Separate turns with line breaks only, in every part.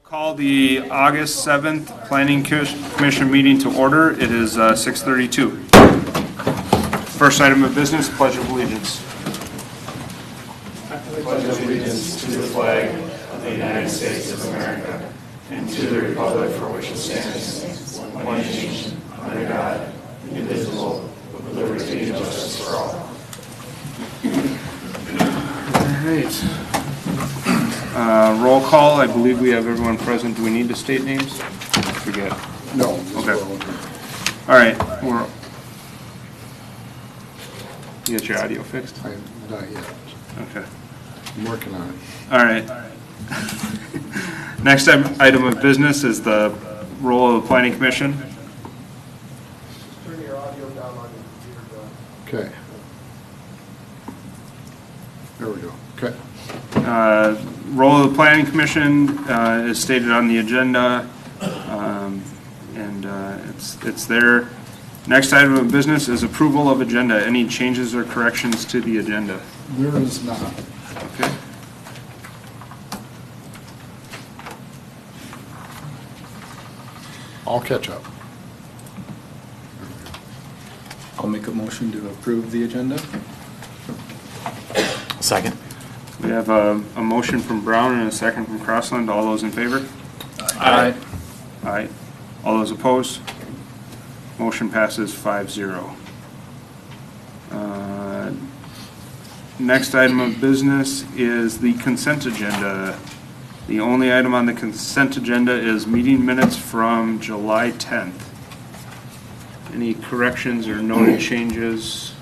Call the August 7th Planning Commission meeting to order. It is 6:32. First item of business, pledge of allegiance.
I pledge allegiance to the flag of the United States of America and to the republic for which it stands, one nation, under God, indivisible, with liberty and justice for all.
All right. Roll call. I believe we have everyone present. Do we need to state names? I forget.
No.
Okay. All right. You got your audio fixed?
Not yet.
Okay.
I'm working on it.
All right. Next item of business is the role of the Planning Commission.
Turn your audio down on your computer,
Okay. There we go. Okay.
Role of the Planning Commission is stated on the agenda, and it's there. Next item of business is approval of agenda. Any changes or corrections to the agenda?
There is not.
Okay.
I'll catch up.
I'll make a motion to approve the agenda.
Second.
We have a motion from Brown and a second from Crossland. All those in favor?
Aye.
Aye. All those opposed? Motion passes 5-0. Next item of business is the consent agenda. The only item on the consent agenda is meeting minutes from July 10th. Any corrections or noted changes?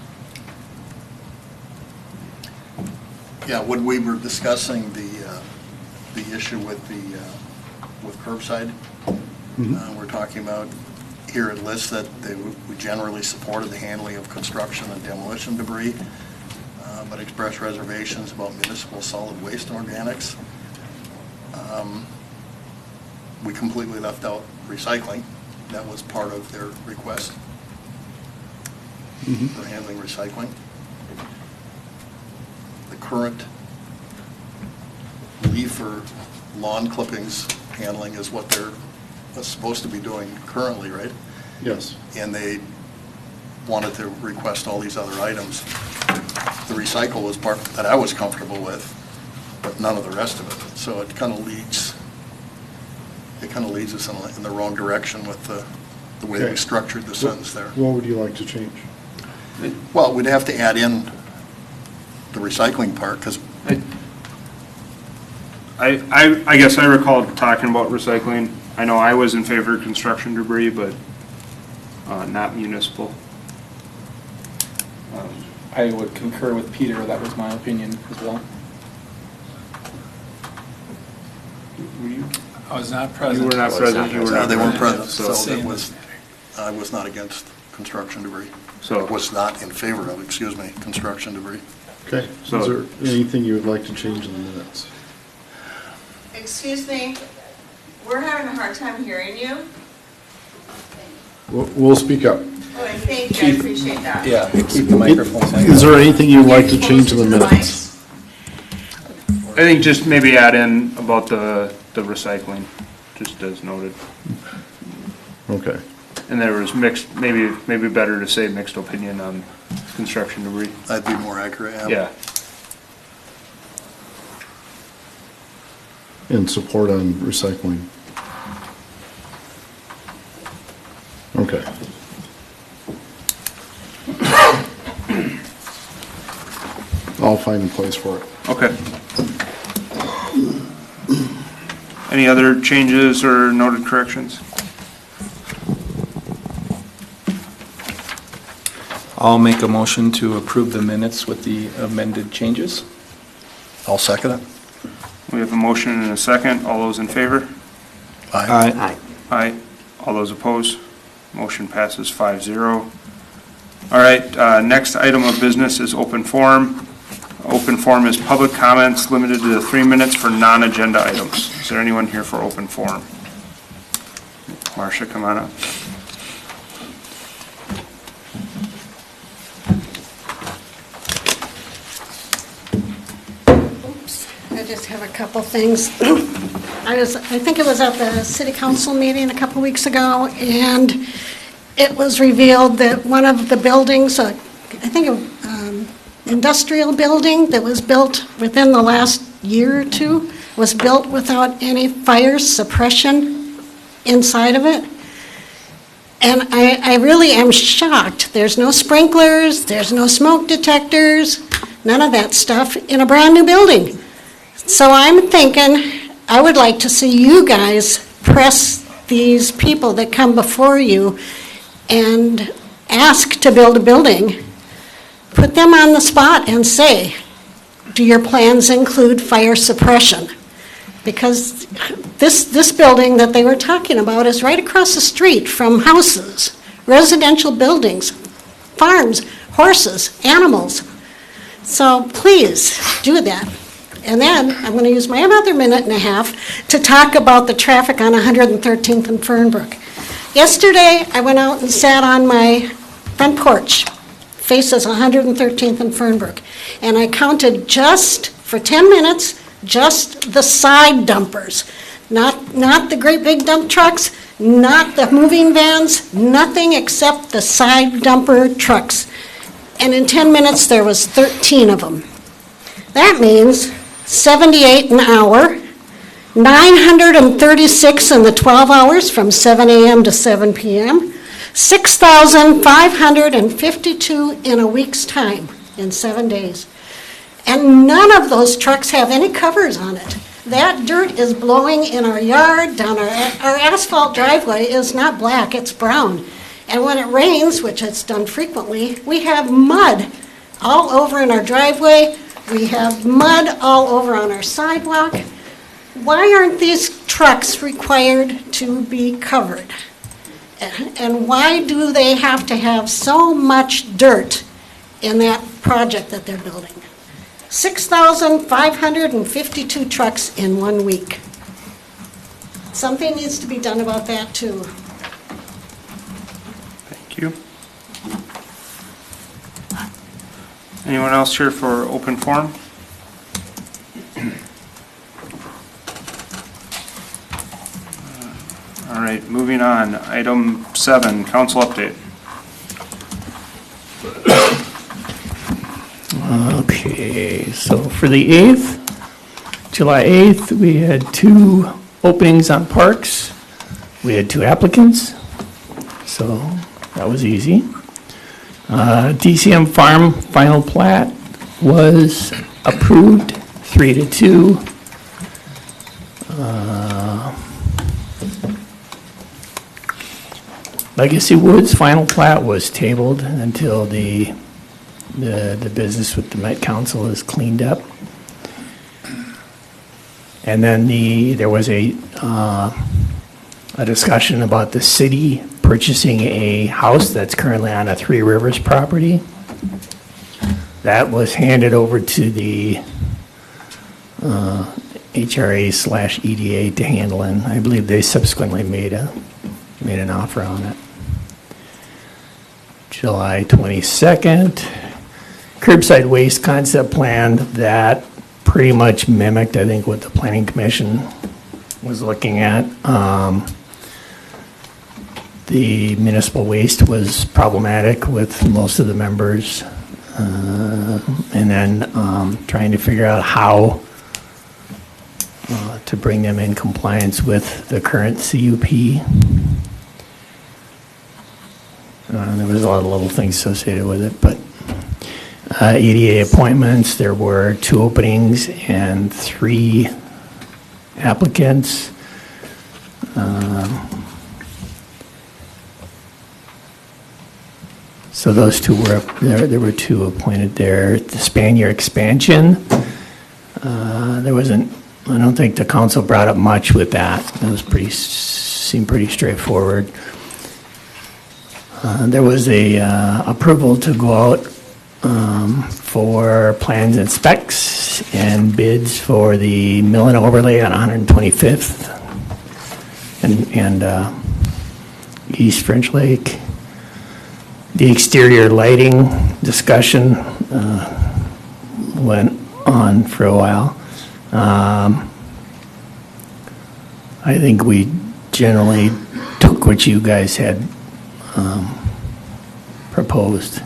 Yeah, when we were discussing the issue with with curbside, we're talking about, here it lists that we generally supported the handling of construction and demolition debris, but expressed reservations about municipal solid waste and organics. We completely left out recycling. That was part of their request for handling recycling. The current leaf or lawn clippings handling is what they're supposed to be doing currently, right?
Yes.
And they wanted to request all these other items. The recycle was part that I was comfortable with, but none of the rest of it. So it kind of leads us in the wrong direction with the way
Okay.
we structured the sentence there.
What would you like to change?
Well, we'd have to add in the recycling part, because
I guess I recall talking about recycling. I know I was in favor of construction debris, but not municipal.
I would concur with Peter, that was my opinion as well.
Were you?
I was not
You
present.
were not present. You were not
they weren't
present.
present, so
So,
I was not against construction debris.
so
Was not in favor of, excuse me, construction debris.
Okay.
So-
Is there anything you would like to change in the minutes?
Excuse me, we're having a hard time hearing you.
We'll speak up.
Oh, and thank you, I appreciate that.
Yeah, keep the microphones on.
Is there anything you'd like to
Get
change in the
closer to
minutes?
I think just maybe add in about the recycling, just as noted.
Okay.
And there was mixed, maybe better to say mixed opinion on construction debris.
That'd be more accurate.
Yeah.
And support on recycling. Okay. I'll find a place for it.
Okay. Any other changes or noted corrections?
I'll make a motion to approve the minutes with the amended changes.
I'll second it.
We have a motion and a second. All those in favor?
Aye.
Aye. All those opposed? Motion passes 5-0. All right, next item of business is open forum. Open forum is public comments limited to 3 minutes for non-agenda items. Is there anyone here for open forum? Marcia, come on up.
I just have a couple things. I think it was at the city council meeting a couple weeks ago, and it was revealed that one of the buildings, I think industrial building that was built within the last year or two, was built without any fire suppression inside of it. And I really am shocked. There's no sprinklers, there's no smoke detectors, none of that stuff in a brand new building. So I'm thinking, I would like to see you guys press these people that come before you and ask to build a building. Put them on the spot and say, do your plans include fire suppression? Because this building that they were talking about is right across the street from houses, residential buildings, farms, horses, animals. So please do that. And then I'm going to use my other minute and a half to talk about the traffic on 113th and Fernbrook. Yesterday, I went out and sat on my front porch, faces 113th and Fernbrook, and I counted just for 10 minutes, just the side dumpers, not the great big dump trucks, not the moving vans, nothing except the side dumper trucks. And in 10 minutes, there was 13 of them. That means 78 an hour, 936 in the 12 hours from 7 a.m. to 7 p.m., 6,552 in a week's time, in 7 days. And none of those trucks have any covers on it. That dirt is blowing in our yard, down our asphalt driveway is not black, it's brown. And when it rains, which it's done frequently, we have mud all over in our driveway. We have mud all over on our sidewalk. Why aren't these trucks required to be covered? And why do they have to have so much dirt in that project that they're building? 6,552 trucks in 1 week. Something needs to be done about that too.
Thank you. Anyone else here for open forum? All right, moving on. Item 7, council update.
Okay, so for the 8th, July 8th, we had 2 openings on parks. We had 2 applicants, so that was easy. DCM Farm final plat was approved 3-2. Legacy Woods final plat was tabled until the business with the Met Council is cleaned up. And then there was a discussion about the city purchasing a house that's currently on a Three Rivers property. That was handed over to the HRA/EDA to handle, and I believe they subsequently made an offer on it. July 22nd, curbside waste concept plan that pretty much mimicked, I think, what the Planning Commission was looking at. The municipal waste was problematic with most of the members, and then trying to figure out how to bring them in compliance with the current CUP. There was a lot of little things associated with it, but EDA appointments, there were 2 openings and 3 applicants. So those 2 were up there. There were 2 appointed there. The Spanier expansion, there wasn't. I don't think the council brought up much with that. It was seemed pretty straightforward. There was a approval to go out for plans and specs and bids for the mill and overlay on 125th and East French Lake. The exterior lighting discussion went on for a while. I think we generally took what you guys had proposed.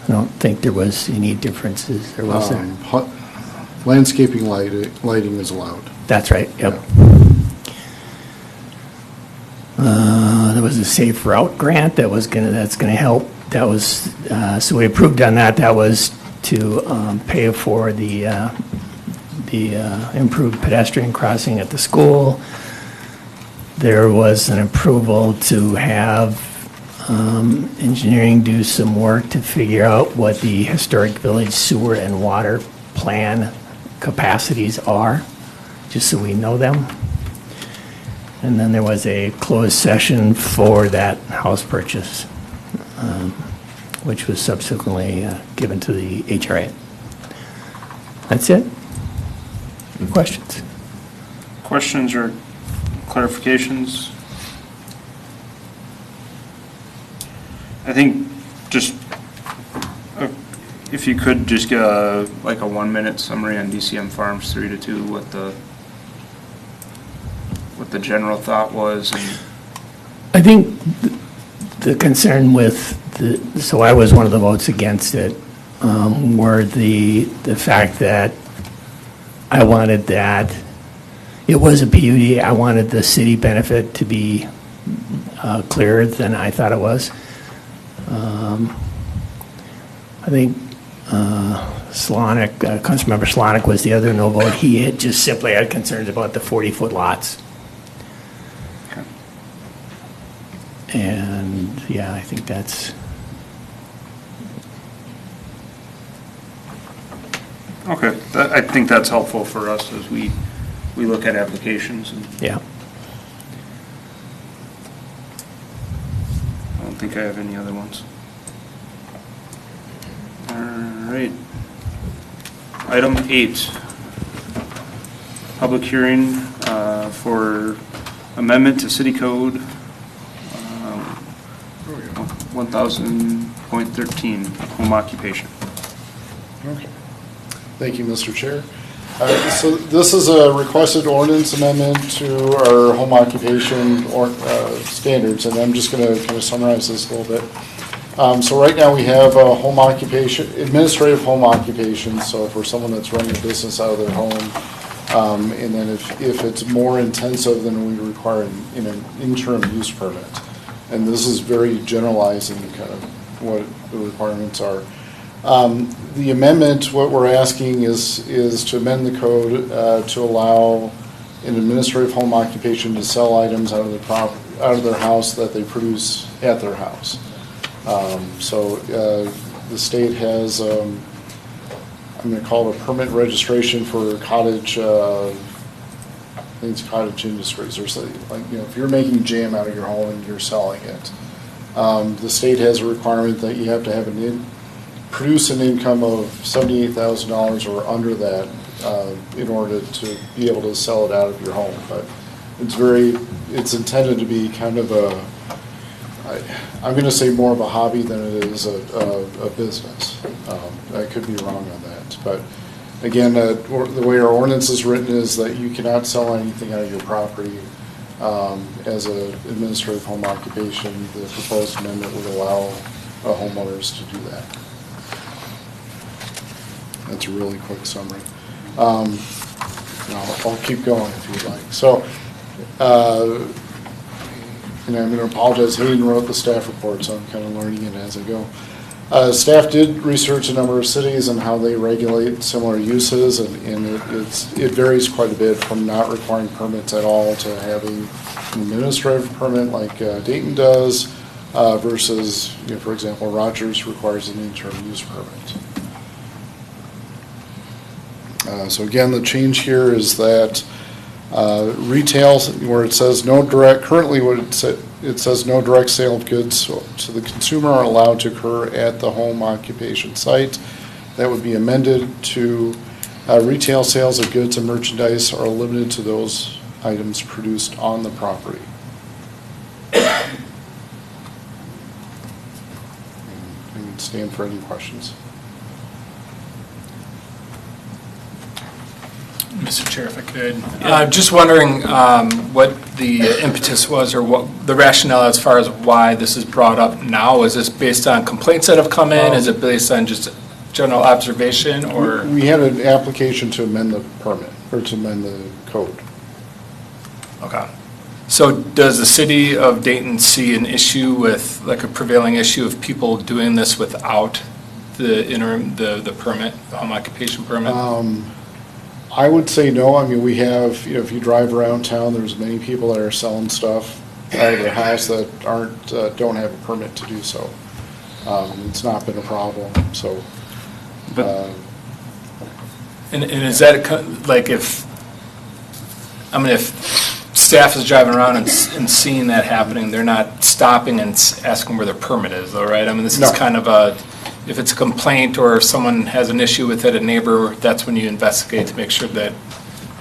I don't think there was any differences, or was there?
Landscaping lighting is allowed.
That's right, yep. There was a safe route grant that's gonna help. That was, so we approved on that. That was to pay for the improved pedestrian crossing at the school. There was an approval to have engineering do some work to figure out what the historic village sewer and water plan capacities are, just so we know them. And then there was a closed session for that house purchase, which was subsequently given to the HRA. That's it. Questions?
Questions or clarifications? I think just, if you could just get like a 1-minute summary on DCM Farms 3-2, what the general thought was. And
I think the concern with so I was one of the votes against it, were the fact that I wanted that, it was a PUD, I wanted the city benefit to be clearer than I thought it was. I think Councilmember Slonick was the other no vote. He had just simply had concerns about the 40-foot lots.
Okay.
And yeah, I think that's.
Okay, I think that's helpful for us as we look at applications. And
Yeah.
I don't think I have any other ones. All right. Item 8, public hearing for amendment to City Code 1000.13, home occupation.
Okay. Thank you, Mr. Chair. So this is a requested ordinance amendment to our home occupation standards, and I'm just going to kind of summarize this a little bit. So right now we have a home occupation, administrative home occupation, so for someone that's running a business out of their home, and then if it's more intensive, then we require an interim use permit. And this is very generalizing kind of what the requirements are. The amendment, what we're asking is to amend the code to allow an administrative home occupation to sell items out of their house that they produce at their house. So the state has, I'm going to call it a permit registration for cottage, I think it's cottage industries, or something like, if you're making jam out of your home and you're selling it, the state has a requirement that you have to have produce an income of $78,000 or under that in order to be able to sell it out of your home. But it's intended to be kind of I'm going to say more of a hobby than it is a business. I could be wrong on that. But again, the way our ordinance is written is that you cannot sell anything out of your property as an administrative home occupation. The proposed amendment would allow homeowners to do that. That's a really quick summary. I'll keep going if you'd like. So, and I'm going to apologize. Hayden wrote the staff report, so I'm kind of learning it as I go. Staff did research a number of cities and how they regulate similar uses, and it varies quite a bit from not requiring permits at all to having an administrative permit like Dayton does, versus, for example, Rogers requires an interim use permit. So again, the change here is that retail, where it says no direct, currently it says no direct sale of goods to the consumer are allowed to occur at the home occupation site. That would be amended to retail sales of goods and merchandise are limited to those items produced on the property. I can stand for any questions.
Mr. Chair, if I could. Just wondering what the impetus was or what the rationale as far as why this is brought up now. Is this based on complaints that have come in? Is it based on just general observation or?
We had an application to amend the permit, or to amend the code.
Okay. So does the city of Dayton see an issue with, like a prevailing issue of people doing this without the interim, the permit, the home occupation permit?
I would say no. I mean, we have, if you drive around town, there's many people that are selling stuff out of their house that don't have a permit to do so. It's not been a problem, so.
But- And is that, like if staff is driving around and seeing that happening, they're not stopping and asking where their permit is though, right? I mean, this is
No.
kind of if it's a complaint or if someone has an issue with it, a neighbor, that's when you investigate to make sure that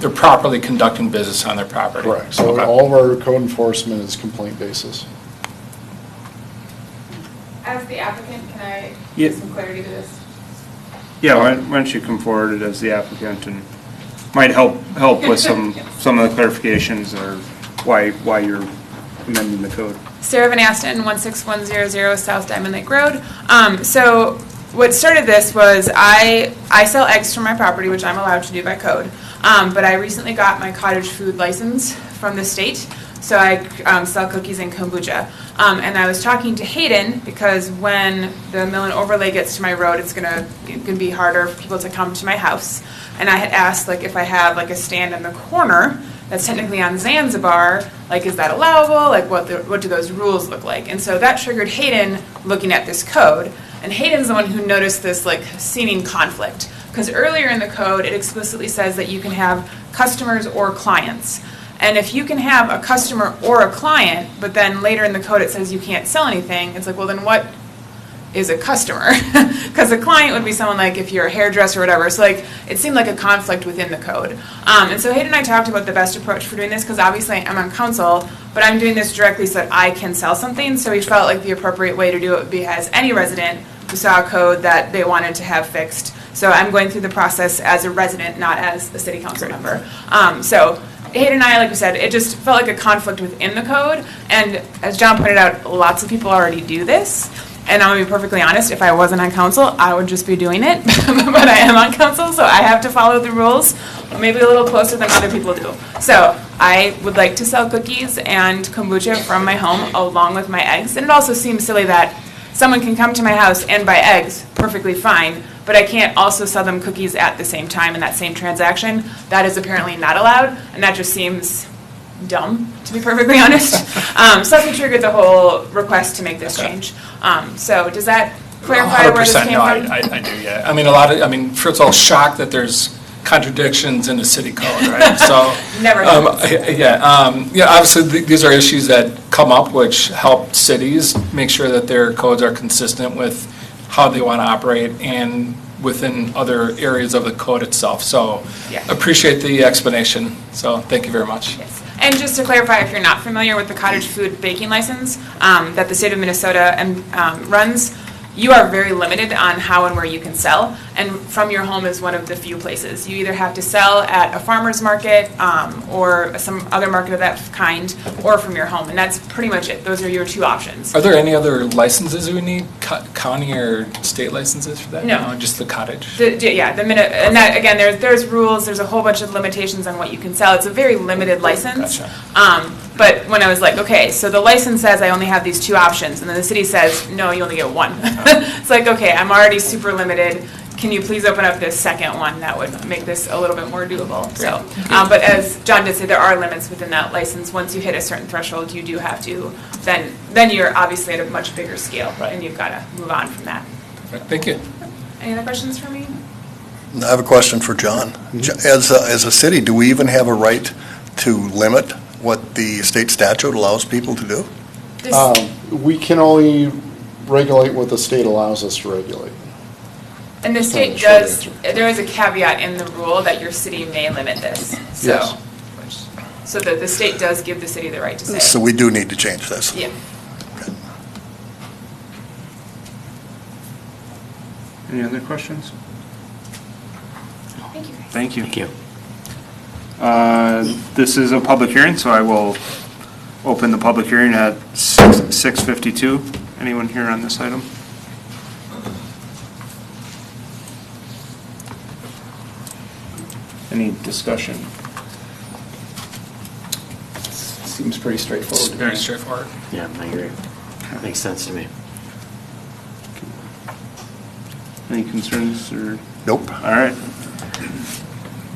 they're properly conducting business on their property.
Correct. So
Okay.
all of our code enforcement is complaint basis.
As the applicant, can I
Yeah.
get some clarity to this?
Yeah, why don't you come forward as the applicant and might help with some of the clarifications or why you're amending the code.
Sarah Van Asten, 16100 South Diamond Lake Road. So what started this was I sell eggs from my property, which I'm allowed to do by code. But I recently got my cottage food license from the state. So I sell cookies and kombucha. And I was talking to Hayden because when the mill and overlay gets to my road, it's gonna be harder for people to come to my house. And I had asked like if I have like a stand in the corner that's technically on Zanzibar, like is that allowable? Like what do those rules look like? And so that triggered Hayden looking at this code. And Hayden's the one who noticed this like seeming conflict. Because earlier in the code, it explicitly says that you can have customers or clients. And if you can have a customer or a client, but then later in the code it says you can't sell anything, it's like, well then what is a customer? Because a client would be someone like if you're a hairdresser or whatever. So like it seemed like a conflict within the code. And so Hayden and I talked about the best approach for doing this because obviously I'm on council, but I'm doing this directly so that I can sell something. So we felt like the appropriate way to do it would be as any resident who saw a code that they wanted to have fixed. So I'm going through the process as a resident, not as a city council member. So Hayden and I, like we said, it just felt like a conflict within the code. And as John pointed out, lots of people already do this. And I'm going to be perfectly honest, if I wasn't on council, I would just be doing it. But I am on council, so I have to follow the rules, maybe a little closer than other people do. So I would like to sell cookies and kombucha from my home along with my eggs. And it also seems silly that someone can come to my house and buy eggs perfectly fine, but I can't also sell them cookies at the same time in that same transaction. That is apparently not allowed, and that just seems dumb, to be perfectly honest. So that's what triggered the whole request to make this change. So does that clarify where this came
no,
from?
I do, yeah. I mean, first of all, shocked that there's contradictions in the city code, right? So,
Never happens.
yeah, obviously, these are issues that come up which help cities make sure that their codes are consistent with how they want to operate and within other areas of the code itself. So
Yeah.
appreciate the explanation. So thank you very much.
Yes. And just to clarify, if you're not familiar with the cottage food baking license that the state of Minnesota runs, you are very limited on how and where you can sell. And from your home is one of the few places. You either have to sell at a farmer's market or some other market of that kind, or from your home. And that's pretty much it. Those are your two options.
Are there any other licenses we need, county or state licenses for that?
No.
Just the cottage?
And that, again, there's rules, there's a whole bunch of limitations on what you can sell. It's a very limited license.
Gotcha.
But when I was like, okay, so the license says I only have these two options, and then the city says, no, you only get one. It's like, okay, I'm already super limited. Can you please open up this second one? That would make this a little bit more doable. So, but as John did say, there are limits within that license. Once you hit a certain threshold, you do have to, then you're obviously at a much bigger scale, and you've got to move on from that.
Thank you.
Any other questions for me?
I have a question for John. As a city, do we even have a right to limit what the state statute allows people to do?
We can only regulate what the state allows us to regulate.
And the state does, there is a caveat in the rule that your city may limit this. So,
Yes.
So the state does give the city the right to say.
So we do need to change this.
Yeah.
Any other questions?
Thank you.
Thank you.
Thank you.
This is a public hearing, so I will open the public hearing at 6:52. Anyone here on this item? Any discussion?
Seems pretty straightforward. Very straightforward.
Yeah, I agree. Makes sense to me.
Any concerns or?
Nope.
All right.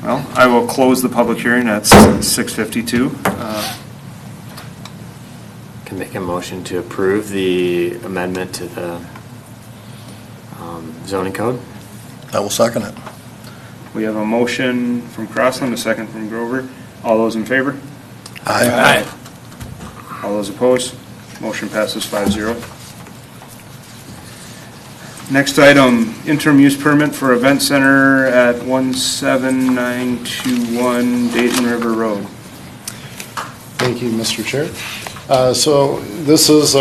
Well, I will close the public hearing at 6:52.
Can make a motion to approve the amendment to the zoning code.
I will second it.
We have a motion from Crossland, a second from Grover. All those in favor?
Aye.
All those opposed? Motion passes 5-0. Next item, interim use permit for event center at 17921 Dayton River Road.
Thank you, Mr. Chair. So this is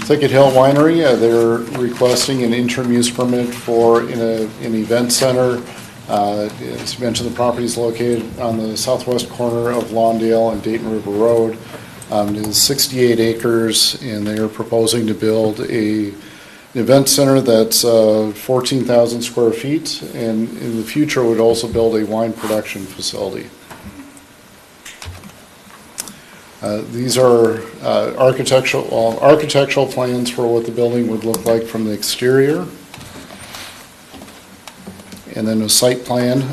Thicket Hill Winery. They're requesting an interim use permit for an event center. As mentioned, the property is located on the southwest corner of Lawndale and Dayton River Road. It is 68 acres, and they are proposing to build an event center that's 14,000 square feet, and in the future would also build a wine production facility. These are architectural plans for what the building would look like from the exterior. And then a site plan.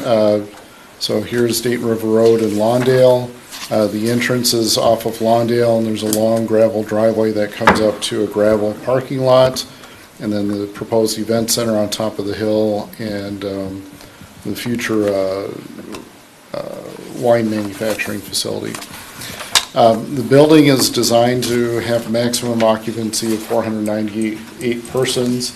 So here's Dayton River Road in Lawndale. The entrance is off of Lawndale, and there's a long gravel driveway that comes up to a gravel parking lot. And then the proposed event center on top of the hill, and the future wine manufacturing facility. The building is designed to have maximum occupancy of 498 persons.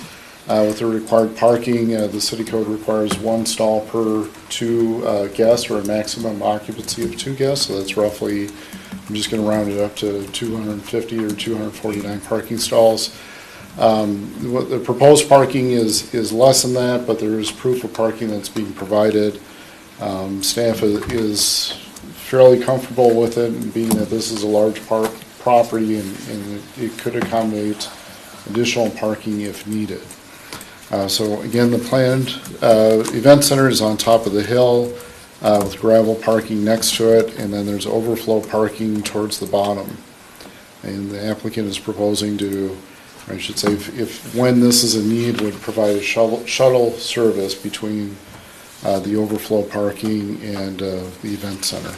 With the required parking, the city code requires one stall per two guests, or a maximum occupancy of 2 guests. So that's roughly, I'm just going to round it up to 250 or 249 parking stalls. What the proposed parking is less than that, but there is proof of parking that's being provided. Staff is fairly comfortable with it, and being that this is a large property and it could accommodate additional parking if needed. So again, the planned event center is on top of the hill with gravel parking next to it, and then there's overflow parking towards the bottom. And the applicant is proposing to, I should say, if when this is a need, would provide a shuttle service between the overflow parking and the event center.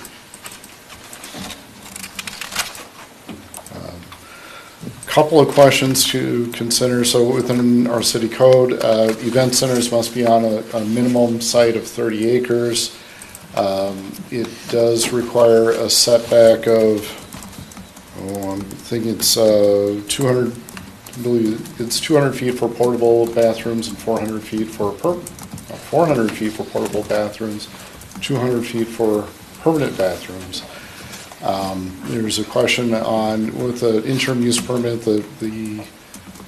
Couple of questions to consider. So within our city code, event centers must be on a minimum site of 30 acres. It does require a setback of, I think it's 200 feet for portable bathrooms and 400 feet for portable bathrooms, 200 feet for permanent bathrooms. There's a question on, with the interim use permit, the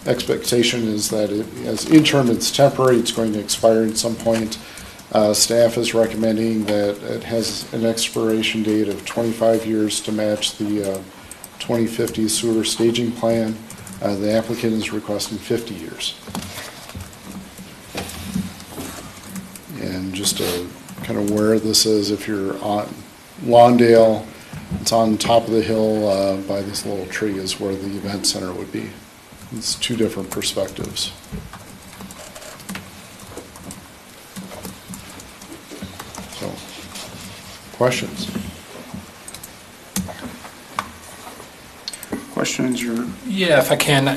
expectation is that as interim, it's temporary, it's going to expire at some point. Staff is recommending that it has an expiration date of 25 years to match the 2050 sewer staging plan. The applicant is requesting 50 years. And just to kind of where this is, if you're on Lawndale, it's on top of the hill by this little tree is where the event center would be. It's 2 different perspectives. So, questions?
Questions or?
Yeah, if I can.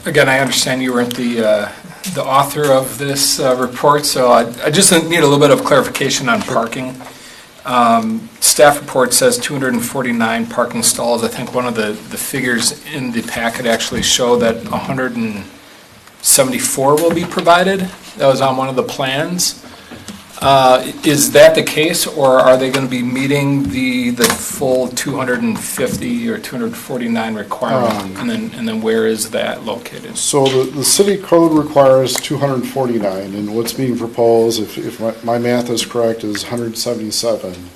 Again, I understand you weren't the author of this report, so I just need a little bit of clarification on parking. Staff report says 249 parking stalls. I think one of the figures in the packet actually show that 174 will be provided. That was on one of the plans. Is that the case, or are they going to be meeting the full 250 or 249 requirement? And then where is that located?
So the city code requires 249, and what's being proposed, if my math is correct, is 177.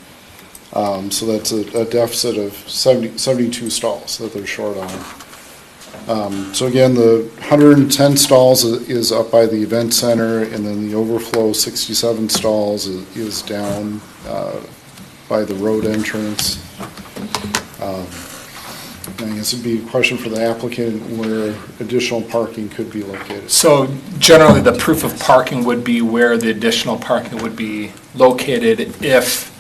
So that's a deficit of 72 stalls that they're short on. So again, the 110 stalls is up by the event center, and then the overflow 67 stalls is down by the road entrance. I guess it'd be a question for the applicant where additional parking could be located.
So generally, the proof of parking would be where the additional parking would be located if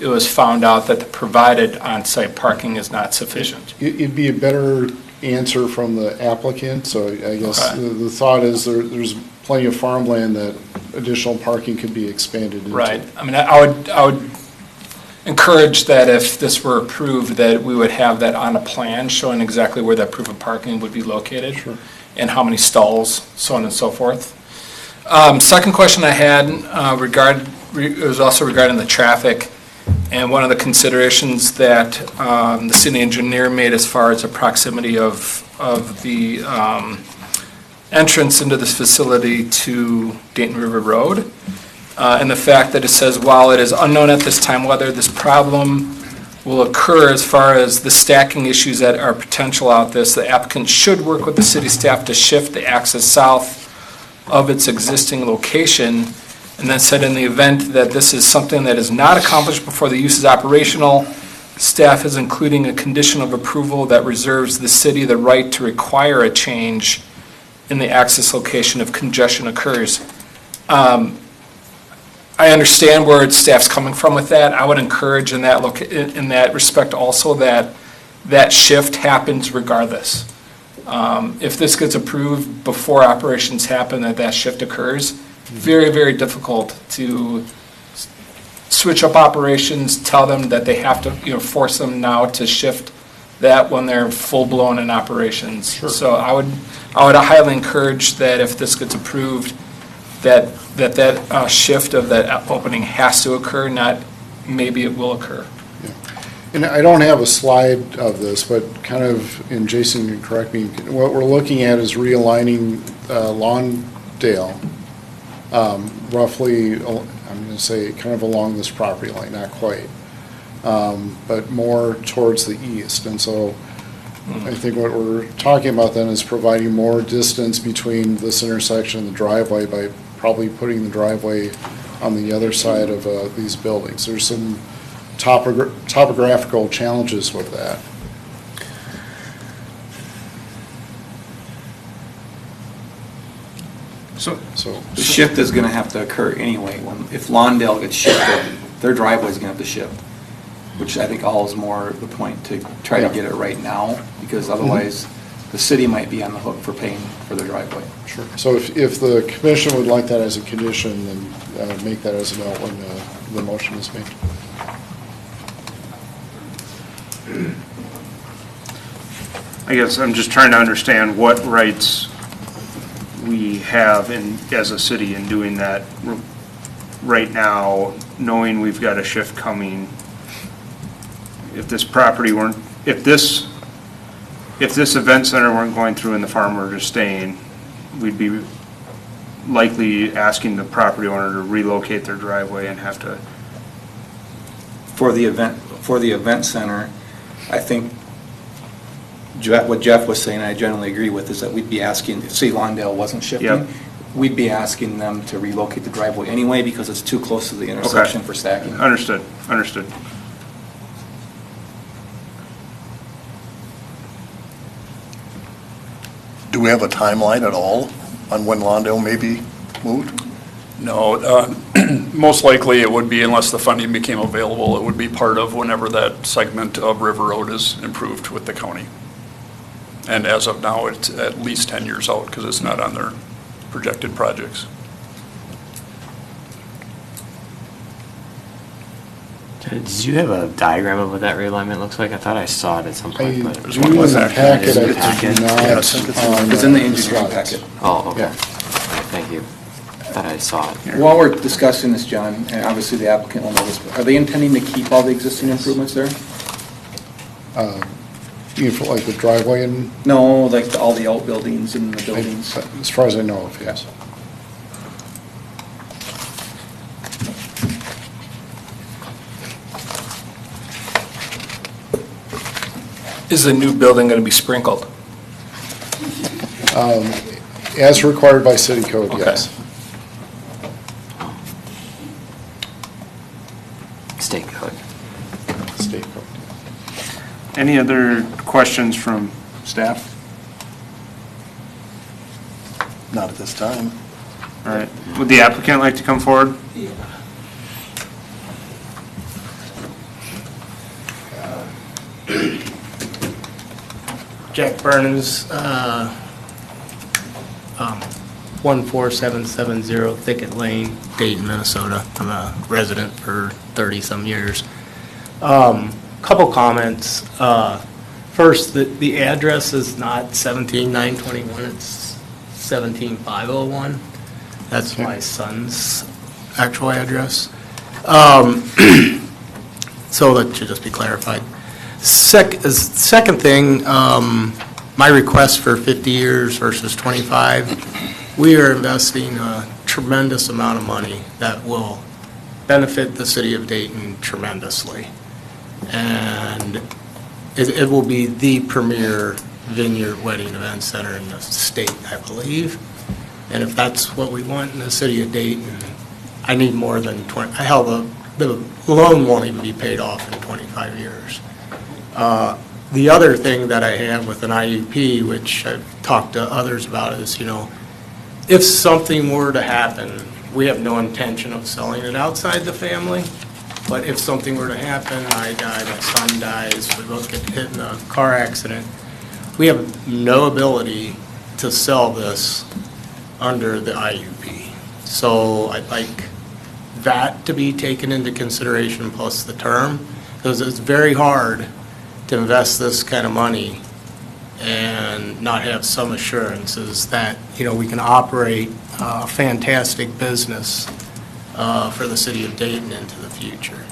it was found out that the provided on-site parking is not sufficient.
It'd be a better answer from the applicant, so I guess
Okay.
the thought is there's plenty of farmland that additional parking could be expanded into.
Right. I mean, I would encourage that if this were approved, that we would have that on a plan showing exactly where that proof of parking would be located.
Sure.
And how many stalls, so on and so forth. Second question I had it was also regarding the traffic. And one of the considerations that the city engineer made as far as the proximity of the entrance into this facility to Dayton River Road. And the fact that it says, while it is unknown at this time whether this problem will occur as far as the stacking issues that are potential out this, the applicant should work with the city staff to shift the access south of its existing location. And then said in the event that this is something that is not accomplished before the use is operational, staff is including a condition of approval that reserves the city the right to require a change in the access location if congestion occurs. I understand where staff's coming from with that. I would encourage in that respect also that shift happens regardless. If this gets approved before operations happen, that shift occurs, very, very difficult to switch up operations, tell them that they have to, force them now to shift that when they're full-blown in operations.
Sure.
So I would highly encourage that if this gets approved, that shift of that opening has to occur, not maybe it will occur.
And I don't have a slide of this, but kind of, and Jason can correct me, what we're looking at is realigning Lawndale roughly, I'm going to say kind of along this property line, not quite, but more towards the east. And so I think what we're talking about then is providing more distance between this intersection and the driveway by probably putting the driveway on the other side of these buildings. There's some topographical challenges with that.
So
So,
the shift is going to have to occur anyway. If Lawndale gets shifted, their driveway's going to have to shift, which I think all is more the point to try to get it right now, because otherwise the city might be on the hook for paying for the driveway.
sure. So if the commission would like that as a condition, then make that as a note when the motion is made.
I guess I'm just trying to understand what rights we have as a city in doing that right now, knowing we've got a shift coming. If this property weren't, if this event center weren't going through and the farm were just staying, we'd be likely asking the property owner to relocate their driveway and have to.
For the event center, I think what Jeff was saying, I generally agree with, is that we'd be asking, say Lawndale wasn't shifting,
Yep.
we'd be asking them to relocate the driveway anyway because it's too close to the intersection for stacking.
Understood.
Do we have a timeline at all on when Lawndale may be moved?
No, most likely it would be, unless the funding became available, it would be part of whenever that segment of River Road is improved with the county. And as of now, it's at least 10 years out because it's not on their projected projects.
Did you have a diagram of what that realignment looks like? I thought I saw it at some
I
point,
do
but.
in the packet, I
Packet.
do not
Yes,
on
it's in the
the
engineering
slides.
packet.
Oh, okay.
Yeah.
Okay, thank you. I thought I saw it.
While we're discussing this, John, and obviously the applicant will know this, but are they intending to keep all the existing improvements there?
You feel like the driveway and,
No, like all the outbuildings and the buildings?
as far as I know of, yes.
Is the new building going to be sprinkled?
As required by city code,
Okay.
yes.
State code.
State code.
Any other questions from staff?
Not at this time.
All right. Would the applicant like to come forward?
Jack Bernens, 14770 Thicket Lane, Dayton, Minnesota. I'm a resident for 30-some years. Couple comments. First, the address is not 17921, it's 17501. That's my son's actual address. So that should just be clarified. Second thing, my request for 50 years versus 25, we are investing a tremendous amount of money that will benefit the city of Dayton tremendously. And it will be the premier vineyard wedding event center in the state, I believe. And if that's what we want in the city of Dayton, I need more than 20, hell, the loan won't even be paid off in 25 years. The other thing that I have with an IUP, which I've talked to others about, is, if something were to happen, we have no intention of selling it outside the family, but if something were to happen, I die, my son dies, we both get hit in a car accident, we have no ability to sell this under the IUP. So I'd like that to be taken into consideration plus the term, because it's very hard to invest this kind of money and not have some assurances that, we can operate a fantastic business for the city of Dayton into the future.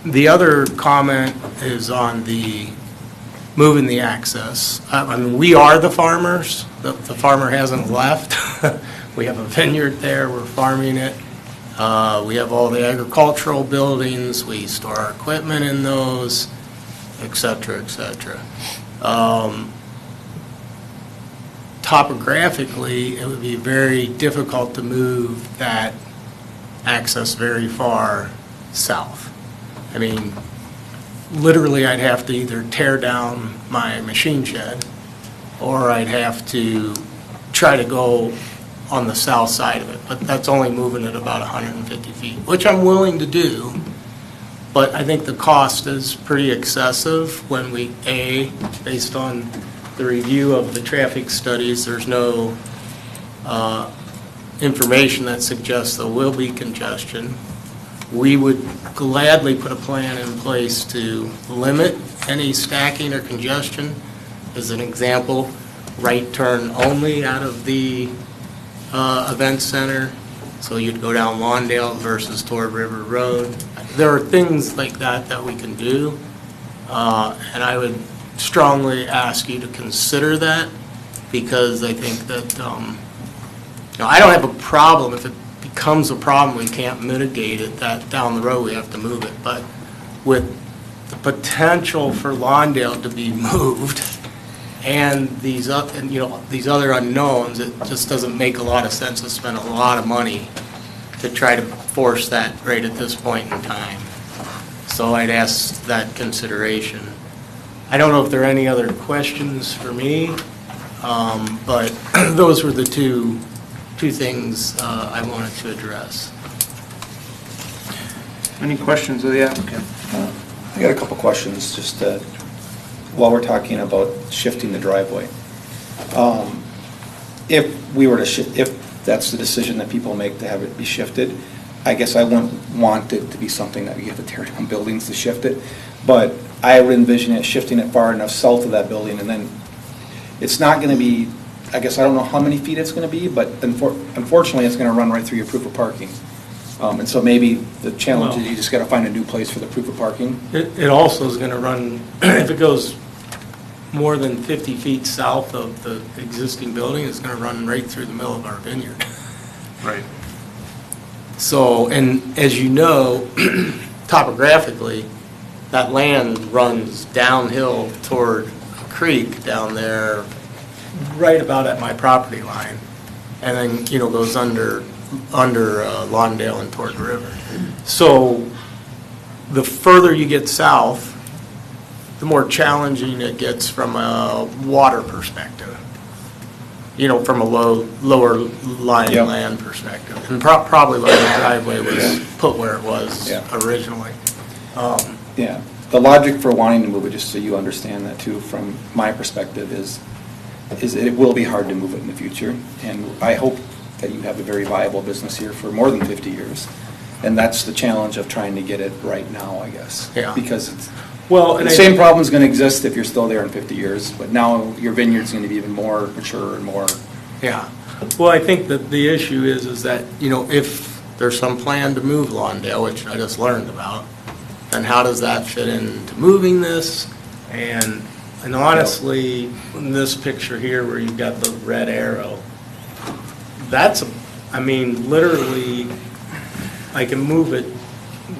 The other comment is on the moving the access. We are the farmers. The farmer hasn't left. We have a vineyard there. We're farming it. We have all the agricultural buildings. We store our equipment in those, et cetera, et cetera. Topographically, it would be very difficult to move that access very far south. Literally, I'd have to either tear down my machine shed, or I'd have to try to go on the south side of it, but that's only moving it about 150 feet, which I'm willing to do, but I think the cost is pretty excessive when we, based on the review of the traffic studies, there's no information that suggests there will be congestion. We would gladly put a plan in place to limit any stacking or congestion. As an example, right turn only out of the event center, so you'd go down Lawndale versus toward River Road. There are things like that we can do, and I would strongly ask you to consider that, because I think that I don't have a problem if it becomes a problem, we can't mitigate it, that down the road we have to move it, but with the potential for Lawndale to be moved and these other unknowns, it just doesn't make a lot of sense to spend a lot of money to try to force that right at this point in time. So I'd ask that consideration. I don't know if there are any other questions for me, but those were the two things I wanted to address.
Any questions of the applicant?
I got a couple questions, just while we're talking about shifting the driveway. If we were to if that's the decision that people make to have it be shifted, I guess I wouldn't want it to be something that we have to tear down buildings to shift it, but I would envision it shifting it far enough south of that building, and then it's not going to be, I guess I don't know how many feet it's going to be, but unfortunately it's going to run right through your proof of parking. And so maybe the challenge is you just got to find a new place for the proof of parking.
It also is going to run, if it goes more than 50 feet south of the existing building, it's going to run right through the middle of our vineyard.
Right.
So, and as you know, topographically, that land runs downhill toward a creek down there, right about at my property line, and then, goes under Lawndale and toward the river. So the further you get south, the more challenging it gets from a water perspective, from a lower lying
Yep.
land perspective. And probably why the driveway was put where it was
Yeah.
originally.
Yeah, the logic for wanting to move it, just so you understand that too, from my perspective, is it will be hard to move it in the future. And I hope that you have a very viable business here for more than 50 years. And that's the challenge of trying to get it right now, I guess.
Yeah.
Because it's,
Well, and
the same problem's going to exist if you're still there in 50 years, but now your vineyard's going to be even more mature and more.
Yeah. Well, I think that the issue is that, if there's some plan to move Lawndale, which I just learned about, then how does that fit into moving this? And honestly, in this picture here where you've got the red arrow, literally, I can move it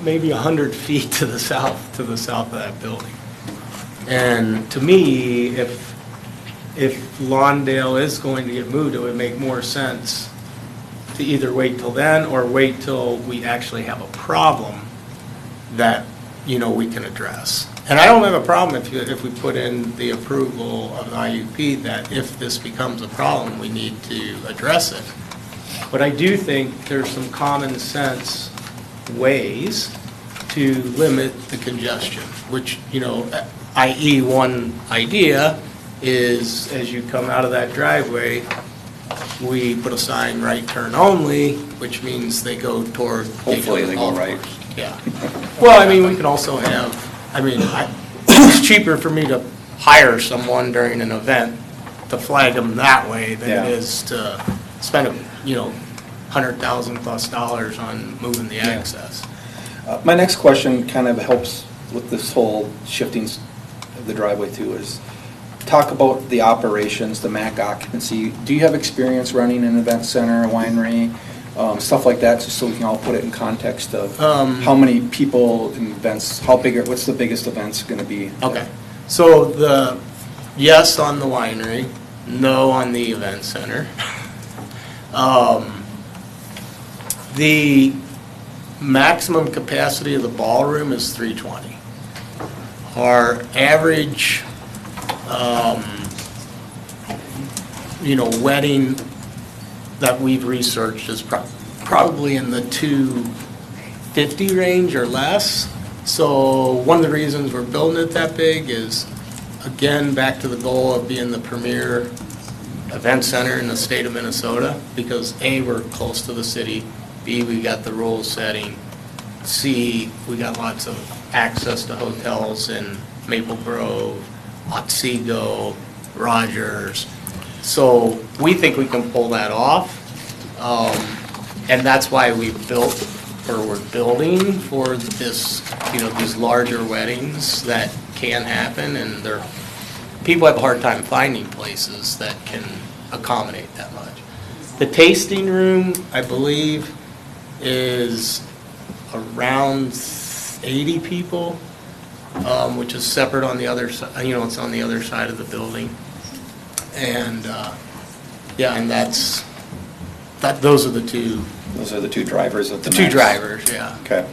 maybe 100 feet to the south of that building. And to me, if Lawndale is going to get moved, it would make more sense to either wait till then or wait till we actually have a problem that, we can address. And I don't have a problem if we put in the approval of the IUP that if this becomes a problem, we need to address it. But I do think there's some common sense ways to limit the congestion, which, i.e. one idea is as you come out of that driveway, we put a sign right turn only, which means they go toward.
Hopefully they go right.
Yeah. Well, we can also have, it's cheaper for me to hire someone during an event to flag them that way than
Yeah.
it is to spend, $100,000+ on moving the access.
My next question kind of helps with this whole shifting of the driveway too, is talk about the operations, the MAC occupancy. Do you have experience running an event center, a winery, stuff like that, just so we can all put it in context of how many people in events, what's the biggest events going to be?
Okay. So yes on the winery, no on the event center. The maximum capacity of the ballroom is 320. Our average, wedding that we've researched is probably in the 250 range or less. So one of the reasons we're building it that big is, again, back to the goal of being the premier event center in the state of Minnesota, because A, we're close to the city, B, we got the rule setting, C, we got lots of access to hotels in Maple Grove, Otsego, Rogers. So we think we can pull that off. And that's why we're building for this, these larger weddings that can happen, and people have a hard time finding places that can accommodate that much. The tasting room, I believe, is around 80 people, which is separate on the other side, it's on the other side of the building. And, and those are the two.
Those are the two drivers of the
two drivers, yeah.
Okay.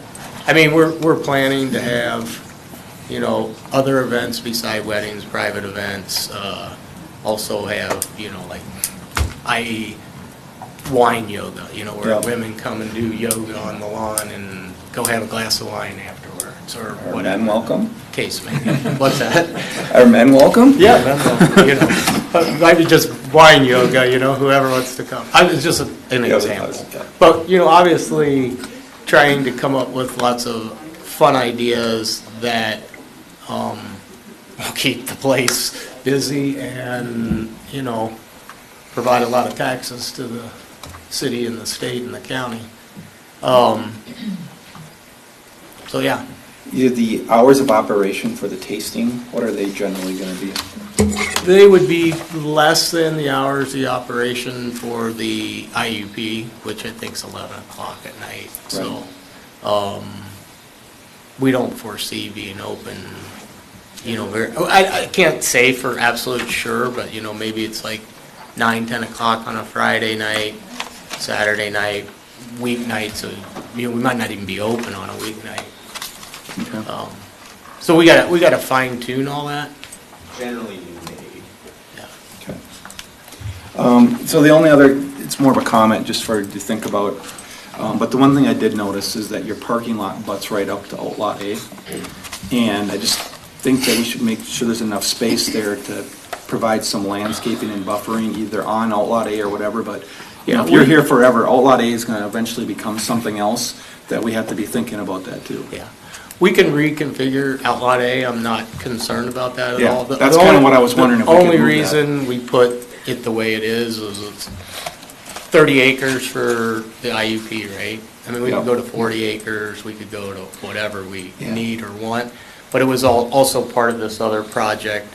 We're planning to have, other events beside weddings, private events, also have, i.e. wine yoga, where women come and do yoga on the lawn and go have a glass of wine afterwards, or
Are
whatever.
men welcome?
Case may be. What's that?
Are men welcome?
Yeah, men welcome, maybe just wine yoga, whoever wants to come. It's just an example. But, obviously, trying to come up with lots of fun ideas that will keep the place busy and, provide a lot of taxes to the city and the state and the county. So, yeah.
The hours of operation for the tasting, what are they generally going to be?
They would be less than the hours of operation for the IUP, which I think is 11 o'clock at night. So, we don't foresee being open, I can't say for absolute sure, but, maybe it's like 9, 10 o'clock on a Friday night, Saturday night, weeknights, so, we might not even be open on a weeknight.
Okay.
So we gotta fine tune all that.
Generally, you may.
Okay. So the only other, it's more of a comment just for you to think about, but the one thing I did notice is that your parking lot butts right up to Outlot A. And I just think that we should make sure there's enough space there to provide some landscaping and buffering, either on Outlot A or whatever, but, if you're here forever, Outlot A is gonna eventually become something else, that we have to be thinking about that too.
Yeah. We can reconfigure Outlot A, I'm not concerned about that at
Yeah,
all.
that's kind of what I was wondering if we could
The only
move that.
reason we put it the way it is it's 30 acres for the IUP, right? I mean, we
Yeah.
could go to 40 acres, we could go to whatever we
Yeah.
need or want, but it was also part of this other project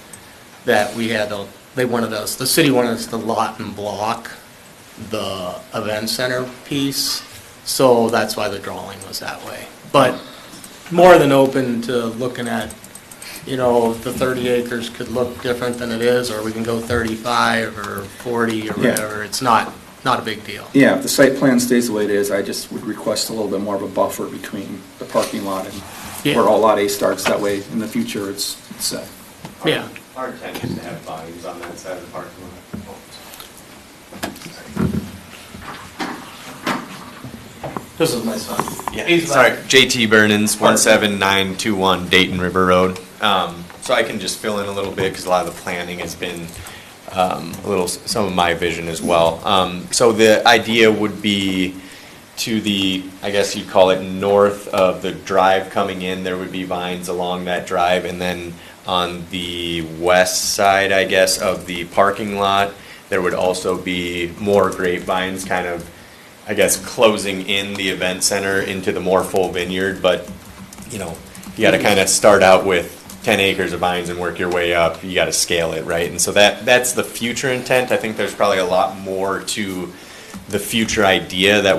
that we had, the city wanted us to lot and block the event center piece, so that's why the drawing was that way. But more than open to looking at, the 30 acres could look different than it is, or we can go 35 or 40 or
Yeah.
whatever. It's not a big deal.
Yeah, if the site plan stays the way it is, I just would request a little bit more of a buffer between the parking lot and where Outlot A starts, that way in the future it's set.
Yeah.
Our intent is to have volumes on that side of the parking lot.
This is my son.
Yeah, sorry, JT Bernens, 17921 Dayton River Road. So I can just fill in a little bit because a lot of the planning has been some of my vision as well. So the idea would be to the, I guess you'd call it north of the drive coming in, there would be vines along that drive, and then on the west side, I guess, of the parking lot, there would also be more grapevines kind of, I guess, closing in the event center into the more full vineyard, but, you got to kind of start out with 10 acres of vines and work your way up. You got to scale it, right? And so that's the future intent. I think there's probably a lot more to the future idea that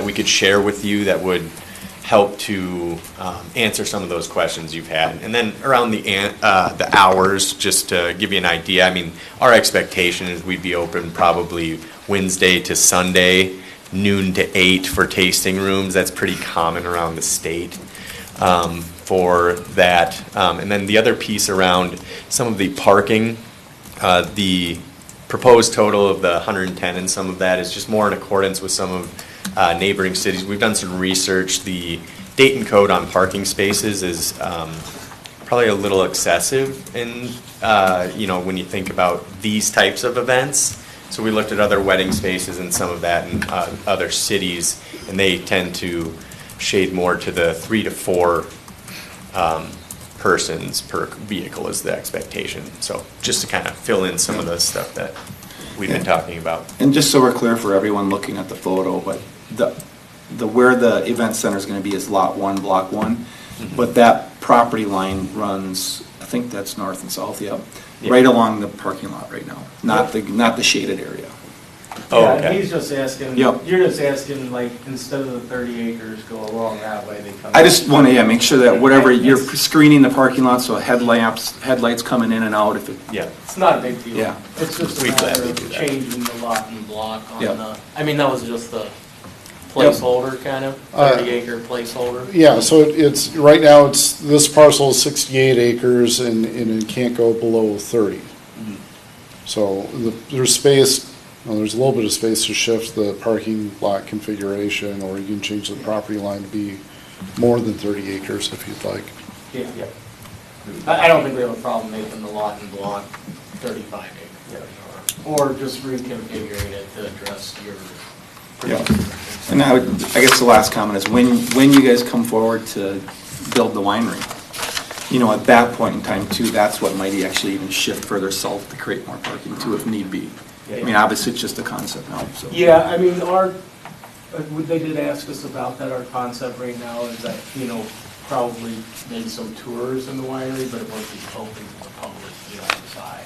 we could share with you that would help to answer some of those questions you've had. And then around the hours, just to give you an idea, I mean, our expectation is we'd be open probably Wednesday to Sunday, noon to 8 for tasting rooms. That's pretty common around the state for that. And then the other piece around some of the parking, the proposed total of the 110 and some of that is just more in accordance with some of neighboring cities. We've done some research. The Dayton code on parking spaces is probably a little excessive in, when you think about these types of events. So we looked at other wedding spaces and some of that in other cities, and they tend to shade more to the 3 to 4 persons per vehicle is the expectation. So just to kind of fill in some of the stuff that we've been talking about.
And just so we're clear for everyone looking at the photo, but where the event center is going to be is lot 1, block 1, but that property line runs, I think that's north and south, right along the parking lot right now, not the shaded area.
Oh,
Yeah,
okay. He's just asking,
Yep.
you're just asking, like, instead of the 30 acres, go along that way, they come.
I just want to, make sure that whatever, you're screening the parking lot, so headlights coming in and out if it.
Yeah.
It's not a big deal.
Yeah.
It's just a
We
matter
gladly
of
do that.
changing the lot and block on
Yep.
that was just the placeholder, kind of, 30 acre placeholder.
Yeah, so it's, right now, this parcel is 68 acres and it can't go below 30. So there's space, there's a little bit of space to shift the parking lot configuration, or you can change the property line to be more than 30 acres if you'd like.
Yeah. I don't think we have a problem making the lot and block 35 acres. Or just reconfiguring it to address your.
Yeah. And I guess the last comment is when you guys come forward to build the winery, at that point in time too, that's what might actually even shift further south to create more parking too if need be. I mean, obviously it's just a concept now, so.
Yeah, I mean, they did ask us about that, our concept right now is that, probably maybe some tours in the winery, but it won't be open to the public, inside.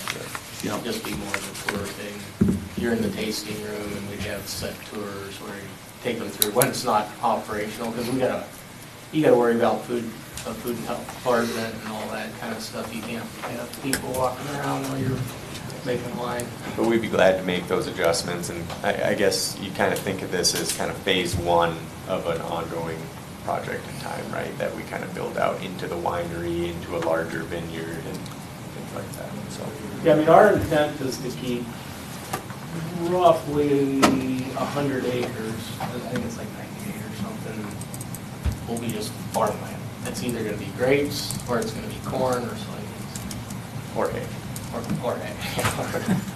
Yeah.
Just be more of a tour thing. You're in the tasting room and we'd have set tours where you take them through when it's not operational, because you gotta worry about food a food and health department and all that kind of stuff. You can't have people walking around while you're making wine.
But we'd be glad to make those adjustments, and I guess you kind of think of this as kind of phase one of an ongoing project in time, right? That we kind of build out into the winery, into a larger vineyard and things like that, so.
Yeah, I mean, our intent is to keep roughly 100 acres, I think it's like 98 or something, will be just farmland. It's either gonna be grapes, or it's gonna be corn, or soybeans.
Or hay.
Or hay,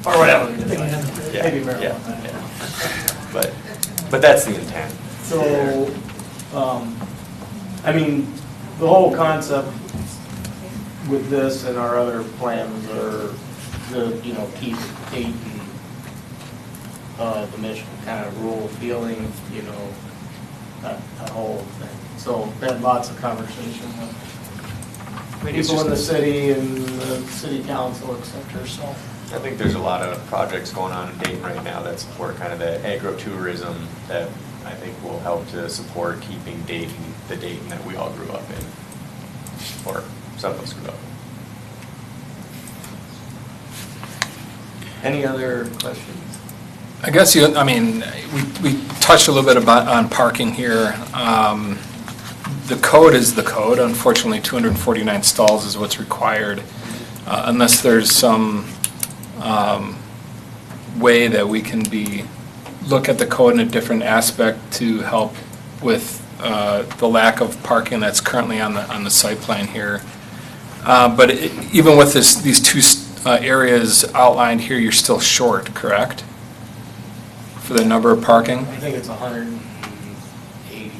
or whatever.
Yeah,
Maybe marijuana.
yeah. But that's the intent.
So, I mean, the whole concept with this and our other plans are to, keep Dayton, the mission kind of rural feeling, that whole thing. So, we had lots of conversation with people in the city and the city council, et cetera, so.
I think there's a lot of projects going on in Dayton right now that support kind of the agro-tourism that I think will help to support keeping Dayton, the Dayton that we all grew up in, or some of us grew up in.
Any other questions?
I guess we touched a little bit on parking here. The code is the code. Unfortunately, 249 stalls is what's required, unless there's some way that we can look at the code in a different aspect to help with the lack of parking that's currently on the site plan here. But even with these two areas outlined here, you're still short, correct? For the number of parking?
I think it's 180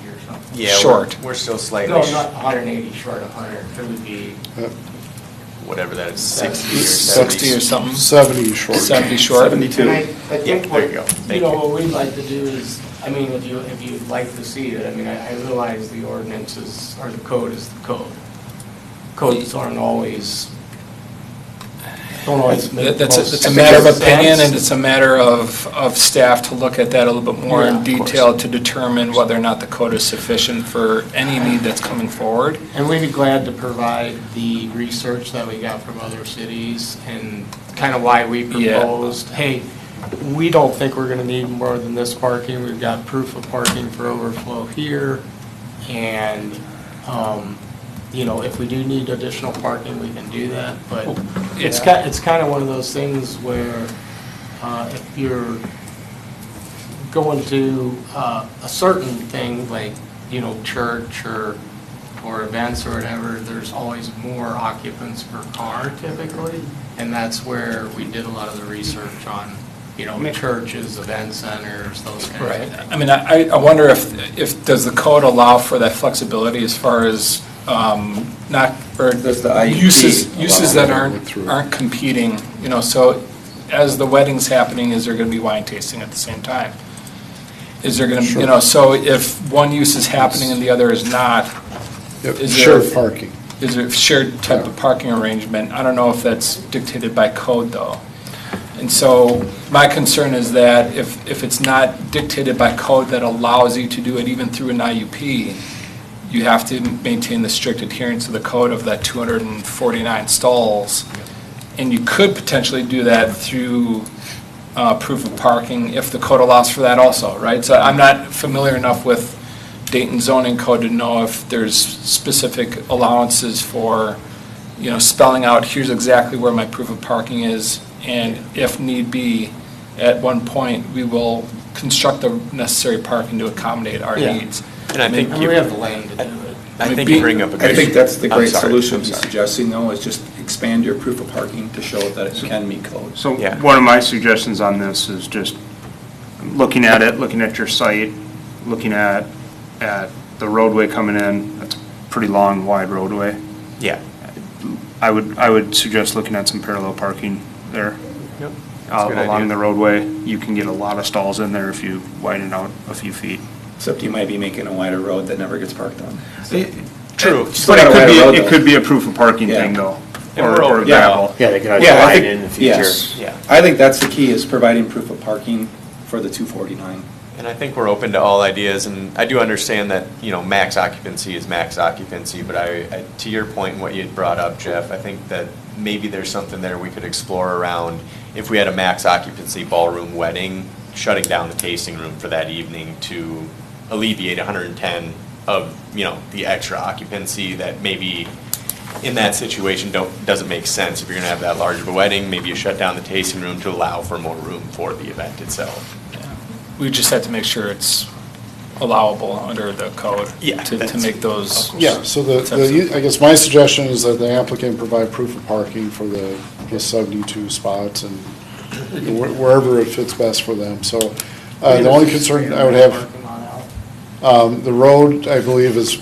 or something.
Yeah,
short.
We're still slightly.
No, not 180 short of 100. It would be.
Whatever that is, 60 or
60 or something?
70 short.
70 short?
72.
And I
Yeah,
think
there you go. Thank you.
what we'd like to do is, if you'd like to see it, I realize the ordinances, or the code is the code. Codes don't always make
That's
most
a matter of opinion,
sense.
and it's a matter of staff to look at that a little bit more
Yeah,
in
of
detail to determine whether or not the code is sufficient for any need that's coming forward.
And we'd be glad to provide the research that we got from other cities and kind of why we proposed, hey, we don't think we're going to need more than this parking. We've got proof of parking for overflow here. And, if we do need additional parking, we can do that. But it's kind of one of those things where if you're going to a certain thing like, church or events or whatever, there's always more occupants per car typically. And that's where we did a lot of the research on, churches, event centers, those kinds of things.
I wonder if does the code allow for that flexibility as far as
Does the IEP
uses that
allow
aren't competing, so as the wedding's happening, is there going to be wine tasting at the same time? Is there going to, so if one use is happening and the other is not, is
Shared parking.
Is there a shared type of parking arrangement? I don't know if that's dictated by code, though. And so my concern is that if it's not dictated by code that allows you to do it even through an IUP, you have to maintain the strict adherence to the code of that 249 stalls. And you could potentially do that through proof of parking if the code allows for that also, right? So I'm not familiar enough with Dayton zoning code to know if there's specific allowances for, spelling out, here's exactly where my proof of parking is, and if need be, at one point, we will construct the necessary parking to accommodate our needs.
And I think
we have the land to do it.
I think you bring up a good.
I think that's the great
I'm sorry.
solution
I'm
he's
sorry.
suggesting, though, is just expand your proof of parking to show that it can meet code.
So
Yeah.
one of my suggestions on this is just looking at it, looking at your site, looking at the roadway coming in. That's a pretty long, wide roadway.
Yeah.
I would suggest looking at some parallel parking there.
Yep. That's a good
Along
idea.
the roadway. You can get a lot of stalls in there if you widen out a few feet.
Except you might be making a wider road that never gets parked on.
True.
But
got a wider road,
it
though.
could be a proof of parking
Yeah.
thing, though.
And we're over-
Or gravel.
Yeah, they could always
Yeah, I
widen
think-
in the future.
Yes.
Yeah.
I think that's the key, is providing proof of parking for the 249.
And I think we're open to all ideas, and I do understand that, max occupancy is max occupancy, but I to your point and what you had brought up, Jeff, I think that maybe there's something there we could explore around if we had a max occupancy ballroom wedding, shutting down the tasting room for that evening to alleviate 110 of, the extra occupancy that maybe in that situation doesn't make sense. If you're gonna have that large of a wedding, maybe you shut down the tasting room to allow for more room for the event itself.
We just have to make sure it's allowable under the code.
Yeah,
To make those.
Yeah, so I guess my suggestion is that the applicant provide proof of parking for the 72 spots and wherever it fits best for them. So the only concern I would have, the road, I believe, it's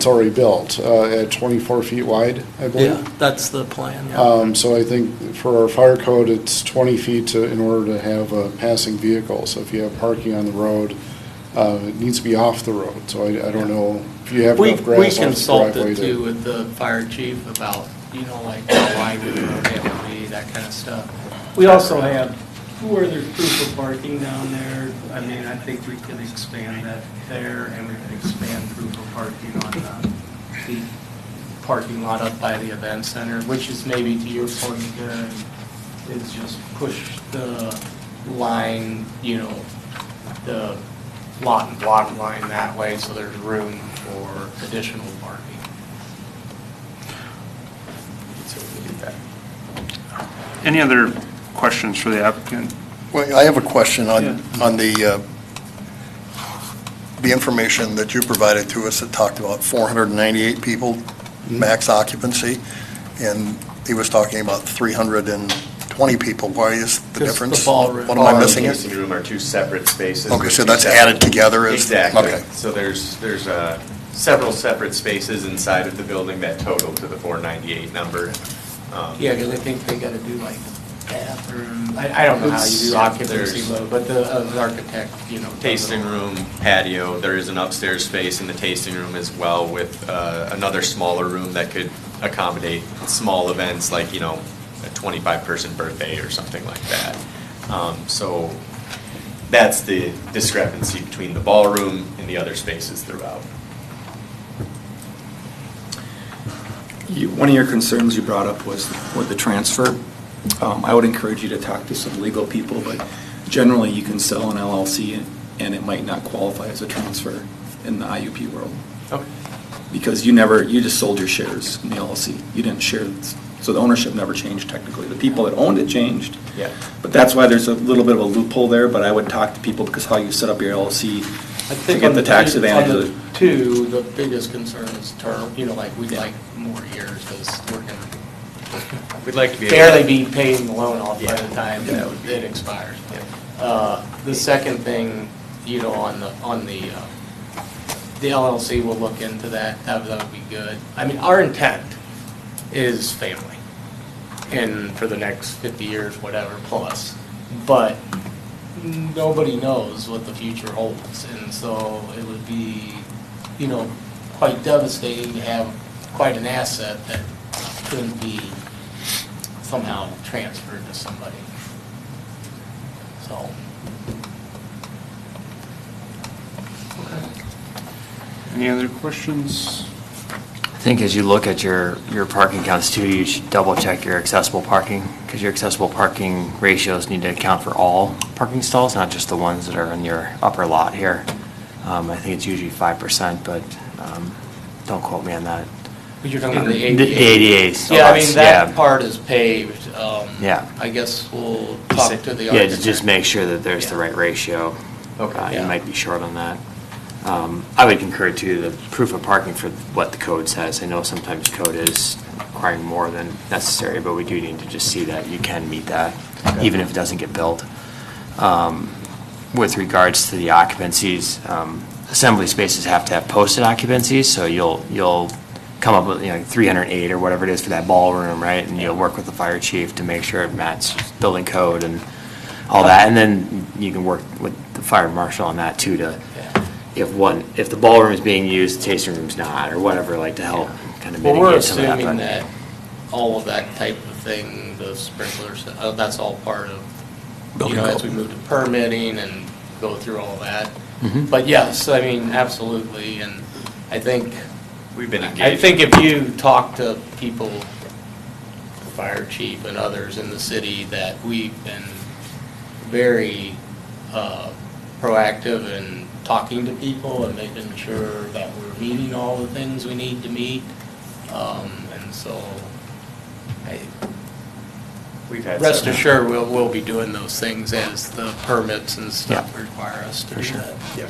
already built at 24 feet wide, I believe.
Yeah, that's the plan, yeah.
So I think for our fire code, it's 20 feet in order to have a passing vehicle. So if you have parking on the road, it needs to be off the road. So I don't know if you have enough grass
We
off the
consulted
driveway
too with the fire chief about, like how wide the road had to be, that kind of stuff. We also have, where there's proof of parking down there, I mean, I think we could expand that there, and we could expand proof of parking on the parking lot up by the event center, which is maybe to your point, is just push the line, the lot and block line that way, so there's room for additional parking.
Any other questions for the applicant?
Well, I have a question on the information that you provided to us that talked about 498 people, max occupancy, and he was talking about 320 people. Why is the
Just
difference?
the ballroom.
What am I missing
The
here?
tasting room are two separate spaces.
Okay, so
Two
that's
separate-
added together as?
Exactly.
Okay.
So there's several separate spaces inside of the building that total to the 498 number.
Yeah, because I think they gotta do like bathroom, I don't know how you do occupancy
There's-
load, but the architect, does it
Tasting
all.
room, patio, there is an upstairs space in the tasting room as well with another smaller room that could accommodate small events like, a 25-person birthday or something like that. So that's the discrepancy between the ballroom and the other spaces throughout.
One of your concerns you brought up was with the transfer. I would encourage you to talk to some legal people, but generally you can sell an LLC and it might not qualify as a transfer in the IUP world.
Okay.
Because you just sold your shares in the LLC. You didn't share, so the ownership never changed technically. The people that owned it changed.
Yeah.
But that's why there's a little bit of a loophole there, but I would talk to people because how you set up your LLC
I
to
think
get
on
the tax
two-
advantage
on
of
the
it.
two, the biggest concern is term, like we'd like more years, because we're gonna
We'd like to be able
barely
to-
be paying the loan off by
Yeah.
the time
Yeah.
it expires. The second thing, on the LLC, we'll look into that, that would be good. I mean, our intent is family, and for the next 50 years, whatever, plus. But nobody knows what the future holds, and so it would be, quite devastating to have quite an asset that couldn't be somehow transferred to somebody. So.
Any other questions?
I think as you look at your parking counts too, you should double check your accessible parking, because your accessible parking ratios need to account for all parking stalls, not just the ones that are in your upper lot here. I think it's usually 5%, but don't quote me on that.
But you're talking about the ADA?
The ADA spots,
Yeah, I mean, that
yeah.
part is paved.
Yeah.
I guess we'll talk to the
Yeah,
architect.
just make sure that there's the
Yeah.
right ratio.
Okay.
You
Yeah.
might be short on that. I would concur too, the proof of parking for what the code says. I know sometimes code is requiring more than necessary, but we do need to just see that you can meet that, even if it doesn't get built. With regards to the occupancies, assembly spaces have to have posted occupancies, so you'll come up with 308 or whatever it is for that ballroom, right? And you'll work with the fire chief to make sure it matches building code and all that, and then you can work with the fire marshal on that too, to if the ballroom is being used, the tasting room's not, or whatever, like to help kind of
Well, we're
mitigate some of that.
assuming
but-
that all of that type of thing, the sprinklers, that's all part of,
Building
as
code.
we move to permitting and go through all that.
Mhm.
But yes, I mean, absolutely, and I think,
We've been
I
engaged.
think if you talk to people, the fire chief and others in the city, that we've been very proactive in talking to people and making sure that we're meeting all the things we need to meet. And so,
We've had
rest
some-
assured, we'll be doing those things as the permits and stuff require us to do that.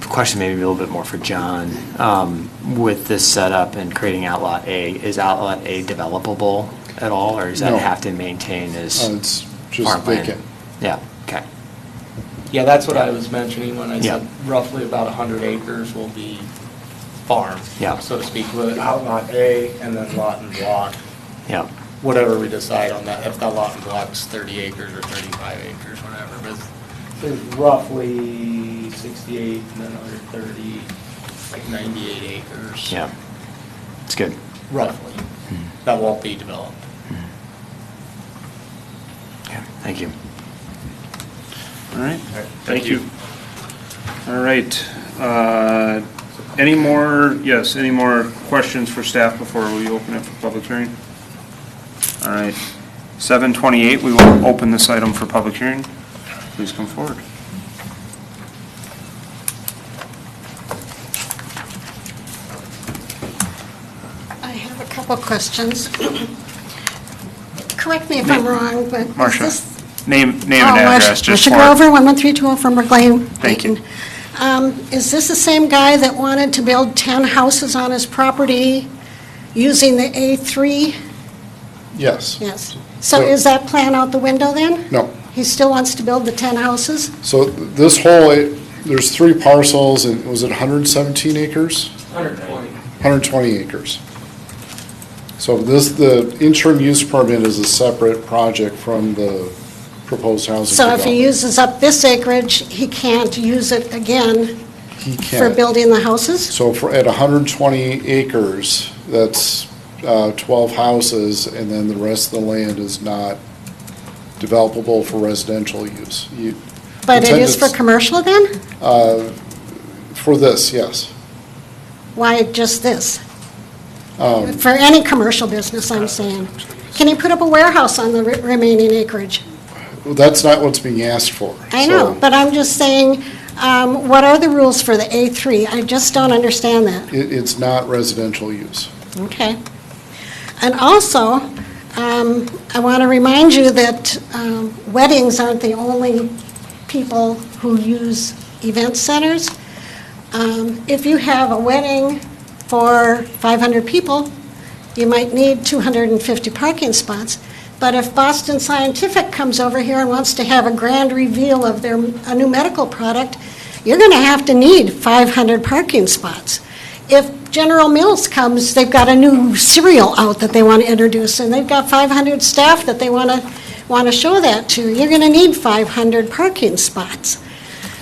Question maybe a little bit more for John. With this setup and creating Outlet A, is Outlet A developable at all, or does that
No.
have to maintain as
It's just
farmland?
vacant.
Yeah, okay.
Yeah, that's what I was mentioning when I
Yeah.
said roughly about 100 acres will be farm,
Yeah.
so to speak, with outlot A and then lot and block,
Yeah,
whatever we decide on that, if the lot and block's 30 acres or 35 acres, whatever. But there's roughly 68 and then another 30, like 98 acres.
yeah. It's good.
Roughly, that won't be developed.
Okay, thank you.
All right, thank you. All right, any more questions for staff before we open it for public hearing? All right, 7:28, we will open this item for public hearing. Please come forward.
I have a couple questions. Correct me if I'm wrong, but is
Marcia,
this...
name and
Oh,
address, just
Marcia
for...
Grover, 11320 from Lane.
Thank you.
Is this the same guy that wanted to build 10 houses on his property using the A3?
Yes.
Yes. So is that plan out the window then?
No.
He still wants to build the 10 houses?
So this whole, there's 3 parcels, and was it 117 acres?
120.
120 acres. So the interim use permit is a separate project from the proposed housing
So if he
development.
uses up this acreage, he can't use it again
He
for
can't.
building the houses?
So at 120 acres, that's 12 houses, and then the rest of the land is not developable for residential use.
But it is for commercial then?
For this, yes.
Why just this? For any commercial business, I'm saying. Can he put up a warehouse on the remaining acreage?
Well, that's not what's being asked for.
I know, but I'm just saying, what are the rules for the A3? I just don't understand that.
It's not residential use.
Okay. And also, I want to remind you that weddings aren't the only people who use event centers. If you have a wedding for 500 people, you might need 250 parking spots. But if Boston Scientific comes over here and wants to have a grand reveal of a new medical product, you're going to have to need 500 parking spots. If General Mills comes, they've got a new cereal out that they want to introduce, and they've got 500 staff that they want to show that to, you're going to need 500 parking spots.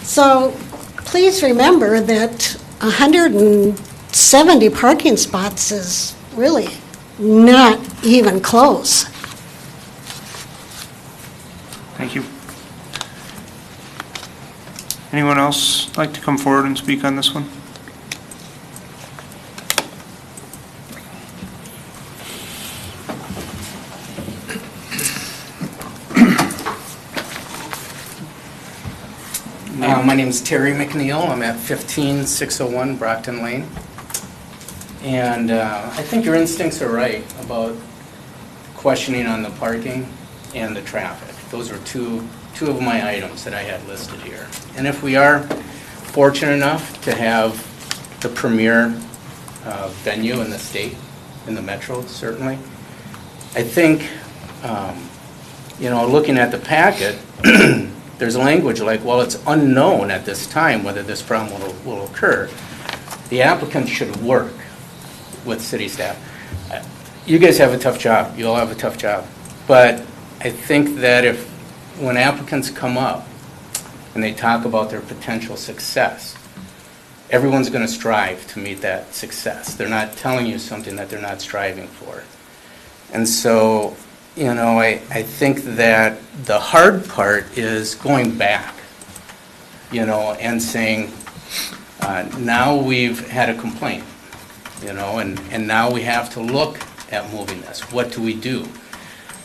So please remember that 170 parking spots is really not even close.
Thank you. Anyone else like to come forward and speak on this one?
My name's Terry McNeil. I'm at 15601 Brockton Lane. And I think your instincts are right about questioning on the parking and the traffic. Those are two of my items that I had listed here. And if we are fortunate enough to have the premier venue in the state, in the metro, certainly, I think, looking at the packet, there's language like, well, it's unknown at this time whether this problem will occur. The applicant should work with city staff. You guys have a tough job. You all have a tough job. But I think that when applicants come up and they talk about their potential success, everyone's going to strive to meet that success. They're not telling you something that they're not striving for. And so, I think that the hard part is going back and saying, now we've had a complaint, and now we have to look at moving this. What do we do?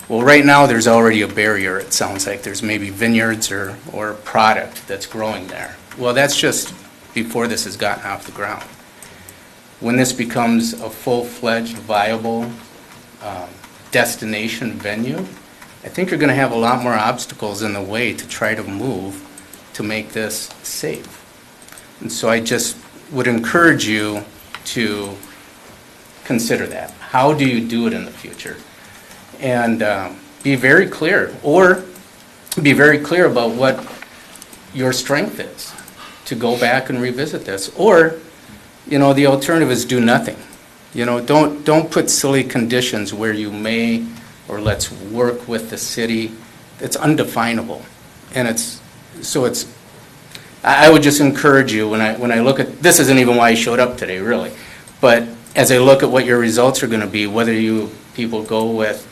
Well, right now, there's already a barrier, it sounds like. There's maybe vineyards or product that's growing there. Well, that's just before this has gotten off the ground. When this becomes a full-fledged, viable destination venue, I think you're going to have a lot more obstacles in the way to try to move to make this safe. And so I just would encourage you to consider that. How do you do it in the future? And be very clear, or be very clear about what your strength is to go back and revisit this. Or, the alternative is do nothing. Don't put silly conditions where you may, or let's work with the city. It's undefinable. And I would just encourage you, when I look at, this isn't even why I showed up today, really. But as I look at what your results are going to be, whether you people go with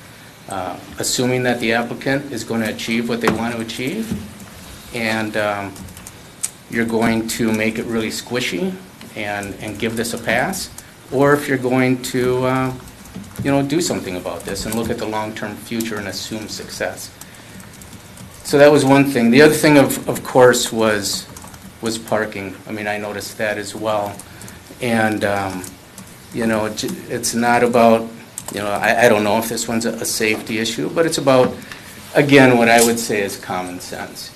assuming that the applicant is going to achieve what they want to achieve, and you're going to make it really squishy and give this a pass, or if you're going to do something about this and look at the long-term future and assume success. So that was one thing. The other thing, of course, was parking. I mean, I noticed that as well. And, it's not about, I don't know if this one's a safety issue, but it's about, again, what I would say is common sense.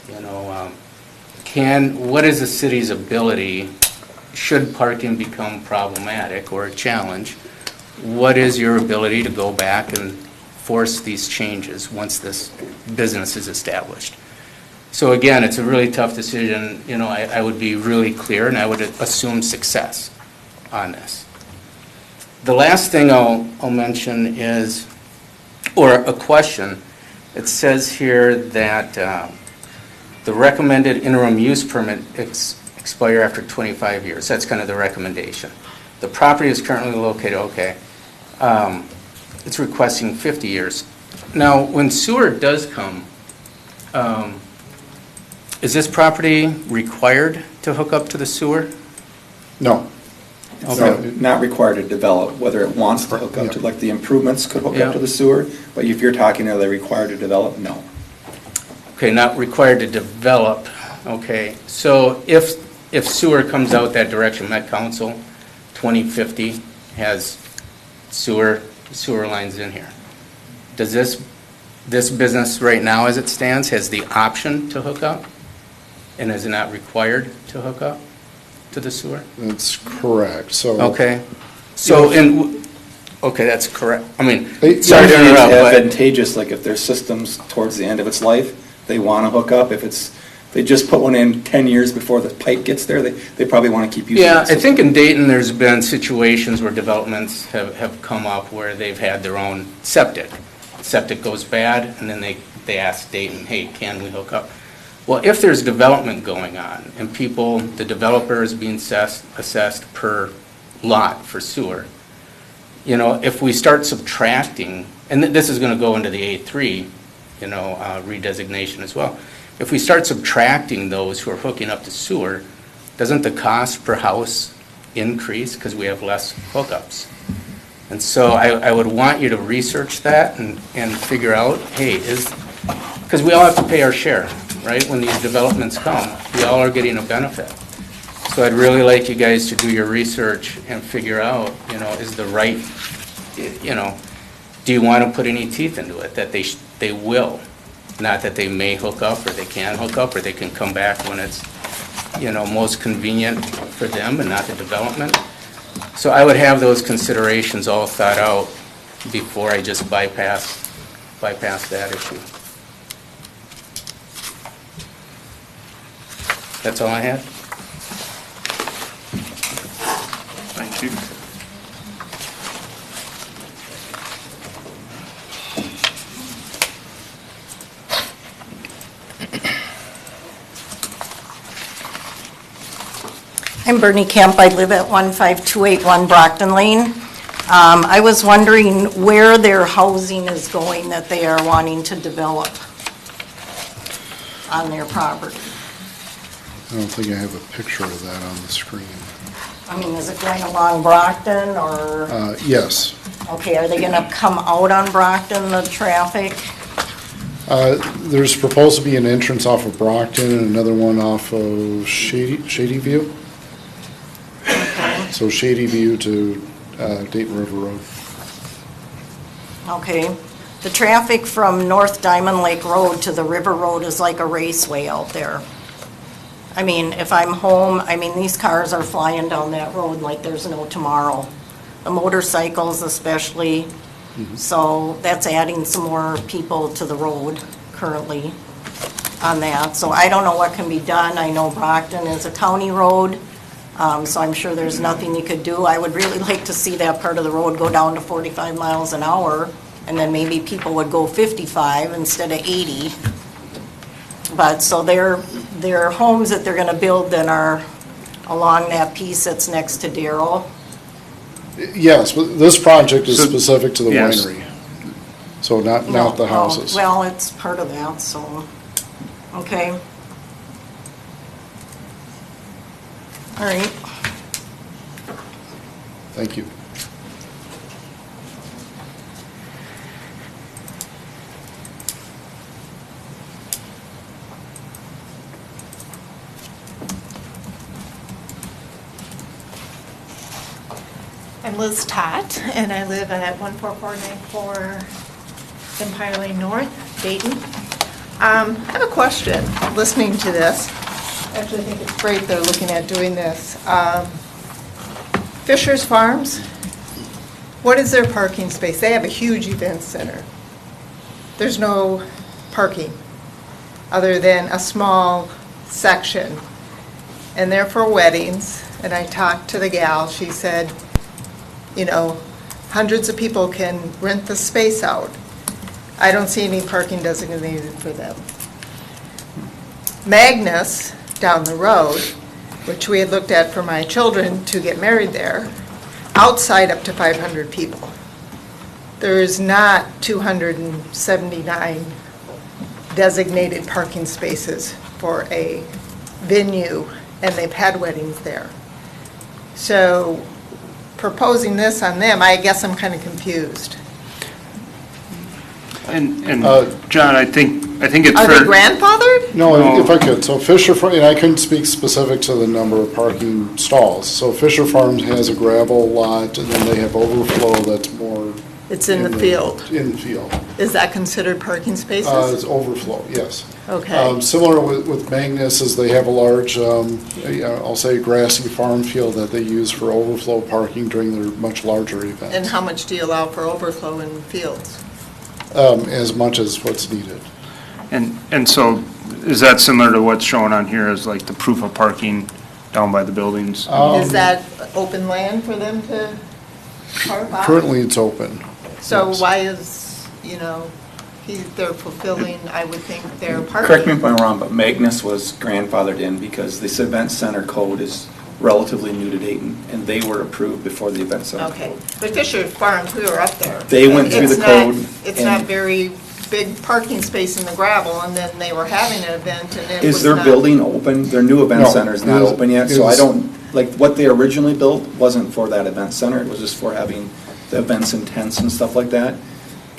What is the city's ability, should parking become problematic or a challenge, what is your ability to go back and force these changes once this business is established? So again, it's a really tough decision. I would be really clear, and I would assume success on this. The last thing I'll mention is, or a question. It says here that the recommended interim use permit expire after 25 years. That's kind of the recommendation. The property is currently located, okay. It's requesting 50 years. Now, when sewer does come, is this property required to hook up to the sewer?
No.
It's
Okay.
not required to develop, whether it wants to hook up to, like the improvements could hook up to the sewer, but if you're talking, are they required to develop? No.
Okay, not required to develop, okay. So if sewer comes out that direction, Met Council, 2050 has sewer lines in here. Does this business right now, as it stands, has the option to hook up? And is it not required to hook up to the sewer?
That's correct, so.
Okay. So, okay, that's correct. I mean,
It's
sorry to interrupt, but.
advantageous, like if there's systems towards the end of its life, they want to hook up. If they just put one in 10 years before the pipe gets there, they probably want to keep using it.
Yeah, I think in Dayton, there's been situations where developments have come up where they've had their own septic. Septic goes bad, and then they ask Dayton, hey, can we hook up? Well, if there's development going on, and the developer is being assessed per lot for sewer, if we start subtracting, and this is going to go into the A3, redesignation as well. If we start subtracting those who are hooking up to sewer, doesn't the cost per house increase because we have less hookups? And so I would want you to research that and figure out, hey, because we all have to pay our share, right? When these developments come, we all are getting a benefit. So I'd really like you guys to do your research and figure out, is the right, do you want to put any teeth into it that they will? Not that they may hook up or they can hook up or they can come back when it's, most convenient for them and not the development. So I would have those considerations all thought out before I just bypass that issue. That's all I had.
Thank you.
I'm Bernie Kemp. I live at 15281 Brockton Lane. I was wondering where their housing is going that they are wanting to develop on their property.
I don't think I have a picture of that on the screen.
I mean, is it going along Brockton or,
Yes.
okay, are they gonna come out on Brockton, the traffic?
There's proposed to be an entrance off of Brockton and another one off of Shady View. So Shady View to Dayton River Road.
Okay. The traffic from North Diamond Lake Road to the River Road is like a raceway out there. I mean, if I'm home, I mean, these cars are flying down that road like there's no tomorrow. The motorcycles especially. So that's adding some more people to the road currently on that. So I don't know what can be done. I know Brockton is a county road, so I'm sure there's nothing you could do. I would really like to see that part of the road go down to 45 miles an hour, and then maybe people would go 55 instead of 80. But, so their homes that they're gonna build then are along that piece that's next to Darrell.
Yes, but this project is specific to the
yes.
winery. So not the houses.
Well, it's part of that, so, okay. All right.
Thank you.
I'm Liz Tott, and I live at 14494 Empire Lane North, Dayton. I have a question, listening to this. Actually, I think it's great they're looking at doing this. Fisher's Farms, what is their parking space? They have a huge event center. There's no parking other than a small section, and they're for weddings. And I talked to the gal, she said, you know, hundreds of people can rent the space out. I don't see any parking designated for them. Magnus, down the road, which we had looked at for my children to get married there, outside up to 500 people. There is not 279 designated parking spaces for a venue, and they've had weddings there. So proposing this on them, I guess I'm kind of confused.
And John, I think it's
Are
fair.
they grandfathered?
No, if I could, so Fisher, and I couldn't speak specific to the number of parking stalls. So Fisher Farms has a gravel lot, and then they have overflow that's more.
It's in the field.
In the field.
Is that considered parking spaces?
It's overflow, yes.
Okay.
Similar with Magnus is they have a large, I'll say grassy farm field that they use for overflow parking during their much larger events.
And how much do you allow for overflow in fields?
As much as what's needed.
And so, is that similar to what's shown on here as like the proof of parking down by the buildings?
Is that open land for them to carve out?
Currently, it's open.
So
yes.
why is, they're fulfilling, I would think, their parking?
Correct me if I'm wrong, but Magnus was grandfathered in because this event center code is relatively new to Dayton, and they were approved before the event center
Okay,
code.
but Fisher Farms, we were up there.
They went through the code.
It's
and-
not very big parking space in the gravel, and then they were having an event, and it was
Is their
not-
building open? Their new event
No,
center is not
it is-
open yet,
it
so I
is-
don't, like, what they originally built wasn't for that event center, it was just for having the events and tents and stuff like that.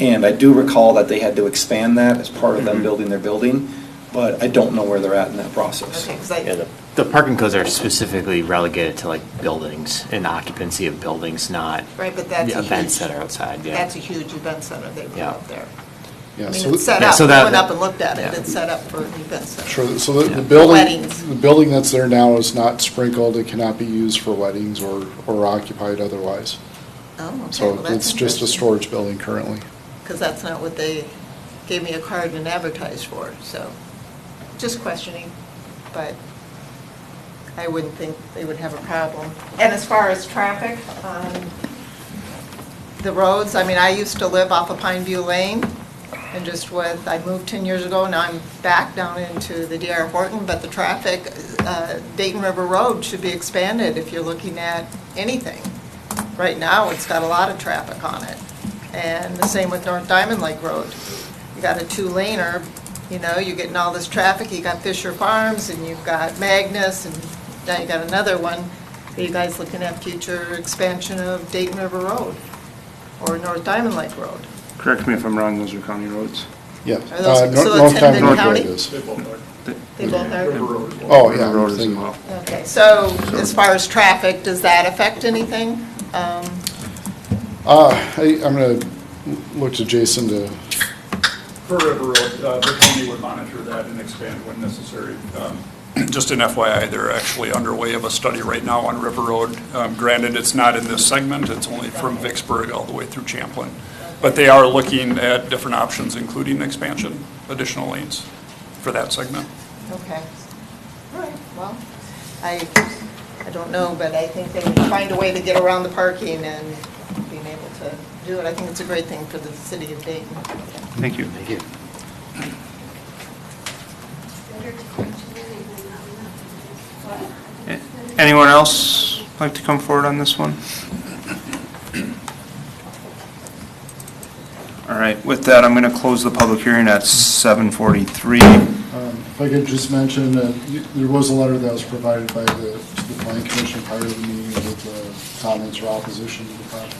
And I do recall that they had to expand that as part of them building their building, but I don't know where they're at in that process.
Okay, 'cause
Yeah, the parking codes are specifically relegated to like buildings and occupancy of buildings, not
Right, but that's
the
a
events
huge-
that are outside, yeah.
That's a huge event center they put
Yeah.
up there.
Yeah,
I mean,
so
it's set
yeah,
up,
so
we
that-
went up and looked at it,
yeah.
it's set up for an event center.
Sure, so the
Weddings.
building that's there now is not sprinkled, it cannot be used for weddings or occupied otherwise.
Oh, okay,
So
well, that's
it's just a storage building currently.
because that's not what they gave me a card and advertised for, so, just questioning, but I wouldn't think they would have a problem. And as far as traffic on the roads, I mean, I used to live off of Pine View Lane, and just with, I moved 10 years ago, now I'm back down into the D.R. Horton, but the traffic, Dayton River Road should be expanded if you're looking at anything. Right now, it's got a lot of traffic on it. And the same with North Diamond Lake Road. You got a two-laner, You know, you're getting all this traffic, you got Fisher Farms, and you've got Magnus, and now you got another one. Are you guys looking at future expansion of Dayton River Road or North Diamond Lake Road?
Correct me if I'm wrong, those are county roads.
Yeah.
Are those- so
North
it's
Diamond
Hendon
Road
County?
is.
They both are?
Oh, yeah.
Road is
I'm thinking-
involved.
Okay, so as far as traffic, does that affect anything?
I'm going to look to Jason to,
For River Road, the county would monitor that and expand when necessary. Just an FYI, they're actually underway of a study right now on River Road. Granted, it's not in this segment, it's only from Vicksburg all the way through Champlin. But they are looking at different options, including expansion, additional lanes for that segment.
Okay. All right, well, I don't know, but I think they would find a way to get around the parking and being able to do it. I think it's a great thing for the city of Dayton.
Thank you. Thank you. Anyone else like to come forward on this one? All right, with that, I'm going to close the public hearing at 7:43.
if I could just mention that there was a letter that was provided by to the planning commission prior to the meeting with comments or opposition to the project.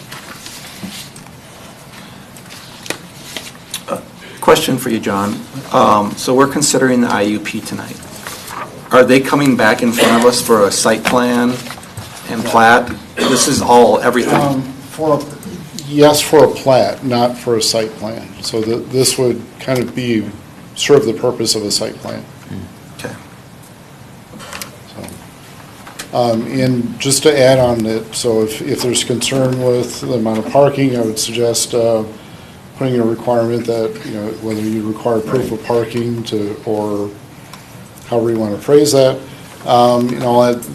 Question for you, John. So we're considering the IUP tonight. Are they coming back in front of us for a site plan and plat? This is all, everything?
Yes, for a plat, not for a site plan. So this would kind of serve the purpose of a site plan.
Okay.
And just to add on it, so if there's concern with the amount of parking, I would suggest putting a requirement that, whether you require proof of parking or however you want to phrase that,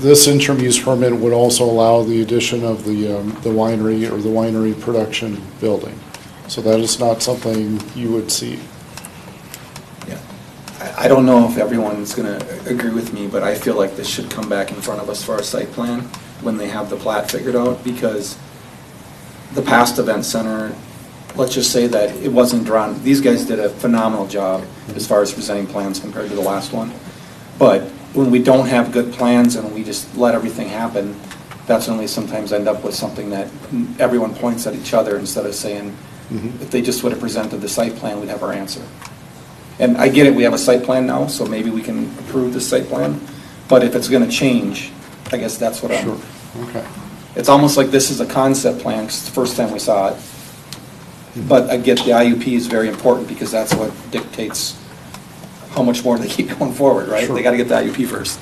this interim use permit would also allow the addition of the winery or the winery production building. So that is not something you would see.
Yeah. I don't know if everyone's going to agree with me, but I feel like this should come back in front of us for our site plan when they have the plat figured out, because the past event center, let's just say that it wasn't drawn. These guys did a phenomenal job as far as presenting plans compared to the last one. But when we don't have good plans and we just let everything happen, that's when we sometimes end up with something that everyone points at each other instead of saying, if they just would have presented the site plan, we'd have our answer. And I get it, we have a site plan now, so maybe we can approve the site plan. But if it's going to change, I guess that's what
Sure. Okay.
It's almost like this is a concept plan, 'cause it's the first time we saw it. But I get the IUP is very important because that's what dictates how much more they keep going forward, right?
Sure.
They got to get the IUP first.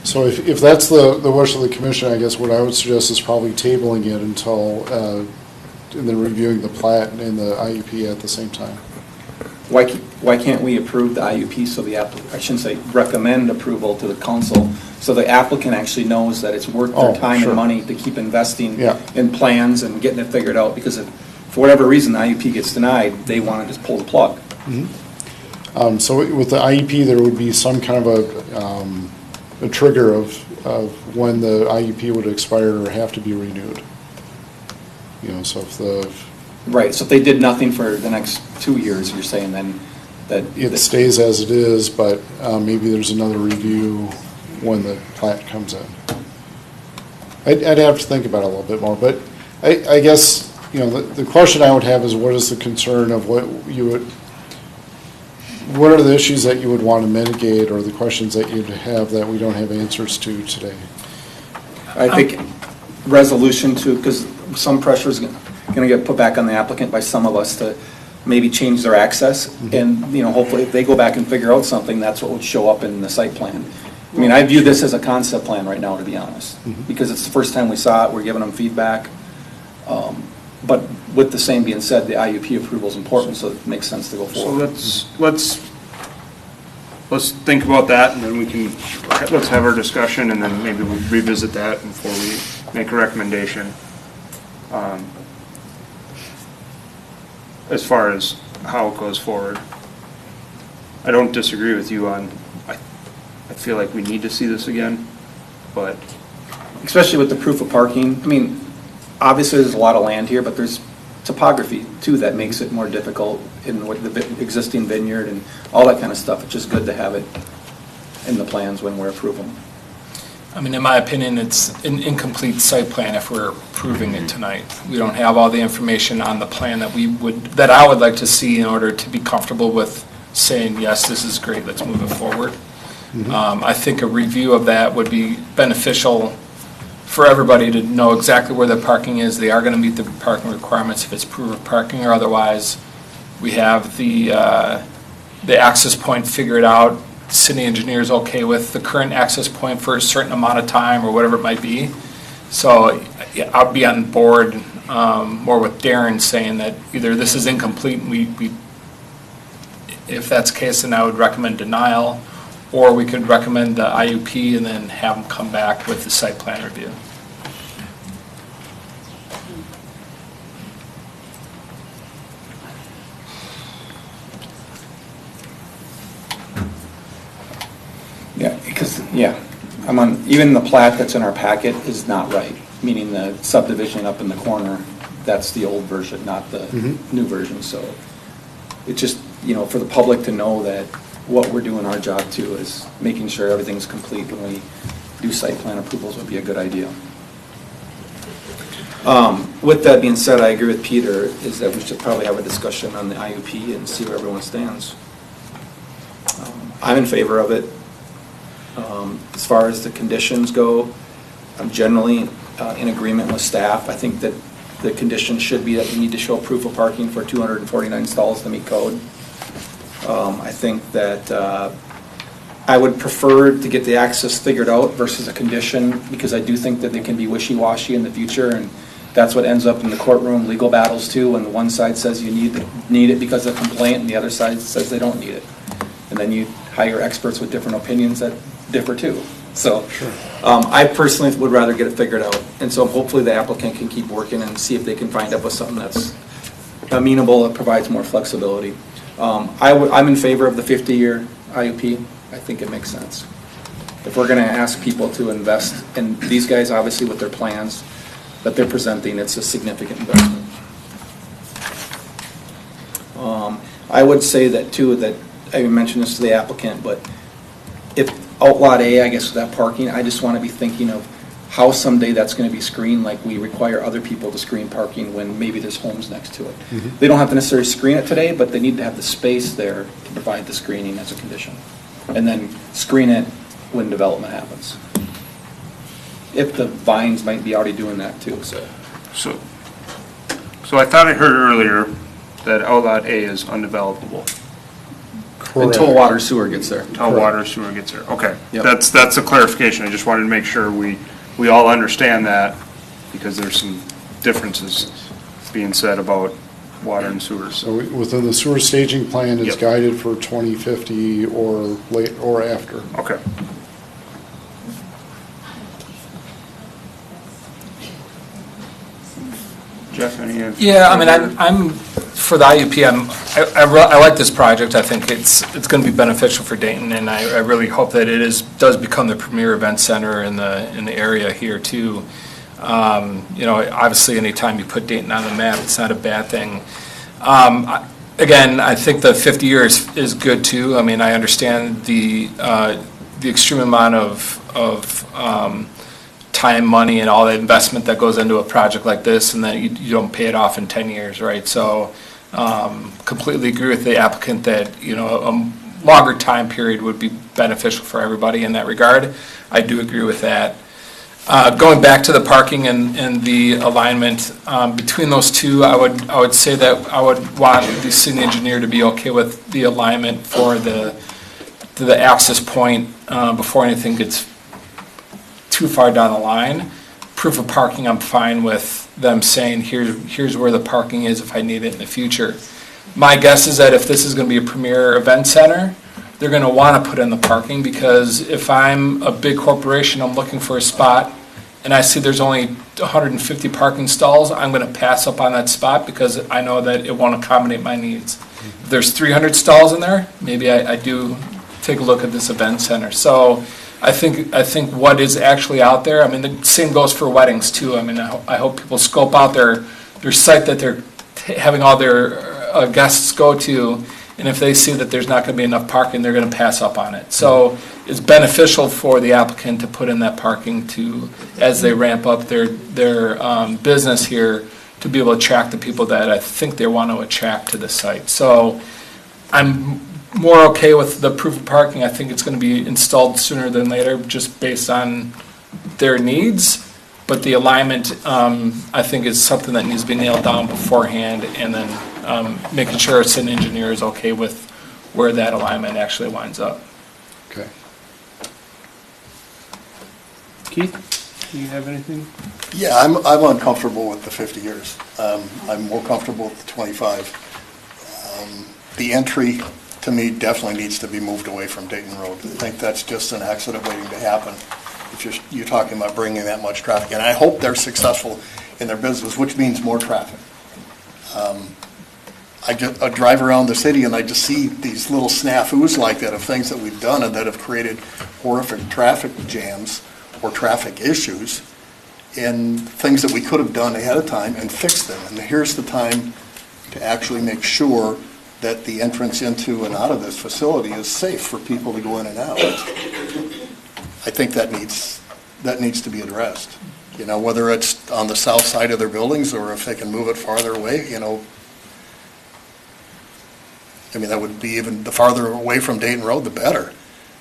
So if that's the wish of the commission, I guess what I would suggest is probably tabling it until, and then reviewing the plat and the IUP at the same time.
Why can't we approve the IUP so I shouldn't say recommend approval to the council, so the applicant actually knows that it's worth their time
sure.
and money to keep investing
Yeah.
in plans and getting it figured out, because if, for whatever reason, the IUP gets denied, they want to just pull the plug.
So with the IEP, there would be some kind of a trigger of when the IEP would expire or have to be renewed. So if
Right, so if they did nothing for the next 2 years, you're saying then that...
it stays as it is, but maybe there's another review when the plat comes in. I'd have to think about it a little bit more, but I guess, the question I would have is what is the concern of what are the issues that you would want to mitigate, or the questions that you'd have that we don't have answers to today?
I think resolution to, because some pressure is going to get put back on the applicant by some of us to maybe change their access, and, hopefully if they go back and figure out something, that's what would show up in the site plan. I mean, I view this as a concept plan right now, to be honest, because it's the first time we saw it, we're giving them feedback. But with the same being said, the IUP approval is important, so it makes sense to go forward.
So let's think about that, and then let's have our discussion, and then maybe we'll revisit that before we make a recommendation. As far as how it goes forward, I don't disagree with you on, I feel like we need to see this again, but.
Especially with the proof of parking. I mean, obviously there's a lot of land here, but there's topography too that makes it more difficult. in what the existing vineyard and all that kind of stuff. It's just good to have it in the plans when we approve them.
I mean, in my opinion, it's an incomplete site plan if we're approving it tonight. We don't have all the information on the plan that I would like to see in order to be comfortable with saying, yes, this is great, let's move it forward. I think a review of that would be beneficial for everybody to know exactly where the parking is. They are going to meet the parking requirements if it's approved parking or otherwise. We have the access point figured out. The city engineer is okay with the current access point for a certain amount of time or whatever it might be. So yeah, I'll be on board more with Darren saying that either this is incomplete and if that's the case, then I would recommend denial, or we could recommend the IUP and then have them come back with the site plan review.
Yeah, because, even the plat that's in our packet is not right, meaning the subdivision up in the corner, that's the old version, not the new version, so it's just, for the public to know that what we're doing our job too is making sure everything's complete when we do site plan approvals would be a good idea. With that being said, I agree with Peter, is that we should probably have a discussion on the IUP and see where everyone stands. I'm in favor of it. As far as the conditions go, I'm generally in agreement with staff. I think that the condition should be that we need to show proof of parking for 249 stalls to meet code. I think that I would prefer to get the access figured out versus a condition, because I do think that they can be wishy-washy in the future, and that's what ends up in the courtroom legal battles too, when the one side says you need it because of complaint and the other side says they don't need it. And then you hire experts with different opinions that differ too. So I personally would rather get it figured out. And so hopefully the applicant can keep working and see if they can find up with something that's amenable, that provides more flexibility. I'm in favor of the 50-year IUP. I think it makes sense. If we're going to ask people to invest, and these guys obviously with their plans that they're presenting, it's a significant investment. I would say that too, that I mentioned this to the applicant, but if Outlot A, I guess that parking, I just want to be thinking of how someday that's going to be screened, like we require other people to screen parking when maybe there's homes next to it. They don't have to necessarily screen it today, but they need to have the space there to provide the screening as a condition. And then screen it when development happens. If the vines might be already doing that too, so.
So I thought I heard earlier that Outlot A is undevelopable.
Until water sewer gets there.
Until water sewer gets there, okay.
Yep.
That's a clarification, I just wanted to make sure we all understand that, because there's some differences being said about water and sewer.
So within the sewer staging plan, it's guided for 2050 or late or after.
Okay. Jeff, any?
Yeah, I mean, I'm for the IUP. I like this project. I think it's going to be beneficial for Dayton, and I really hope that does become the premier event center in the area here too. Obviously, anytime you put Dayton on the map, it's not a bad thing. Again, I think the 50 years is good too. I mean, I understand the extreme amount of time, money, and all the investment that goes into a project like this, and that you don't pay it off in 10 years, right? So completely agree with the applicant that, a longer time period would be beneficial for everybody in that regard. I do agree with that. Going back to the parking and the alignment, between those two, I would say that I would want the city engineer to be okay with the alignment for the access point before anything gets too far down the line. Proof of parking, I'm fine with them saying, here's where the parking is if I need it in the future. My guess is that if this is going to be a premier event center, they're going to want to put in the parking, because if I'm a big corporation, I'm looking for a spot, and I see there's only 150 parking stalls, I'm going to pass up on that spot because I know that it won't accommodate my needs. If there's 300 stalls in there, maybe I do take a look at this event center. So I think what is actually out there, I mean, the same goes for weddings too. I mean, I hope people scope out their site that they're having all their guests go to, and if they see that there's not going to be enough parking, they're going to pass up on it. So it's beneficial for the applicant to put in that parking to, as they ramp up their business here, to be able to attract the people that I think they want to attract to the site. So I'm more okay with the proof of parking. I think it's going to be installed sooner than later, just based on their needs. But the alignment, I think, is something that needs to be nailed down beforehand, and then making sure it's an engineer is okay with where that alignment actually winds up.
Okay.
Keith, do you have anything?
Yeah, I'm uncomfortable with the 50 years. I'm more comfortable with the 25. The entry, to me, definitely needs to be moved away from Dayton Road. I think that's just an accident waiting to happen. If you're talking about bringing that much traffic, and I hope they're successful in their business, which means more traffic. I drive around the city and I just see these little snafus like that of things that we've done and that have created horrific traffic jams or traffic issues, and things that we could have done ahead of time and fixed them. And here's the time to actually make sure that the entrance into and out of this facility is safe for people to go in and out. I think that needs to be addressed. You know, whether it's on the south side of their buildings or if they can move it farther away, you know. I mean, that would be even the farther away from Dayton Road, the better.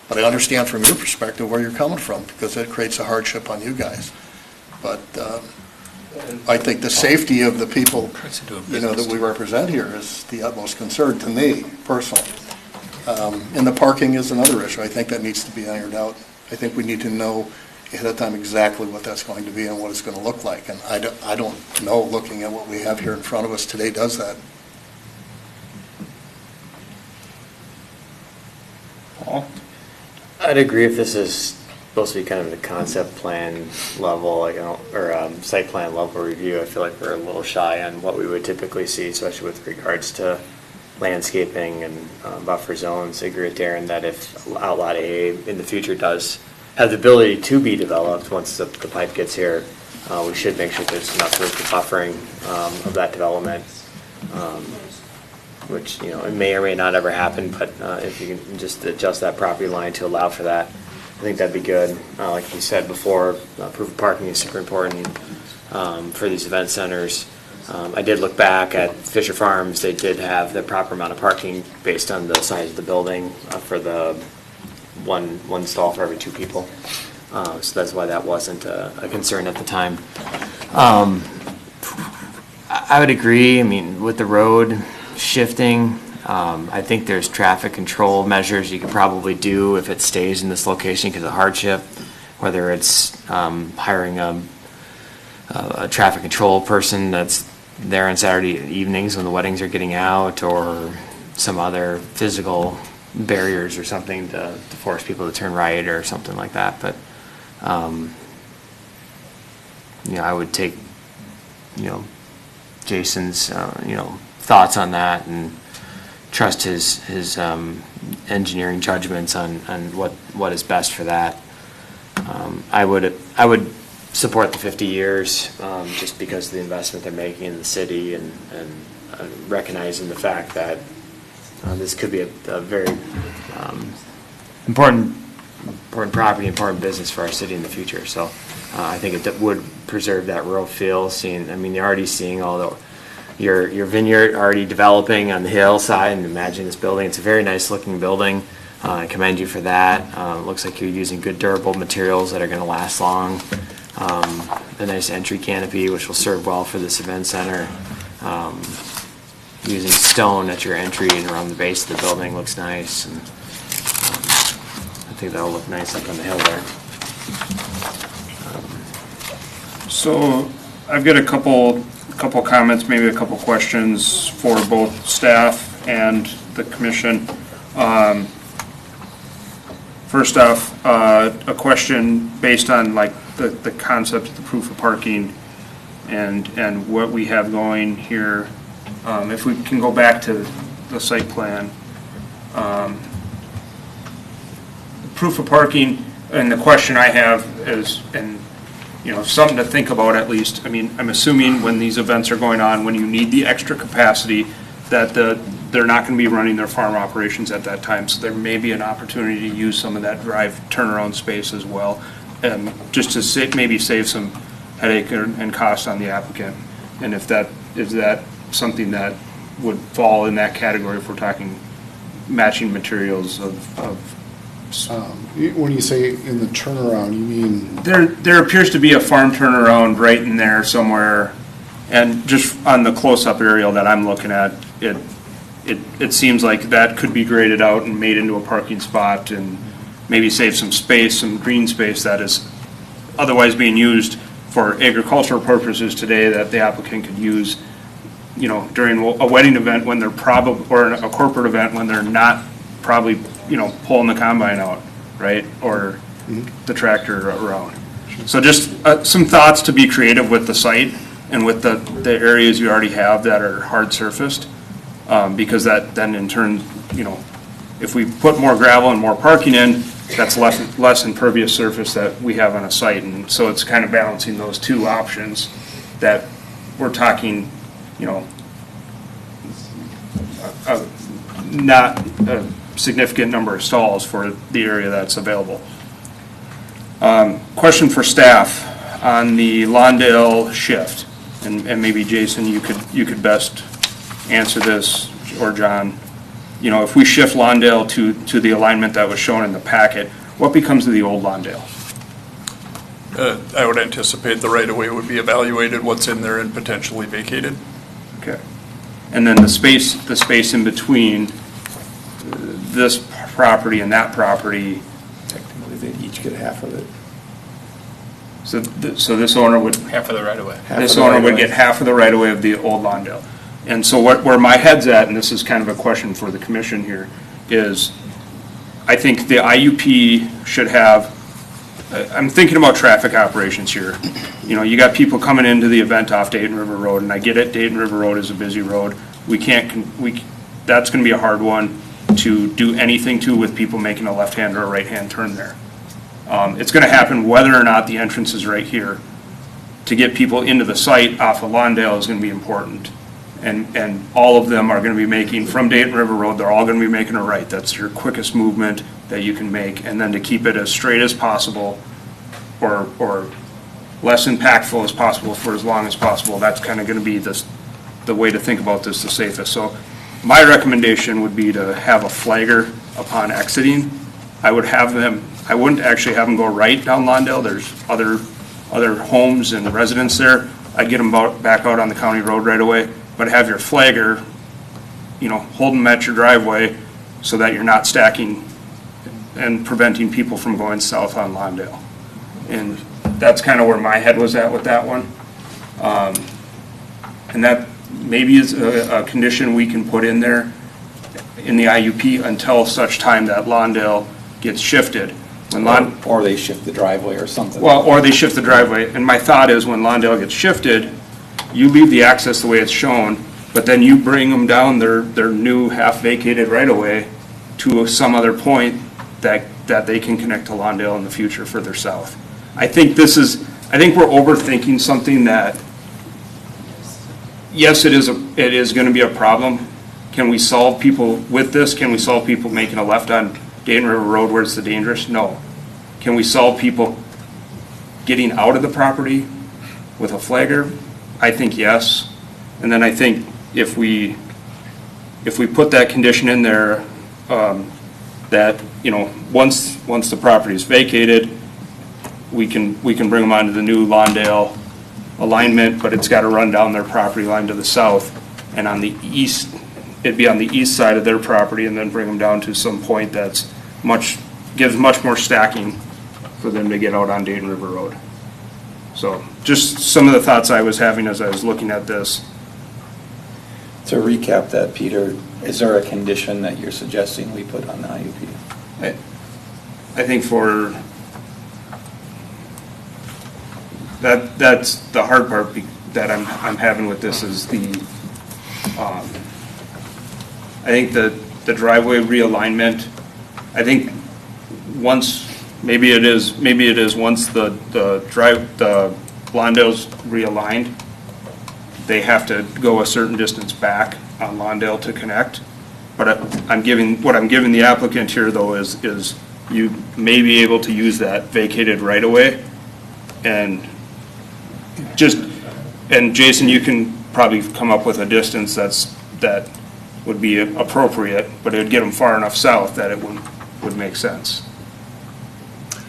But I understand from your perspective where you're coming from, because it creates a hardship on you guys. But I think the safety of the people, you know, that we represent here is the utmost concern to me personally. And the parking is another issue. I think that needs to be ironed out. I think we need to know ahead of time exactly what that's going to be and what it's going to look like. And I don't know, looking at what we have here in front of us today, does that.
Paul?
I'd agree if this is supposed to be kind of the concept plan level, like, or site plan level review. I feel like we're a little shy on what we would typically see, especially with regards to landscaping and buffer zones. I agree with Darren that if Outlot A in the future does have the ability to be developed once the pipe gets here, we should make sure there's enough room for buffering of that development, which, you know, it may or may not ever happen, but if you can just adjust that property line to allow for that, I think that'd be good. Like you said before, proof of parking is super important for these event centers. I did look back at Fisher Farms. They did have the proper amount of parking based on the size of the building for the one stall for every 2 people. So that's why that wasn't a concern at the time. I would agree. I mean, with the road shifting, I think there's traffic control measures you could probably do if it stays in this location because of hardship, whether it's hiring a traffic control person that's there on Saturday evenings when the weddings are getting out, or some other physical barriers or something to force people to turn right or something like that. But you know, I would take, you know, Jason's you know, thoughts on that and trust his engineering judgments on what is best for that. I would support the 50 years just because of the investment they're making in the city, and recognizing the fact that this could be a very important property, important business for our city in the future. So I think it would preserve that rural feel. I mean, you're already seeing all your vineyard already developing on the hillside, and imagine this building. It's a very nice looking building. I commend you for that. Looks like you're using good durable materials that are going to last long. A nice entry canopy, which will serve well for this event center. Using stone at your entry and around the base of the building looks nice. And I think that'll look nice up on the hill there.
So I've got a couple comments, maybe a couple questions for both staff and the commission. First off, a question based on like the concept of the proof of parking and what we have going here. If we can go back to the site plan, proof of parking, and the question I have is, and you know, something to think about at least. I mean, I'm assuming when these events are going on, when you need the extra capacity, that they're not going to be running their farm operations at that time, so there may be an opportunity to use some of that drive turnaround space as well, just to maybe save some headache and cost on the applicant. And is that something that would fall in that category if we're talking matching materials of
When you say in the turnaround, you mean?
There appears to be a farm turnaround right in there somewhere, and just on the close-up aerial that I'm looking at, it seems like that could be graded out and made into a parking spot and maybe save some space, some green space that is otherwise being used for agricultural purposes today that the applicant could use, during a wedding event when they're probably, or a corporate event when they're not probably, pulling the combine out, right? Or the tractor around. So just some thoughts to be creative with the site and with the areas you already have that are hard surfaced. Because that then in turn, if we put more gravel and more parking in, that's less impervious surface that we have on a site. And so it's kind of balancing those two options that we're talking, not a significant number of stalls for the area that's available. Question for staff on the Lawndale shift, and maybe Jason, you could best answer this, or John. If we shift Lawndale to the alignment that was shown in the packet, what becomes of the old Lawndale?
I would anticipate the right-of-way would be evaluated, what's in there, and potentially vacated.
Okay. And then the space in between this property and that property.
Technically, they'd each get half of it.
So this owner would.
Half of the right-of-way.
This owner would get half of the right-of-way of the old Lawndale. And so where my head's at, and this is kind of a question for the commission here, is I think the IUP should have, I'm thinking about traffic operations here. You got people coming into the event off Dayton River Road, and I get it, Dayton River Road is a busy road. That's going to be a hard one to do anything to with people making a left-hand or a right-hand turn there. It's going to happen whether or not the entrance is right here. To get people into the site off of Lawndale is going to be important. And all of them are going to be making, from Dayton River Road, they're all going to be making a right. That's your quickest movement that you can make. And then to keep it as straight as possible, or less impactful as possible for as long as possible, that's kind of going to be the way to think about this the safest. So my recommendation would be to have a flagger upon exiting. I wouldn't actually have them go right down Lawndale. There's other homes and residents there. I'd get them back out on the county road right away. But have your flagger, hold them at your driveway so that you're not stacking and preventing people from going south on Lawndale. And that's kind of where my head was at with that one. And that maybe is a condition we can put in there in the IUP until such time that Lawndale gets shifted.
Or they shift the driveway or something.
Well, or they shift the driveway. And my thought is when Lawndale gets shifted, you leave the access the way it's shown, but then you bring them down their new half-vacated right-of-way to some other point that they can connect to Lawndale in the future further south. I think we're overthinking something that, yes, it is going to be a problem. Can we solve people with this? Can we solve people making a left on Dayton River Road where it's the dangerous? No. Can we solve people getting out of the property with a flagger? I think yes. And then I think if we put that condition in there, that, once the property is vacated, we can bring them onto the new Lawndale alignment, but it's got to run down their property line to the south. And on the east, it'd be on the east side of their property, and then bring them down to some point that's gives much more stacking for them to get out on Dayton River Road. So just some of the thoughts I was having as I was looking at this.
To recap that, Peter, is there a condition that you're suggesting we put on the IUP?
I think that's the hard part that I'm having with this is I think the driveway realignment. I think maybe it is once the Lawndale's realigned, they have to go a certain distance back on Lawndale to connect. But I'm giving the applicant here though is you may be able to use that vacated right away. And Jason, you can probably come up with a distance that would be appropriate, but it would get them far enough south that it would make sense.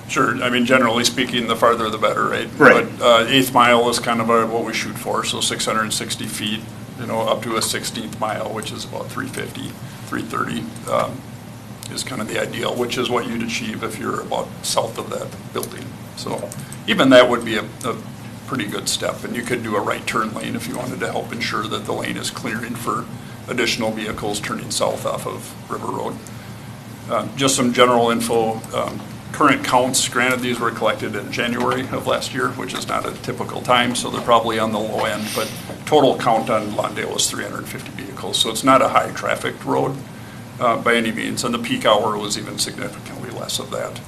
Sure, I mean, generally speaking, the farther the better, right?
Right.
But eighth mile is kind of what we shoot for, so 660 feet, up to a 16th mile, which is about 350, 330, is kind of the ideal, which is what you'd achieve if you're about south of that building. So even that would be a pretty good step, and you could do a right turn lane if you wanted to help ensure that the lane is clearing for additional vehicles turning south off of River Road. Just some general info. Current counts, granted these were collected in January of last year, which is not a typical time, so they're probably on the low end, but total count on Lawndale was 350 vehicles, so it's not a high trafficked road by any means, and the peak hour was even significantly less of that.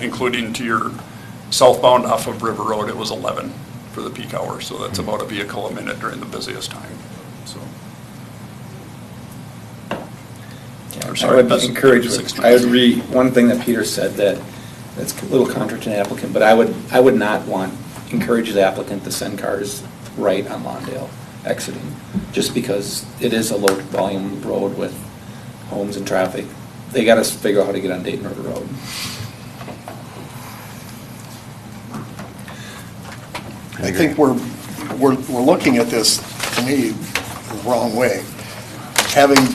Including to your southbound off of River Road, it was 11 for the peak hour, so that's about a vehicle a minute during the busiest time, so.
I would encourage, I agree, one thing that Peter said that's a little contrary to the applicant, but I would not encourage the applicant to send cars right on Lawndale exiting, just because it is a low volume road with homes and traffic. They got to figure out how to get on Dayton River Road.
I think we're looking at this, to me, the wrong way. Having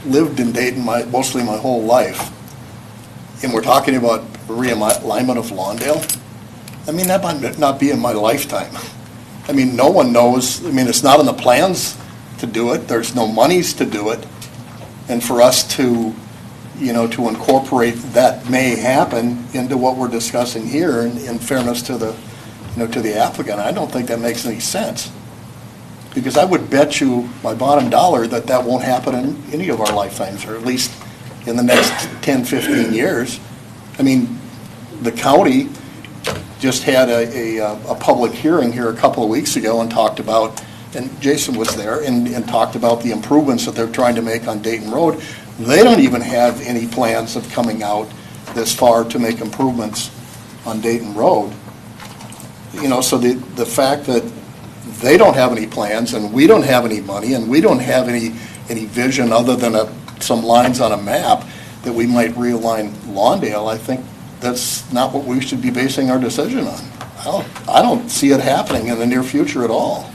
lived in Dayton mostly my whole life, and we're talking about realignment of Lawndale, I mean, that might not be in my lifetime. I mean, no one knows, I mean, it's not in the plans to do it, there's no monies to do it, and for us to, to incorporate that may happen into what we're discussing here, in fairness to the applicant, I don't think that makes any sense. Because I would bet you my bottom dollar that won't happen in any of our lifetimes, or at least in the next 10, 15 years. I mean, the county just had a public hearing here a couple of weeks ago and talked about, and Jason was there, and talked about the improvements that they're trying to make on Dayton Road. They don't even have any plans of coming out this far to make improvements on Dayton Road. So the fact that they don't have any plans, and we don't have any money, and we don't have any vision other than some lines on a map that we might realign Lawndale, I think that's not what we should be basing our decision on. I don't see it happening in the near future at all.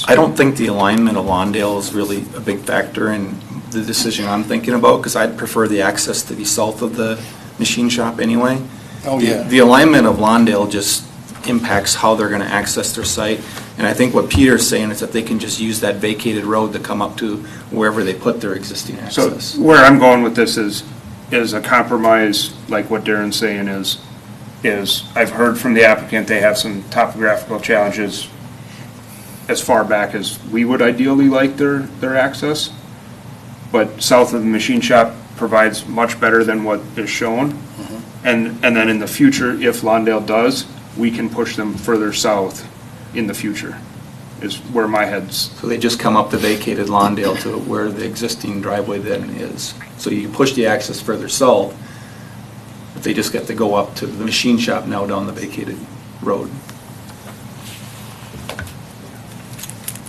I don't think the alignment of Lawndale is really a big factor in the decision I'm thinking about, because I'd prefer the access to be south of the machine shop anyway.
Oh, yeah.
The alignment of Lawndale just impacts how they're going to access their site. And I think what Peter's saying is that they can just use that vacated road to come up to wherever they put their existing access.
So where I'm going with this is a compromise, like what Darren's saying is I've heard from the applicant, they have some topographical challenges as far back as we would ideally like their access. But south of the machine shop provides much better than what is shown. Mm-hmm. And then in the future, if Lawndale does, we can push them further south in the future, is where my head's.
So they just come up the vacated Lawndale to where the existing driveway then is. So you push the access further south, but they just get to go up to the machine shop now down the vacated road.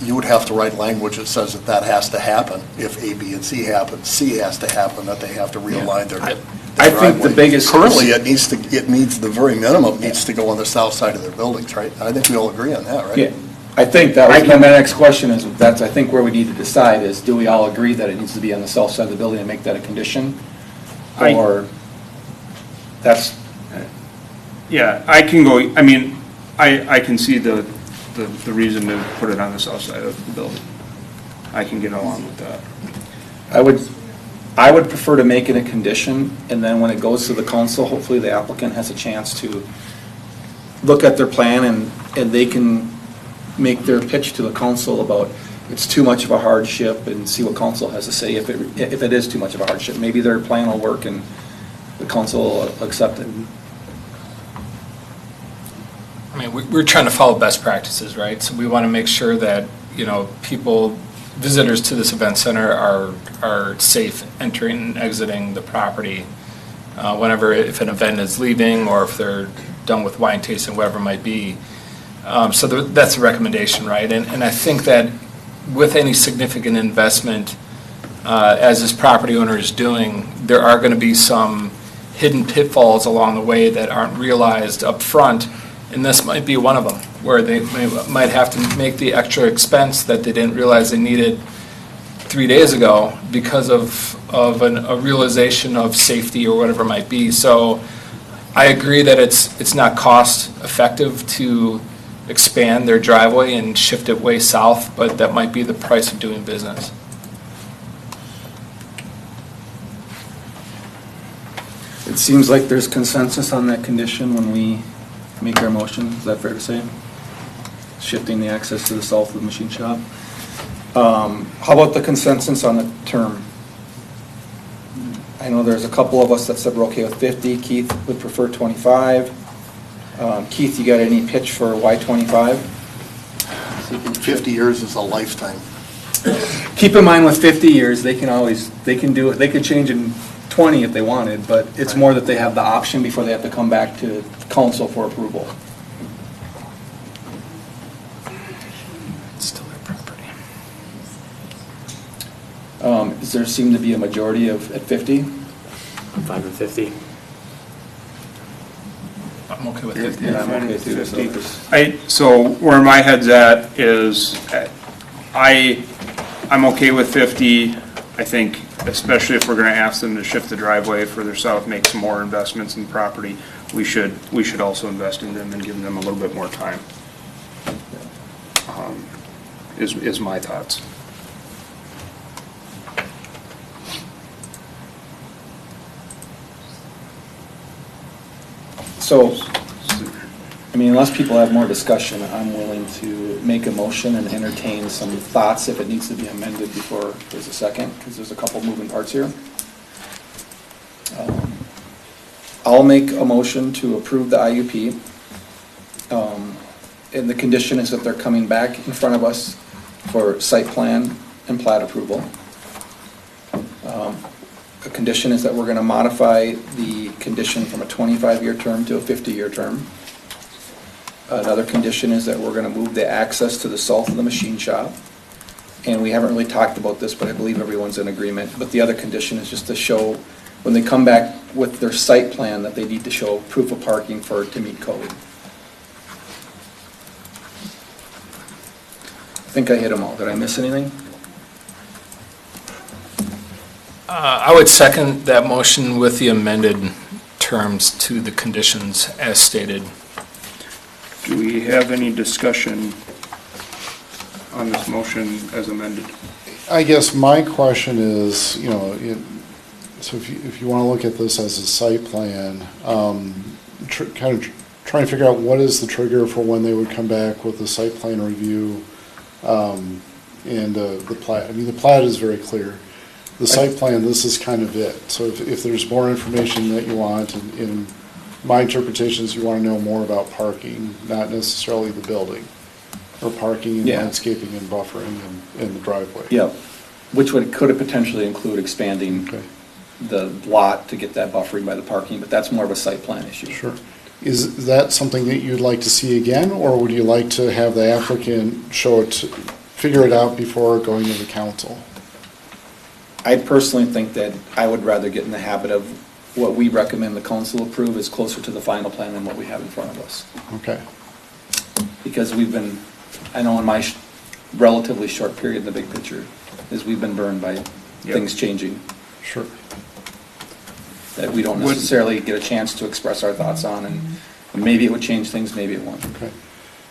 You would have to write language that says that has to happen. If A, B, and C happen, C has to happen, that they have to realign their driveway.
I think the biggest.
Currently, it needs the very minimum needs to go on the south side of their buildings, right? I think we all agree on that, right?
Yeah, I think that was my next question is, that's I think where we need to decide is, do we all agree that it needs to be on the south side of the building and make that a condition? Or that's.
Yeah, I can go, I mean, I can see the reason to put it on the south side of the building. I can get along with that.
I would prefer to make it a condition, and then when it goes to the council, hopefully the applicant has a chance to look at their plan and they can make their pitch to the council about it's too much of a hardship, and see what council has to say if it is too much of a hardship. Maybe their plan will work and the council will accept it.
I mean, we're trying to follow best practices, right? So we want to make sure that, people visitors to this event center are safe entering and exiting the property whenever, if an event is leaving or if they're done with wine tasting, whatever it might be. So that's a recommendation, right? And I think that with any significant investment, as this property owner is doing, there are going to be some hidden pitfalls along the way that aren't realized up front, and this might be one of them, where they might have to make the extra expense that they didn't realize they needed 3 days ago because of a realization of safety or whatever it might be. So I agree that it's not cost effective to expand their driveway and shift it way south, but that might be the price of doing business.
It seems like there's consensus on that condition when we make our motion. Is that fair to say? Shifting the access to the south of the machine shop. How about the consensus on the term? I know there's a couple of us that said we're okay with 50. Keith would prefer 25. Keith, you got any pitch for why 25?
50 years is a lifetime.
Keep in mind with 50 years, they can do it, they could change in 20 if they wanted, but it's more that they have the option before they have to come back to council for approval.
It's still their property.
Does there seem to be a majority at 50?
I'm fine with 50.
I'm okay with 50.
Yeah, I'm okay too.
50. So where my head's at is, I'm okay with 50. I think, especially if we're going to ask them to shift the driveway further south, make some more investments in the property, we should also invest in them and give them a little bit more time. Is my thoughts.
So, I mean, unless people have more discussion, I'm willing to make a motion and entertain some thoughts if it needs to be amended before there's a second, because there's a couple moving parts here. I'll make a motion to approve the IUP. And the condition is that they're coming back in front of us for site plan and plat approval. A condition is that we're going to modify the condition from a 25-year term to a 50-year term. Another condition is that we're going to move the access to the south of the machine shop. And we haven't really talked about this, but I believe everyone's in agreement. But the other condition is just to show, when they come back with their site plan, that they need to show proof of parking to meet code. I think I hit them all. Did I miss anything?
I would second that motion with the amended terms to the conditions as stated.
Do we have any discussion on this motion as amended?
I guess my question is, so if you want to look at this as a site plan, kind of trying to figure out what is the trigger for when they would come back with the site plan review and the plat. I mean, the plat is very clear. The site plan, this is kind of it. So if there's more information that you want, in my interpretation is you want to know more about parking, not necessarily the building, or parking and landscaping and buffering in the driveway.
Yeah, which could have potentially include expanding the lot to get that buffering by the parking, but that's more of a site plan issue.
Sure. Is that something that you'd like to see again, or would you like to have the applicant figure it out before going to the council?
I personally think that I would rather get in the habit of what we recommend the council approve is closer to the final plan than what we have in front of us.
Okay.
Because I know in my relatively short period in the big picture, is we've been burned by things changing.
Sure.
That we don't necessarily get a chance to express our thoughts on, and maybe it would change things, maybe it won't.
Okay.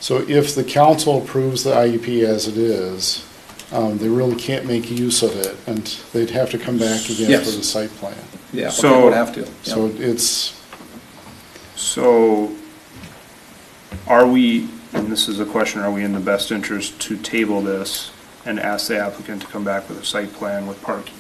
So if the council approves the IUP as it is, they really can't make use of it, and they'd have to come back again for the site plan.
Yeah, so they would have to.
So it's.
So are we, and this is a question, are we in the best interest to table this and ask the applicant to come back with a site plan with parking?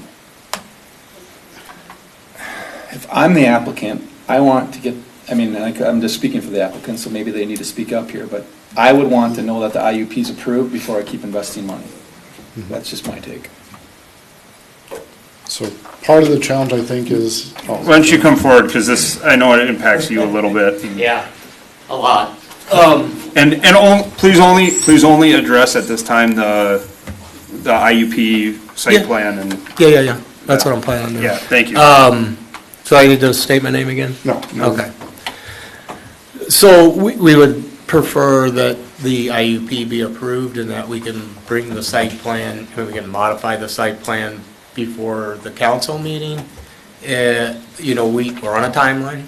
If I'm the applicant, I want to get, I'm just speaking for the applicant, so maybe they need to speak up here, but I would want to know that the IUP is approved before I keep investing money. That's just my take.
So part of the challenge, I think, is.
Why don't you come forward, because this, I know it impacts you a little bit.
Yeah, a lot.
Please only address at this time the IUP site plan and.
Yeah. That's what I'm planning on doing.
Yeah, thank you.
So I need to state my name again?
No.
Okay. So we would prefer that the IUP be approved and that we can bring the site plan, we can modify the site plan before the council meeting. We're on a timeline.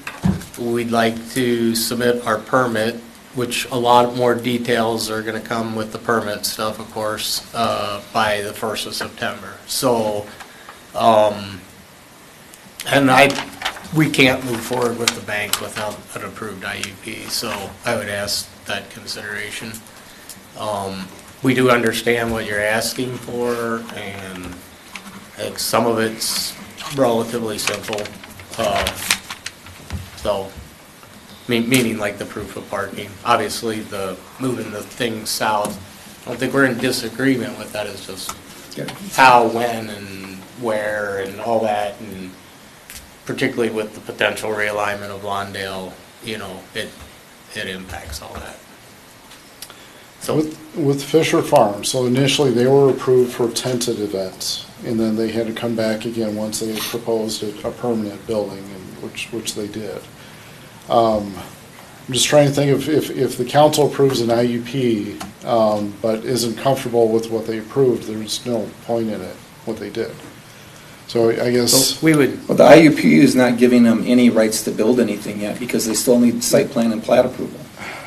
We'd like to submit our permit, which a lot more details are going to come with the permit stuff, of course, by the 1st of September. So, we can't move forward with the bank without an approved IUP, so I would ask that consideration. We do understand what you're asking for, and I think some of it's relatively simple. Meaning like the proof of parking. Obviously, the moving the things south, I don't think we're in disagreement with that. It's just how, when, and where, and all that, and particularly with the potential realignment of Lawndale, it impacts all that. So
With Fisher Farm, so initially they were approved for tented events, and then they had to come back again once they proposed a permanent building, which they did. I'm just trying to think if the council approves an IUP, but isn't comfortable with what they approved, there's no point in it, what they did. So I guess.
we would.
Well, the IUP is not giving them any rights to build anything yet because they still need site plan and plat approval.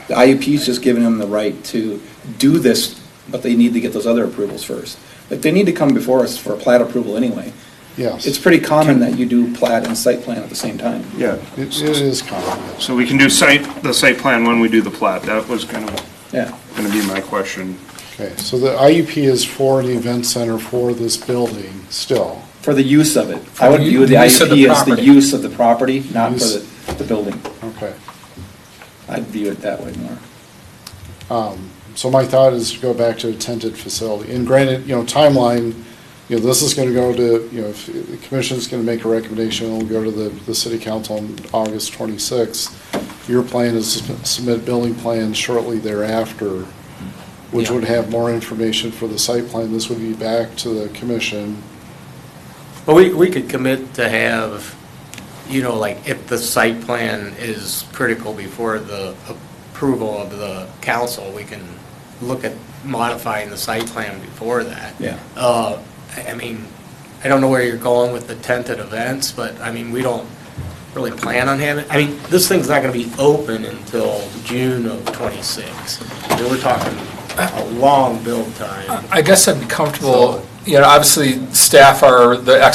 The IUP is just giving them the right to do this, but they need to get those other approvals first. But they need to come before us for a plat approval anyway.
Yes.
It's pretty common that you do plat and site plan at the same time.
Yeah.
It is common.
So we can do the site plan when we do the plat. That was kind of
Yeah.
going to be my question.
Okay, so the IUP is for the event center for this building still.
For the use of it. I would view the IUP as the use of the property, not for the building.
Okay.
I'd view it that way more.
So my thought is to go back to a tented facility. And granted, timeline, this is going to go to, if the commission is going to make a recommendation, it'll go to the city council on August 26th. Your plan is to submit building plans shortly thereafter, which would have more information for the site plan. This would be back to the commission.
Well, we could commit to have, like if the site plan is critical before the approval of the council, we can look at modifying the site plan before that.
Yeah.
I don't know where you're going with the tented events, but we don't really plan on having, this thing's not going to be open until June of '26. We're talking a long build time.
I guess I'd be comfortable, obviously, staff are the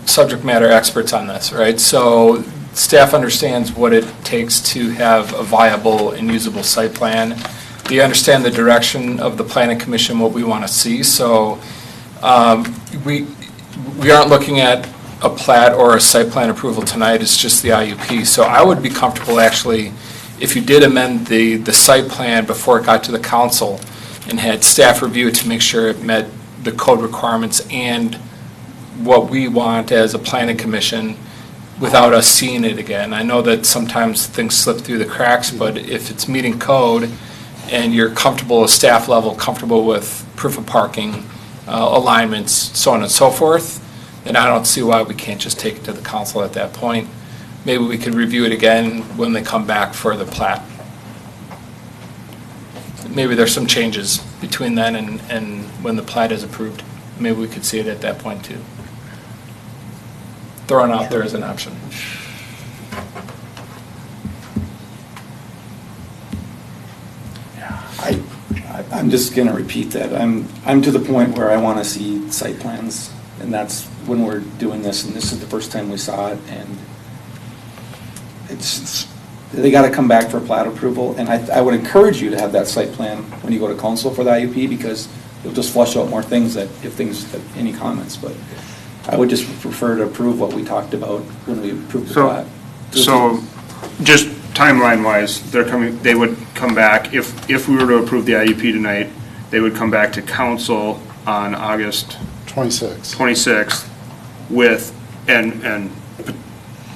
subject matter experts on this, right? So staff understands what it takes to have a viable and usable site plan. They understand the direction of the planning commission, what we want to see. So we aren't looking at a plat or a site plan approval tonight, it's just the IUP. So I would be comfortable actually, if you did amend the site plan before it got to the council and had staff review it to make sure it met the code requirements and what we want as a planning commission without us seeing it again. I know that sometimes things slip through the cracks, but if it's meeting code and you're comfortable at staff level, comfortable with proof of parking, alignments, so on and so forth, then I don't see why we can't just take it to the council at that point. Maybe we could review it again when they come back for the plat. Maybe there's some changes between then and when the plat is approved. Maybe we could see it at that point too. Throwing out there as an option.
I'm just going to repeat that. I'm to the point where I want to see site plans, and that's when we're doing this, and this is the first time we saw it, and they got to come back for plat approval, and I would encourage you to have that site plan when you go to council for the IUP, because it'll just flush out more things any comments, but I would just prefer to approve what we talked about when we approved the plat.
So just timeline-wise, they would come back, if we were to approve the IUP tonight, they would come back to council on August
26th.
With, and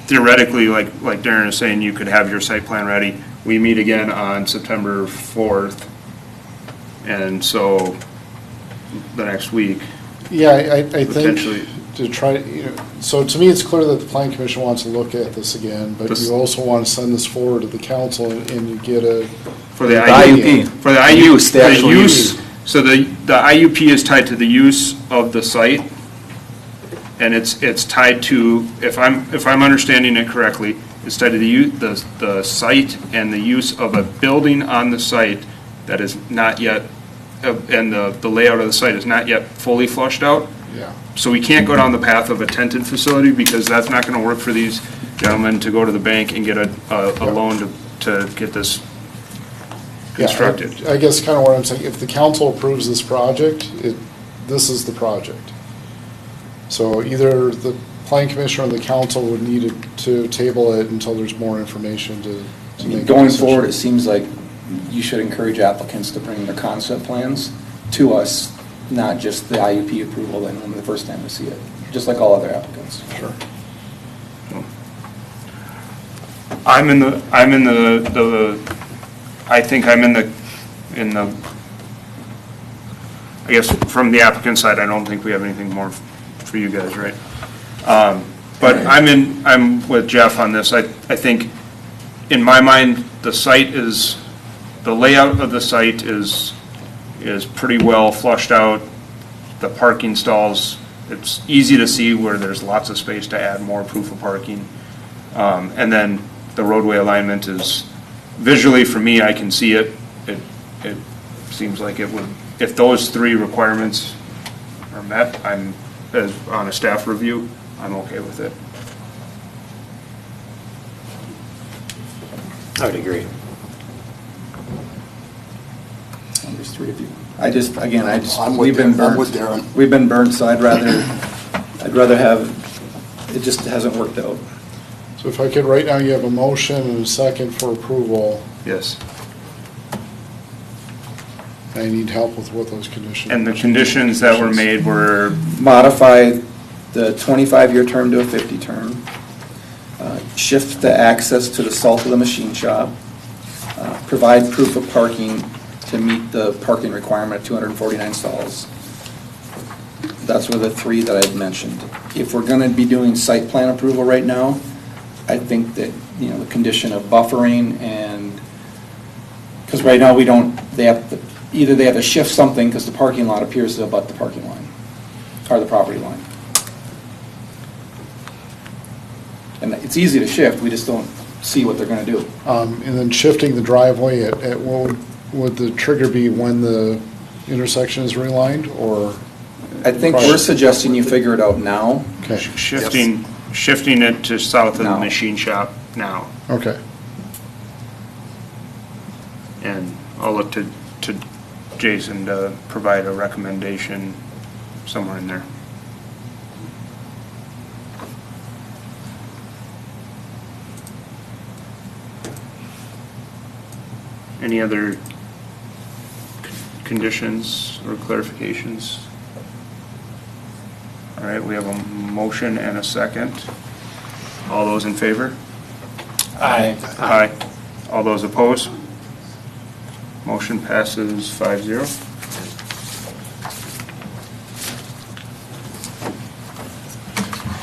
theoretically, like Darren is saying, you could have your site plan ready. We meet again on September 4th, and so the next week.
Yeah, I
Potentially.
think to try, so to me, it's clear that the Plan Commission wants to look at this again, but you also want to send this forward to the council and you get a.
For the
IUP.
For the
Use, the actual
use.
use.
So the IUP is tied to the use of the site, and it's tied to, if I'm understanding it correctly, it's tied to the site and the use of a building on the site that is not yet, and the layout of the site is not yet fully flushed out.
Yeah.
So we can't go down the path of a tented facility, because that's not gonna work for these gentlemen to go to the bank and get a loan to get this constructed.
I guess kind of what I'm saying, if the council approves this project, this is the project. So either the Plan Commission or the council would need to table it until there's more information to make a
Going
decision.
forward, it seems like you should encourage applicants to bring their concept plans to us, not just the IUP approval then when the first time we see it, just like all other applicants.
Sure.
I think I'm in the, I guess from the applicant side, I don't think we have anything more for you guys, right? But I'm with Jeff on this. I think, in my mind, the layout of the site is pretty well flushed out. The parking stalls, it's easy to see where there's lots of space to add more proof of parking. And then the roadway alignment is, visually for me, I can see it. It seems like it would, if those three requirements are met, on a staff review, I'm okay with it.
I would agree.
There's three of you.
I'm with
we've been
Darren. I'm
burnt.
with Darren.
We've been burnt, so I'd rather have, it just hasn't worked out.
So if I could, right now you have a motion and a second for approval.
Yes.
I need help with what those conditions.
And the conditions that were made were,
Modify the 25-year term to a 50 term. Shift the access to the south of the machine shop. Provide proof of parking to meet the parking requirement of 249 stalls. That's were the three that I'd mentioned. If we're going to be doing site plan approval right now, I think that, the condition of buffering and, because right now either they have to shift something because the parking lot appears to abut the parking line, or the property line. And it's easy to shift, we just don't see what they're going to do.
And then shifting the driveway at what would the trigger be, when the intersection is realigned, or?
I think we're suggesting you figure it out now.
Okay.
shifting it to south of the
Now.
machine shop now.
Okay.
And I'll look to Jason to provide a recommendation somewhere in there. Any other conditions or clarifications? All right, we have a motion and a second. All those in favor?
Aye.
Aye. All those opposed? Motion passes 5-0.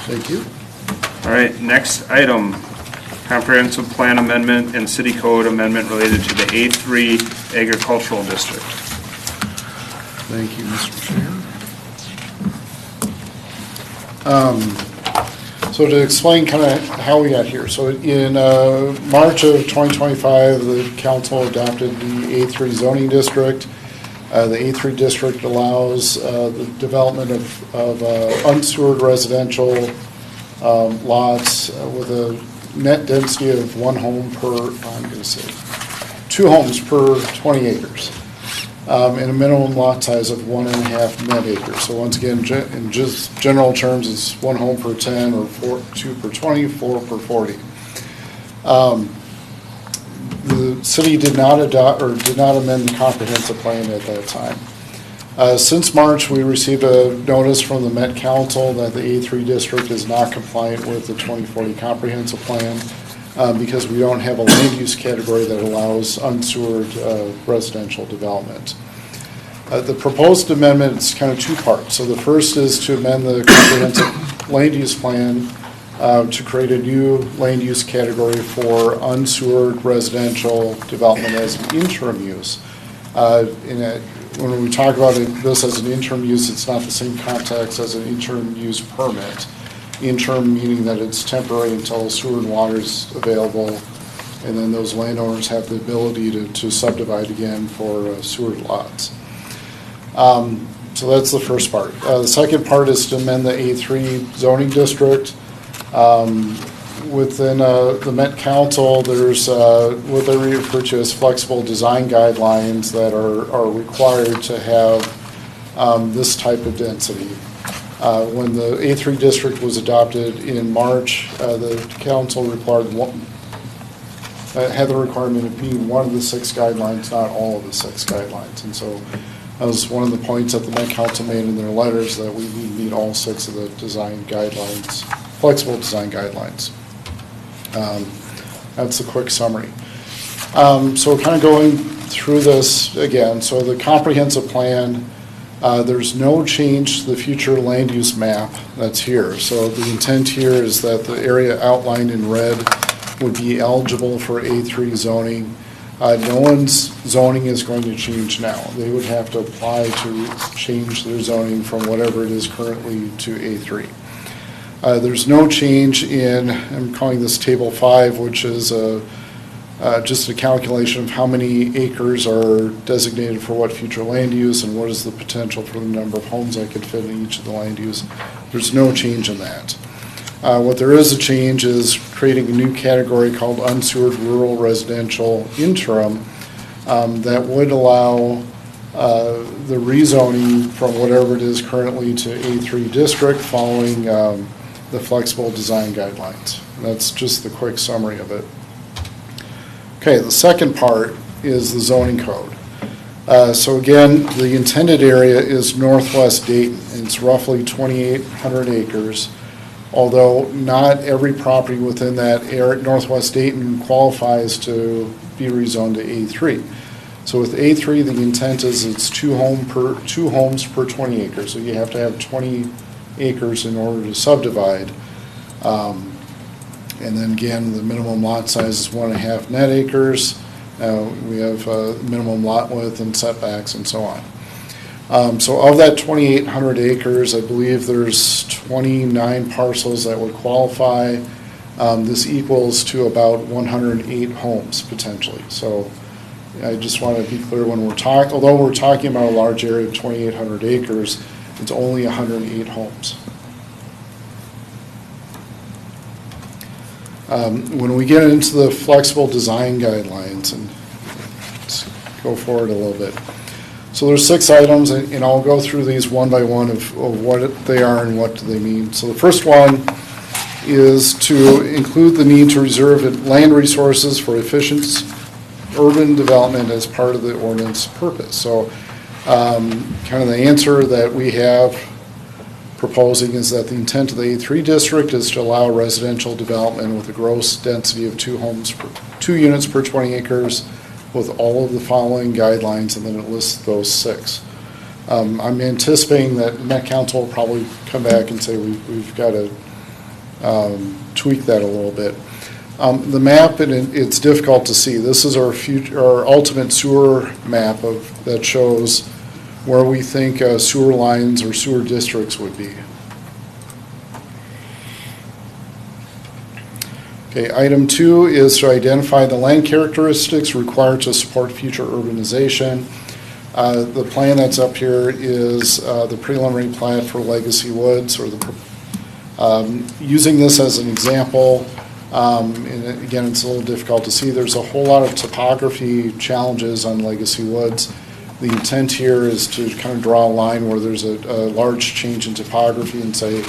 Thank you.
All right, next item, comprehensive plan amendment and city code amendment related to the A3 agricultural district.
Thank you, Mr. Chair. So to explain kind of how we got here, so in March of 2025, the council adopted the A3 zoning district. The A3 district allows the development of unsewered residential lots with a net density of one home per, I'm going to say, 2 homes per 20 acres. And a minimum lot size of 1.5 net acres. So once again, in just general terms, it's 1 home per 10, or 2 per 20, 4 per 40. The city did not adopt or did not amend the comprehensive plan at that time. Since March, we received a notice from the Met Council that the A3 district is not compliant with the 2040 comprehensive plan because we don't have a land use category that allows unsewered residential development. The proposed amendment is kind of two parts. So the first is to amend the comprehensive land use plan to create a new land use category for unsewered residential development as an interim use. When we talk about this as an interim use, it's not the same context as an interim use permit. Interim meaning that it's temporary until sewer and water is available, and then those landowners have the ability to subdivide again for sewer lots. So that's the first part. The second part is to amend the A3 zoning district. Within the Met Council, there's what they refer to as flexible design guidelines that are required to have this type of density. When the A3 district was adopted in March, the council had the requirement of being one of the 6 guidelines, not all of the 6 guidelines. And so that was one of the points that the Met Council made in their letters, that we need to meet all 6 of the design guidelines, flexible design guidelines. That's a quick summary. So kind of going through this again. So the comprehensive plan, there's no change to the future land use map that's here. So the intent here is that the area outlined in red would be eligible for A3 zoning. No one's zoning is going to change now. They would have to apply to change their zoning from whatever it is currently to A3. There's no change in, I'm calling this Table 5, which is just a calculation of how many acres are designated for what future land use and what is the potential for the number of homes that could fit in each of the land use. There's no change in that. What there is a change is creating a new category called unsewered rural residential interim that would allow the rezoning from whatever it is currently to A3 district following the flexible design guidelines. That's just the quick summary of it. Okay, the second part is the zoning code. So again, the intended area is northwest Dayton. It's roughly 2,800 acres, although not every property within that area, northwest Dayton, qualifies to be rezoned to A3. So with A3, the intent is it's two homes per 20 acres. So you have to have 20 acres in order to subdivide. And then again, the minimum lot size is 1.5 net acres. We have minimum lot width and setbacks and so on. So of that 2,800 acres, I believe there's 29 parcels that would qualify. This equals to about 108 homes potentially. So I just want to be clear when although we're talking about a large area of 2,800 acres, it's only 108 homes. When we get into the flexible design guidelines, and let's go forward a little bit. So there's 6 items, and I'll go through these one by one of what they are and what do they mean. So the first one is to include the need to reserve land resources for efficient urban development as part of the ordinance purpose. So kind of the answer that we have proposing is that the intent of the A3 district is to allow residential development with a gross density of 2 units per 20 acres with all of the following guidelines, and then it lists those 6. I'm anticipating that Met Council will probably come back and say we've got to tweak that a little bit. The map, and it's difficult to see. This is our ultimate sewer map that shows where we think sewer lines or sewer districts would be. Okay, item 2 is to identify the land characteristics required to support future urbanization. The plan that's up here is the preliminary plat for Legacy Woods, or using this as an example. And again, it's a little difficult to see. There's a whole lot of topography challenges on Legacy Woods. The intent here is to kind of draw a line where there's a large change in topography and say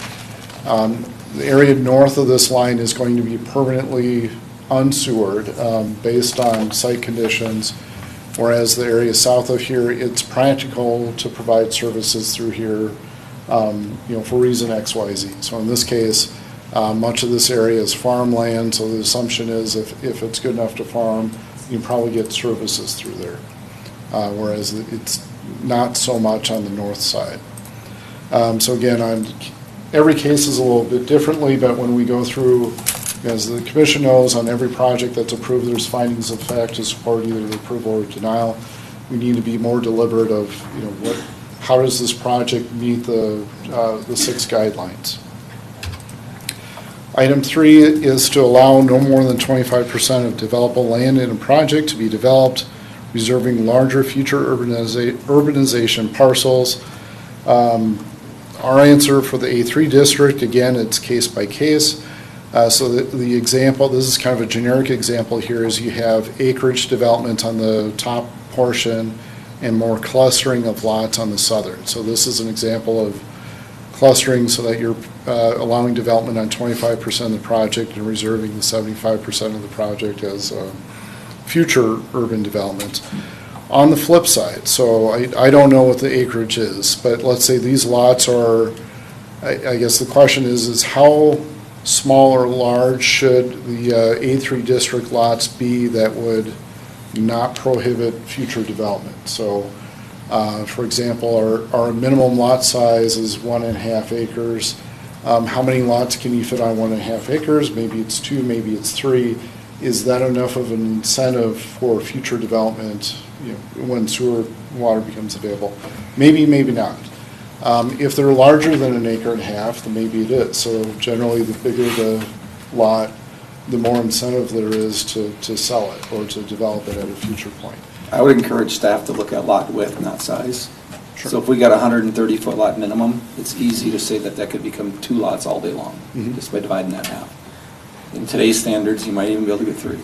the area north of this line is going to be permanently unsewered based on site conditions. whereas the area south of here, it's practical to provide services through here, for reason X, Y, Z. So in this case, much of this area is farmland, so the assumption is if it's good enough to farm, you can probably get services through there, whereas it's not so much on the north side. So again, every case is a little bit differently, but when we go through, as the commission knows, on every project that's approved, there's findings of fact to support either the approval or denial. We need to be more deliberate of, how does this project meet the 6 guidelines? Item 3 is to allow no more than 25% of developable land in a project to be developed, reserving larger future urbanization parcels. Our answer for the A3 district, again, it's case by case. So the example, this is kind of a generic example here, is you have acreage development on the top portion and more clustering of lots on the southern. So this is an example of clustering so that you're allowing development on 25% of the project and reserving the 75% of the project as future urban development. On the flip side, so I don't know what the acreage is, but let's say these lots are, I guess the question is how small or large should the A3 district lots be that would not prohibit future development? So, for example, our minimum lot size is 1.5 acres. How many lots can you fit on 1.5 acres? Maybe it's 2, maybe it's 3. Is that enough of an incentive for future development when sewer water becomes available? Maybe, maybe not. If they're larger than 1.5 acres, then maybe it is. So generally, the bigger the lot, the more incentive there is to sell it or to develop it at a future point.
I would encourage staff to look at lot width, not size.
Sure.
So if we got a 130-foot lot minimum, it's easy to say that could become 2 lots all day long, just by dividing that in half. In today's standards, you might even be able to get 3.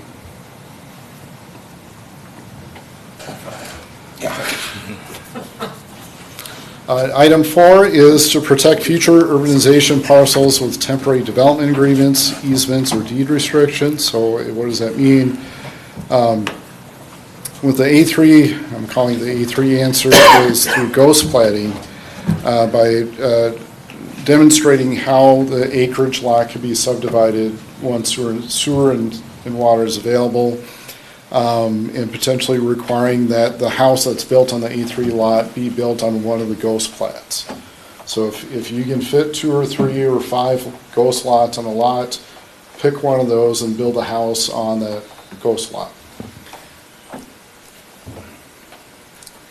Item 4 is to protect future urbanization parcels with temporary development agreements, easements, or deed restrictions. So what does that mean? With the A3, I'm calling the A3 answer, is through ghost platting by demonstrating how the acreage lot can be subdivided once sewer and water is available, and potentially requiring that the house that's built on the A3 lot be built on one of the ghost plats. So if you can fit 2 or 3 or 5 ghost lots on a lot, pick one of those and build a house on that ghost lot.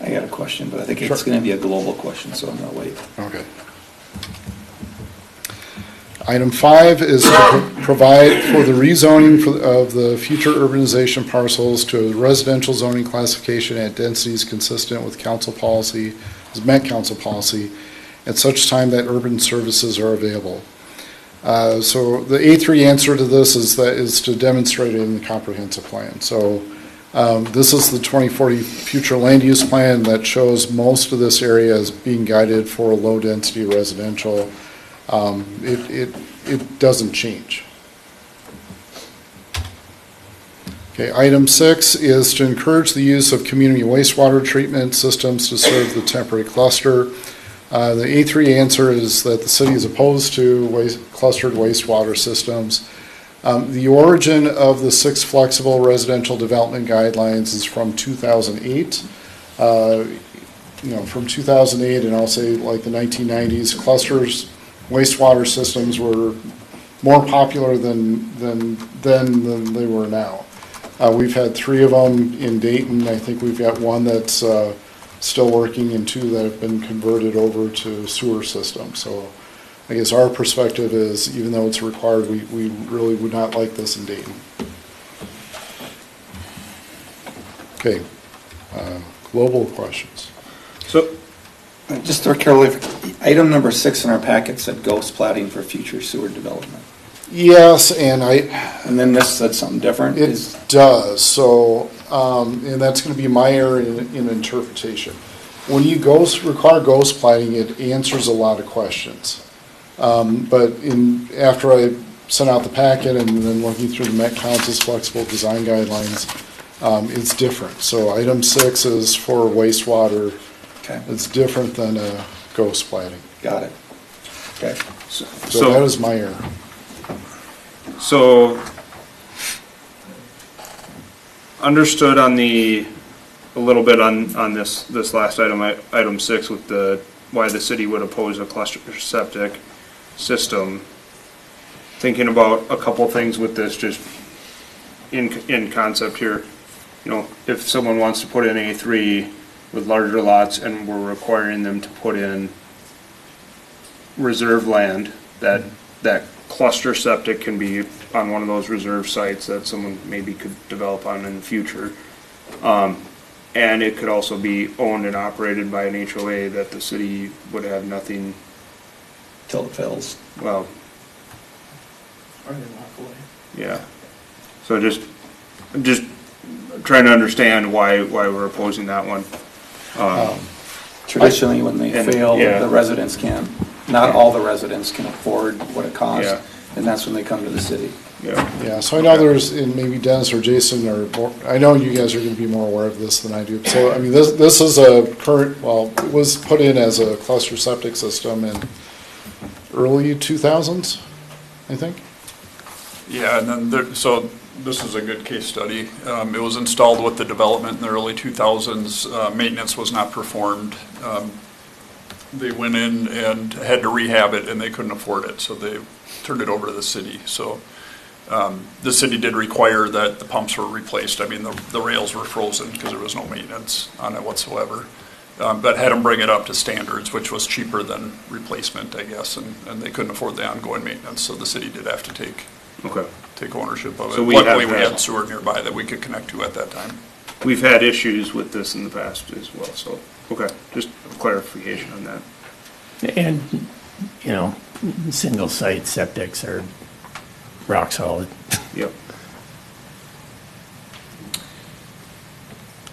I got a question, but I think it's going to be a global question, so I'm going to wait.
Okay. Item 5 is to provide for the rezoning of the future urbanization parcels to a residential zoning classification at densities consistent with council policy, Met Council policy, at such time that urban services are available. So the A3 answer to this is to demonstrate it in the comprehensive plan. So this is the 2040 future land use plan that shows most of this area as being guided for low density residential. It doesn't change. Okay, item 6 is to encourage the use of community wastewater treatment systems to serve the temporary cluster. The A3 answer is that the city is opposed to clustered wastewater systems. The origin of the 6 flexible residential development guidelines is from 2008. From 2008, and I'll say like the 1990s, clusters wastewater systems were more popular than they were now. We've had 3 of them in Dayton. I think we've got one that's still working and 2 that have been converted over to sewer systems. So I guess our perspective is, even though it's required, we really would not like this in Dayton. Okay, global questions.
So, just to clarify, item number 6 in our packet said ghost platting for future sewer development.
Yes, and
then this said something different?
It does. So, and that's going to be my area in interpretation. When you require ghost platting, it answers a lot of questions. But after I sent out the packet and then looking through the Met Council's flexible design guidelines, it's different. So item 6 is for wastewater.
Okay.
It's different than a ghost plating.
Got it. Okay.
So that was my error.
So, understood on a little bit on this last item, item 6 with why the city would oppose a cluster septic system. Thinking about a couple things with this, just in concept here. If someone wants to put in A3 with larger lots and we're requiring them to put in reserve land, that cluster septic can be on one of those reserve sites that someone maybe could develop on in the future. And it could also be owned and operated by an HOA that the city would have nothing.
Till it fails.
Well,
Or they walk away.
yeah. So just trying to understand why we're opposing that one.
Traditionally, when they fail,
yeah.
the residents can. Not all the residents can afford what it costs,
Yeah.
and that's when they come to the city.
Yeah, so I know and maybe Dennis or Jason I know you guys are going to be more aware of this than I do. So, I mean, this is a current, it was put in as a cluster septic system in early 2000s, I think.
Yeah, and then so this is a good case study. It was installed with the development in the early 2000s. Maintenance was not performed. They went in and had to rehab it, and they couldn't afford it, so they turned it over to the city. So the city did require that the pumps were replaced. I mean, the rails were frozen because there was no maintenance on it whatsoever. But had them bring it up to standards, which was cheaper than replacement, I guess, and they couldn't afford the ongoing maintenance, so the city did have to take ownership of it.
So
luckily, we had sewer nearby that we could connect to at that time.
We've had issues with this in the past as well, so, just clarification on that.
And, single site septics are rock solid.
Yep.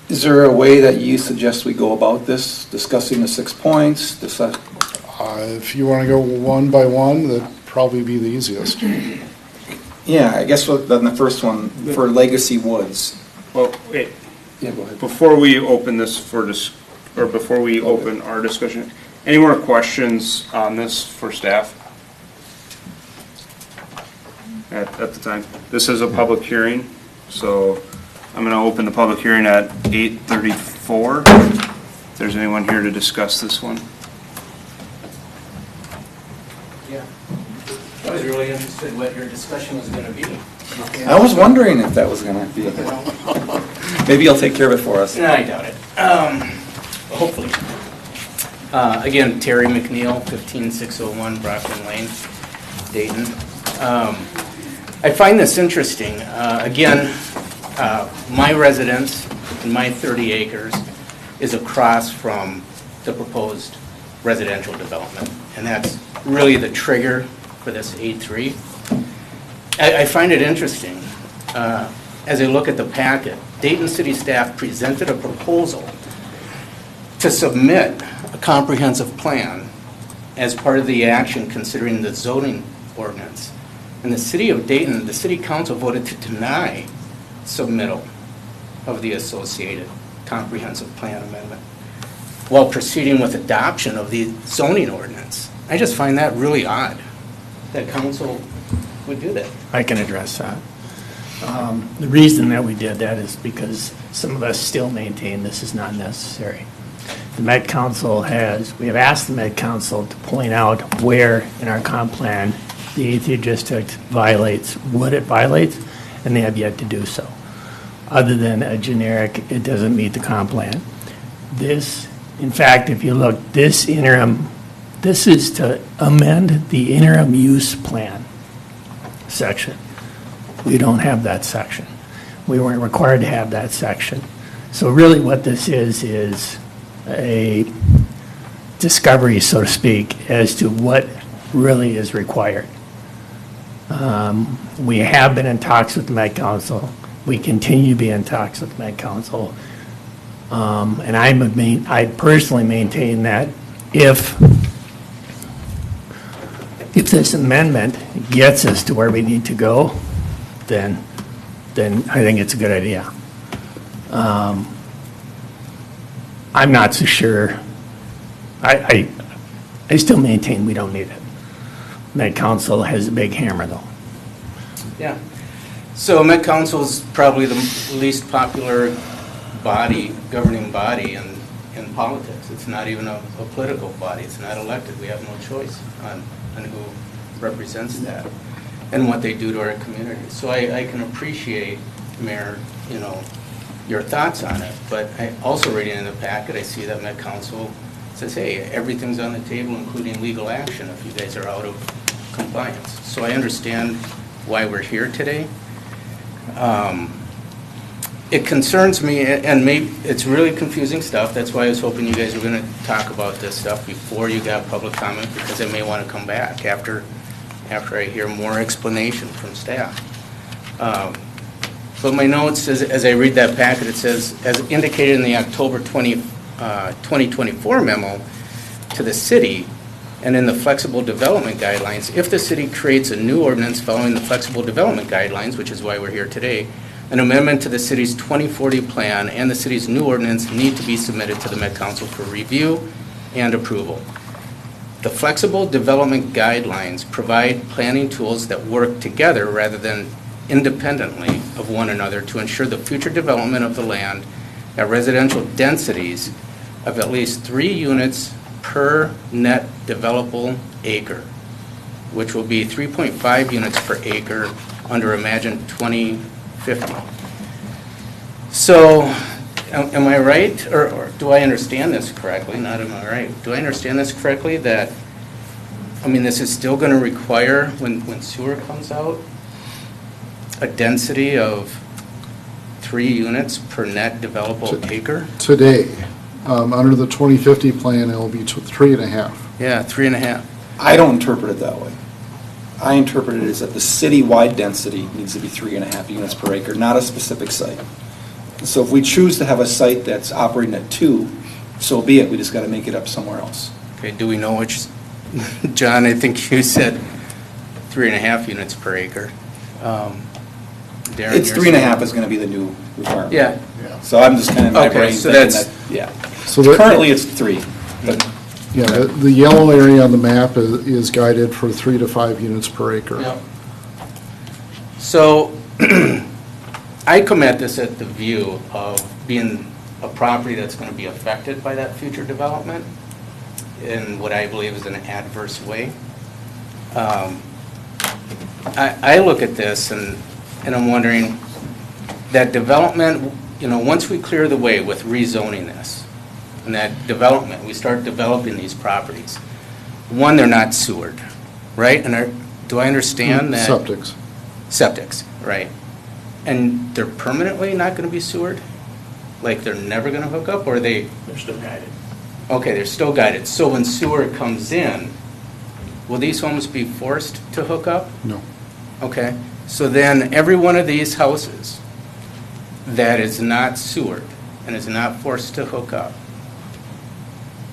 Is there a way that you suggest we go about this, discussing the 6 points?
If you want to go one by one, that'd probably be the easiest.
Yeah, I guess then the first one, for Legacy Woods.
Well, wait.
Yeah, go ahead.
Before we open this before we open our discussion, any more questions on this for staff? At the time. This is a public hearing, so I'm going to open the public hearing at 8:34. If there's anyone here to discuss this one.
Yeah. I was really interested what your discussion was going to be.
I was wondering if that was going to be. Maybe you'll take care of it for us.
No, I doubt it. Hopefully. Again, Terry McNeil, 15601 Brockman Lane, Dayton. I find this interesting. Again, my residence in my 30 acres is across from the proposed residential development, and that's really the trigger for this A3. I find it interesting. As I look at the packet, Dayton City staff presented a proposal to submit a comprehensive plan as part of the action considering the zoning ordinance. And the city of Dayton, the city council voted to deny submittal of the associated comprehensive plan amendment while proceeding with adoption of the zoning ordinance. I just find that really odd that council would do that.
I can address that. The reason that we did that is because some of us still maintain this is not necessary. The Met Council we have asked the Met Council to point out where in our comp plan the A3 district violates, what it violates, and they have yet to do so. Other than a generic, it doesn't meet the comp plan. This, in fact, if you look, this is to amend the interim use plan section. We don't have that section. We weren't required to have that section. So really what this is a discovery, so to speak, as to what really is required. We have been in talks with the Met Council. We continue to be in talks with the Met Council. And I personally maintain that if this amendment gets us to where we need to go, then I think it's a good idea. I'm not so sure. I still maintain we don't need it. Met Council has a big hammer, though.
Yeah. So Met Council is probably the least popular body, governing body in politics. It's not even a political body. It's not elected. We have no choice on who represents that and what they do to our community. So I can appreciate, Mayor, your thoughts on it, but I also reading in the packet, I see that Met Council says, hey, everything's on the table, including legal action if you guys are out of compliance. So I understand why we're here today. It concerns me, and maybe it's really confusing stuff. That's why I was hoping you guys were going to talk about this stuff before you got public comment, because I may want to come back after I hear more explanation from staff. But my notes, as I read that packet, it says, as indicated in the October 2024 memo to the city and in the flexible development guidelines, if the city creates a new ordinance following the flexible development guidelines, which is why we're here today, an amendment to the city's 2040 plan and the city's new ordinance need to be submitted to the Met Council for review and approval. The flexible development guidelines provide planning tools that work together rather than independently of one another to ensure the future development of the land at residential densities of at least 3 units per net developable acre, which will be 3.5 units per acre under Imagine 2050. So, am I right, or do I understand this correctly? Not am I right. Do I understand this correctly that, this is still going to require, when sewer comes out, a density of 3 units per net developable acre?
Today, under the 2050 plan, it will be 3.5.
Yeah, 3.5.
I don't interpret it that way. I interpret it as that the citywide density needs to be 3.5 units per acre, not a specific site. So if we choose to have a site that's operating at 2, so be it, we just got to make it up somewhere else.
Okay, do we know which, John, I think you said 3.5 units per acre. Darren,
It's 3.5 is going to be the new requirement.
Yeah.
So I'm just kind of, my
Okay,
brain
so
thinking
that's-
that, yeah.
So that-
Currently, it's 3, but
Yeah, the yellow area on the map is guided for 3 to 5 units per acre.
Yep. So, I come at this at the view of being a property that's going to be affected by that future development in what I believe is an adverse way. I look at this and I'm wondering, that development, once we clear the way with rezoning this, and that development, we start developing these properties, one, they're not sewered, right? And do I understand that?
Septics.
Septics, right. And they're permanently not going to be sewered? Like they're never going to hook up, or are they?
They're still guided.
Okay, they're still guided. So when sewer comes in, will these homes be forced to hook up?
No.
Okay, so then every one of these houses that is not sewered and is not forced to hook up,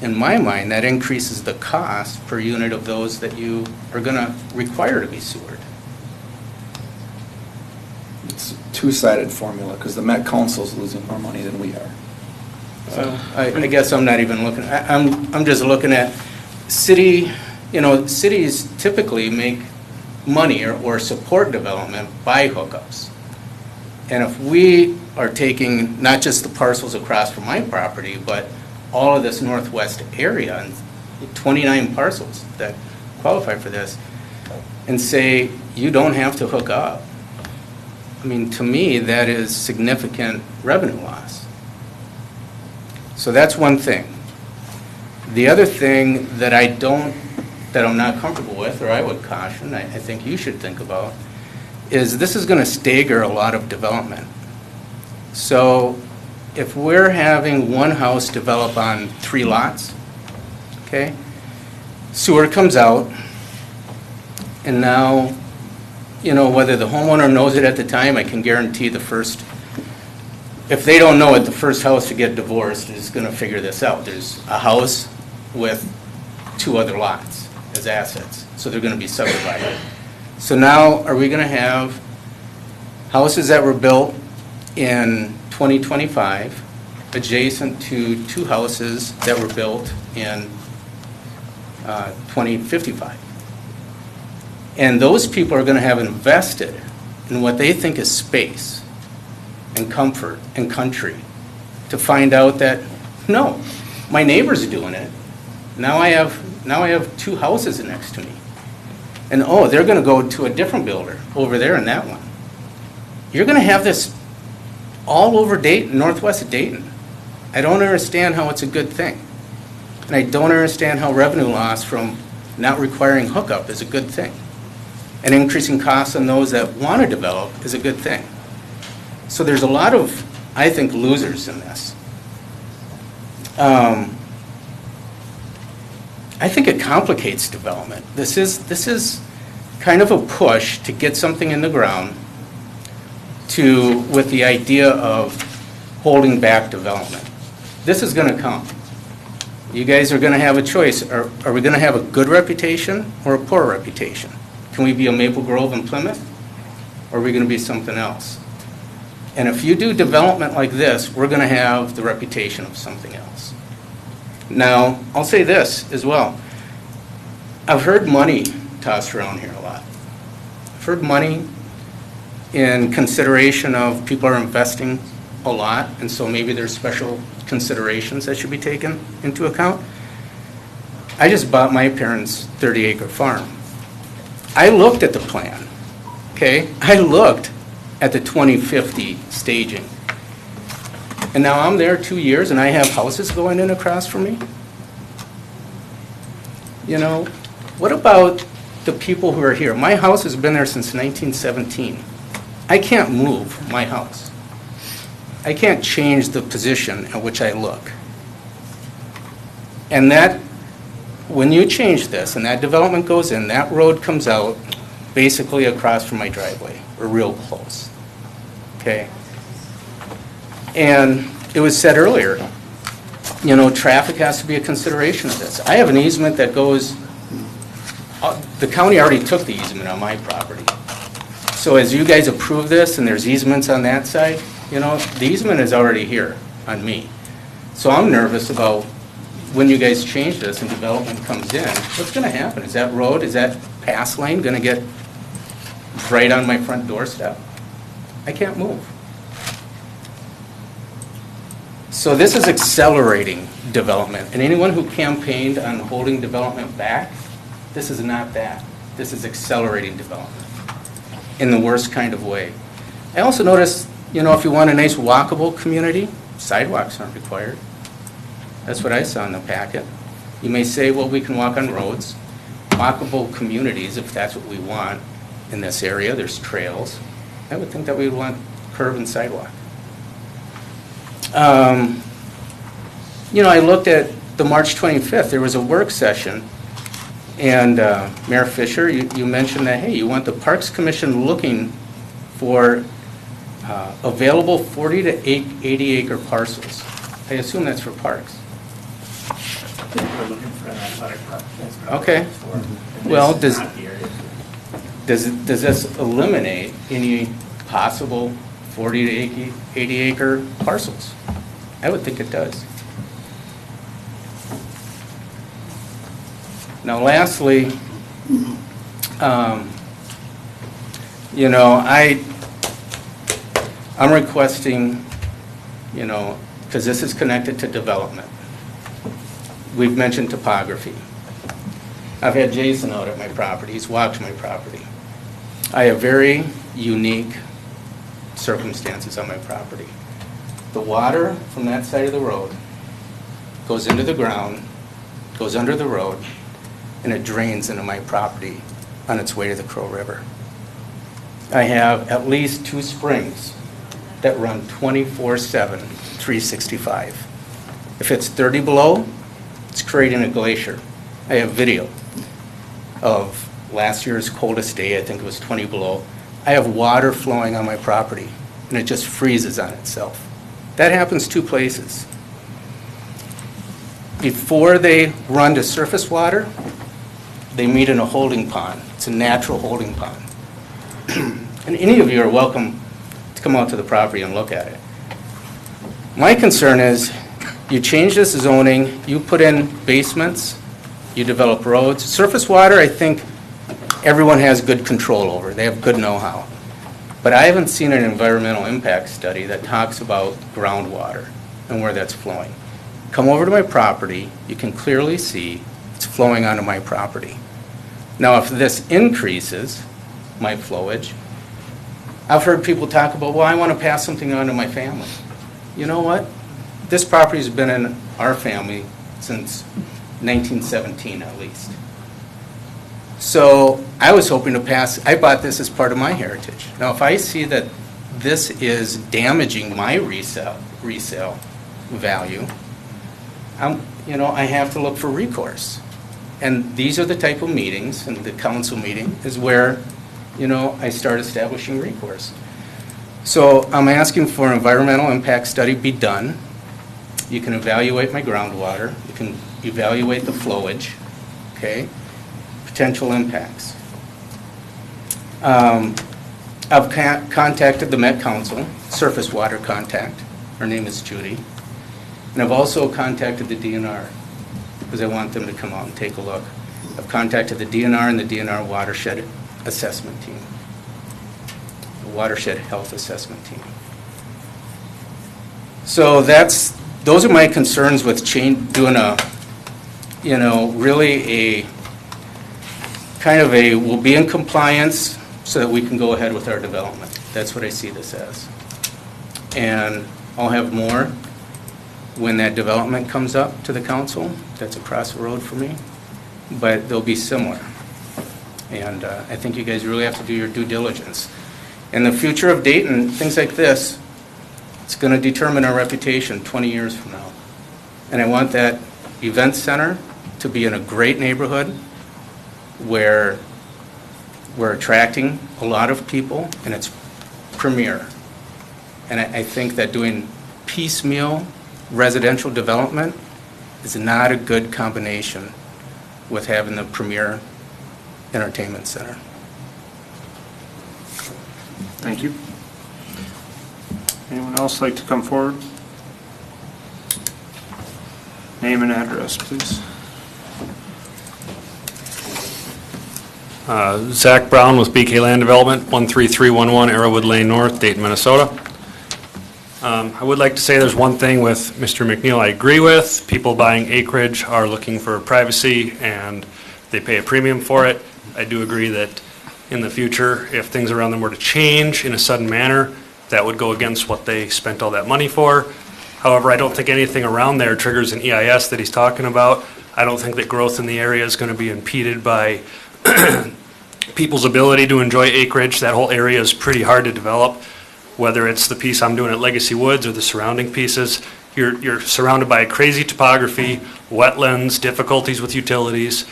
in my mind, that increases the cost per unit of those that you are going to require to be sewered.
it's a two-sided formula, because the Met Council's losing more money than we are.
So I guess I'm not even looking, I'm just looking at cities typically make money or support development by hookups. And if we are taking not just the parcels across from my property, but all of this northwest area, and 29 parcels that qualify for this, and say, you don't have to hook up, to me, that is significant revenue loss. So that's one thing. The other thing that I'm not comfortable with, or I would caution, I think you should think about, is this is going to stagger a lot of development. So if we're having one house develop on 3 lots, okay, sewer comes out, and now, whether the homeowner knows it at the time, I can guarantee if they don't know it, the first house to get divorced is going to figure this out. There's a house with 2 other lots as assets, so they're going to be subdivided. So now, are we going to have houses that were built in 2025, adjacent to two houses that were built in 2055. And those people are going to have invested in what they think is space and comfort and country to find out that, no, my neighbor's doing it. Now I have two houses next to me. And oh, they're going to go to a different builder over there in that one. You're going to have this all over Dayton, northwest of Dayton. I don't understand how it's a good thing. And I don't understand how revenue loss from not requiring hookup is a good thing. And increasing costs on those that want to develop is a good thing. So there's a lot of, I think, losers in this. I think it complicates development. This is kind of a push to get something in the ground with the idea of holding back development. This is going to come. You guys are going to have a choice. Are we going to have a good reputation or a poor reputation? Can we be a Maple Grove and Plymouth? Or are we going to be something else? And if you do development like this, we're going to have the reputation of something else. Now, I'll say this as well. I've heard money tossed around here a lot. I've heard money in consideration of people are investing a lot, and so maybe there's special considerations that should be taken into account. I just bought my parents' 30-acre farm. I looked at the plan, okay? I looked at the 2050 staging. And now I'm there 2 years and I have houses going in across from me. You know, what about the people who are here? My house has been there since 1917. I can't move my house. I can't change the position at which I look. And that, when you change this and that development goes in, that road comes out basically across from my driveway, or real close. Okay? And it was said earlier, you know, traffic has to be a consideration of this. I have an easement that goes, the county already took the easement on my property. So as you guys approve this and there's easements on that side, you know, the easement is already here on me. So I'm nervous about when you guys change this and development comes in, what's going to happen? Is that road, is that pass lane going to get right on my front doorstep? I can't move. So this is accelerating development. And anyone who campaigned on holding development back, this is not that. This is accelerating development in the worst kind of way. I also noticed, you know, if you want a nice walkable community, sidewalks aren't required. That's what I saw in the packet. You may say, well, we can walk on roads. Walkable communities, if that's what we want in this area, there's trails. I would think that we would want curb and sidewalk. You know, I looked at the March 25th, there was a work session, and Mayor Fisher, you mentioned that, hey, you want the Parks Commission looking for available 40 to 80 acre parcels. I assume that's for parks.
We're looking for an athletic park.
Okay. Well, does this eliminate any possible 40 to 80 acre parcels? I would think it does. Now, lastly, you know, I'm requesting, you know, because this is connected to development. We've mentioned topography. I've had Jason out at my property. He's walked my property. I have very unique circumstances on my property. The water from that side of the road goes into the ground, goes under the road, and it drains into my property on its way to the Crow River. I have at least 2 springs that run 24/7, 365. If it's 30 below, it's creating a glacier. I have video of last year's coldest day, I think it was 20 below. I have water flowing on my property, and it just freezes on itself. That happens 2 places. Before they run to surface water, they meet in a holding pond. It's a natural holding pond. And any of you are welcome to come out to the property and look at it. My concern is, you change this zoning, you put in basements, you develop roads. Surface water, I think everyone has good control over. They have good know-how. But I haven't seen an environmental impact study that talks about groundwater and where that's flowing. Come over to my property, you can clearly see it's flowing onto my property. Now, if this increases my flowage, I've heard people talk about, well, I want to pass something on to my family. You know what? This property's been in our family since 1917 at least. So I was hoping to pass, I bought this as part of my heritage. Now, if I see that this is damaging my resale value, I have to look for recourse. And these are the type of meetings, and the council meeting is where, I start establishing recourse. So I'm asking for an environmental impact study be done. You can evaluate my groundwater. You can evaluate the flowage, okay? Potential impacts. I've contacted the Met Council, surface water contact. Her name is Judy. And I've also contacted the DNR because I want them to come out and take a look. I've contacted the DNR and the DNR watershed assessment team, the watershed health assessment team. So those are my concerns with doing really a kind of we'll be in compliance so that we can go ahead with our development. That's what I see this as. And I'll have more when that development comes up to the council. That's across the road for me, but they'll be similar. And I think you guys really have to do your due diligence. In the future of Dayton, things like this, it's going to determine our reputation 20 years from now. And I want that event center to be in a great neighborhood where we're attracting a lot of people and it's premier. And I think that doing piecemeal residential development is not a good combination with having the premier entertainment center.
Thank you. Anyone else like to come forward? Name and address, please.
Zach Brown with BK Land Development, 13311 Arrowwood Lane North, Dayton, Minnesota. I would like to say there's one thing with Mr. McNeil I agree with. People buying acreage are looking for privacy and they pay a premium for it. I do agree that in the future, if things around them were to change in a sudden manner, that would go against what they spent all that money for. However, I don't think anything around there triggers an EIS that he's talking about. I don't think that growth in the area is going to be impeded by people's ability to enjoy acreage. That whole area is pretty hard to develop, whether it's the piece I'm doing at Legacy Woods or the surrounding pieces. You're surrounded by crazy topography, wetlands, difficulties with utilities.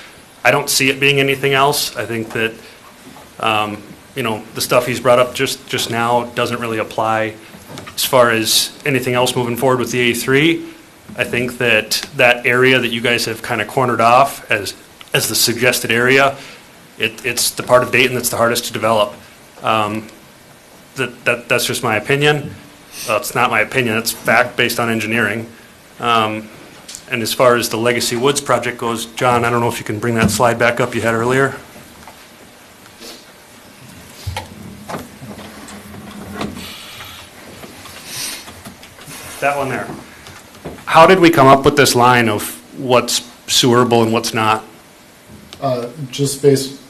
I don't see it being anything else. I think that the stuff he's brought up just now doesn't really apply. As far as anything else moving forward with the A3, I think that area that you guys have kind of cornered off as the suggested area, it's the part of Dayton that's the hardest to develop. That's just my opinion. It's not my opinion, it's fact based on engineering. And as far as the Legacy Woods project goes, John, I don't know if you can bring that slide back up you had earlier. That one there. How did we come up with this line of what's sewerable and what's not?
Just based,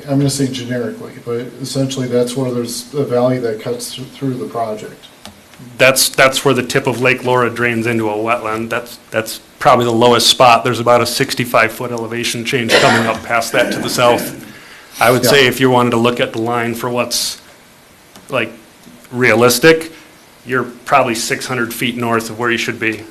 I'm going to say generically, but essentially that's where there's a valley that cuts through the project.
That's where the tip of Lake Laura drains into a wetland. That's probably the lowest spot. There's about a 65-foot elevation change coming up past that to the south. I would say if you wanted to look at the line for what's like realistic, you're probably 600 feet north of where you should be.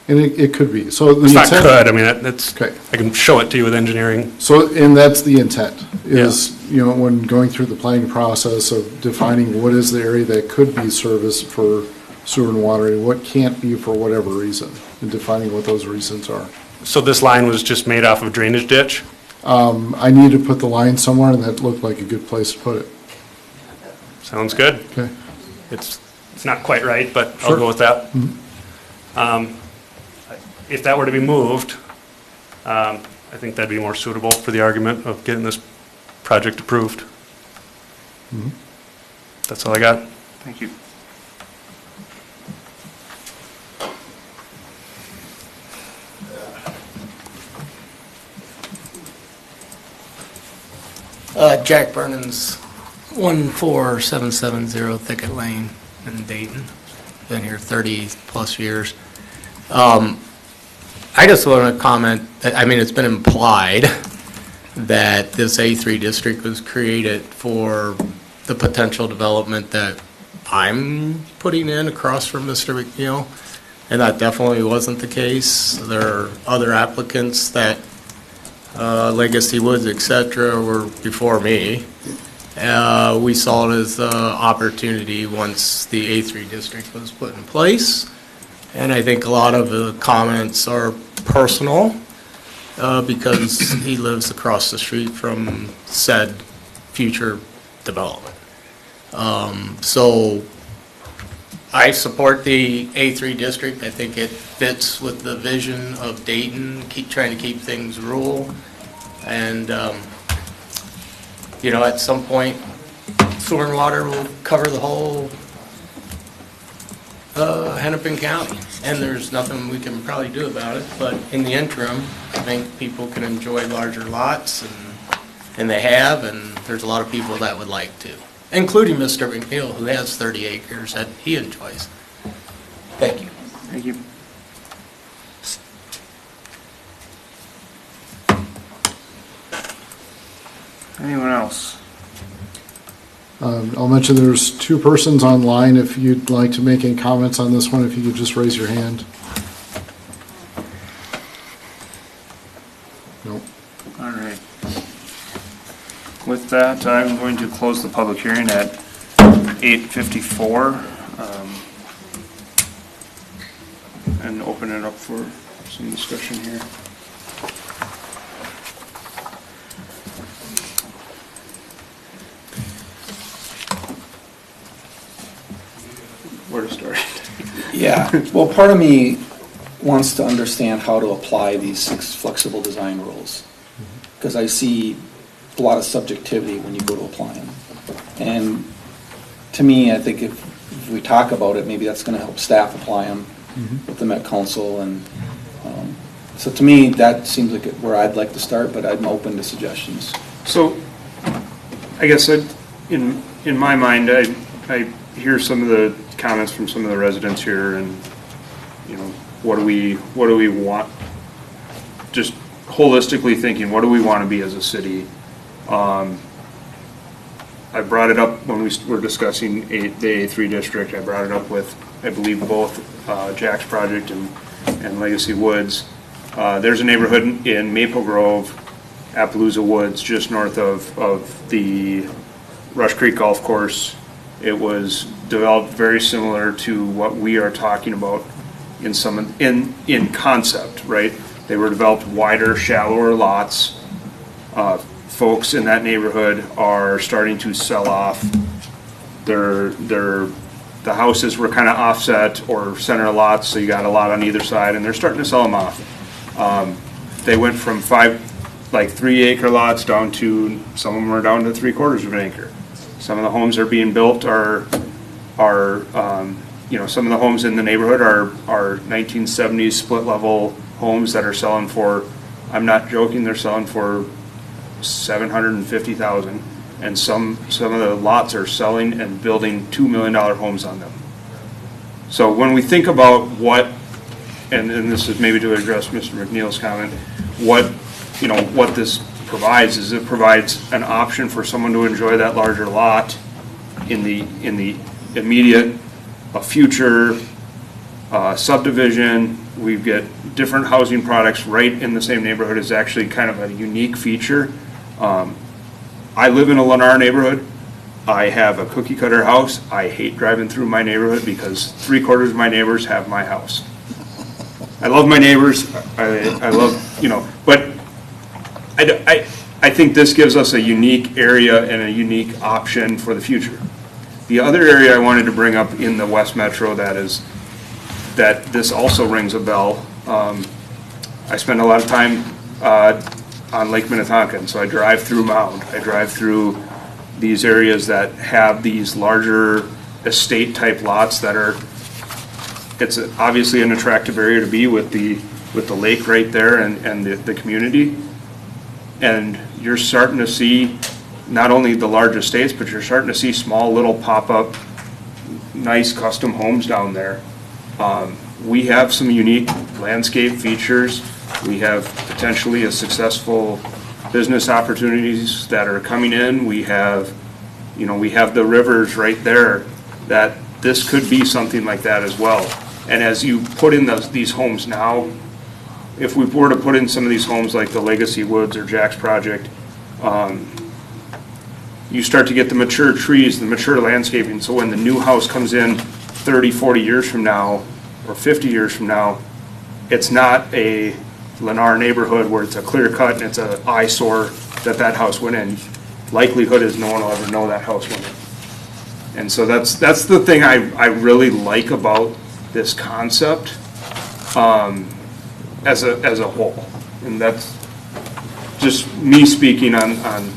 And it could be. So the
it's not
intent,
could, I mean, that's, okay. I can show it to you with engineering.
So, and that's the intent, is, when going through the planning process of defining what is the area that could be serviced for sewer and water, and what can't be for whatever reason, and defining what those reasons are.
So this line was just made off of drainage ditch?
I need to put the line somewhere, and that looked like a good place to put it.
Sounds good.
Okay.
It's not quite right, but
Sure.
I'll go with that.
Mm-hmm.
If that were to be moved, I think that'd be more suitable for the argument of getting this project approved. That's all I got.
Thank you.
Jack Bernens, 14770 Thicket Lane in Dayton. Been here 30-plus years. I just want to comment, I mean, it's been implied that this A3 district was created for the potential development that I'm putting in across from Mr. McNeil, and that definitely wasn't the case. There are other applicants that Legacy Woods, et cetera, were before me. We saw it as an opportunity once the A3 district was put in place. And I think a lot of the comments are personal because he lives across the street from said future development. So I support the A3 district. I think it fits with the vision of Dayton, trying to keep things rural. And, you know, at some point, sewer and water will cover the whole Hennepin County. And there's nothing we can probably do about it. But in the interim, I think people can enjoy larger lots, and they have, and there's a lot of people that would like to, including Mr. McNeil, who has 30 acres that he enjoys. Thank you.
Thank you. Anyone else?
I'll mention there's two persons online. If you'd like to make any comments on this one, if you could just raise your hand. Nope.
All right. With that, I'm going to close the public hearing at 8:54 and open it up for some discussion here. Where to start?
Yeah, well, part of me wants to understand how to apply these 6 flexible design rules, because I see a lot of subjectivity when you go to apply them. And to me, I think if we talk about it, maybe that's going to help staff apply them with the Met Council. And so to me, that seems like where I'd like to start, but I'm open to suggestions.
So, I guess in my mind, I hear some of the comments from some of the residents here, and you know, what do we want? Just holistically thinking, what do we want to be as a city? I brought it up when we were discussing the A3 district. I brought it up with, I believe, both Jack's project and Legacy Woods. There's a neighborhood in Maple Grove, Appaloosa Woods, just north of the Rush Creek Golf Course. It was developed very similar to what we are talking about in concept, right? They were developed wider, shallower lots. Folks in that neighborhood are starting to sell off. The houses were kind of offset or center lots, so you got a lot on either side, and they're starting to sell them off. They went from 3-acre lots down to, some of them are down to 3/4 of an acre. Some of the homes are being built are some of the homes in the neighborhood are 1970s split level homes that are selling for, I'm not joking, they're selling for $750,000, and some of the lots are selling and building $2 million homes on them. So when we think about what, and this is maybe to address Mr. McNeil's comment, what this provides is it provides an option for someone to enjoy that larger lot in the immediate future subdivision. We get different housing products right in the same neighborhood is actually kind of a unique feature. I live in a Lennar neighborhood. I have a cookie cutter house. I hate driving through my neighborhood because 3/4 of my neighbors have my house. I love my neighbors. I love, but I think this gives us a unique area and a unique option for the future. The other area I wanted to bring up in the West Metro that is that this also rings a bell. I spend a lot of time on Lake Minnetonka, and so I drive through Mound. I drive through these areas that have these larger estate-type lots that are, it's obviously an attractive area to be with the lake right there and the community. And you're starting to see not only the large estates, but you're starting to see small little pop-up, nice custom homes down there. We have some unique landscape features. We have potentially a successful business opportunities that are coming in. We have the rivers right there, that this could be something like that as well. And as you put in these homes now, if we were to put in some of these homes like the Legacy Woods or Jack's Project, you start to get the mature trees, the mature landscaping, so when the new house comes in 30, 40 years from now, or 50 years from now, it's not a Lennar neighborhood where it's a clear cut and it's an eyesore that house went in. Likelihood is no one will ever know that house went in. And so that's the thing I really like about this concept as a whole. And that's just me speaking on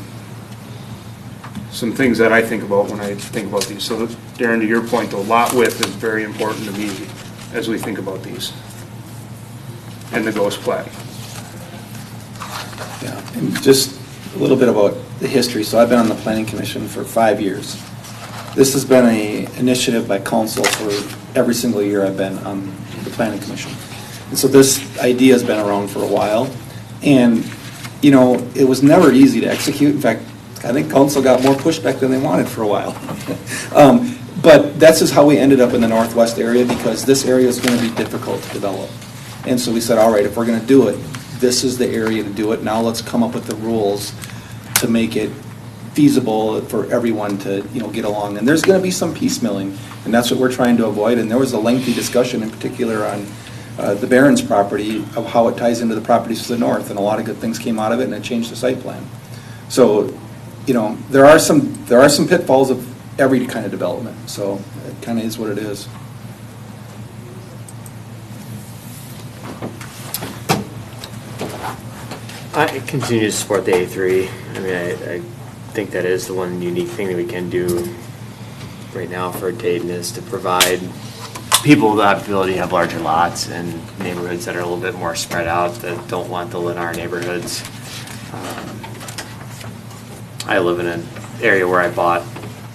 some things that I think about when I think about these. So Darren, to your point, the lot width is very important to me as we think about these. And the ghost plat.
Yeah, and just a little bit about the history. So I've been on the planning commission for 5 years. This has been an initiative by council for every single year I've been on the planning commission. And so this idea has been around for a while. And, it was never easy to execute. In fact, I think council got more pushback than they wanted for a while. But that's just how we ended up in the northwest area, because this area is going to be difficult to develop. And so we said, all right, if we're going to do it, this is the area to do it. Now let's come up with the rules to make it feasible for everyone to, get along. And there's going to be some piecemealing, and that's what we're trying to avoid. And there was a lengthy discussion in particular on the Bernens property of how it ties into the properties to the north, and a lot of good things came out of it, and it changed the site plan. So, there are some pitfalls of every kind of development. So it kind of is what it is.
I continue to support the A3. I mean, I think that is the one unique thing that we can do right now for Dayton, is to provide people the ability to have larger lots and neighborhoods that are a little bit more spread out, that don't want the Lennar neighborhoods. I live in an area where I bought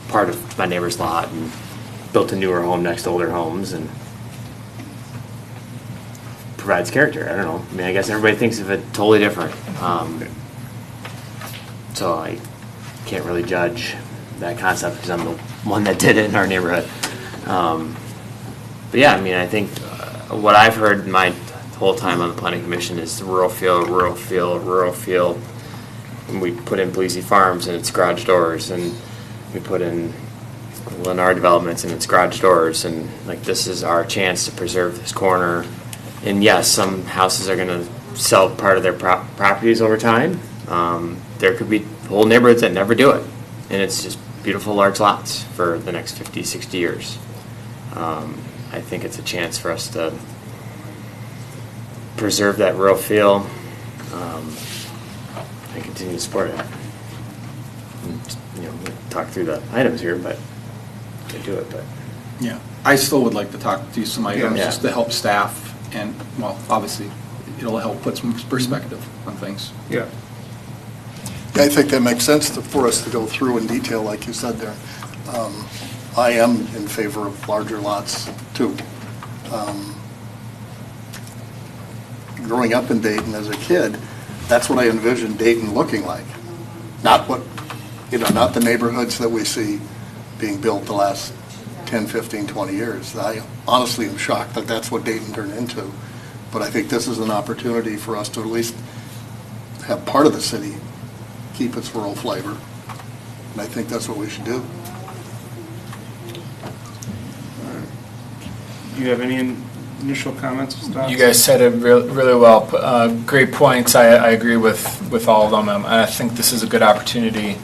part of my neighbor's lot and built a newer home next to older homes, and provides character. I don't know. I mean, I guess everybody thinks of it totally different. So I can't really judge that concept because I'm the one that did it in our neighborhood. But yeah, I mean, I think what I've heard my whole time on the planning commission is the rural feel, rural feel, rural feel. And we put in Bleasy Farms and its garage doors, and we put in Lennar developments and its garage doors, and like, this is our chance to preserve this corner. And yes, some houses are going to sell part of their properties over time. There could be whole neighborhoods that never do it, and it's just beautiful large lots for the next 50, 60 years. I think it's a chance for us to preserve that rural feel and continue to support it. We'll talk through the items here, but can't do it. But
yeah, I still would like to talk to you some items just to help staff, and well, obviously, it'll help put some perspective on things.
Yeah.
Yeah, I think that makes sense for us to go through in detail, like you said there. I am in favor of larger lots, too. Growing up in Dayton as a kid, that's what I envisioned Dayton looking like. Not not the neighborhoods that we see being built the last 10, 15, 20 years. I honestly am shocked that that's what Dayton turned into. But I think this is an opportunity for us to at least have part of the city keep its rural flavor. And I think that's what we should do.
Do you have any initial comments, Scott?
You guys said it really well. Great points. I agree with all of them. I think this is a good opportunity.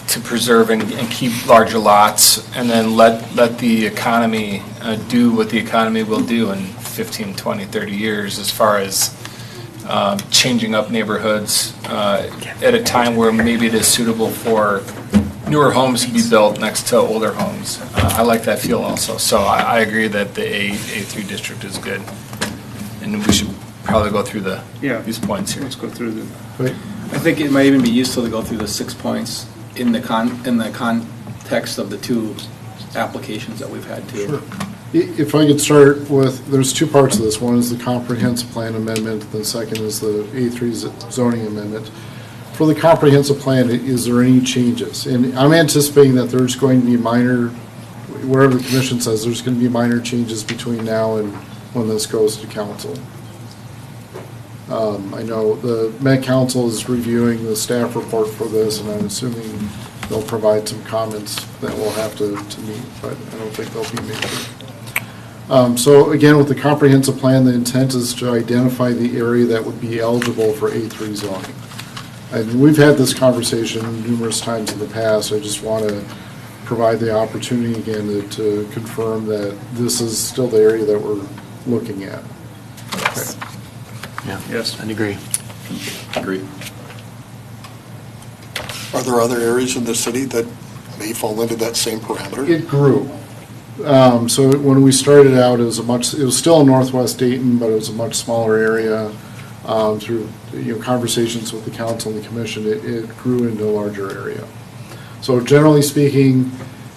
to preserve and keep larger lots, and then let the economy do what the economy will do in 15, 20, 30 years as far as changing up neighborhoods at a time where maybe it is suitable for newer homes to be built next to older homes. I like that feel also. So I agree that the A3 district is good. And we should probably go through these points here.
Let's go through the.
I think it might even be useful to go through the 6 points in the context of the 2 applications that we've had too.
Sure. If I could start with, there's 2 parts of this. One is the comprehensive plan amendment, the second is the A3 zoning amendment. For the comprehensive plan, is there any changes? And I'm anticipating that there's going to be minor, wherever the commission says, there's going to be minor changes between now and when this goes to council. I know the Met Council is reviewing the staff report for this, and I'm assuming they'll provide some comments that we'll have to meet, but I don't think they'll be major. So again, with the comprehensive plan, the intent is to identify the area that would be eligible for A3 zoning. And we've had this conversation numerous times in the past. I just want to provide the opportunity again to confirm that this is still the area that we're looking at.
Yes.
Okay.
Yeah.
Yes.
I'd agree.
Agree.
Are there other areas in the city that may fall into that same parameter?
It grew. So when we started out, it was still in Northwest Dayton, but it was a much smaller area. Through conversations with the council and the commission, it grew into a larger area. So generally speaking,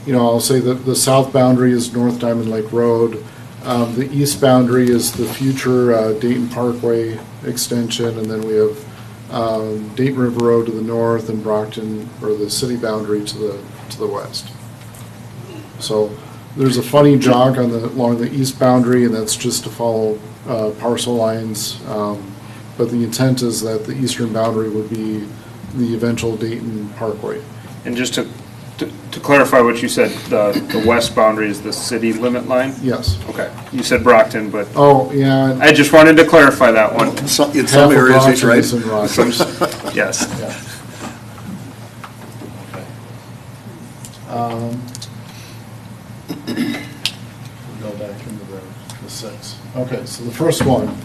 I'll say that the south boundary is North Diamond Lake Road. The east boundary is the future Dayton Parkway extension, and then we have Dayton River Road to the north and Brockton, or the city boundary to the west. So there's a funny jog along the east boundary, and that's just to follow parcel lines. But the intent is that the eastern boundary would be the eventual Dayton Parkway.
And just to clarify what you said, the west boundary is the city limit line?
Yes.
Okay. You said Brockton, but.
Oh, yeah.
I just wanted to clarify that one.
In some areas, he's right.
Yes.
We'll go back into the 6. Okay, so the first one.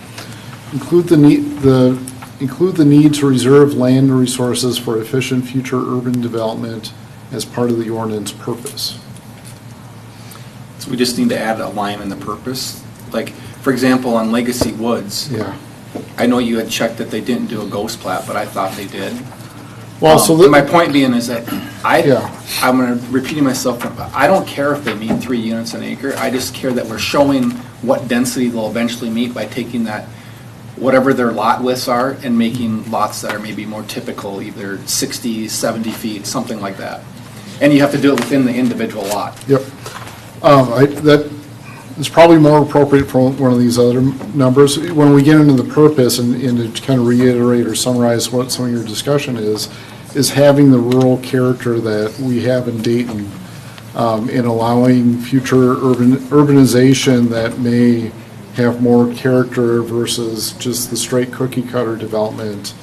Include the need to reserve land resources for efficient future urban development as part of the ordinance purpose.
So we just need to add a line in the purpose. Like, for example, on Legacy Woods.
Yeah.
I know you had checked that they didn't do a ghost plat, but I thought they did.
Well, so
my point being is that I'm going to repeating myself. I don't care if they meet 3 units an acre. I just care that we're showing what density they'll eventually meet by taking that, whatever their lot widths are, and making lots that are maybe more typical, either 60, 70 feet, something like that. And you have to do it within the individual lot.
Yep. That is probably more appropriate for one of these other numbers. When we get into the purpose, and to kind of reiterate or summarize what some of your discussion is having the rural character that we have in Dayton, in allowing future urbanization that may have more character versus just the straight cookie cutter development,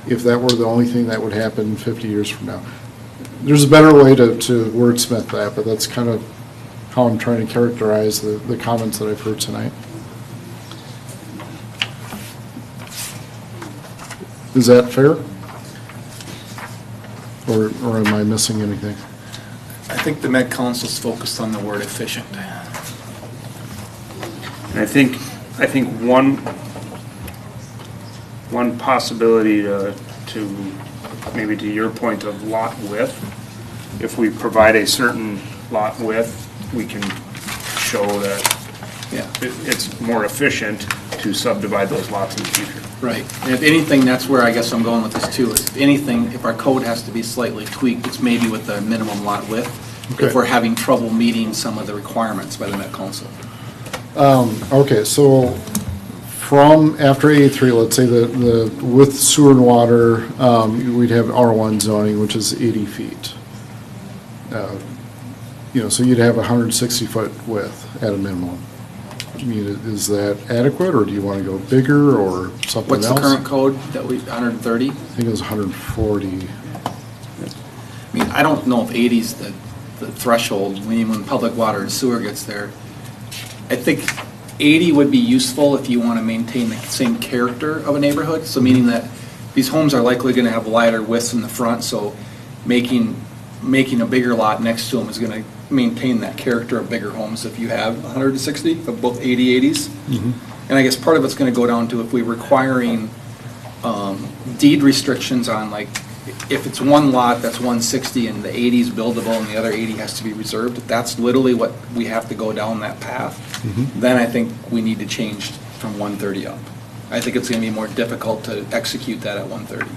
if that were the only thing that would happen 50 years from now. There's a better way to wordsmith that, but that's kind of how I'm trying to characterize the comments that I've heard tonight. Is that fair? Or am I missing anything?
I think the Met Council's focused on the word efficient.
And I think one possibility to maybe to your point of lot width, if we provide a certain lot width, we can show that it's more efficient to subdivide those lots in the future.
Right. And if anything, that's where I guess I'm going with this too. Is if anything, if our code has to be slightly tweaked, it's maybe with the minimum lot width.
Okay.
If we're having trouble meeting some of the requirements by the Met Council.
Okay, so from after A3, let's say the with sewer and water, we'd have R1 zoning, which is 80 feet. So you'd have 160-foot width at a minimum. I mean, is that adequate, or do you want to go bigger or something
What's
else?
the current code that 130?
I think it was 140.
I mean, I don't know if 80's the threshold, when public water and sewer gets there. I think 80 would be useful if you want to maintain the same character of a neighborhood, so meaning that these homes are likely going to have wider widths in the front, so making a bigger lot next to them is going to maintain that character of bigger homes if you have 160 of both 80/80s. And I guess part of it's going to go down to if we're requiring deed restrictions on, like, if it's one lot that's 160 and the 80 is buildable and the other 80 has to be reserved, if that's literally what we have to go down that path, then I think we need to change from 130 up. I think it's going to be more difficult to execute that at 130,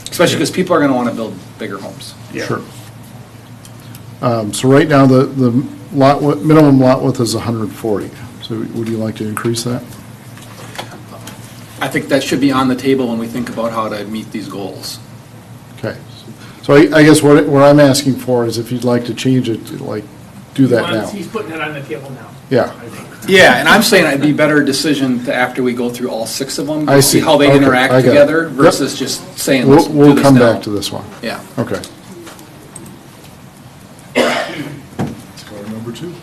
especially because people are going to want to build bigger homes.
Sure. So right now, the minimum lot width is 140. So would you like to increase that?
I think that should be on the table when we think about how to meet these goals.
Okay. So I guess what I'm asking for is if you'd like to change it, like, do that now.
He's putting it on the table now.
Yeah.
Yeah, and I'm saying it'd be a better decision to, after we go through all 6 of them,
I
to
see.
see how they
Okay,
interact
I got it.
together
Yep.
versus just saying, let's do
We'll
this
come
now.
back to this one.
Yeah.
Okay. Let's go to number 2.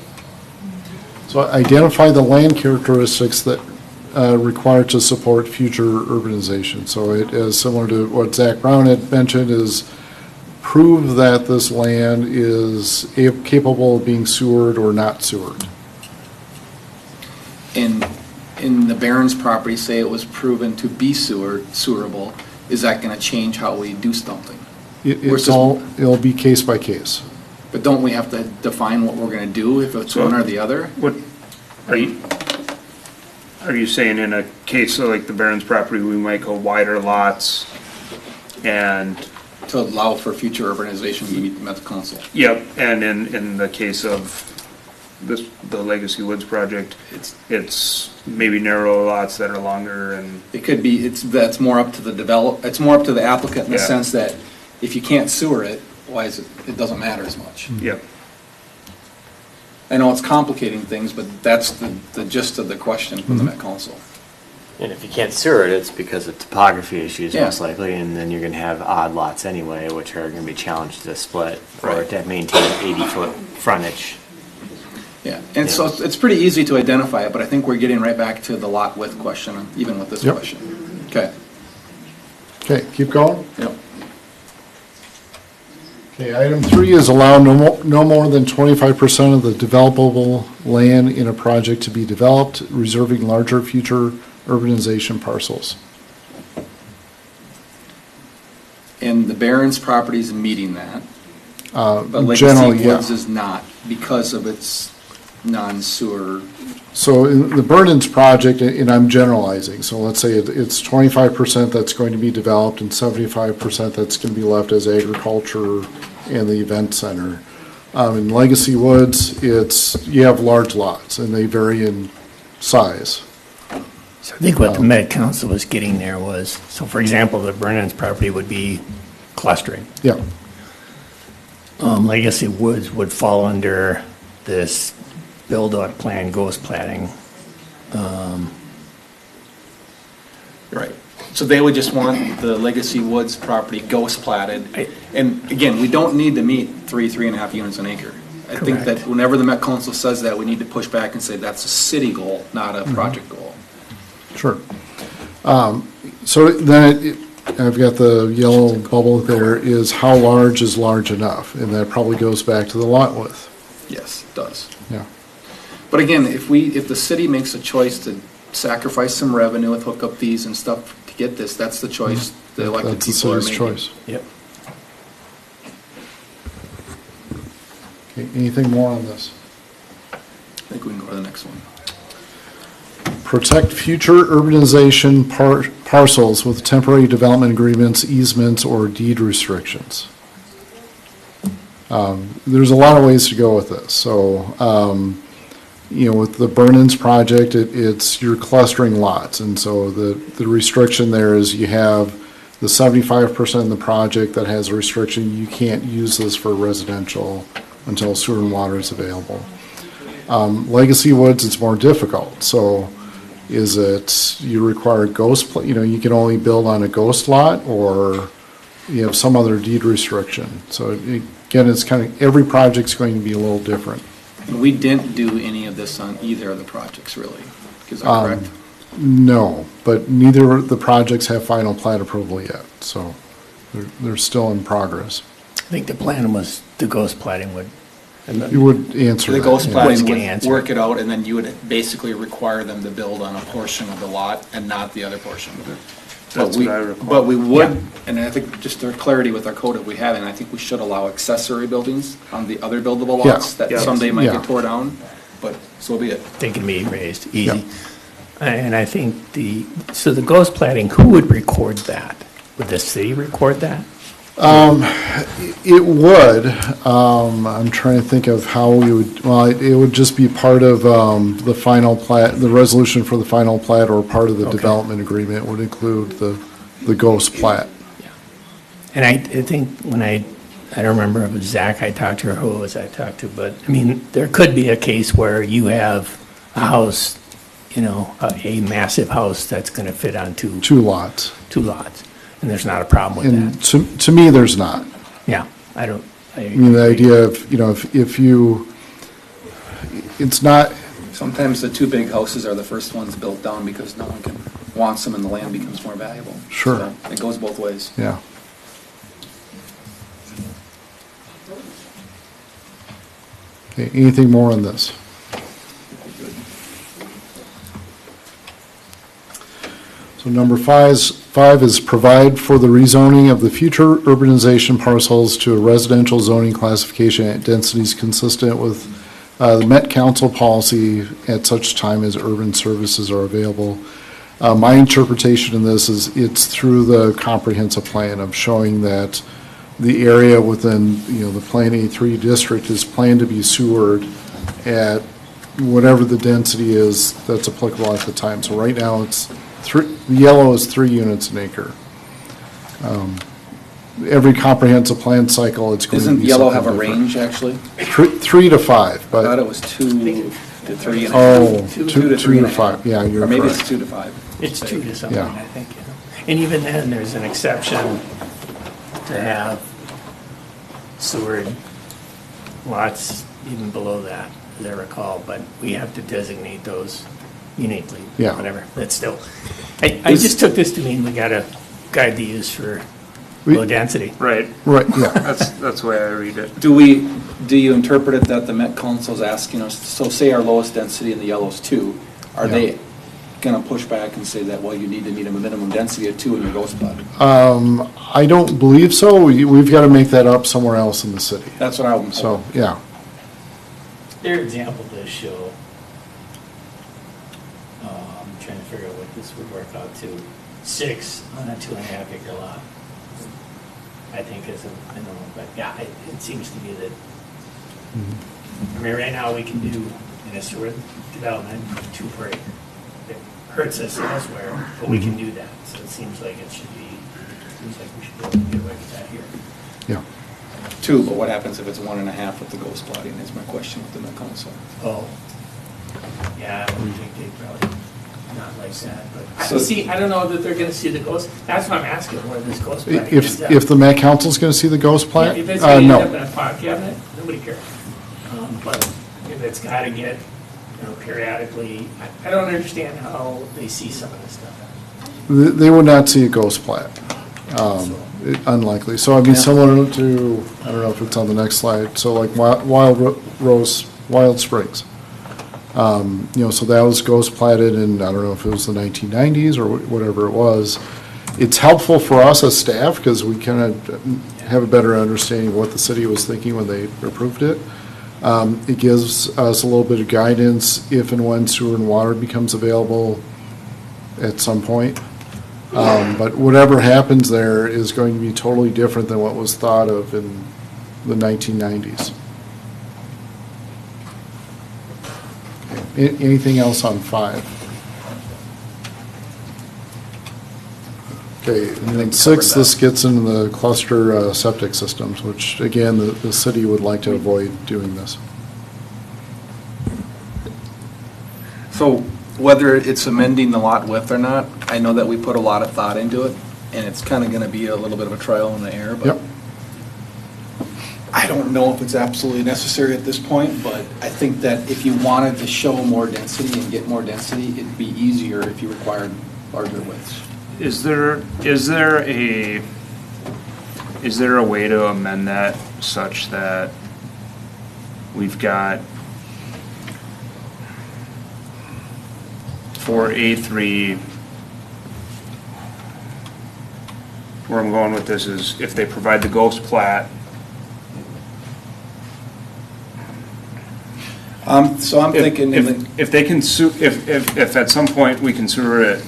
So identify the land characteristics that required to support future urbanization. So it is similar to what Zach Brown had mentioned, is prove that this land is capable of being sewered or not sewered.
In the Bernens property, say it was proven to be sewerable, is that going to change how we do something?
It'll be case by case.
But don't we have to define what we're going to do if it's one or the other?
What, are you saying in a case of like the Bernens property, we might go wider lots and?
To allow for future urbanization to meet the Met Council.
Yep, and in the case of the Legacy Woods project, it's maybe narrow lots that are longer and.
It could be, that's more up to it's more up to the applicant in the sense that if you can't sewer it, why is it doesn't matter as much.
Yep.
I know it's complicating things, but that's the gist of the question from the Met Council.
And if you can't sewer it, it's because of topography issues
Yeah.
most likely, and then you're gonna have odd lots anyway, which are gonna be challenged to split or
Right.
to maintain 80-foot frontage.
Yeah, and so it's pretty easy to identify it, but I think we're getting right back to the lot width question, even with this
Yep.
question. Okay.
Okay, keep going.
Yep.
Okay, item 3 is allow no more than 25% of the developable land in a project to be developed, reserving larger future urbanization parcels.
And the Barron's property is meeting that, but Legacy
Generally, yeah.
Woods is not because of its non-sewer.
So in the Bernens project, and I'm generalizing, so let's say it's 25% that's going to be developed and 75% that's going to be left as agriculture and the event center. In Legacy Woods, you have large lots and they vary in size.
So I think what the Met Council was getting there was, so for example, the Bernens property would be clustering.
Yeah.
Legacy Woods would fall under this build-out plan, ghost platting.
Right. So they would just want the Legacy Woods property ghost platted. And again, we don't need to meet 3.5 units an acre. I think that whenever the Met Council says that, we need to push back and say that's a city goal, not a project goal.
Sure. So then I've got the yellow bubble there, is how large is large enough? And that probably goes back to the lot width.
Yes, it does.
Yeah.
But again, if the city makes a choice to sacrifice some revenue with hookup fees and stuff to get this, that's the choice the elected
That's the
people are
city's
making.
choice.
Yep.
Okay, anything more on this?
I think we can go to the next one.
Protect future urbanization parcels with temporary development agreements, easements, or deed restrictions. There's a lot of ways to go with this. So, with the Bernens project, you're clustering lots. And so the restriction there is you have the 75% of the project that has a restriction, you can't use this for residential until sewer and water is available. Legacy Woods, it's more difficult. So is it you require ghost, you can only build on a ghost lot, or you have some other deed restriction? So again, it's kind of, every project's going to be a little different.
And we didn't do any of this on either of the projects, really. Is that correct?
No, but neither of the projects have final plat approval yet, so they're still in progress.
I think the plan was the ghost plating would.
You would answer
The
that.
ghost
yeah.
plating
getting
would
answered.
work it out, and then you would basically require them to build on a portion of the lot and not the other portion.
That's what I recall.
But we would, and I think just for clarity with our code that we have, and I think we should allow accessory buildings on the other buildable
Yeah.
lots that
Yeah.
someday might
Yeah.
get tore down, but so be it.
They can be raised, easy. And I think so the ghost plating, who would record that? Would the city record that?
It would. I'm trying to think of how we would, well, it would just be part of the final plat, the resolution for the final plat, or part of the
Okay.
development agreement would include the ghost plat.
And I think when I don't remember if it was Zach I talked to or who it was I talked to, but, I mean, there could be a case where you have a house, you know, a massive house that's going to fit on
Two lots.
two lots, and there's not a problem with
And
that.
to me, there's not.
Yeah, I
mean, the idea of, you know, if you, it's not,
Sometimes the two big houses are the first ones built down because no one wants them and the land becomes more valuable.
Sure.
So it goes both ways.
yeah. Okay, anything more on this? So number five is provide for the rezoning of the future urbanization parcels to a residential zoning classification at densities consistent with the Met Council policy at such time as urban services are available. My interpretation in this is it's through the comprehensive plan of showing that the area within, you know, the Plan A3 district is planned to be sewered at whatever the density is that's applicable at the time. So right now, it's the yellow is 3 units an acre. Every comprehensive plan cycle, it's going to be
Doesn't yellow have a
something different.
range, actually?
3 to 5,
I thought
but,
it was 2 to 3 and a
oh,
half.
2
to
to
3 and a
5,
half.
yeah, you're
Or maybe
correct.
it's 2 to 5.
It's 2 to something,
Yeah.
I think, you know. And even then, there's an exception to have sewered lots even below that, as I recall, but we have to designate those uniquely,
Yeah.
whatever, that's still, I just took this to mean we got to guide the use for low density.
Right.
Right, yeah.
That's the way I read it.
Do you interpret it that the Met Council's asking us, so say our lowest density in the yellow's 2, are
Yeah.
they gonna push back and say that, well, you need to meet a minimum density of 2 in your ghost plot?
I don't believe so. We've got to make that up somewhere else in the city.
That's what I'm.
So, yeah.
Their example does show, I'm trying to figure out what this would work out to, 6 on a 2.5 acre lot. I think is a minimum, but yeah, it seems to be that, I mean, right now we can do in a sewer development, 2 per acre. It hurts us elsewhere, but we can do that, so it seems like it should be, seems like we should be able to get away with that here.
Yeah.
2, but what happens if it's 1.5 with the ghost plotting, is my question with the Met Council.
Oh, yeah, I would think they probably not like that, but,
So-
see, I don't know that they're gonna see the ghost, that's what I'm asking, where this ghost plating ends up.
If the Met Council's going to see the ghost
Yeah,
plat?
if it's gonna end up in
No.
a file cabinet, nobody cares. But if it's gotta get, you know, periodically, I don't understand how they see some of this stuff.
They would not see a ghost plat. Unlikely. So I mean, similar to, I don't know if it's on the next slide, so like Wild Springs. You know, so that was ghost platted in, I don't know if it was the 1990s or whatever it was. It's helpful for us as staff because we kind of have a better understanding of what the city was thinking when they approved it. It gives us a little bit of guidance if and when sewer and water becomes available at some point. But whatever happens there is going to be totally different than what was thought of in the 1990s. Anything else on 5? Okay, and then 6, this gets into the cluster septic systems, which again, the city would like to avoid doing this.
So whether it's amending the lot width or not, I know that we put a lot of thought into it, and it's kind of going to be a little bit of a trial in the air, but
Yep.
I don't know if it's absolutely necessary at this point, but I think that if you wanted to show more density and get more density, it'd be easier if you required larger widths.
Is there a way to amend that such that we've got for A3, where I'm going with this is if they provide the ghost plat,
So I'm thinking,
if they can if at some point we can sewer it,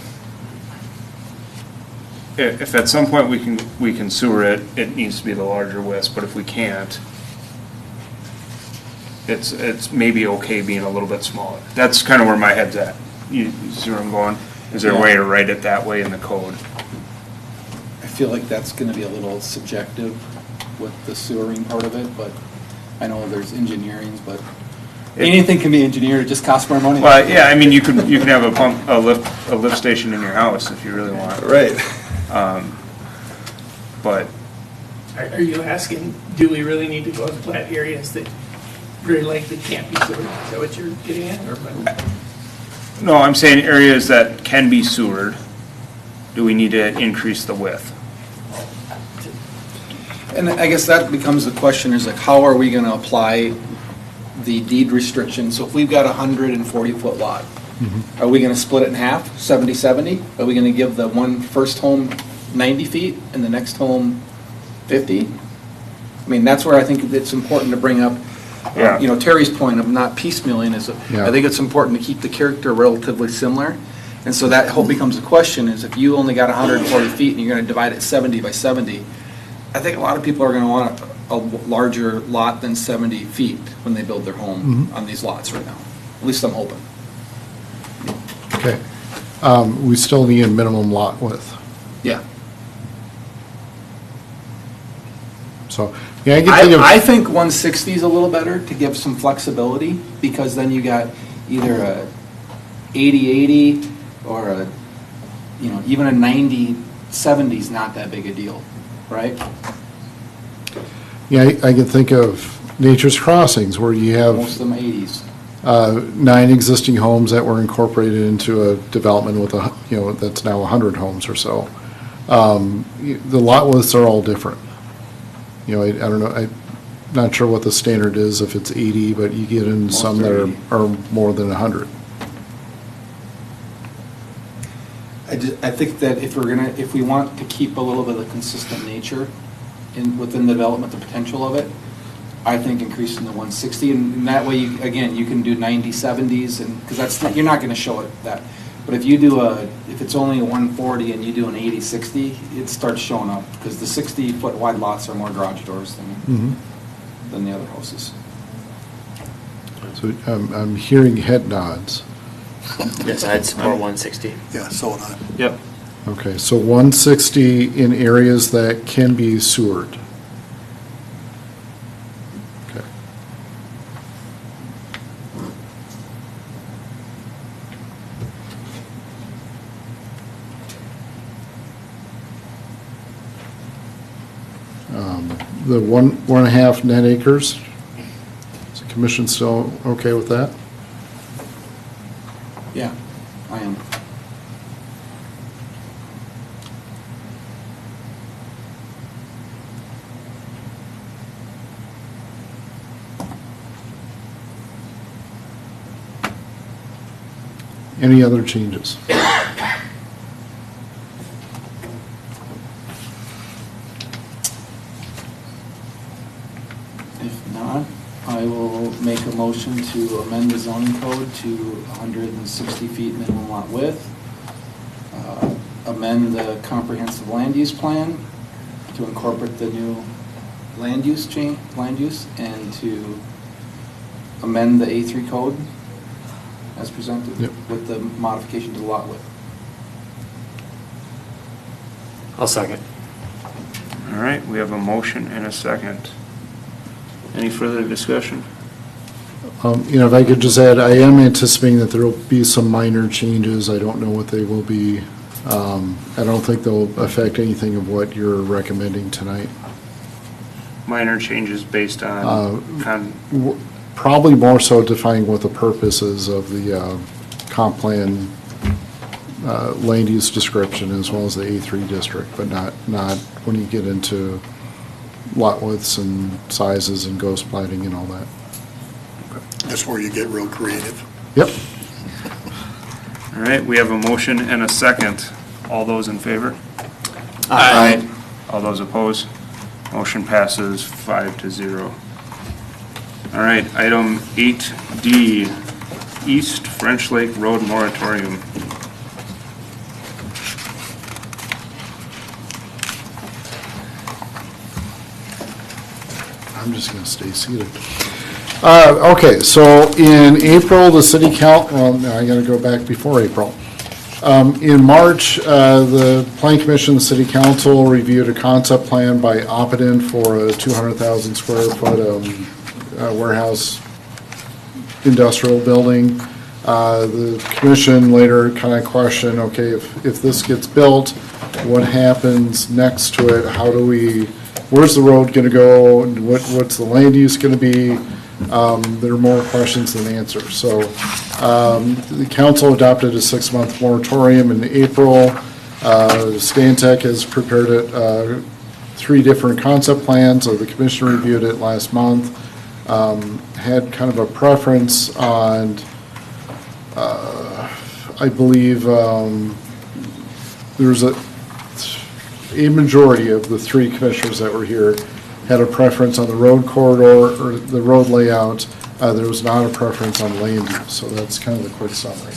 if at some point we can sewer it, it needs to be the larger width, but if we can't, it's maybe okay being a little bit smaller. That's kind of where my head's at. You see where I'm going? Is there a way to write it that way in the code?
I feel like that's gonna be a little subjective with the sewering part of it, but I know there's engineering, but anything can be engineered, it just costs more money.
Well, yeah, I mean, you can have a lift station in your house if you really want.
Right.
But
Are you asking, do we really need to go to plat areas that very likely can't be sewered? Is that what you're getting at? Or
no, I'm saying areas that can be sewered, do we need to increase the width?
And I guess that becomes the question is like, how are we gonna apply the deed restriction? So if we've got a 140-foot lot, are we gonna split it in half, 70-70? Are we gonna give the first home 90 feet and the next home 50? I mean, that's where I think it's important to bring up, Terry's point of not piecemealing is, I think it's important to keep the character relatively similar. And so that whole becomes a question is if you only got 140 feet and you're gonna divide it 70 by 70, I think a lot of people are gonna want a larger lot than 70 feet when they build their home on these lots right now. At least I'm hoping.
Okay. We still need a minimum lot width.
Yeah.
So, yeah, I can think of.
I think 160 is a little better to give some flexibility because then you got either a 80-80 or a, even a 90-70 is not that big a deal, right?
Yeah, I can think of Nature's Crossings where you have.
Most of them 80s.
9 existing homes that were incorporated into a development with that's now 100 homes or so. The lot widths are all different. I don't know, I'm not sure what the standard is, if it's 80, but you get in some that are more than 100.
I think that if we want to keep a little bit of consistent nature within the development, the potential of it, I think increasing the 160, and that way, you can do 90-70s, and because you're not going to show it that. But if you do if it's only a 140 and you do an 80-60, it starts showing up because the 60-foot wide lots are more garage doors than the other houses.
So I'm hearing head nods.
Yes, I'd support 160.
Yeah, so would I.
Yep.
Okay, so 160 in areas that can be sewered. Okay. The 1.5 net acres, is the commission still okay with that?
Yeah, I am.
Any other changes?
If not, I will make a motion to amend the zoning code to 160 feet minimum lot width, amend the comprehensive land use plan to incorporate the new land use, and to amend the A3 code as presented with the modification to the lot width.
I'll second.
All right, we have a motion and a second. Any further discussion?
If I could just add, I am anticipating that there will be some minor changes. I don't know what they will be. I don't think they'll affect anything of what you're recommending tonight.
minor changes based on
Probably more so defining what the purpose is of the comp plan land use description as well as the A3 district, but not when you get into lot widths and sizes and ghost plating and all that.
That's where you get real creative.
Yep.
All right, we have a motion and a second. All those in favor?
Aye.
All those opposed? Motion passes 5-0. All right, item 8D, East French Lake Road Moratorium.
I'm just going to stay seated. Okay, so in April, the city council, well, I got to go back before April. In March, the Plan Commission, the city council reviewed a concept plan by Asten for a 200,000 square foot warehouse industrial building. The commission later kind of questioned, okay, if this gets built, what happens next to it? How do we, where's the road going to go? What's the land use going to be? There are more questions than answers. So the council adopted a 6-month moratorium in April. Stantec has prepared 3 different concept plans. So the commission reviewed it last month. Had kind of a preference on, I believe, there's a majority of the 3 commissioners that were here had a preference on the road corridor or the road layout. There was not a preference on land use, so that's kind of the quick summary.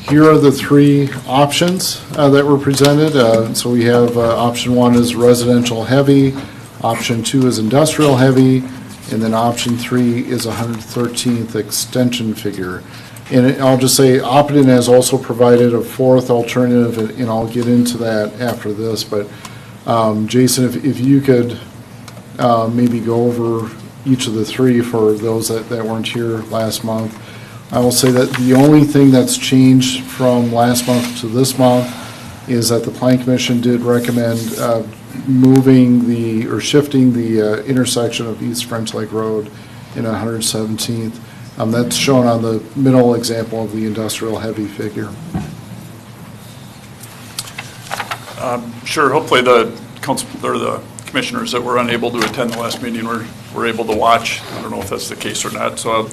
Here are the 3 options that were presented. So we have option 1 is residential heavy, option 2 is industrial heavy, and then option 3 is 113th extension figure. And I'll just say, Asten has also provided a 4th alternative, and I'll get into that after this, but Jason, if you could maybe go over each of the 3 for those that weren't here last month. I will say that the only thing that's changed from last month to this month is that the Plan Commission did recommend shifting the intersection of East French Lake Road in 117th. That's shown on the middle example of the industrial heavy figure.
Sure, hopefully the council, or the commissioners that were unable to attend the last meeting were able to watch. I don't know if that's the case or not, so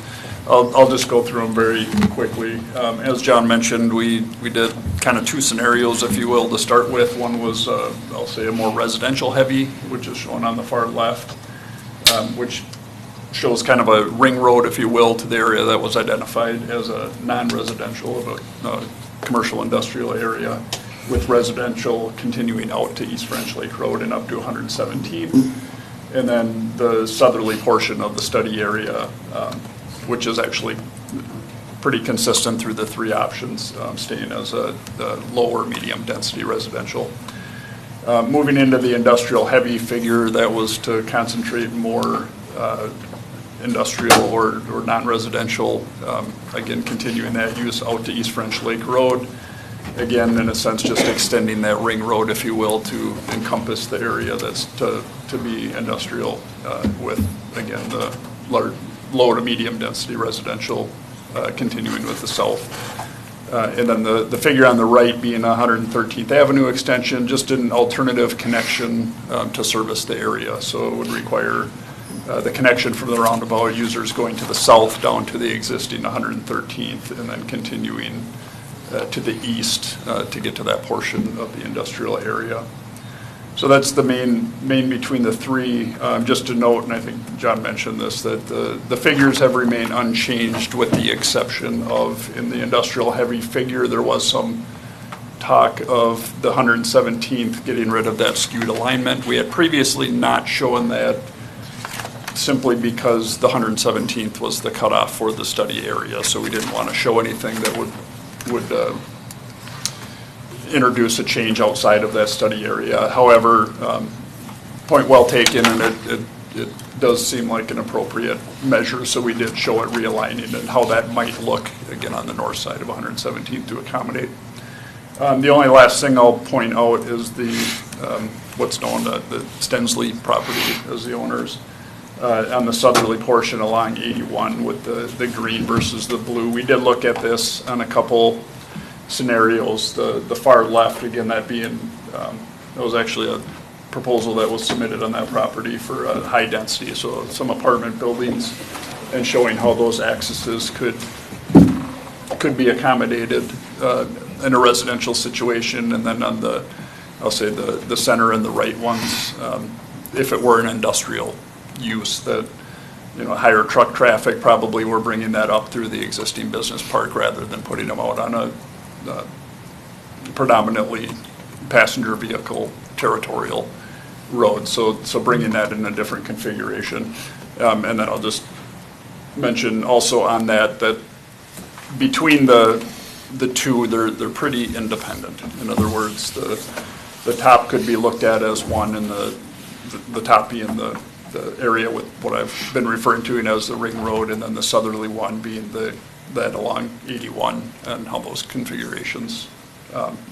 I'll just go through them very quickly. As John mentioned, we did kind of 2 scenarios, if you will, to start with. One was, I'll say, a more residential heavy, which is shown on the far left, which shows kind of a ring road, if you will, to the area that was identified as a non-residential of a commercial industrial area, with residential continuing out to East French Lake Road and up to 117th. And then the southerly portion of the study area, which is actually pretty consistent through the 3 options, staying as a lower medium density residential. Moving into the industrial heavy figure, that was to concentrate more industrial or non-residential, again, continuing that use out to East French Lake Road. Again, in a sense, just extending that ring road, if you will, to encompass the area that's to be industrial with, again, the low to medium density residential continuing with the south. And then the figure on the right being 113th Avenue extension, just an alternative connection to service the area. So it would require the connection from the roundabout users going to the south down to the existing 113th and then continuing to the east to get to that portion of the industrial area. So that's the main between the 3. Just to note, and I think John mentioned this, that the figures have remained unchanged with the exception of, in the industrial heavy figure, there was some talk of the 117th getting rid of that skewed alignment. We had previously not shown that simply because the 117th was the cutoff for the study area, so we didn't want to show anything that would introduce a change outside of that study area. However, point well taken, and it does seem like an appropriate measure, so we did show it realigning and how that might look, again, on the north side of 117th to accommodate. The only last thing I'll point out is the what's known, the Stensley property as the owners. On the southerly portion along 81 with the green versus the blue. We did look at this on a couple scenarios. The far left, again, that being, that was actually a proposal that was submitted on that property for high density, so some apartment buildings, and showing how those accesses could be accommodated in a residential situation, and then on the, I'll say the center and the right ones, if it were an industrial use that, higher truck traffic, probably we're bringing that up through the existing business park rather than putting them out on a predominantly passenger vehicle territorial road. So bringing that in a different configuration. And then I'll just mention also on that between the two, they're pretty independent. In other words, the top could be looked at as one, and the top being the area with what I've been referring to as the ring road, and then the southerly one being that along 81, and how those configurations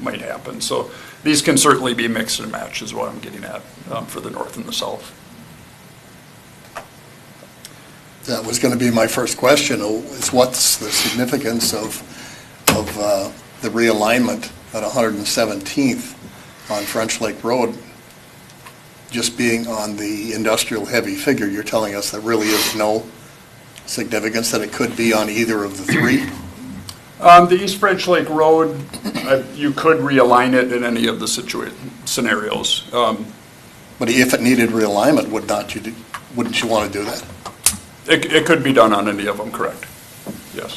might happen. So these can certainly be mixed and matched is what I'm getting at for the north and the south.
That was going to be my first question, is what's the significance of the realignment at 117th on French Lake Road just being on the industrial heavy figure? You're telling us there really is no significance, that it could be on either of the three?
The East French Lake Road, you could realign it in any of the scenarios.
But if it needed realignment, wouldn't you want to do that?
It could be done on any of them, correct? Yes.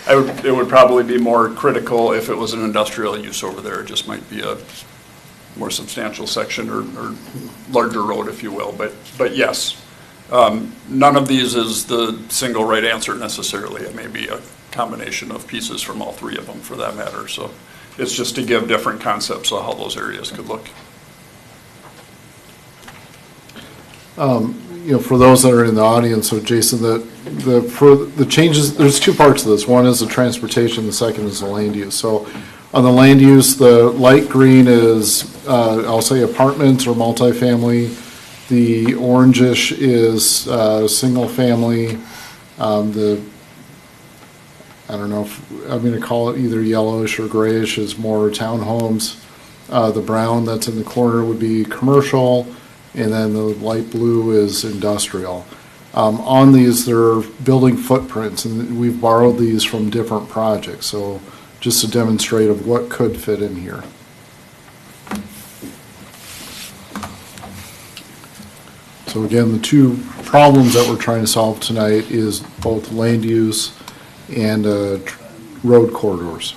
It would probably be more critical if it was an industrial use over there. It just might be a more substantial section or larger road, if you will. But yes, none of these is the single right answer necessarily. It may be a combination of pieces from all three of them for that matter. So it's just to give different concepts of how those areas could look.
For those that are in the audience, so Jason, for the changes, there's two parts to this. One is the transportation, the second is the land use. So on the land use, the light green is, I'll say apartments or multifamily. The orangish is single family. I don't know if I'm going to call it either yellowish or grayish is more townhomes. The brown that's in the corner would be commercial, and then the light blue is industrial. On these, there are building footprints, and we've borrowed these from different projects, so just to demonstrate of what could fit in here. So again, the two problems that we're trying to solve tonight is both land use and road corridors.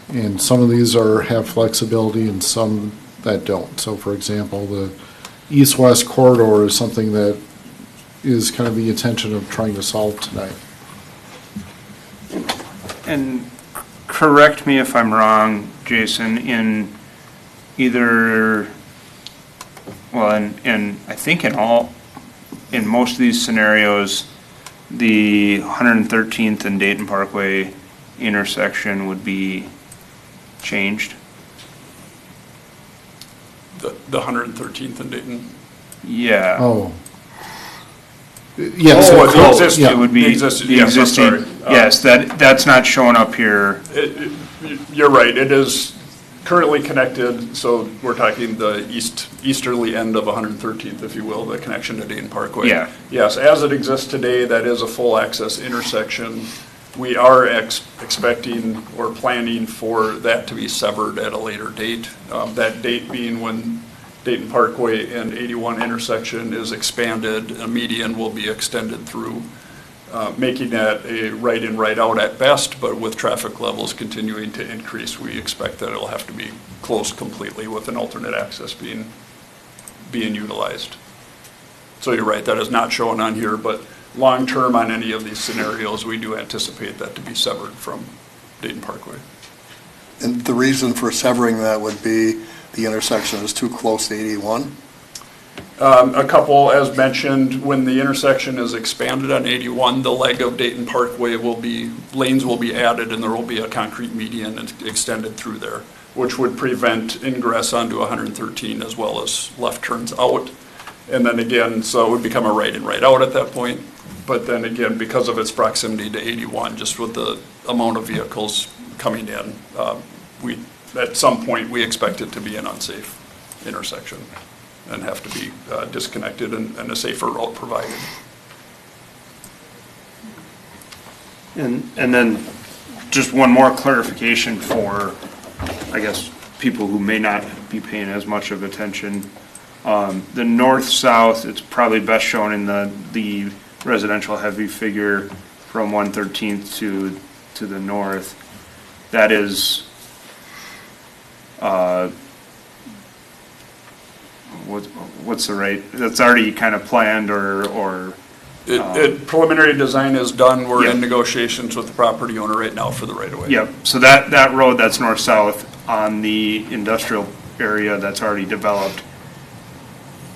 And some of these have flexibility and some that don't. So for example, the east-west corridor is something that is kind of the intention of trying to solve tonight.
And correct me if I'm wrong, Jason, in either, well, and I think in most of these scenarios, the 113th and Dayton Parkway intersection would be changed.
The 113th and Dayton?
Yeah.
Oh. Yes.
It would be the existing.
Yes, I'm sorry.
Yes, that's not showing up here.
You're right. It is currently connected, so we're talking the easterly end of 113th, if you will, the connection to Dayton Parkway.
Yeah.
Yes, as it exists today, that is a full access intersection. We are expecting or planning for that to be severed at a later date. That date being when Dayton Parkway and 81 intersection is expanded, a median will be extended through, making that a right in, right out at best, but with traffic levels continuing to increase, we expect that it'll have to be closed completely with an alternate access being utilized. So you're right, that is not shown on here, but long-term on any of these scenarios, we do anticipate that to be severed from Dayton Parkway.
And the reason for severing that would be the intersection is too close to 81?
A couple, as mentioned, when the intersection is expanded on 81, the leg of Dayton Parkway lanes will be added, and there will be a concrete median extended through there. which would prevent ingress onto 113 as well as left turns out. And then again, so it would become a right in, right out at that point. But then again, because of its proximity to 81, just with the amount of vehicles coming in, at some point, we expect it to be an unsafe intersection and have to be disconnected and a safer route provided.
And then just one more clarification for, I guess, people who may not be paying as much of attention. The north-south, it's probably best shown in the residential heavy figure from 113th to the north. That is, what's the right, that's already kind of planned or
Preliminary design is done. We're in negotiations with the property owner right now for the right-of-way.
Yep, so that road that's north-south on the industrial area that's already developed,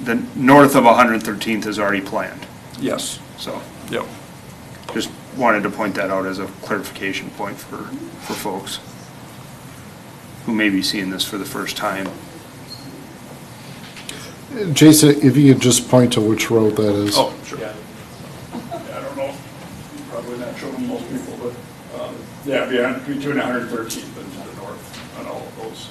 the north of 113th is already planned.
Yes.
So,
yep.
Just wanted to point that out as a clarification point for folks who may be seeing this for the first time.
Jason, if you could just point to which road that is.
Oh, sure. Yeah, I don't know, probably not showing most people, but, between 113th and to the north on all of those.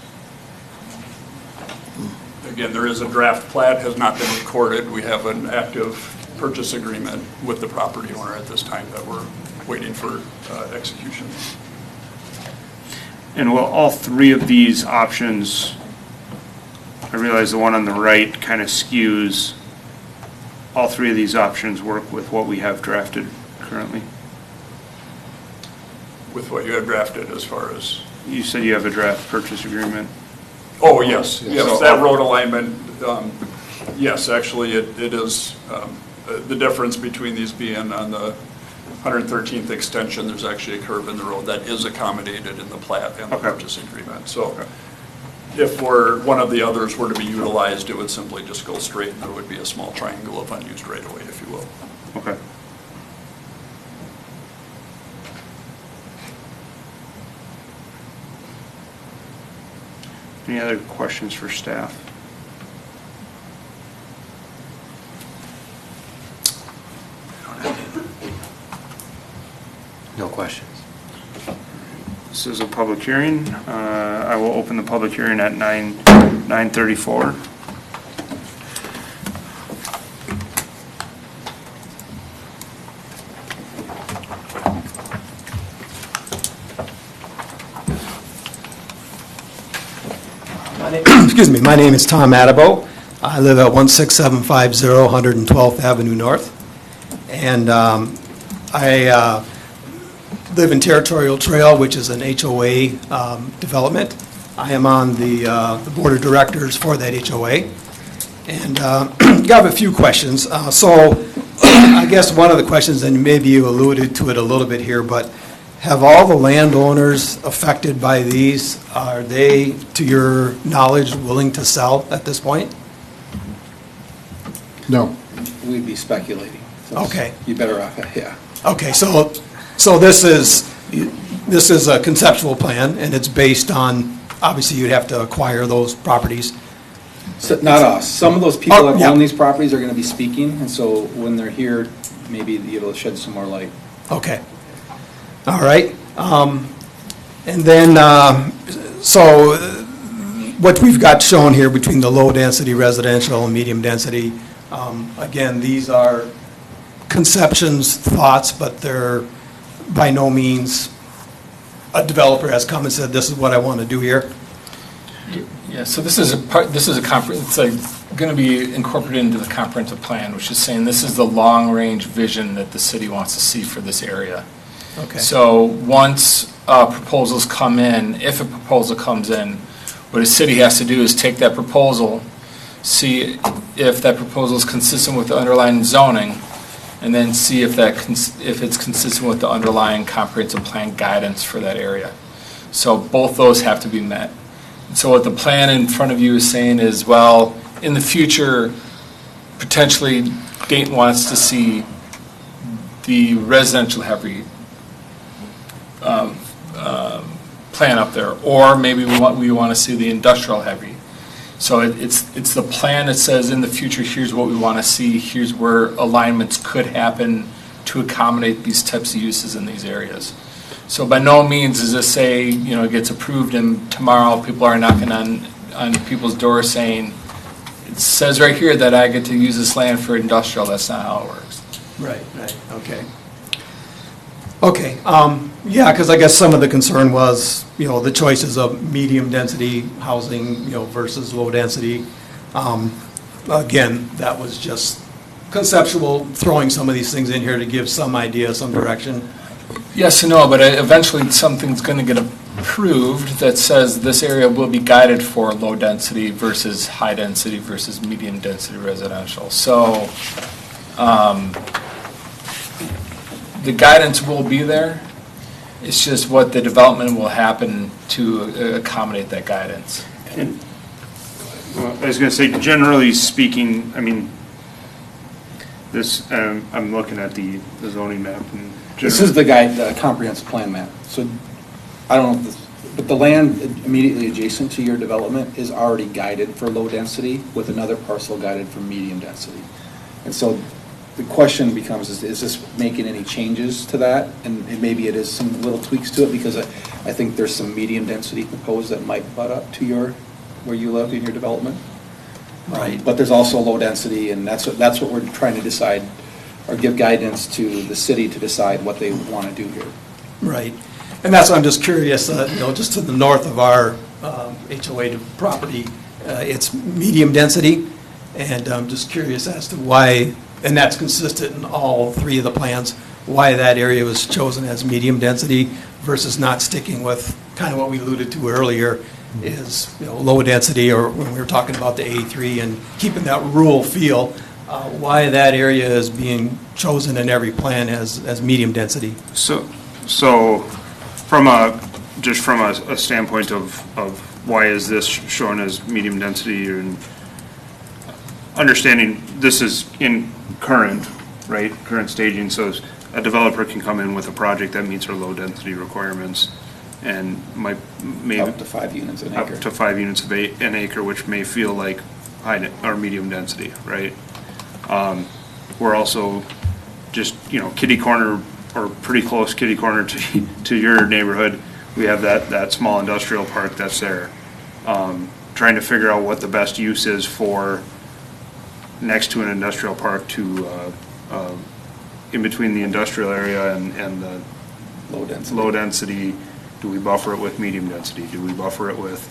Again, there is a draft plat, has not been recorded. We have an active purchase agreement with the property owner at this time that we're waiting for execution.
And will all three of these options, I realize the one on the right kind of skews, all three of these options work with what we have drafted currently?
With what you have drafted as far as?
You said you have a draft purchase agreement.
Oh, yes, yes,
So-
that road alignment, yes, actually, it is, the difference between these being on the 113th extension, there's actually a curve in the road that is accommodated in the plat and the purchase agreement. So if one of the others were to be utilized, it would simply just go straight and there would be a small triangle of unused right-of-way, if you will.
Okay. Any other questions for staff?
No questions.
This is a public hearing. I will open the public hearing at 9:34.
Excuse me, my name is Tom Addabo. I live at 16750 112th Avenue North. And I live in Territorial Trail, which is an HOA development. I am on the board of directors for that HOA. And I have a few questions. So I guess one of the questions, and maybe you alluded to it a little bit here, but have all the landowners affected by these, are they, to your knowledge, willing to sell at this point?
No.
We'd be speculating. So
Okay.
You better off, yeah.
Okay, so this is a conceptual plan, and it's based on, obviously, you'd have to acquire those properties.
So, not us. Some of those people that
yeah.
own these properties are gonna be speaking, and so when they're here, maybe it'll shed some more light.
Okay. All right. And then, so what we've got shown here between the low-density residential and medium-density, again, these are conceptions, thoughts, but they're by no means a developer has come and said, this is what I want to do here.
Yeah, so this is it's going to be incorporated into the comprehensive plan, which is saying this is the long-range vision that the city wants to see for this area.
Okay.
So once proposals come in, if a proposal comes in, what a city has to do is take that proposal, see if that proposal is consistent with the underlying zoning, and then see if it's consistent with the underlying comprehensive plan guidance for that area. So both those have to be met. So what the plan in front of you is saying is, well, in the future, potentially Dayton wants to see the residential heavy plan up there, or maybe we want to see the industrial heavy. So it's the plan that says in the future, here's what we want to see, here's where alignments could happen to accommodate these types of uses in these areas. So by no means does this say, it gets approved and tomorrow people are knocking on people's doors saying, it says right here that I get to use this land for industrial. That's not how it works.
Right, okay. Okay, yeah, because I guess some of the concern was, the choices of medium-density housing, versus low-density. Again, that was just conceptual, throwing some of these things in here to give some idea, some direction.
Yes and no, but eventually something's going to get approved that says this area will be guided for low-density versus high-density versus medium-density residential. So the guidance will be there. It's just what the development will happen to accommodate that guidance.
I was going to say, generally speaking, this, I'm looking at the zoning map. And
This is the comprehensive plan map. So I don't know if this, but the land immediately adjacent to your development is already guided for low density with another parcel guided for medium density. And so the question becomes, is this making any changes to that? And maybe it is some little tweaks to it, because I think there's some medium density proposed that might butt up to where you live in your development.
Right.
But there's also low density, and that's what we're trying to decide, or give guidance to the city to decide what they want to do here.
Right. And that's why I'm just curious, just to the north of our HOA property, it's medium density, and I'm just curious as to why, and that's consistent in all three of the plans, why that area was chosen as medium density versus not sticking with kind of what we alluded to earlier, is low density, or when we were talking about the A3 and keeping that rural feel, why that area is being chosen in every plan as medium density.
So from a standpoint of why is this shown as medium density, and understanding this is in current staging, so a developer can come in with a project that meets our low density requirements and maybe
Up to 5 units an acre.
Up to 5 units of an acre, which may feel like high or medium density, right? We're also just, kitty corner, or pretty close kitty corner to your neighborhood. We have that small industrial park that's there. Trying to figure out what the best use is for next to an industrial park to, in between the industrial area and the low density. Do we buffer it with medium density? Do we buffer it with,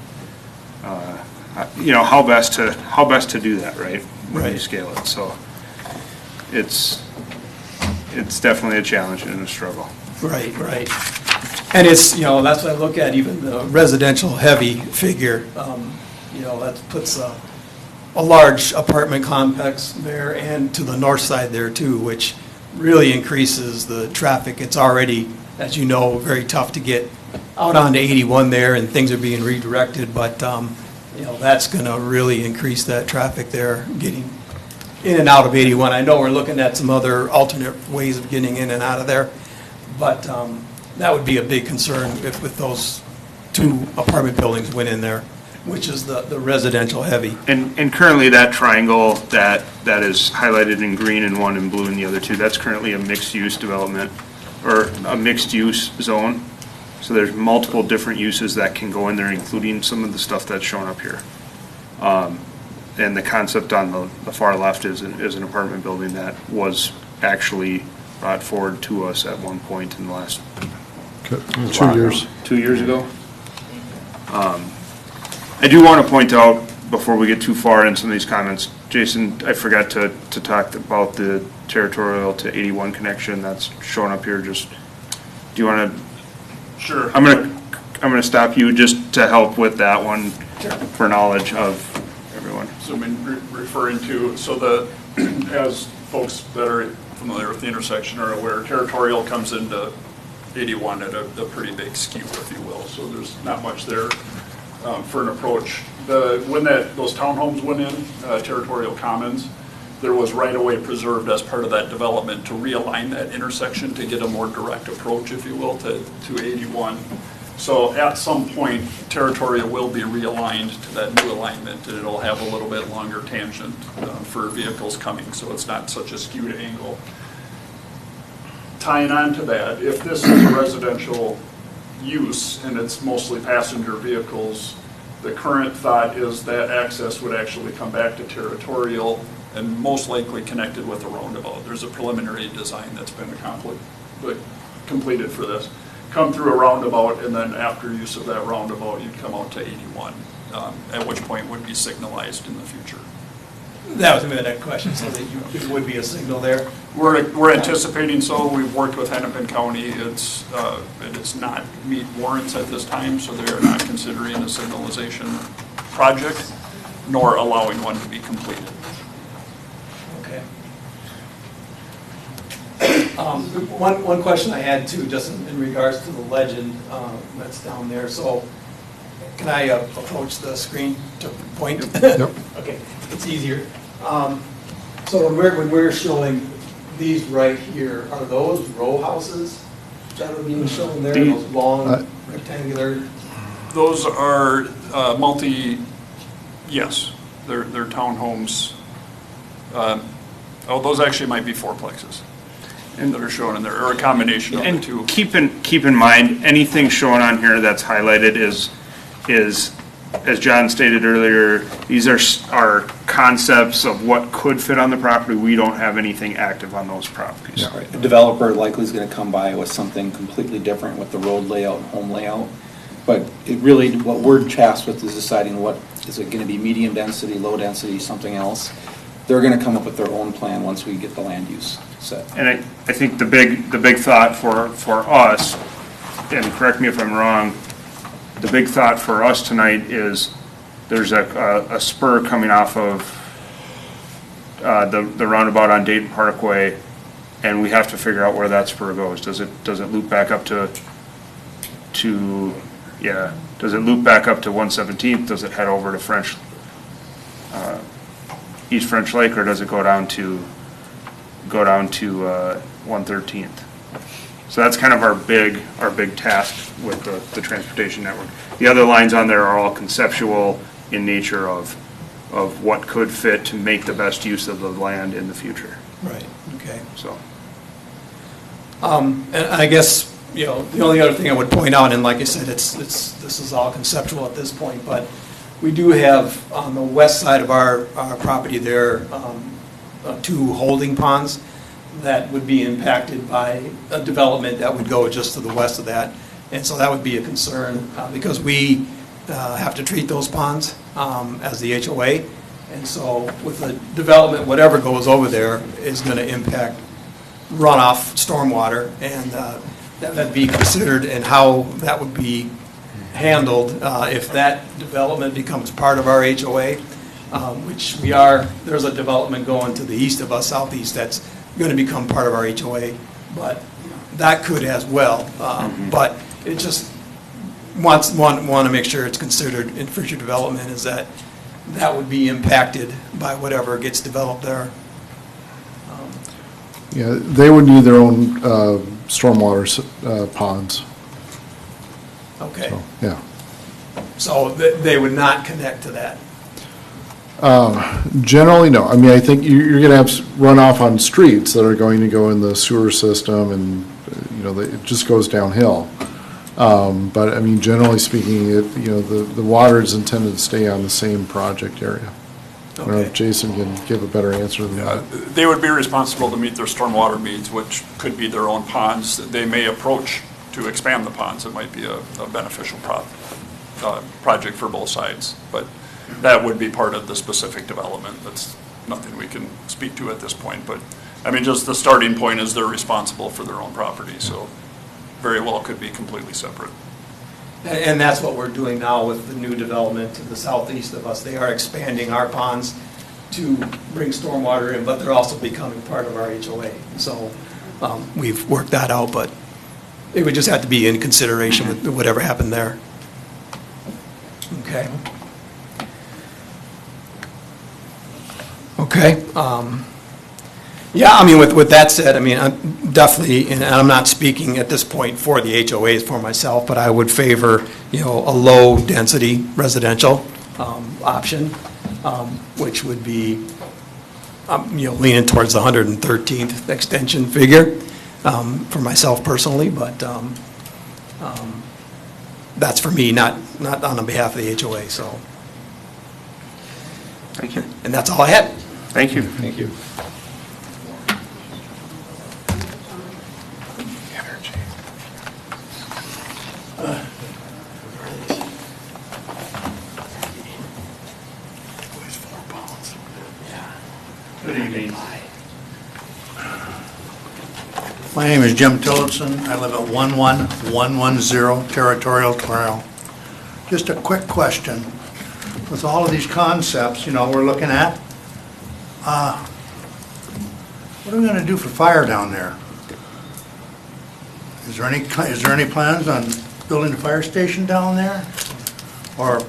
how best to do that, right? When you scale it. So it's definitely a challenge and a struggle.
Right. And it's, that's what I look at, even the residential heavy figure, that puts a large apartment complex there and to the north side there too, which really increases the traffic. It's already, as you know, very tough to get out onto 81 there, and things are being redirected, but, that's going to really increase that traffic there, getting in and out of 81. I know we're looking at some other alternate ways of getting in and out of there, but that would be a big concern if those two apartment buildings went in there, which is the residential heavy.
And currently that triangle that is highlighted in green and one in blue in the other two, that's currently a mixed-use development, or a mixed-use zone. So there's multiple different uses that can go in there, including some of the stuff that's shown up here. And the concept on the far left is an apartment building that was actually brought forward to us at one point in the last
2 years.
2 years ago. I do want to point out, before we get too far in some of these comments, Jason, I forgot to talk about the territorial to 81 connection that's shown up here. Just, do you want to?
Sure.
I'm gonna stop you just to help with that one for knowledge of everyone.
So referring to, as folks that are familiar with the intersection are aware, territorial comes into 81 at a pretty big skew, if you will. So there's not much there for an approach. When those townhomes went in, territorial commons, there was right-of-way preserved as part of that development to realign that intersection to get a more direct approach, if you will, to 81. So at some point, Territorial will be realigned to that new alignment, and it'll have a little bit longer tangent for vehicles coming, so it's not such a skewed angle. Tying on to that, if this is a residential use and it's mostly passenger vehicles, the current thought is that access would actually come back to Territorial and most likely connected with a roundabout. There's a preliminary design that's been completed for this. Come through a roundabout, and then after use of that roundabout, you'd come out to 81, at which point would be signalized in the future.
That was my next question, so that there would be a signal there?
We're anticipating so. We've worked with Hennepin County. It does not meet warrants at this time, so they're not considering a signalization project, nor allowing one to be completed.
Okay. One question I had too, just in regards to the legend that's down there. So can I approach the screen to point?
Yep.
Okay, it's easier. So when we're showing these right here, are those row houses that are being shown there? Those long rectangular?
Those are yes, they're townhomes. Those actually might be fourplexes that are shown in there, or a combination of the two.
Keep in mind, anything shown on here that's highlighted is, as John stated earlier, these are concepts of what could fit on the property. We don't have anything active on those properties.
Yeah, right. A developer likely is going to come by with something completely different with the road layout and home layout. But it really, what we're tasked with is deciding what, is it going to be medium density, low density, something else? They're going to come up with their own plan once we get the land use set.
And I think the big thought for us, and correct me if I'm wrong, the big thought for us tonight is there's a spur coming off of the roundabout on Dayton Parkway, and we have to figure out where that spur goes. Does it loop back up to does it loop back up to 117th? Does it head over to East French Lake, or does it go down to 113th? So that's kind of our big task with the transportation network. The other lines on there are all conceptual in nature of what could fit to make the best use of the land in the future.
Right, okay.
So.
And I guess, the only other thing I would point out, and like I said, this is all conceptual at this point, but we do have on the west side of our property there, 2 holding ponds that would be impacted by a development that would go just to the west of that. And so that would be a concern because we have to treat those ponds as the HOA. And so with the development, whatever goes over there is going to impact runoff stormwater, and that'd be considered, and how that would be handled if that development becomes part of our HOA, which we are. There's a development going to the east of us, southeast, that's going to become part of our HOA, but that could as well. But it just want to make sure it's considered in future development, is that would be impacted by whatever gets developed there.
Yeah, they would need their own stormwater ponds.
Okay.
So, yeah.
So they would not connect to that?
Generally, no. I mean, I think you're going to have runoff on streets that are going to go in the sewer system, and, it just goes downhill. But, I mean, generally speaking, the water is intended to stay on the same project area. I don't know if Jason can give a better answer than that.
They would be responsible to meet their stormwater needs, which could be their own ponds. They may approach to expand the ponds. It might be a beneficial project for both sides, but that would be part of the specific development. That's nothing we can speak to at this point, but I mean, just the starting point is they're responsible for their own property, so very well could be completely separate.
And that's what we're doing now with the new development to the southeast of us. They are expanding our ponds to bring stormwater in, but they're also becoming part of our HOA. So we've worked that out, but it would just have to be in consideration with whatever happened there. Okay. Okay. Yeah, I mean, with that said, I mean, I'm definitely, and I'm not speaking at this point for the HOAs for myself, but I would favor, a low-density residential option, which would be, leaning towards the 113th extension figure for myself personally, but that's for me, not on behalf of the HOA, so.
Thank you.
And that's all I had.
Thank you.
Thank you.
Good evening. My name is Jim Tillotson. I live at 11110 Territorial Trail. Just a quick question. With all of these concepts, we're looking at, what are we going to do for fire down there? Is there any plans on building a fire station down there? Or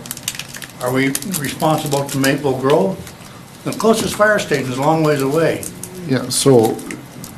are we responsible to Maple Grove? The closest fire station is a long ways away.
Yeah, so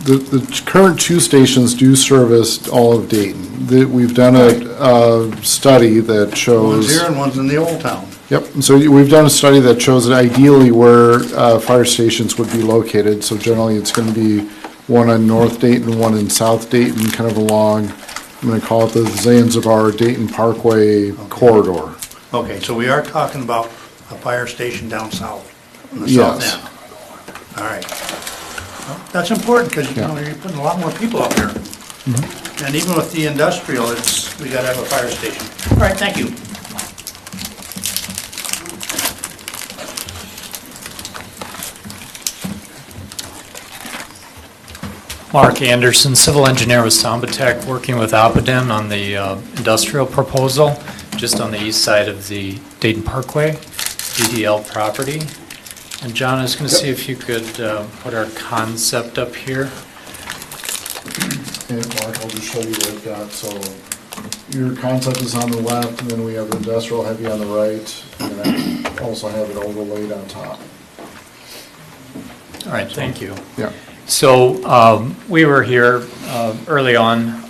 the current two stations do service all of Dayton. We've done a study that shows.
One's here and one's in the old town.
Yep, and so we've done a study that shows that ideally where fire stations would be located. So generally it's going to be one on North Dayton, one in South Dayton, kind of along, I'm going to call it the Zanzibar Dayton Parkway corridor.
Okay, so we are talking about a fire station down south, on the south
Yes.
end. All right. Well, that's important because you're putting a lot more people up there.
Mm-hmm.
And even with the industrial, we got to have a fire station. All right, thank you.
Mark Anderson, civil engineer with Sambatech, working with Asten on the industrial proposal, just on the east side of the Dayton Parkway, DDL property. And John, I was going to see if you could put our concept up here.
And Mark, I'll just show you what I've got. So your concept is on the left, and then we have industrial heavy on the right, and then I also have it overlaid on top.
All right, thank you.
Yeah.
So we were here early on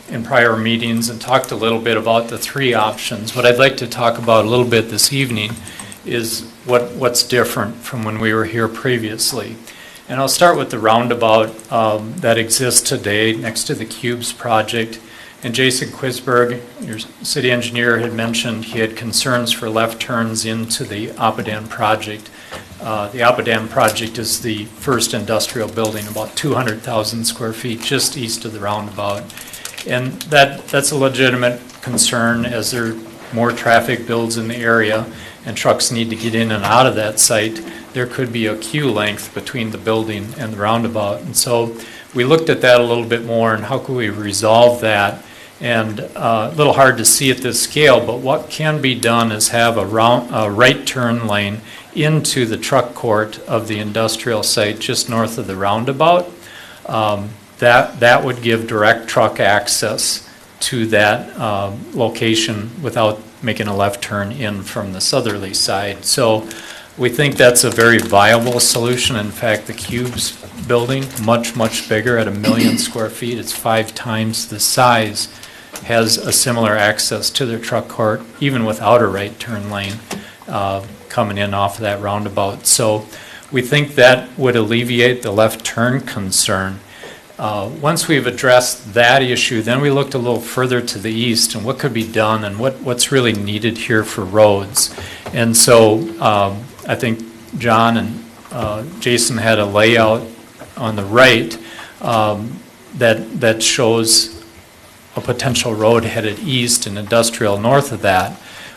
in prior meetings and talked a little bit about the three options. What I'd like to talk about a little bit this evening is what's different from when we were here previously. And I'll start with the roundabout that exists today next to the Cubes project. And Jason Quisberg, your city engineer, had mentioned he had concerns for left turns into the Asten project. The Asten project is the first industrial building, about 200,000 square feet, just east of the roundabout. And that's a legitimate concern as there more traffic builds in the area and trucks need to get in and out of that site. There could be a queue length between the building and the roundabout. And so we looked at that a little bit more and how could we resolve that? And a little hard to see at this scale, but what can be done is have a right turn lane into the truck court of the industrial site just north of the roundabout. That would give direct truck access to that location without making a left turn in from the southerly side. So we think that's a very viable solution. In fact, the Cubes building, much, much bigger at 1 million square feet, it's 5 times the size, has a similar access to their truck court, even without a right turn lane coming in off of that roundabout. So we think that would alleviate the left turn concern. Once we've addressed that issue, then we looked a little further to the east and what could be done and what's really needed here for roads. And so I think John and Jason had a layout on the right that shows a potential road headed east and industrial north of that,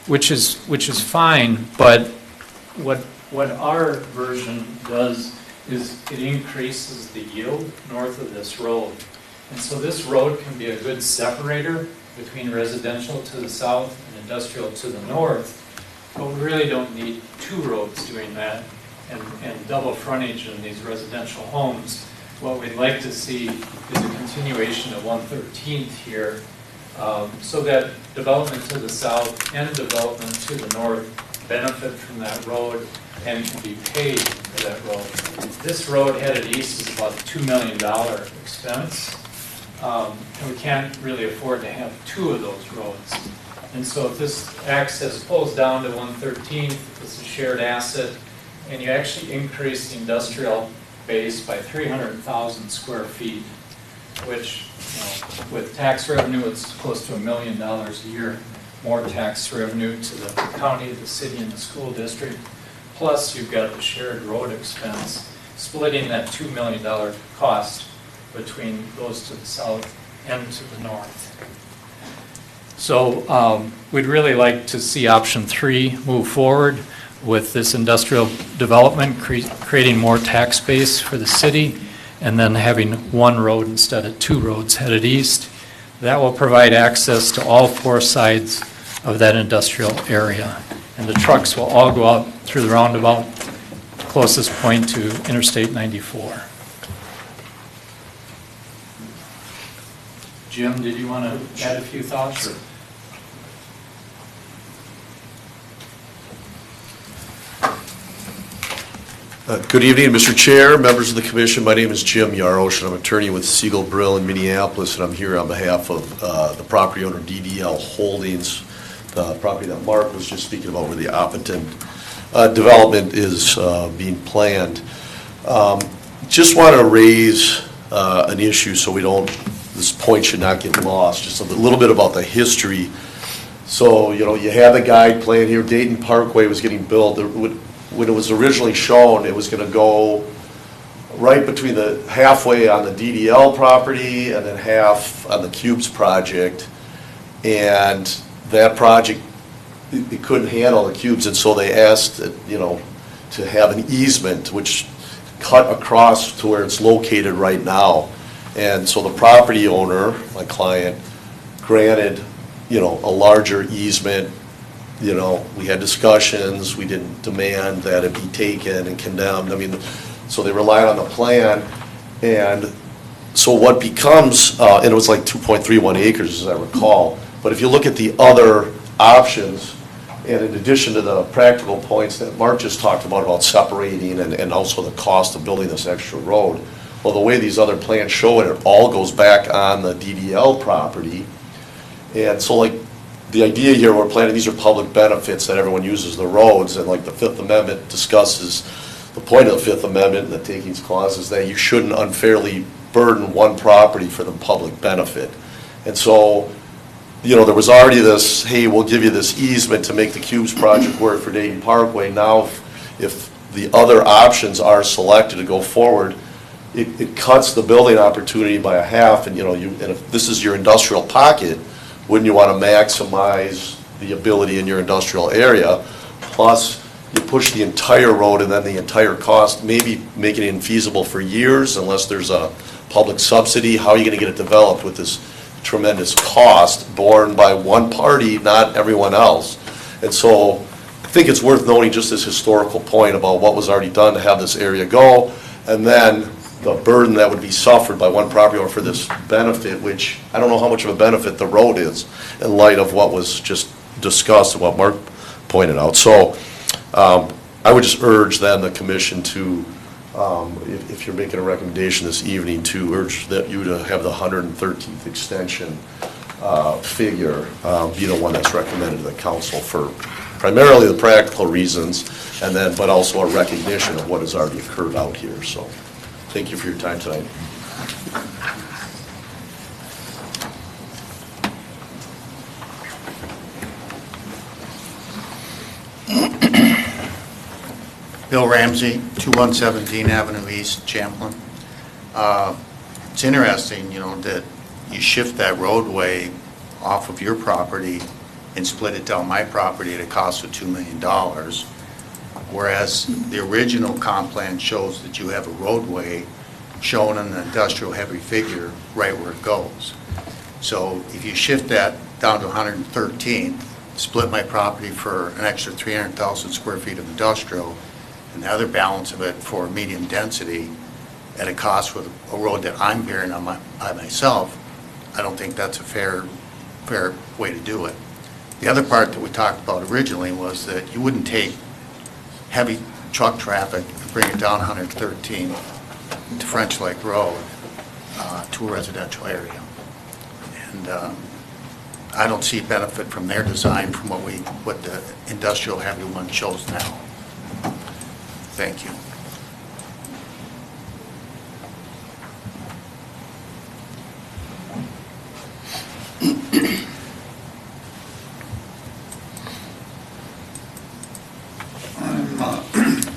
which is fine, but what our version does is it increases the yield north of this road. And so this road can be a good separator between residential to the south and industrial to the north, but we really don't need 2 roads doing that and double frontage in these residential homes. What we'd like to see is a continuation of 113th here so that development to the south and development to the north benefit from that road and can be paid for that road. This road headed east is about a $2 million expense. And we can't really afford to have two of those roads. And so if this access pulls down to 113th, it's a shared asset, and you actually increase the industrial base by 300,000 square feet, which, with tax revenue, it's close to $1 million a year, more tax revenue to the county, the city, and the school district. Plus, you've got the shared road expense, splitting that $2 million cost between those to the south and to the north. So we'd really like to see option 3 move forward with this industrial development, creating more tax base for the city, and then having one road instead of two roads headed east. That will provide access to all 4 sides of that industrial area. And the trucks will all go out through the roundabout, closest point to Interstate 94. Jim, did you want to add a few thoughts? Sure.
Good evening, Mr. Chair, members of the commission. My name is Jim Yarosh, and I'm an attorney with Siegel Brill in Minneapolis, and I'm here on behalf of the property owner DDL Holdings, the property that Mark was just speaking about where the Asten development is being planned. Just want to raise an issue so we don't, this point should not get lost, just a little bit about the history. So, you have the guide plan here. Dayton Parkway was getting built. When it was originally shown, it was going to go right between the halfway on the DDL property and then half on the Cubes project. And that project, it couldn't handle the Cubes, and so they asked, to have an easement which cut across to where it's located right now. And so the property owner, my client, granted, a larger easement. We had discussions, we didn't demand that it be taken and condemned. So they relied on the plan. And so what becomes, and it was like 2.31 acres as I recall, but if you look at the other options, and in addition to the practical points that Mark just talked about separating and also the cost of building this extra road, well, the way these other plans show it, it all goes back on the DDL property. And so the idea here, we're planning, these are public benefits that everyone uses the roads, and the Fifth Amendment discusses, the point of the Fifth Amendment and the takings clause is that you shouldn't unfairly burden one property for the public benefit. And so, there was already this, hey, we'll give you this easement to make the Cubes project work for Dayton Parkway. Now, if the other options are selected to go forward, it cuts the building opportunity by a half, and and if this is your industrial pocket, wouldn't you want to maximize the ability in your industrial area? Plus, you push the entire road and then the entire cost, maybe making it infeasible for years unless there's a public subsidy. How are you going to get it developed with this tremendous cost borne by one party, not everyone else? And so I think it's worth noting just this historical point about what was already done to have this area go, and then the burden that would be suffered by one property owner for this benefit, which I don't know how much of a benefit the road is in light of what was just discussed and what Mark pointed out. So I would just urge then the commission to, if you're making a recommendation this evening, to urge that you to have the 113th extension figure be the one that's recommended to the council for primarily the practical reasons, and then but also a recognition of what has already occurred out here. So thank you for your time tonight.
Bill Ramsey, 2117 Avenue East, Champlin. It's interesting, that you shift that roadway off of your property and split it down my property at a cost of $2 million. Whereas the original comp plan shows that you have a roadway shown in the industrial heavy figure right where it goes. So if you shift that down to 113th, split my property for an extra 300,000 square feet of industrial, and the other balance of it for medium density at a cost with a road that I'm bearing on by myself, I don't think that's a fair way to do it. The other part that we talked about originally was that you wouldn't take heavy truck traffic and bring it down 113 to French Lake Road to a residential area. And I don't see benefit from their design from what the industrial heavy one shows now. Thank you.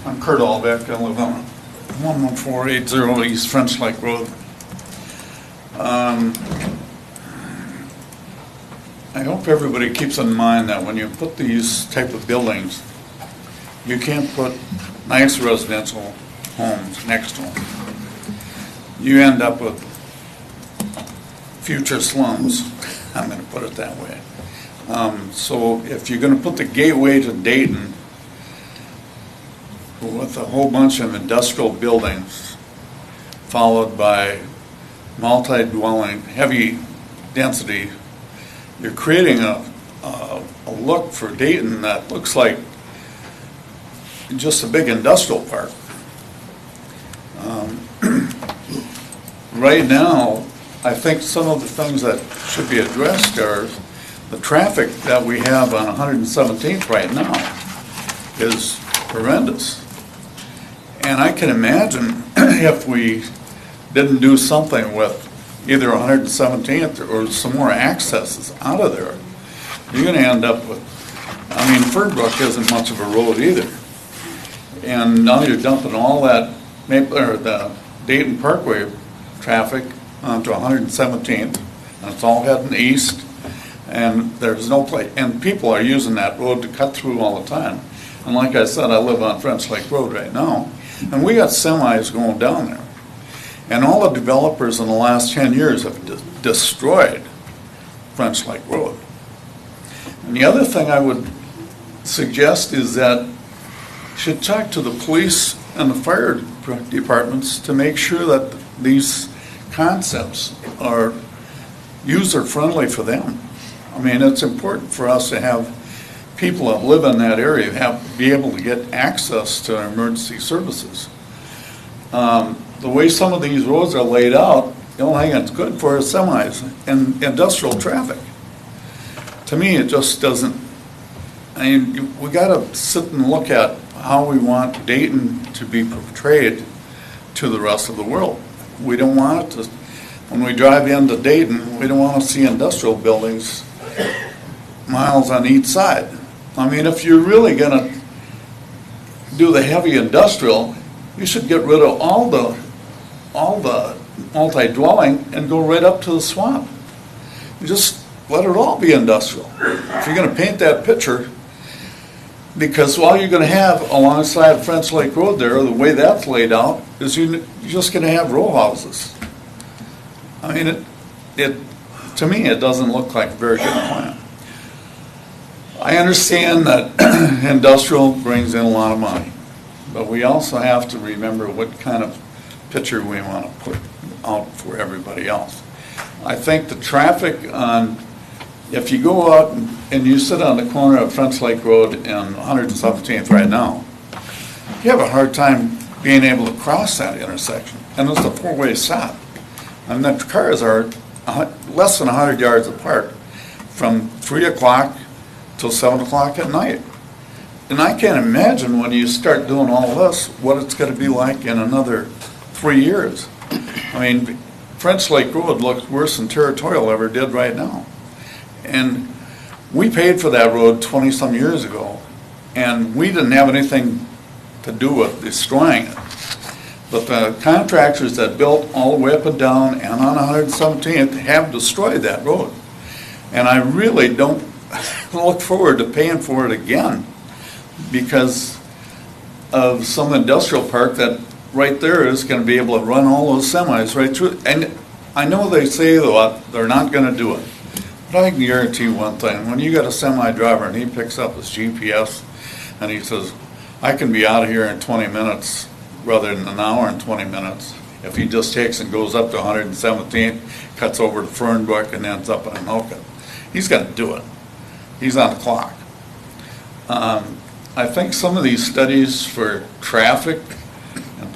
I'm Kurt Albeck. I live on 11480 East French Lake Road. I hope everybody keeps in mind that when you put these type of buildings, you can't put nice residential homes next to them. You end up with future slums, I'm going to put it that way. So if you're going to put the gateway to Dayton with a whole bunch of industrial buildings, followed by multi-dwelling, heavy density, you're creating a look for Dayton that looks like just a big industrial park. Right now, I think some of the things that should be addressed are the traffic that we have on 117th right now is horrendous. And I can imagine if we didn't do something with either 117th or some more accesses out of there, you're going to end up with, I mean, Fernbrook isn't much of a road either. And now you're dumping all that the Dayton Parkway traffic onto 117th, and it's all heading east, and there's no place, and people are using that road to cut through all the time. And like I said, I live on French Lake Road right now, and we got semis going down there. And all the developers in the last 10 years have destroyed French Lake Road. And the other thing I would suggest is that you should talk to the police and the fire departments to make sure that these concepts are user-friendly for them. I mean, it's important for us to have people that live in that area be able to get access to emergency services. The way some of these roads are laid out, the only thing that's good for is semis and industrial traffic. To me, it just doesn't, I mean, we gotta sit and look at how we want Dayton to be portrayed to the rest of the world. We don't want it to, when we drive into Dayton, we don't want to see industrial buildings miles on each side. I mean, if you're really gonna do the heavy industrial, you should get rid of all the multi-dwelling and go right up to the swamp. You just let it all be industrial. If you're gonna paint that picture, because all you're gonna have alongside French Lake Road there, the way that's laid out, is you're just gonna have row houses. I mean, to me, it doesn't look like a very good plan. I understand that industrial brings in a lot of money, but we also have to remember what kind of picture we want to put out for everybody else. I think the traffic on, if you go out and you sit on the corner of French Lake Road and 117th right now, you have a hard time being able to cross that intersection, and it's a four-way stop. And the cars are less than 100 yards apart from 3 o'clock till 7 o'clock at night. And I can't imagine when you start doing all this, what it's going to be like in another 3 years. I mean, French Lake Road looks worse than Territorial ever did right now. And we paid for that road 20-some years ago, and we didn't have anything to do with destroying it. But the contractors that built all the way up and down and on 117th have destroyed that road. And I really don't look forward to paying for it again because of some industrial park that right there is going to be able to run all those semis right through. And I know they say though they're not going to do it. But I can guarantee you one thing, when you got a semi driver and he picks up his GPS and he says, I can be out of here in 20 minutes rather than an hour and 20 minutes, if he just takes and goes up to 117th, cuts over to Fernbrook and ends up in Anoka, he's going to do it. He's on the clock. I think some of these studies for traffic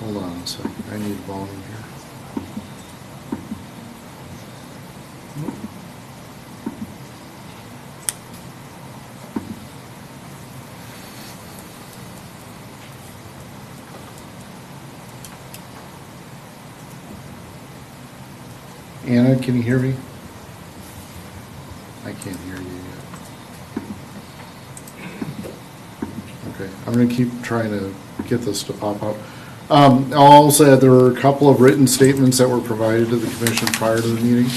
Hold on a second, I need volume here. Anna, can you hear me? I can't hear you yet. Okay, I'm gonna keep trying to get this to pop up. I'll also add there were a couple of written statements that were provided to the commission prior to the meeting.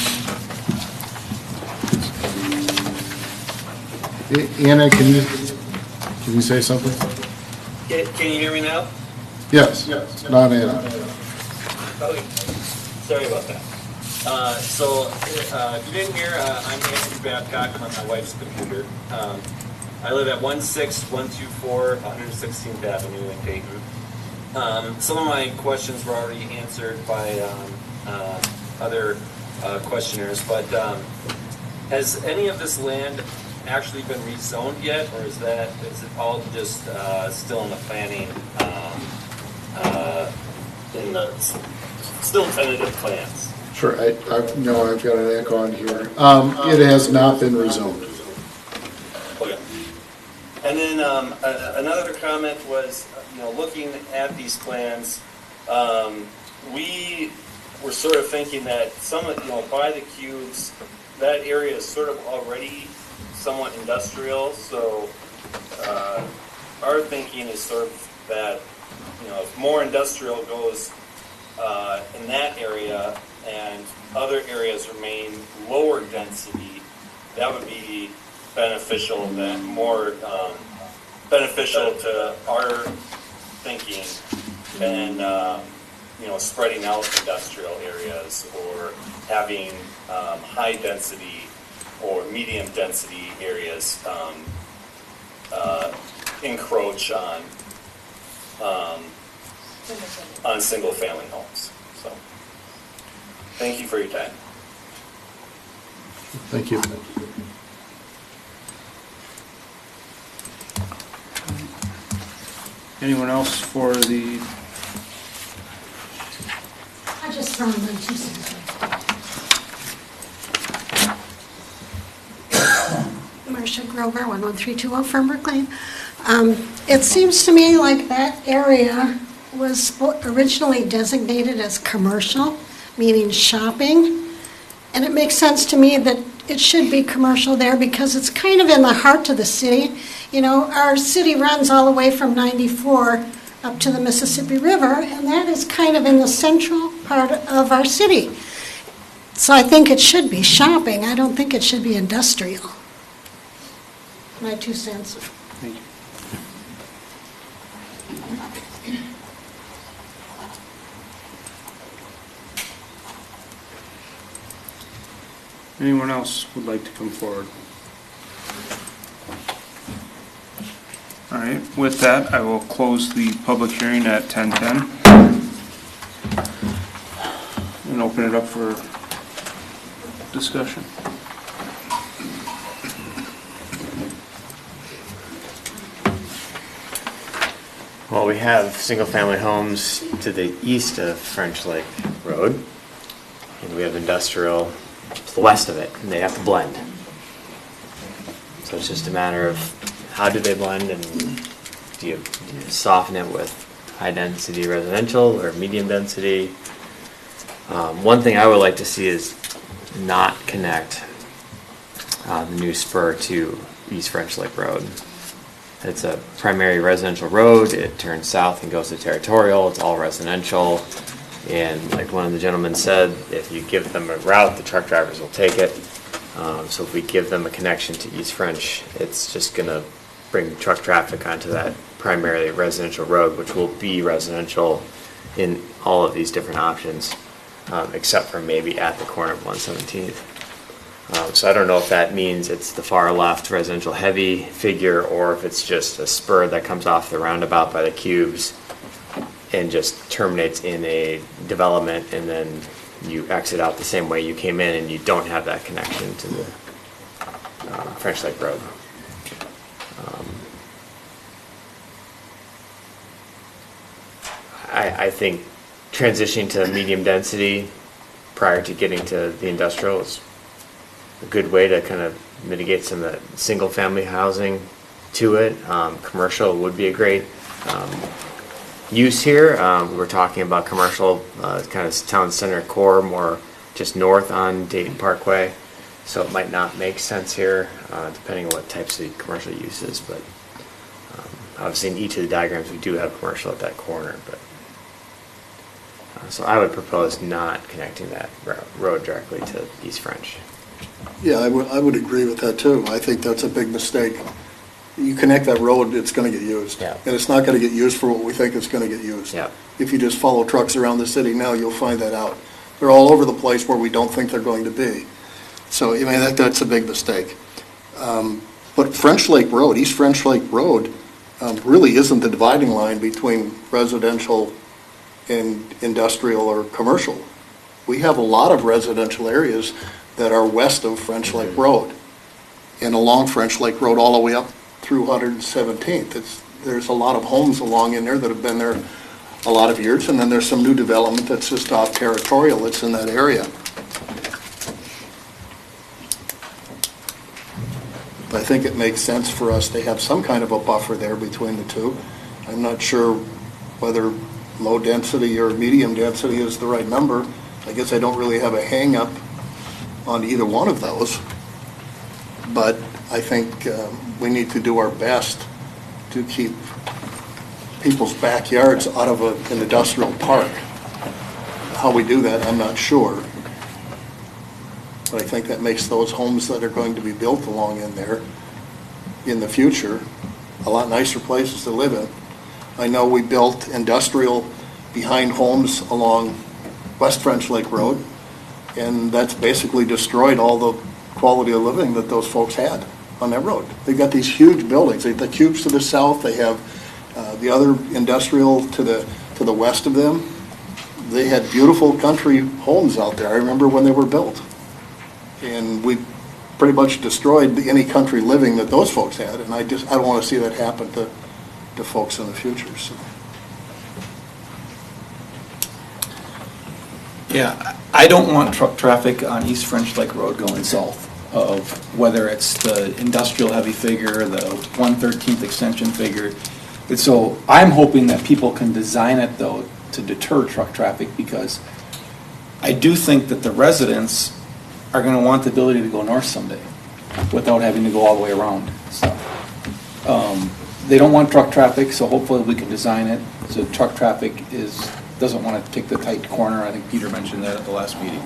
Anna, can you say something?
Can you hear me now?
Yes, not Anna.
Okay. Sorry about that. If you didn't hear, I'm Andrew Babcock. I'm on my wife's computer. I live at 16124 116th Avenue in Dayton. Some of my questions were already answered by other questioners, but has any of this land actually been rezoned yet, or is it all just still in the planning, still tentative plans?
Sure, I've got an echo on here. It has not been rezoned.
Okay. And then another comment was, looking at these plans, we were sort of thinking that some of, by the cubes, that area is sort of already somewhat industrial. So our thinking is sort of that, if more industrial goes in that area and other areas remain lower density, that would be beneficial, more beneficial to our thinking than spreading out industrial areas or having high density or medium density areas encroach on single family homes. So thank you for your time.
Thank you.
Anyone else for the,
I just thrown in 2 cents. Marcia Grover, 11320 Fernbrook Lane. It seems to me like that area was originally designated as commercial, meaning shopping. And it makes sense to me that it should be commercial there because it's kind of in the heart of the city. Our city runs all the way from 94 up to the Mississippi River, and that is kind of in the central part of our city. So I think it should be shopping. I don't think it should be industrial. My 2 cents.
thank you. Anyone else would like to come forward? All right, with that, I will close the public hearing at 10:10 and open it up for discussion.
Well, we have single-family homes to the east of French Lake Road, and we have industrial to the west of it, and they have to blend. So it's just a matter of how do they blend, and do you soften it with high-density residential or medium-density? One thing I would like to see is not connect the new spur to East French Lake Road. It's a primary residential road. It turns south and goes to territorial. It's all residential. And like one of the gentlemen said, if you give them a route, the truck drivers will take it. So if we give them a connection to East French, it's just going to bring truck traffic onto that primarily residential road, which will be residential in all of these different options, except for maybe at the corner of 117th. So I don't know if that means it's the far left residential heavy figure, or if it's just a spur that comes off the roundabout by the cubes and just terminates in a development, and then you exit out the same way you came in and you don't have that connection to the French Lake Road. I think transitioning to medium density prior to getting to the industrial is a good way to kind of mitigate some of the single-family housing to it. Commercial would be a great use here. We're talking about commercial, kind of town center core, more just north on Dayton Parkway. So it might not make sense here, depending on what types of commercial uses, but obviously in each of the diagrams we do have commercial at that corner, but so I would propose not connecting that road directly to East French.
Yeah, I would agree with that too. I think that's a big mistake. You connect that road, it's going to get used.
Yeah.
And it's not going to get used for what we think it's going to get used.
Yeah.
If you just follow trucks around the city now, you'll find that out. They're all over the place where we don't think they're going to be. So, I mean, that's a big mistake. But French Lake Road, East French Lake Road, really isn't the dividing line between residential and industrial or commercial. We have a lot of residential areas that are west of French Lake Road and along French Lake Road all the way up through 117th. There's a lot of homes along in there that have been there a lot of years, and then there's some new development that's just off territorial that's in that area. I think it makes sense for us to have some kind of a buffer there between the two. I'm not sure whether low density or medium density is the right number. I guess I don't really have a hang-up on either one of those. But I think we need to do our best to keep people's backyards out of an industrial park. How we do that, I'm not sure. But I think that makes those homes that are going to be built along in there in the future a lot nicer places to live in. I know we built industrial behind homes along West French Lake Road, and that's basically destroyed all the quality of living that those folks had on that road. They've got these huge buildings. They've the cubes to the south. They have the other industrial to the west of them. They had beautiful country homes out there. I remember when they were built. And we pretty much destroyed any country living that those folks had, and I don't want to see that happen to folks in the future. So.
Yeah, I don't want truck traffic on East French Lake Road going south of whether it's the industrial heavy figure, the 113th extension figure. And so I'm hoping that people can design it though to deter truck traffic, because I do think that the residents are going to want the ability to go north someday without having to go all the way around. So they don't want truck traffic, so hopefully we can design it so truck traffic doesn't want to take the tight corner. I think Peter mentioned that at the last meeting.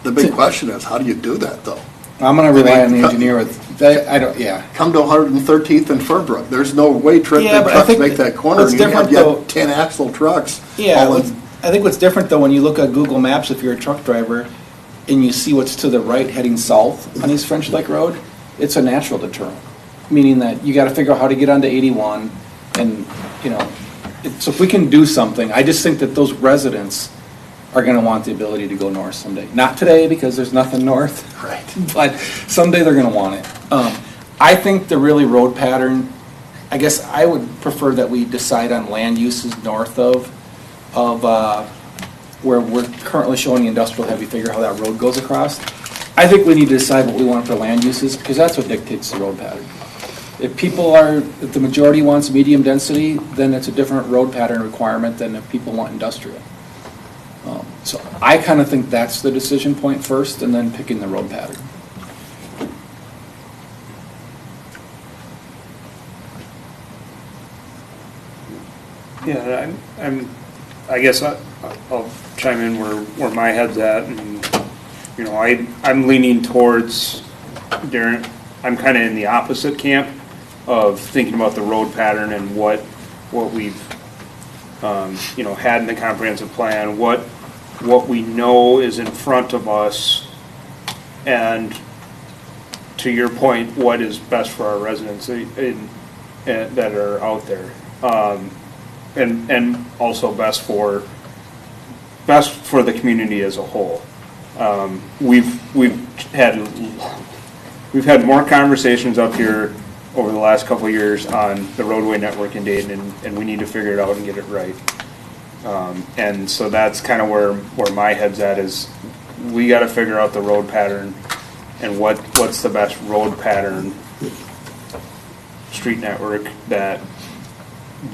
The big question is, how do you do that though?
I'm going to rely on the engineer.
Come to 113th and Fernbrook. There's no way trucks make that corner.
What's different though,
10 axle trucks.
Yeah, I think what's different though, when you look at Google Maps, if you're a truck driver, and you see what's to the right heading south on East French Lake Road, it's a natural deterrent. Meaning that you got to figure out how to get onto 81, and so if we can do something, I just think that those residents are going to want the ability to go north someday. Not today, because there's nothing north.
Right.
But someday they're going to want it. I think the really road pattern, I guess I would prefer that we decide on land uses north of where we're currently showing the industrial heavy figure, how that road goes across. I think we need to decide what we want for land uses, because that's what dictates the road pattern. If the majority wants medium density, then it's a different road pattern requirement than if people want industrial. So I kind of think that's the decision point first, and then picking the road pattern.
Yeah, I guess I'll chime in where my head's at, and I'm leaning towards Darren. I'm kind of in the opposite camp of thinking about the road pattern and what we've had in the comprehensive plan, what we know is in front of us, and to your point, what is best for our residents that are out there, and also best for the community as a whole. We've had more conversations up here over the last couple of years on the roadway network in Dayton, and we need to figure it out and get it right. And so that's kind of where my head's at, is we got to figure out the road pattern and what's the best road pattern, street network that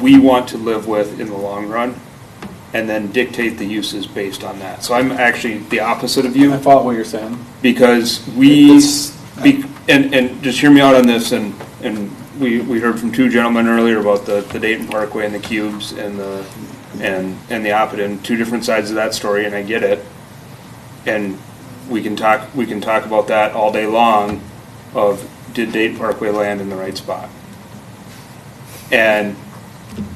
we want to live with in the long run, and then dictate the uses based on that. So I'm actually the opposite of you.
I follow what you're saying.
Because and just hear me out on this, and we heard from two gentlemen earlier about the Dayton Parkway and the cubes and the Oppidan, two different sides of that story, and I get it. And we can talk about that all day long of, did Dayton Parkway land in the right spot? And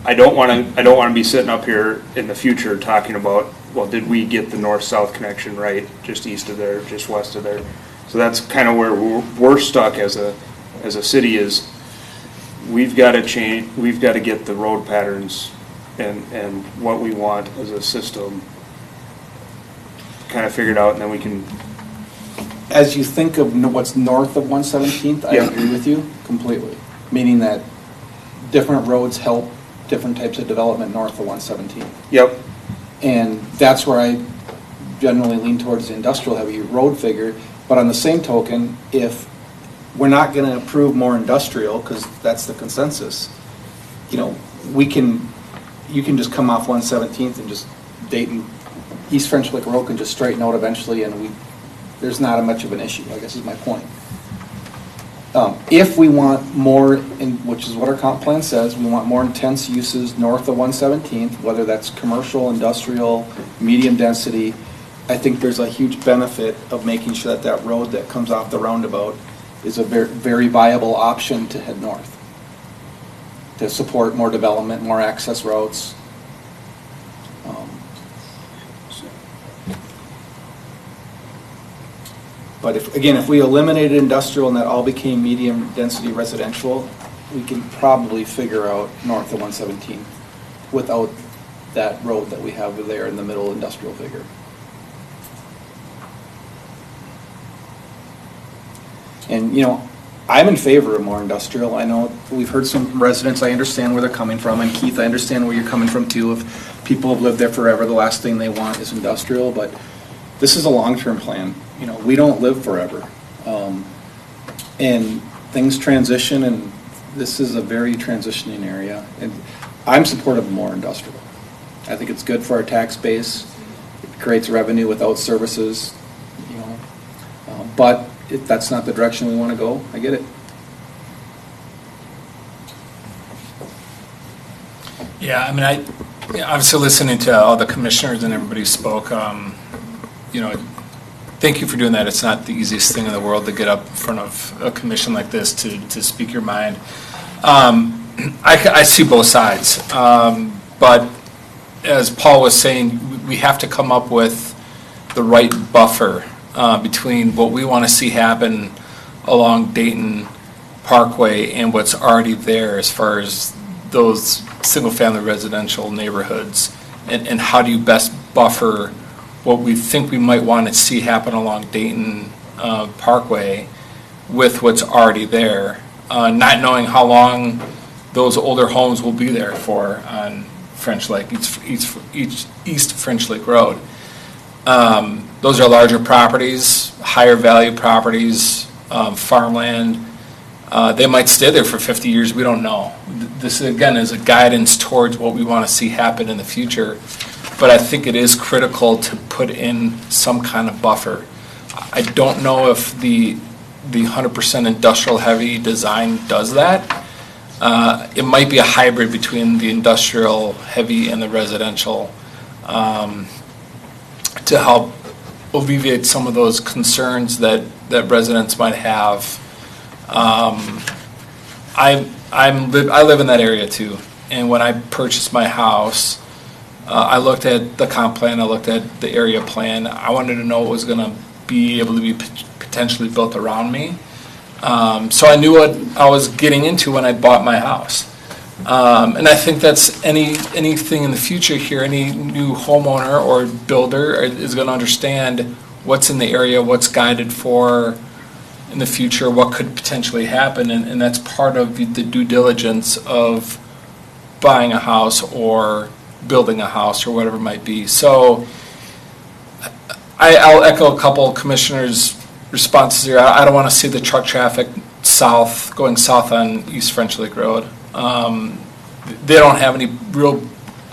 I don't want to be sitting up here in the future talking about, well, did we get the north-south connection right, just east of there, just west of there? So that's kind of where we're stuck as a city, is we've got to change, we've got to get the road patterns and what we want as a system kind of figured out, and then we can.
As you think of what's north of 117th, I agree with you completely, meaning that different roads help different types of development north of 117th.
Yep.
And that's where I generally lean towards the industrial heavy road figure. But on the same token, if we're not going to approve more industrial, because that's the consensus, you can just come off 117th and just Dayton, East French Lick Road can just straighten out eventually, and there's not much of an issue, I guess is my point. If we want more, which is what our comp plan says, we want more intense uses north of 117th, whether that's commercial, industrial, medium density, I think there's a huge benefit of making sure that road that comes off the roundabout is a very, very viable option to head north, to support more development, more access roads. But if we eliminated industrial and that all became medium density residential, we can probably figure out north of 117 without that road that we have there in the middle industrial figure. And, I'm in favor of more industrial. I know we've heard some residents, I understand where they're coming from, and Keith, I understand where you're coming from too. If people have lived there forever, the last thing they want is industrial, but this is a long-term plan. We don't live forever. And things transition, and this is a very transitioning area. And I'm supportive of more industrial. I think it's good for our tax base. It creates revenue without services, but if that's not the direction we want to go, I get it.
Yeah, obviously listening to all the commissioners and everybody spoke, thank you for doing that. It's not the easiest thing in the world to get up in front of a commission like this to speak your mind. I see both sides, but as Paul was saying, we have to come up with the right buffer between what we want to see happen along Dayton Parkway and what's already there as far as those single-family residential neighborhoods, and how do you best buffer what we think we might want to see happen along Dayton Parkway with what's already there, not knowing how long those older homes will be there for on French Lake, East French Lake Road. Those are larger properties, higher value properties, farmland. They might stay there for 50 years, we don't know. This, again, is a guidance towards what we want to see happen in the future. But I think it is critical to put in some kind of buffer. I don't know if the 100% industrial heavy design does that. It might be a hybrid between the industrial heavy and the residential to help alleviate some of those concerns that residents might have. I live in that area too, and when I purchased my house, I looked at the comp plan, I looked at the area plan. I wanted to know what was going to be able to be potentially built around me. So I knew what I was getting into when I bought my house. And I think that's anything in the future here, any new homeowner or builder is going to understand what's in the area, what's guided for, in the future what could potentially happen, and that's part of the due diligence of buying a house or building a house or whatever it might be. So I'll echo a couple commissioners' responses here. I don't want to see the truck traffic going south on East French Lake Road. They don't have any real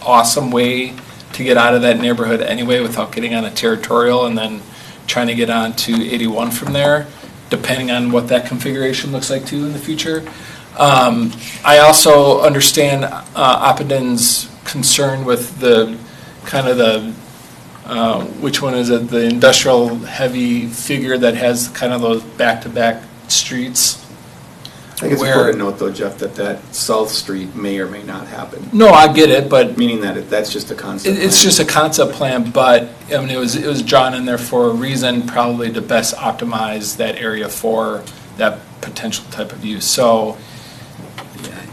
awesome way to get out of that neighborhood anyway without getting on a territorial and then trying to get on to 81 from there, depending on what that configuration looks like too in the future. I also understand Appeden's concern with the kind of the which one is it? The industrial heavy figure that has kind of those back-to-back streets.
I think it's important to note though, Jeff, that South Street may or may not happen.
No, I get it, but
meaning that that's just a concept.
It's just a concept plan, but I mean it was drawn in there for a reason, probably to best optimize that area for that potential type of use. So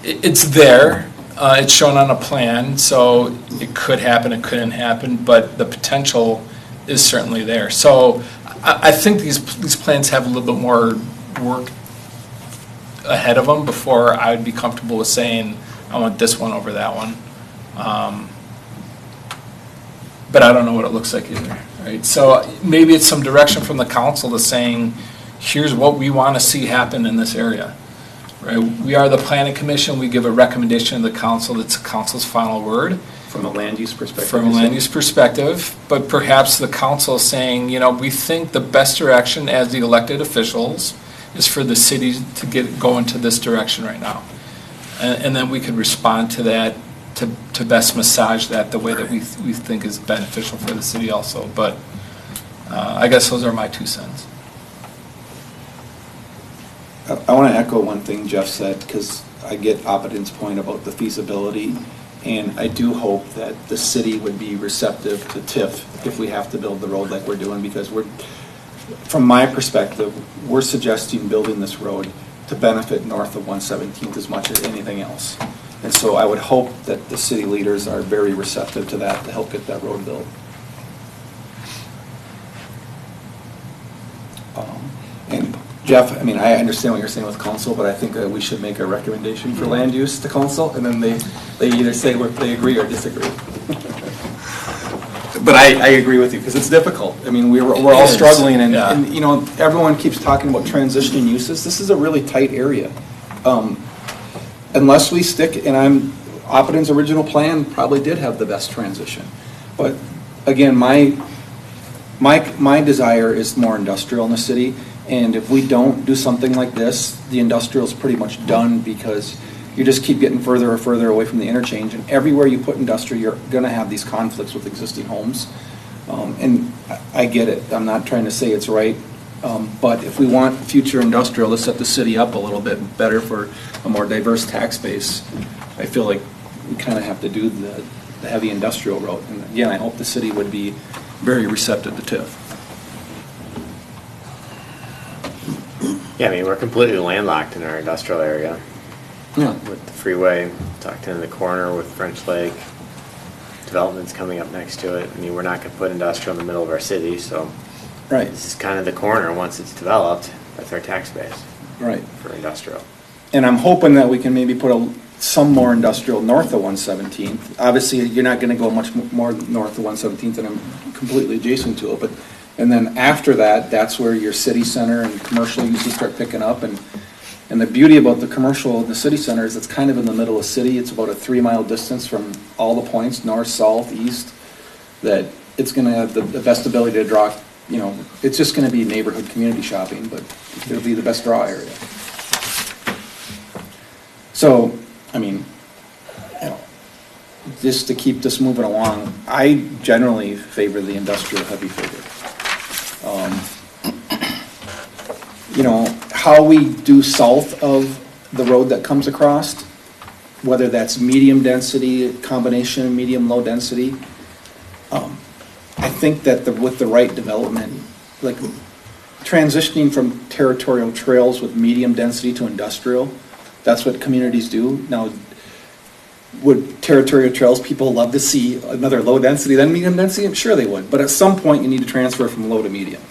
it's there. It's shown on a plan, so it could happen, it couldn't happen, but the potential is certainly there. So I think these plans have a little bit more work ahead of them before I would be comfortable with saying, I want this one over that one. But I don't know what it looks like either, right? So maybe it's some direction from the council to saying, here's what we want to see happen in this area. Right, we are the planning commission. We give a recommendation to the council. That's the council's final word.
From a land use perspective.
From a land use perspective, but perhaps the council is saying, we think the best direction as the elected officials is for the city to go into this direction right now, and then we could respond to that to best massage that the way that we think is beneficial for the city also. But I guess those are my 2 cents.
I want to echo one thing Jeff said, because I get Appeden's point about the feasibility, and I do hope that the city would be receptive to TIF if we have to build the road like we're doing, because from my perspective, we're suggesting building this road to benefit north of 117th as much as anything else. And so I would hope that the city leaders are very receptive to that to help get that road built. And Jeff, I mean, I understand what you're saying with council, but I think that we should make a recommendation for land use to council, and then they either say they agree or disagree. But I agree with you, because it's difficult. I mean, we're all struggling, and everyone keeps talking about transitioning uses. This is a really tight area. Unless we stick, and Appeden's original plan probably did have the best transition. But again, my desire is more industrial in the city. And if we don't do something like this, the industrial is pretty much done, because you just keep getting further and further away from the interchange. And everywhere you put industrial, you're going to have these conflicts with existing homes. And I get it. I'm not trying to say it's right. But if we want future industrial to set the city up a little bit better for a more diverse tax base, I feel like we kind of have to do the heavy industrial route. And again, I hope the city would be very receptive to TIF.
Yeah, I mean, we're completely landlocked in our industrial area.
Yeah.
With the freeway tucked in the corner with French Lake, developments coming up next to it. I mean, we're not going to put industrial in the middle of our city, so
right.
This is kind of the corner. Once it's developed, that's our tax base.
Right.
For industrial.
And I'm hoping that we can maybe put some more industrial north of 117th. Obviously, you're not going to go much more north of 117th, and I'm completely adjacent to it, and then after that, that's where your city center and commercial uses start picking up. And the beauty about the commercial in the city center is it's kind of in the middle of the city. It's about a 3-mile distance from all the points, north, south, east, that it's going to have the best ability to draw, it's just going to be neighborhood community shopping, but it'll be the best draw area. So, I mean, just to keep this moving along, I generally favor the industrial heavy figure. How we do south of the road that comes across, whether that's medium density, combination medium low density, I think that with the right development, like transitioning from territorial trails with medium density to industrial, that's what communities do. Now, would territorial trails people love to see another low density than medium density? I'm sure they would, but at some point you need to transfer from low to medium.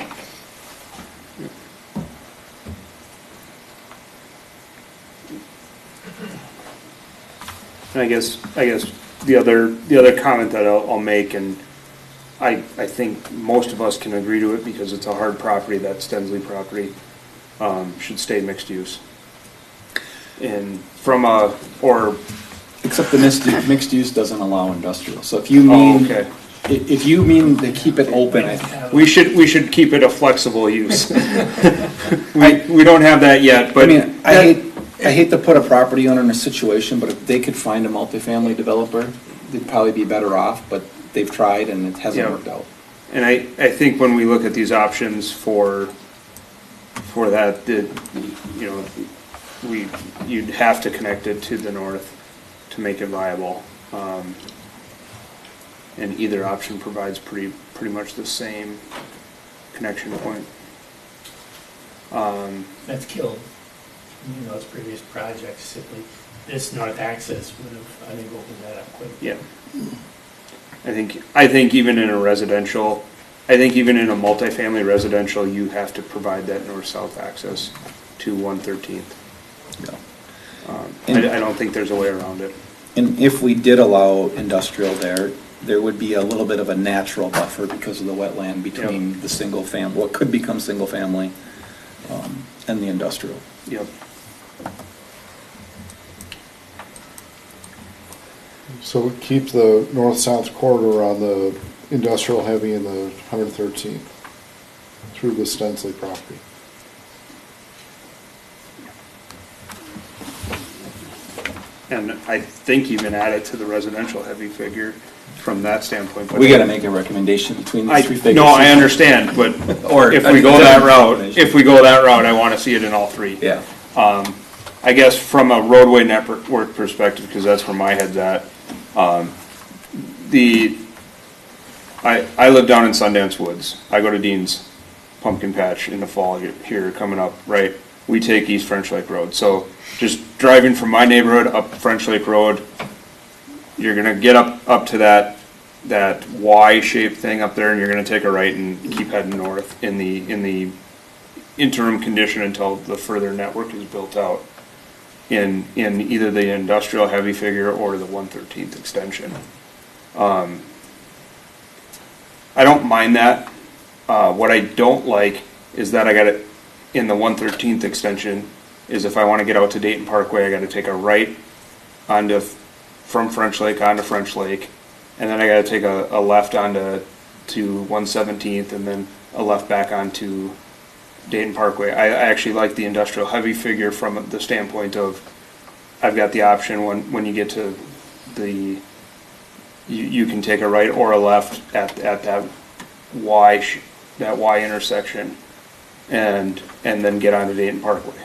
And I guess the other comment that I'll make, and I think most of us can agree to it because it's a hard property, that Stensley property, should stay mixed use. And from a, or.
Except the mixed use doesn't allow industrial. So if you mean, if you mean to keep it open,
we should keep it a flexible use. We don't have that yet, but.
I mean, I hate to put a property owner in a situation, but if they could find a multifamily developer, they'd probably be better off, but they've tried and it hasn't worked out.
And I think when we look at these options for that, you'd have to connect it to the north to make it viable. And either option provides pretty much the same connection point.
That's killed, those previous projects, simply this north access would have, I think, opened that up quick.
Yeah. I think even in a residential, even in a multifamily residential, you have to provide that north-south access to 113th.
Yeah.
I don't think there's a way around it.
And if we did allow industrial there would be a little bit of a natural buffer because of the wetland between the single family, what could become single family, and the industrial.
Yep.
So keep the north-south corridor on the industrial heavy in the 113th through the Stensley property.
And I think even add it to the residential heavy figure from that standpoint. But
We gotta make a recommendation between these three figures.
No, I understand, but
Or
if we go that route, I want to see it in all three.
Yeah.
I guess from a roadway network perspective, because that's where my head's at, I live down in Sundance Woods. I go to Dean's Pumpkin Patch in the fall here coming up, right? We take East French Lake Road. So just driving from my neighborhood up French Lake Road, you're gonna get up to that Y-shaped thing up there, and you're gonna take a right and keep heading north in the interim condition until the further network is built out in either the industrial heavy figure or the 113th extension. I don't mind that. What I don't like is that I got it in the 113th extension is if I want to get out to Dayton Parkway, I got to take a right from French Lake onto French Lake, and then I got to take a left onto 117th, and then a left back onto Dayton Parkway. I actually like the industrial heavy figure from the standpoint of I've got the option when you get to you can take a right or a left at that Y intersection and then get onto Dayton Parkway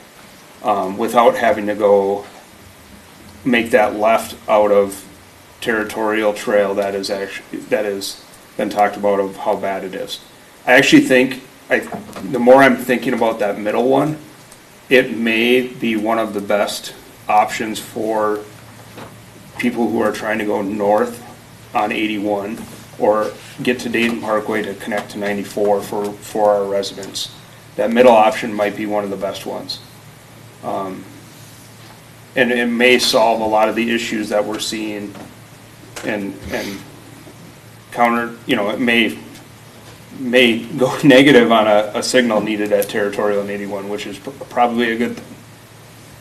without having to go make that left out of territorial trail that has been talked about of how bad it is. I actually think the more I'm thinking about that middle one, it may be one of the best options for people who are trying to go north on 81 or get to Dayton Parkway to connect to 94 for our residents. That middle option might be one of the best ones. And it may solve a lot of the issues that we're seeing and counter, it may go negative on a signal needed at territorial and 81, which is probably a good thing,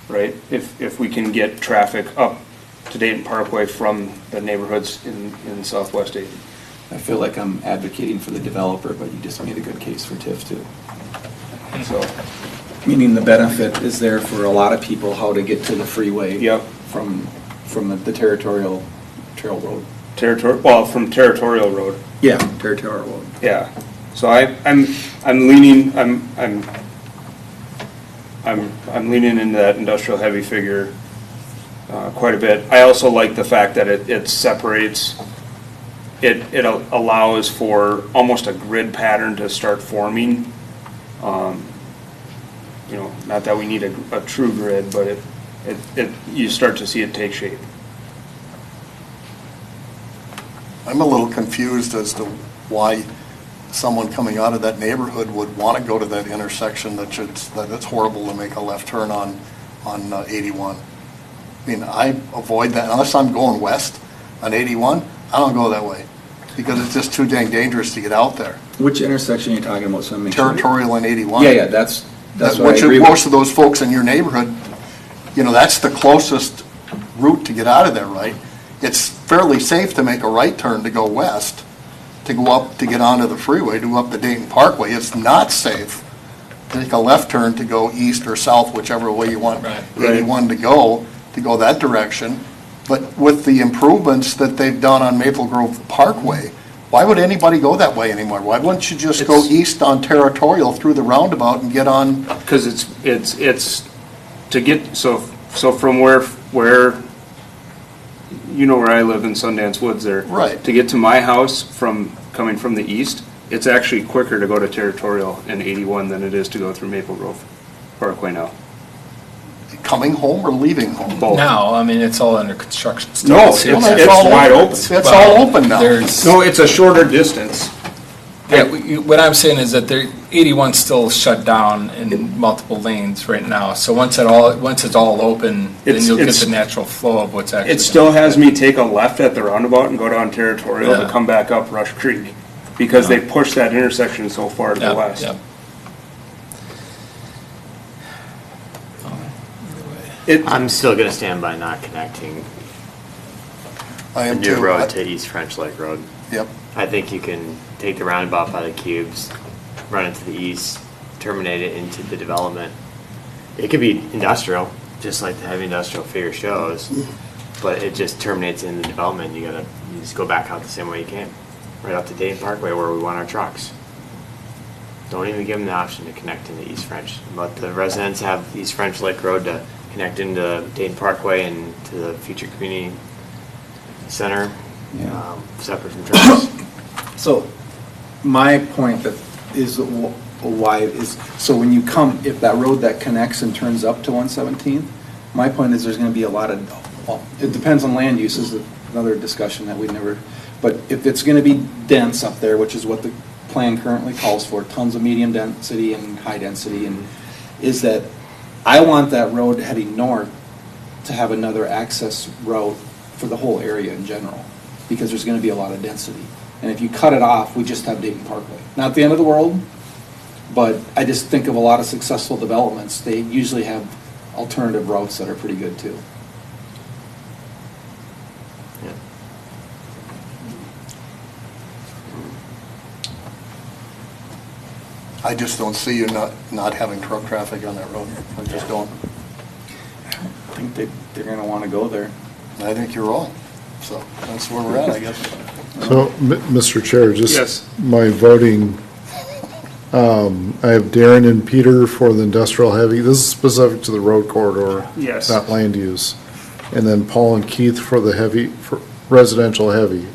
right? If we can get traffic up to Dayton Parkway from the neighborhoods in southwest Dayton.
I feel like I'm advocating for the developer, but you just made a good case for TIF too.
So,
meaning the benefit is there for a lot of people how to get to the freeway.
Yep.
From the territorial trail road.
From territorial road.
Yeah, territorial road.
Yeah. So I'm leaning into that industrial heavy figure quite a bit. I also like the fact that it separates. It allows for almost a grid pattern to start forming. Not that we need a true grid, but you start to see it take shape.
I'm a little confused as to why someone coming out of that neighborhood would want to go to that intersection that it's horrible to make a left turn on 81. I mean, I avoid that unless I'm going west on 81. I don't go that way because it's just too dang dangerous to get out there.
Which intersection are you talking about? So
Territorial and 81.
Yeah, that's what I
Which
agree
most
with.
of those folks in your neighborhood, you know, that's the closest route to get out of there, right? It's fairly safe to make a right turn to go west, to go up, to get onto the freeway, to go up the Dayton Parkway. It's not safe to take a left turn to go east or south, whichever way you want 81 to go that direction. But with the improvements that they've done on Maple Grove Parkway, why would anybody go that way anymore? Why wouldn't you just go east on Territorial through the roundabout and get on?
Because it's to get, so from where, you know where I live in Sundance Woods there.
Right.
To get to my house coming from the east, it's actually quicker to go to Territorial and 81 than it is to go through Maple Grove Parkway now.
Coming home or leaving home?
Both.
No, I mean, it's all under construction still.
No, it's wide open.
It's all open now.
No, it's a shorter distance.
Yeah, what I'm saying is that 81's still shut down in multiple lanes right now. So once it's all open, then you'll get the natural flow of what's actually.
It still has me take a left at the roundabout and go down Territorial to come back up Rush Creek because they pushed that intersection so far to the west.
I'm still going to stand by not connecting
I
the
am
new
too.
road to East French Lake Road.
Yep.
I think you can take the roundabout by the cubes, run it to the east, terminate it into the development. It could be industrial, just like the heavy industrial figure shows, but it just terminates in the development. You just go back out the same way you came, right out to Dayton Parkway where we want our trucks. Don't even give them the option to connect into East French. But the residents have East French Lake Road to connect into Dayton Parkway and to the future community center, separate from trucks.
So my point that is why is, so when you come, if that road that connects and turns up to 117th, my point is there's going to be a lot of, well, it depends on land use is another discussion that we never, but if it's going to be dense up there, which is what the plan currently calls for, tons of medium density and high density, and is that I want that road heading north to have another access road for the whole area in general, because there's going to be a lot of density. And if you cut it off, we just have Dayton Parkway. Not the end of the world, but I just think of a lot of successful developments, they usually have alternative routes that are pretty good too.
I just don't see you not having truck traffic on that road. I just don't.
I think they're going to want to go there.
I think you're wrong. So that's where we're at, I guess.
So, Mr. Chair, just
Yes.
my voting, I have Darren and Peter for the industrial heavy. This is specific to the road corridor.
Yes.
Not land use. And then Paul and Keith for the heavy, for residential heavy.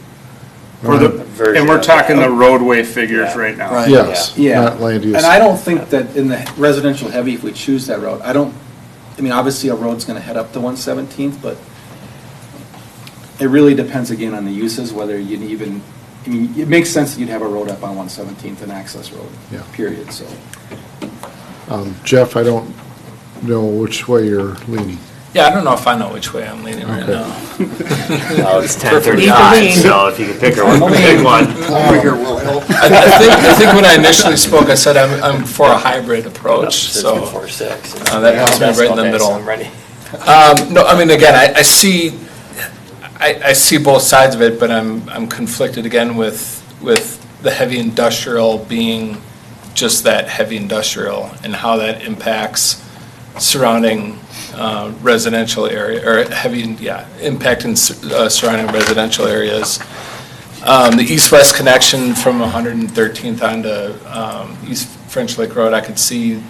For and we're talking the roadway figures right now.
Right.
Yes,
Yeah.
not land use.
And I don't think that in the residential heavy, if we choose that road, I mean, obviously a road's going to head up to 117th, but it really depends again on the uses, whether you'd even, I mean, it makes sense that you'd have a road up on 117th, an access road,
Yeah.
period, so.
Jeff, I don't know which way you're leaning.
Yeah, I don't know if I know which way I'm leaning right
Okay.
now.
Well, it's 10:35, so if you could pick one, pick one.
I think when I initially spoke, I said I'm for a hybrid approach, so that puts me right in the middle. No, I mean, again, I see both sides of it, but I'm conflicted again with the heavy industrial being just that heavy industrial and how that impacts surrounding residential area, or impacting surrounding residential areas. The east-west connection from 113th onto East French Lake Road, I could see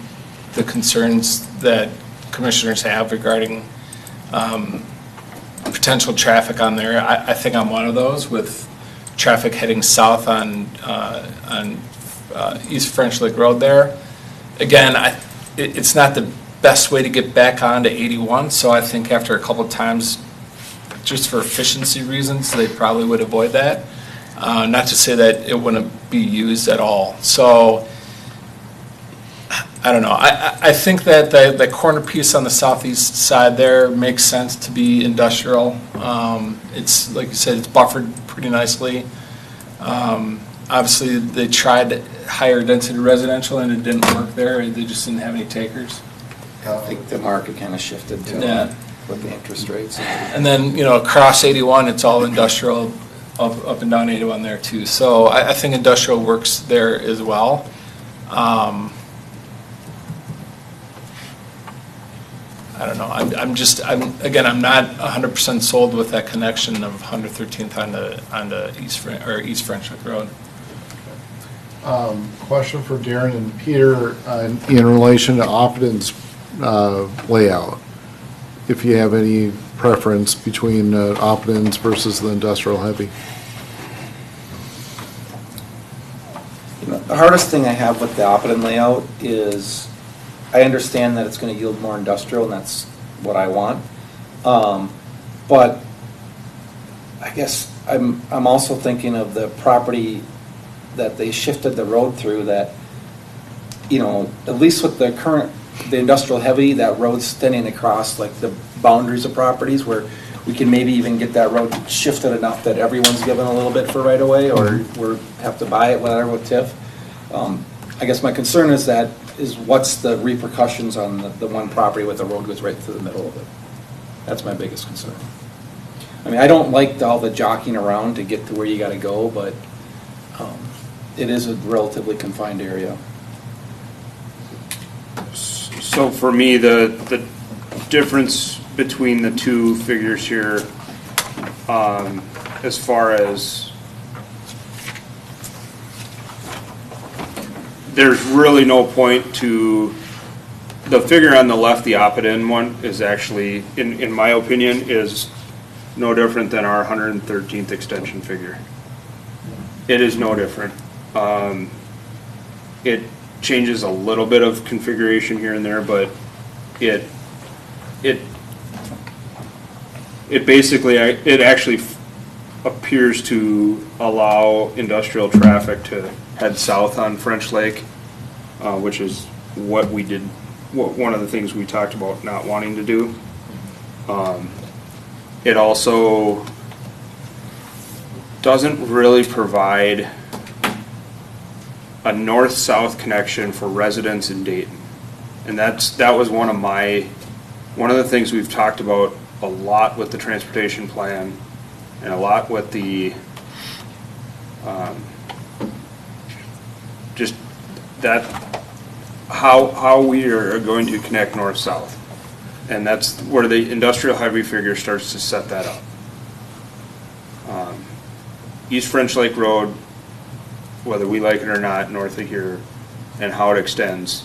the concerns that commissioners have regarding potential traffic on there. I think I'm one of those, with traffic heading south on East French Lake Road there. Again, it's not the best way to get back onto 81, so I think after a couple of times, just for efficiency reasons, they probably would avoid that. Not to say that it wouldn't be used at all. So I don't know. I think that the corner piece on the southeast side there makes sense to be industrial. It's, like you said, it's buffered pretty nicely. Obviously, they tried higher density residential and it didn't work there. They just didn't have any takers.
I think the market kind of shifted to
Yeah.
with the interest rates.
And then, across 81, it's all industrial, up and down 81 there too. So I think industrial works there as well. I don't know. I'm not 100% sold with that connection of 113th onto East French Lake Road.
Question for Darren and Peter in relation to Opden's layout. If you have any preference between Opden's versus the industrial heavy.
The hardest thing I have with the Asten layout is I understand that it's going to yield more industrial, and that's what I want. But I guess I'm also thinking of the property that they shifted the road through that, at least with the industrial heavy, that road's thinning across like the boundaries of properties where we can maybe even get that road shifted enough that everyone's given a little bit for right away, or we have to buy it, whatever, with TIF. I guess my concern is what's the repercussions on the one property with the road goes right through the middle of it. That's my biggest concern. I mean, I don't like all the jockeying around to get to where you got to go, but it is a relatively confined area.
So for me, the difference between the two figures here, as far as there's really no point to the figure on the left, the Asten one is actually, in my opinion, is no different than our 113th extension figure. It is no different. It changes a little bit of configuration here and there, but it basically, it actually appears to allow industrial traffic to head south on French Lake, which is what we did, one of the things we talked about not wanting to do. It also doesn't really provide a north-south connection for residents in Dayton. And that was one of the things we've talked about a lot with the transportation plan and a lot with the just that how we are going to connect north-south. And that's where the industrial heavy figure starts to set that up. East French Lake Road, whether we like it or not, north of here, and how it extends,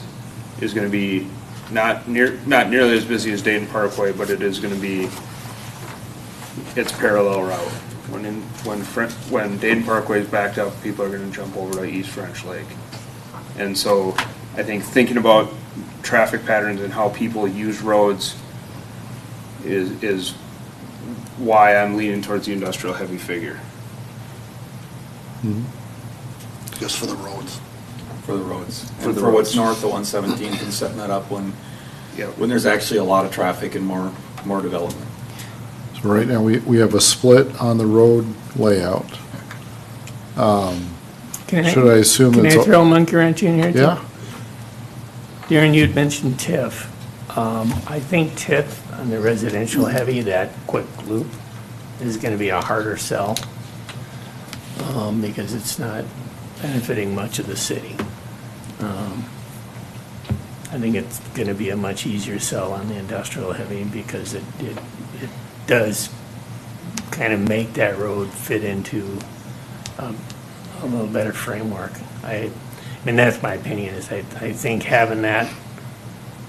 is going to be not nearly as busy as Dayton Parkway, but it is going to be its parallel route. When Dayton Parkway is backed up, people are going to jump over to East French Lake. And so I think thinking about traffic patterns and how people use roads is why I'm leaning towards the industrial heavy figure.
Just for the roads.
For the roads.
For
And
the
for what's
roads.
north of 117th and setting that up when there's actually a lot of traffic and more development.
So right now, we have a split on the road layout. Should I assume
Can
it's?
I throw a monkey wrench in here too?
Yeah.
Darren, you'd mentioned TIF. I think TIF on the residential heavy, that quick loop, is going to be a harder sell because it's not benefiting much of the city. I think it's going to be a much easier sell on the industrial heavy because it does kind of make that road fit into a little better framework. I mean, that's my opinion, is I think having that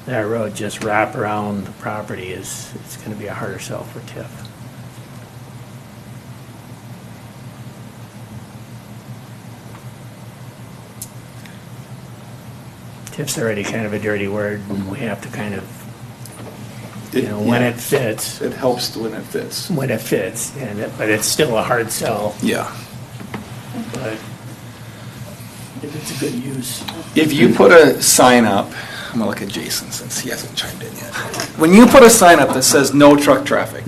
road just wrap around the property it's going to be a harder sell for TIF. TIF's already kind of a dirty word, and we have to kind of, when it fits.
It helps when it fits.
When it fits, but it's still a hard sell.
Yeah.
But if it's a good use.
If you put a sign up I'm gonna look at Jason since he hasn't chimed in yet. When you put a sign up that says no truck traffic,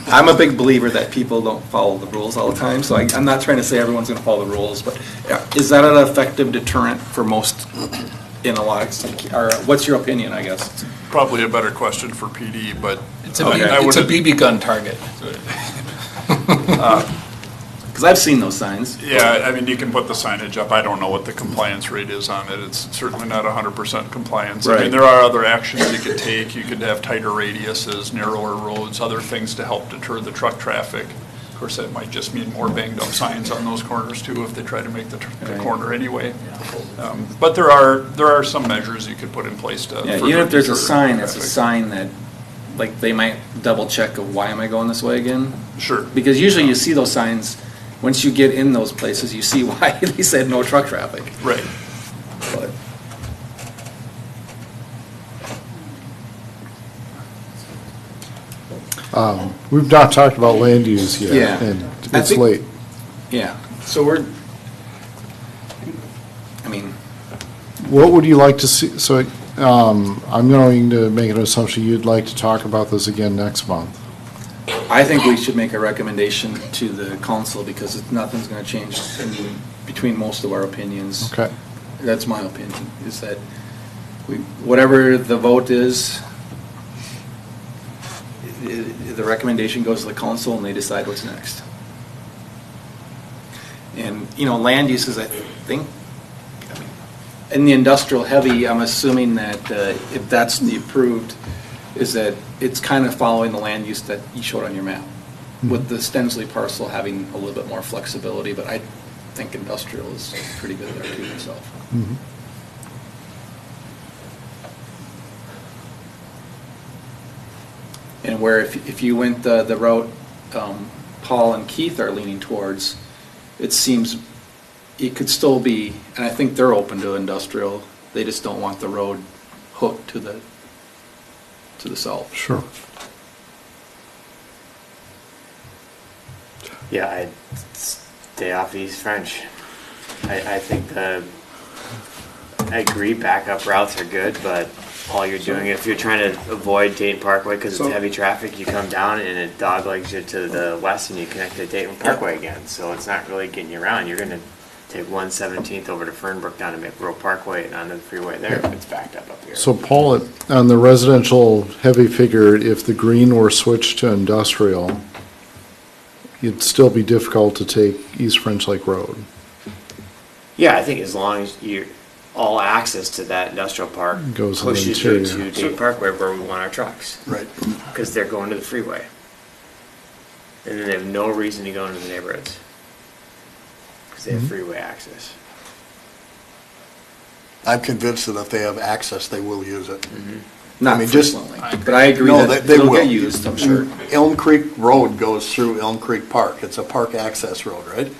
I'm a big believer that people don't follow the rules all the time, so I'm not trying to say everyone's gonna follow the rules, but is that an effective deterrent for most in a lot, or what's your opinion, I guess?
Probably a better question for PD, but.
It's a BB gun target.
Because I've seen those signs.
Yeah, I mean, you can put the signage up. I don't know what the compliance rate is on it. It's certainly not 100% compliance. I
Right.
mean, there are other actions you could take. You could have tighter radiuses, narrower roads, other things to help deter the truck traffic. Of course, that might just mean more banged up signs on those corners too if they try to make the corner anyway. But there are some measures you could put in place to.
Yeah,
further
even if there's a
deter
sign, it's a
traffic.
sign that, like, they might double check of why am I going this way again?
Sure.
Because usually you see those signs, once you get in those places, you see why they said no truck traffic.
Right.
But
We've not talked about land use yet,
Yeah.
and
I
it's
think-
late.
Yeah, so I mean,
What would you like to see, so, I'm going to make an assumption you'd like to talk about this again next month.
I think we should make a recommendation to the council because nothing's gonna change between most of our opinions.
Okay.
That's my opinion, is that whatever the vote is, the recommendation goes to the council and they decide what's next. And, land uses, I think, in the industrial heavy, I'm assuming that if that's the approved, is that it's kind of following the land use that you showed on your map, with the Stensley parcel having a little bit more flexibility, but I think industrial is pretty good there too myself. And where if you went the route Paul and Keith are leaning towards, it seems it could still be, and I think they're open to industrial, they just don't want the road hooked to the south.
Sure.
Yeah, I'd stay off East French. I think I agree, backup routes are good, but all you're doing, if you're trying to avoid Dayton Parkway because it's heavy traffic, you come down and it doglegs you to the west and you connect to Dayton Parkway again. So it's not really getting you around. You're going to take 1/17th over to Fernbrook down to McGrow Parkway and onto the freeway there if it's backed up here.
So Paul, on the residential heavy figure, if the green were switched to industrial, it'd still be difficult to take East French Lake Road.
Yeah, I think as long as all access to that industrial park
Goes to the
pushes you
interior.
to Dayton Parkway where we want our trucks.
Right.
Because they're going to the freeway. And then they have no reason to go into the neighborhoods. Because they have freeway access.
I'm convinced that if they have access, they will use it.
Not
I mean, just-
frequently, but I agree
No,
that
they
it'll
will.
get used, I'm sure.
Elm Creek Road goes through Elm Creek Park. It's a park access road, right?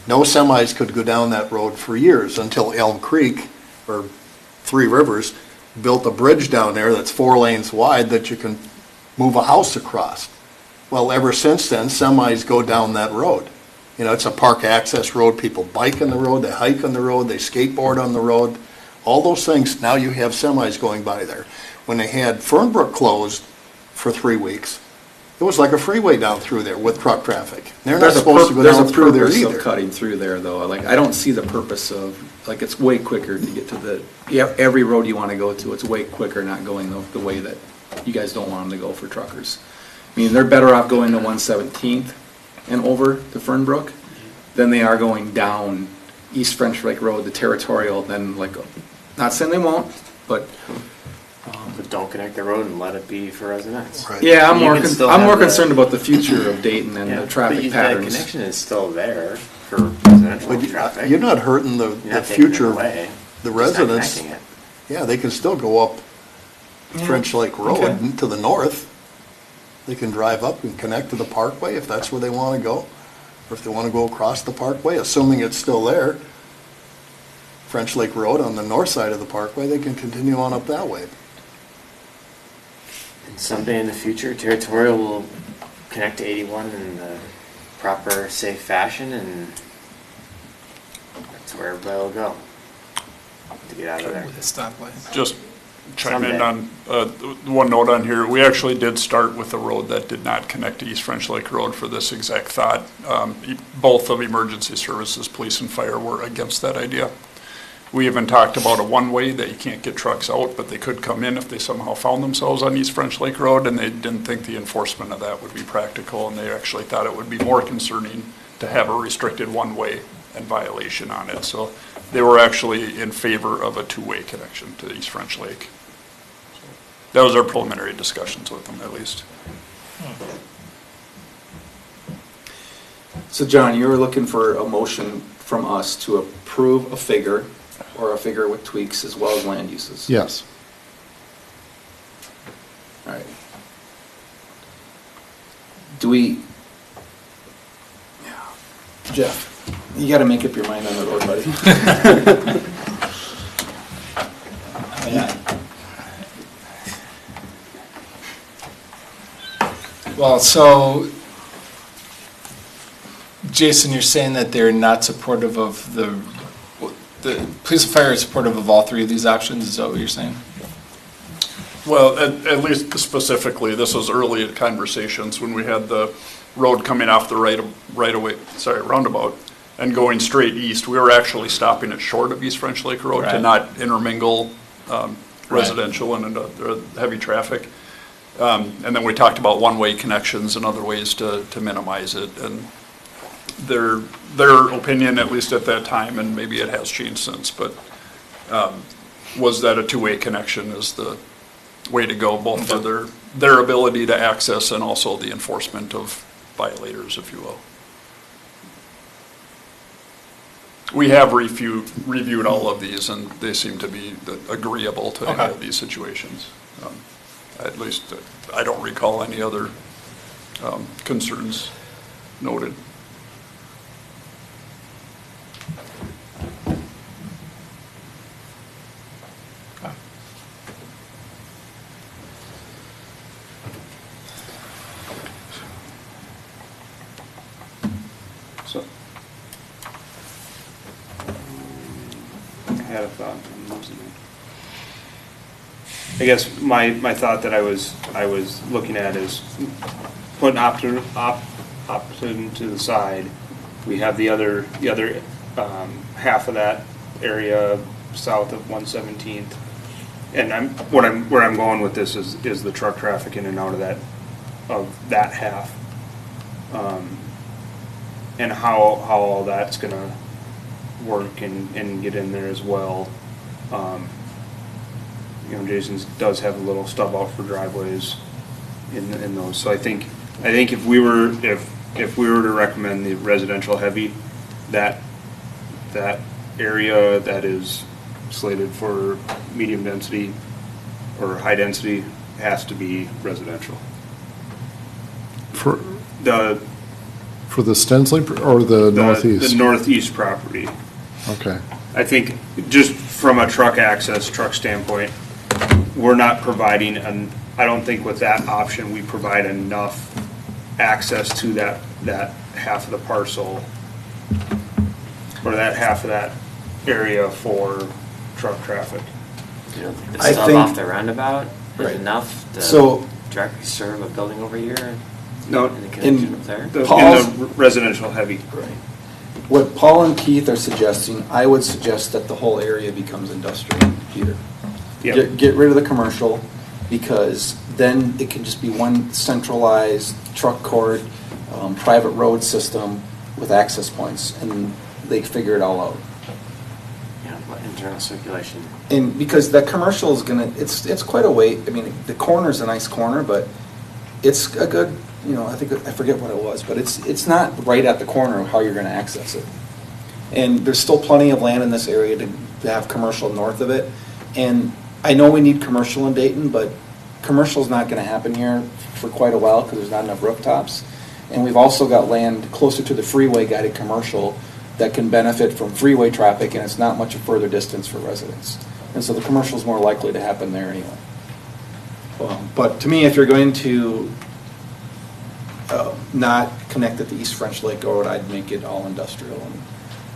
No semis could go down that road for years until Elm Creek, or Three Rivers, built a bridge down there that's 4 lanes wide that you can move a house across. Well, ever since then, semis go down that road. It's a park access road. People bike on the road, they hike on the road, they skateboard on the road. All those things, now you have semis going by there. When they had Fernbrook closed for 3 weeks, it was like a freeway down through there with truck traffic. They're not supposed to go down through there
There's a purpose
either.
of cutting through there, though. Like, I don't see the purpose of, like, it's way quicker to get to every road you want to go to, it's way quicker not going the way that you guys don't want them to go for truckers. I mean, they're better off going to 117th and over to Fernbrook than they are going down East French Lake Road, the Territorial, then not saying they won't, but
But don't connect the road and let it be for residents.
yeah, I'm
You
more
can still
I'm
have
more
the-
concerned about the future of Dayton and the
But
traffic
that
patterns.
connection is still there for residential
But
traffic.
you're not hurting the
You're not taking it
future,
away.
the
Just not
residents.
connecting it.
Yeah, they can still go up French Lake Road
Okay.
to the north. They can drive up and connect to the parkway if that's where they want to go. Or if they want to go across the parkway, assuming it's still there, French Lake Road on the north side of the parkway, they can continue on up that way.
And someday in the future, Territorial will connect to 81 in the proper, safe fashion, and that's where everybody will go. to get out of there.
With a stoplight.
Just chime in
Someday.
on, one note on here. We actually did start with a road that did not connect to East French Lake Road for this exact thought. Both of emergency services, police and fire, were against that idea. We even talked about a one-way that you can't get trucks out, but they could come in if they somehow found themselves on East French Lake Road, and they didn't think the enforcement of that would be practical, and they actually thought it would be more concerning to have a restricted one-way and violation on it. So they were actually in favor of a two-way connection to East French Lake. So that was our preliminary discussions with them, at least.
So John, you were looking for a motion from us to approve a figure, or a figure with tweaks as well as land uses?
Yes.
All right. Do we, Jeff, you gotta make up your mind on the road, buddy.
Well, so, Jason, you're saying that they're not supportive of the police and fire is supportive of all three of these options, is that what you're saying?
Well, at least specifically, this was early in conversations when we had the road coming off the roundabout and going straight east. We were actually stopping it short of East French Lake Road to
Right.
not intermingle residential and heavy traffic. And then we talked about one-way connections and other ways to minimize it. And their opinion, at least at that time, and maybe it has changed since, but was that a two-way connection is the way to go, both for their ability to access and also the enforcement of violators, if you will. We have reviewed all of these, and they seem to be agreeable to any of these situations. At least, I don't recall any other concerns noted.
So, I had a thought. I'm losing it. I guess my thought that I was looking at is putting Option to the side. We have the other half of that area south of 117th, and where I'm going with this is the truck traffic in and out of that half. And how all that's gonna work and get in there as well. Jason's does have a little stub out for driveways in those. So I think if we were to recommend the residential heavy, that area that is slated for medium density or high density has to be residential.
For the Stensling or the northeast?
The northeast property.
Okay.
I think just from a truck standpoint, we're not providing, I don't think with that option, we provide enough access to that half of the parcel or that half of that area for truck traffic.
You don't think the stub off the roundabout is enough to directly serve a building over here?
No,
in the connection up there?
in the residential heavy.
Right. What Paul and Keith are suggesting, I would suggest that the whole area becomes industrial, Peter.
Yep.
Get rid of the commercial, because then it can just be one centralized truck court, private road system with access points, and they figure it all out.
Yeah, internal circulation.
And because that commercial is gonna, it's quite a way, I mean, the corner's a nice corner, but it's a good, I forget what it was, but it's not right at the corner of how you're gonna access it. And there's still plenty of land in this area to have commercial north of it. And I know we need commercial in Dayton, but commercial's not gonna happen here for quite a while because there's not enough rooftops. And we've also got land closer to the freeway guided commercial that can benefit from freeway traffic, and it's not much a further distance for residents. And so the commercial's more likely to happen there anyway. But to me, if you're going to not connect at the East French Lake Road, I'd make it all industrial.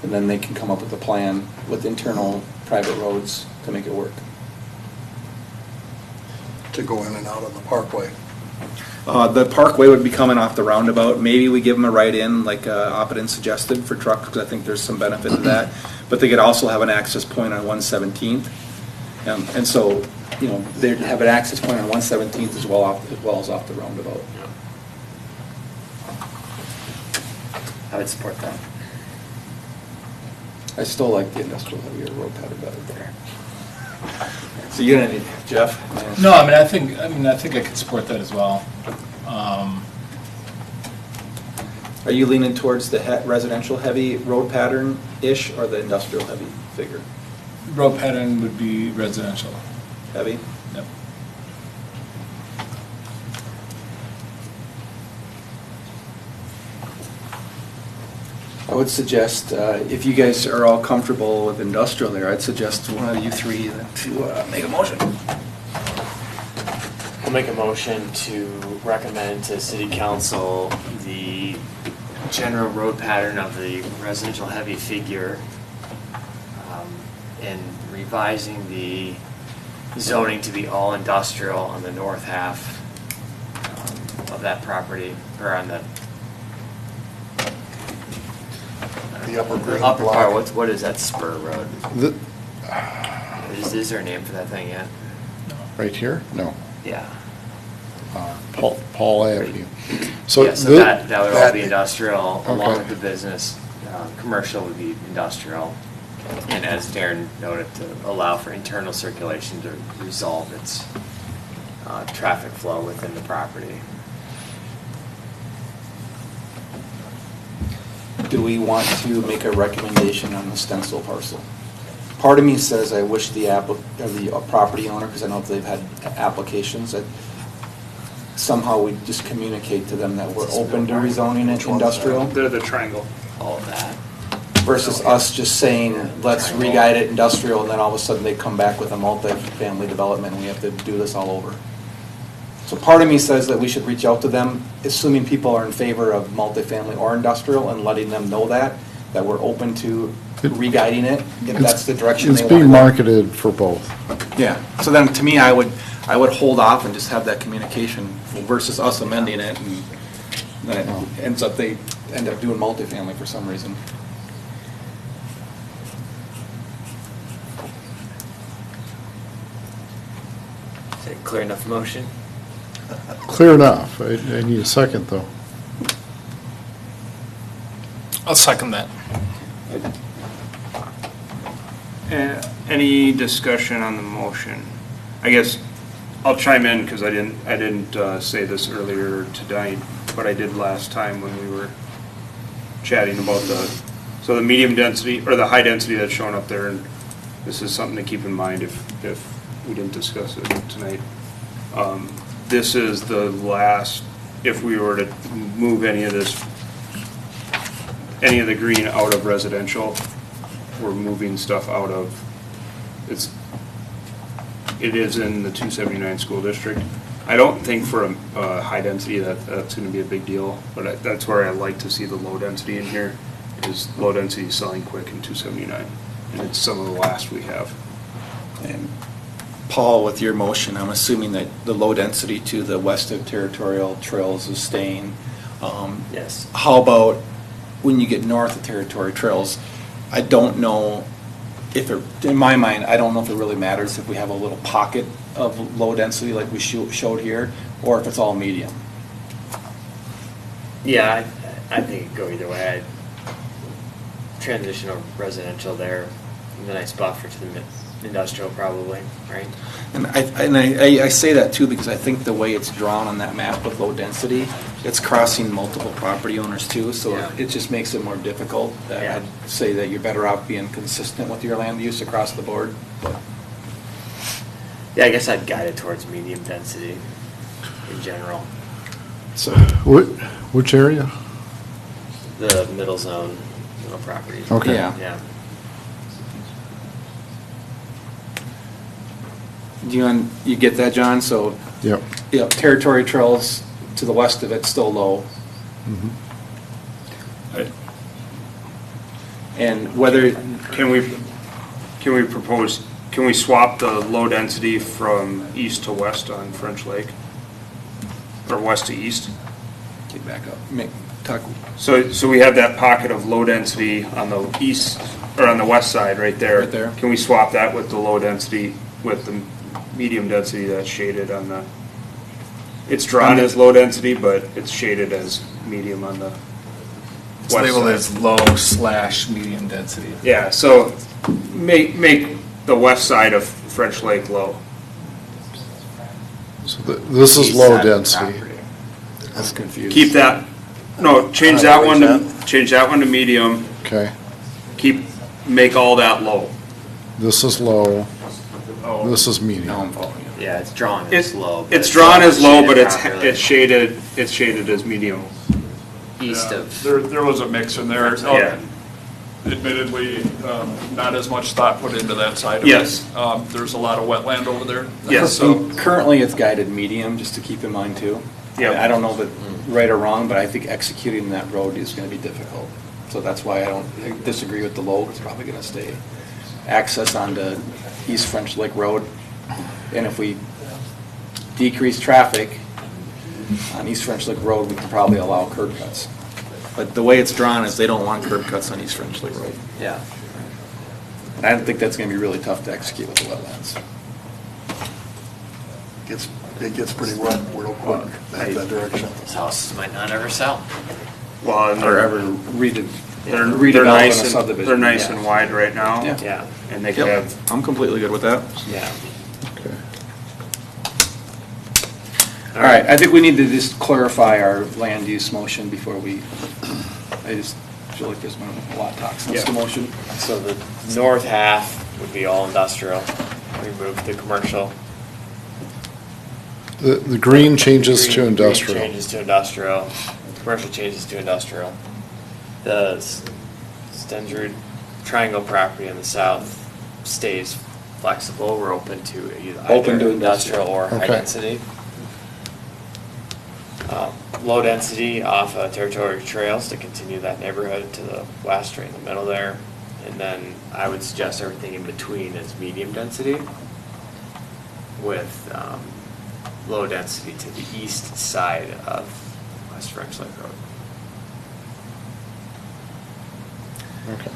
and then they can come up with a plan with internal private roads to make it work.
To go in and out of the parkway.
The parkway would be coming off the roundabout. Maybe we give them a right-in, like Asten suggested, for trucks, because I think there's some benefit to that. But they could also have an access point on 117th. And so, you know, they'd have an access point on 117th as well as off the roundabout.
I would support that.
I still like the industrial heavier road pattern better there. So you're gonna need, Jeff?
No, I think I could support that as well.
Are you leaning towards the residential heavy road pattern-ish or the industrial heavy figure?
Road pattern would be residential.
Heavy?
Yep.
I would suggest, if you guys are all comfortable with industrial there, I'd suggest one of you three to make a motion.
I'll make a motion to recommend to City Council the general road pattern of the residential heavy figure and revising the zoning to be all industrial on the north half of that property, or on the
upper green
upper
block.
part. What is that spur road? Is there a name for that thing yet?
Right here? No.
Yeah.
Paul Avenue.
So that would all be industrial, along
Okay.
with the business. Commercial would be industrial. And as Darren noted, to allow for internal circulation to resolve its traffic flow within the property.
Do we want to make a recommendation on the stencil parcel? Part of me says I wish the property owner, because I know they've had applications, that somehow we just communicate to them that we're open to rezoning it industrial.
They're the triangle.
All of that.
Versus us just saying, let's re-guide it industrial, and then all of a sudden they come back with a multi-family development, and we have to do this all over. So part of me says that we should reach out to them, assuming people are in favor of multifamily or industrial, and letting them know that we're open to re-guiding it, if that's the direction they want
It's
to go.
being marketed for both.
Yeah, so then to me, I would hold off and just have that communication versus us amending it, and then they end up doing multifamily for some reason.
Is that clear enough motion?
Clear enough. I need a second, though.
I'll second that.
Any discussion on the motion? I guess I'll chime in because I didn't say this earlier tonight, but I did last time when we were chatting about the medium density or the high density that's shown up there, and this is something to keep in mind if we didn't discuss it tonight. This is the last, if we were to move any of the green out of residential, we're moving stuff out of, it is in the 279 school district. I don't think for a high density that's gonna be a big deal, but that's where I like to see the low density in here, is low density selling quick in 279. And it's some of the last we have.
And Paul, with your motion, I'm assuming that the low density to the west of Territorial Trails is staying.
Yes.
How about when you get north of Territorial Trails? I don't know if in my mind, I don't know if it really matters if we have a little pocket of low density like we showed here, or if it's all medium.
Yeah, I think it'd go either way. Transitional residential there, and a nice buffer to the industrial probably, right?
And I say that too because I think the way it's drawn on that map with low density, it's crossing multiple property owners too, so it just makes it more difficult. I'd say that you're better off being consistent with your land use across the board. But
Yeah, I guess I'd guide it towards medium density in general.
So, which area?
The middle zone, middle properties.
Okay.
Yeah.
You get that, John? So,
Yep.
Territory Trails to the west of it's still low. And whether,
Can we swap the low density from east to west on French Lake? Or west to east?
get back up, talk,
So we have that pocket of low density on the east, or on the west side, right there.
Right there.
Can we swap that with the low density, with the medium density that's shaded on the, it's drawn as low density, but it's shaded as medium on the
It's
west
labeled
side.
as low/medium density.
Yeah, so make the west side of French Lake low.
So this is low density.
I'm confused.
Keep that, no, change that one to medium,
Okay,
make all that low.
this is low, this is medium.
Now I'm following you.
Yeah, it's drawn
It's
as low.
It's drawn as low, but
properly.
it's shaded as medium.
East
Yeah,
of.
There was a mix in there.
Yeah.
Admittedly, not as much thought put into that side of it.
Yes.
There's a lot of wetland over there.
Yes.
So,
Currently, it's guided medium, just to keep in mind too.
Yeah.
I don't know if it's right or wrong, but I think executing that road is gonna be difficult. So that's why I disagree with the low, it's probably gonna stay. Access onto East French Lake Road, and if we decrease traffic on East French Lake Road, we can probably allow curb cuts. But the way it's drawn is they don't want curb cuts on East French Lake Road.
Yeah.
And I think that's gonna be really tough to execute with the wetlands.
It gets pretty wet real quick, that direction.
Those houses might not ever sell.
Well, and
Or ever
they're
redevelop
nice
in a
and,
subdivision.
they're nice
Yeah.
and wide right now.
Yeah.
Yeah,
And they could
Yep,
have,
I'm completely good with that.
yeah.
All right, I think we need to just clarify our land use motion before I just feel like there's been a lot of talk since the motion.
So the north half would be all industrial, remove the commercial.
The green changes to
Green
industrial.
changes to industrial, commercial changes to industrial. The Stendrud Triangle property in the south stays flexible, we're open to
Open to
either industrial or high
Okay.
density. Low density off territorial trails to continue that neighborhood to the west, right in the middle there. And then I would suggest everything in between is medium density with low density to the east side of West French Lake Road.
Okay.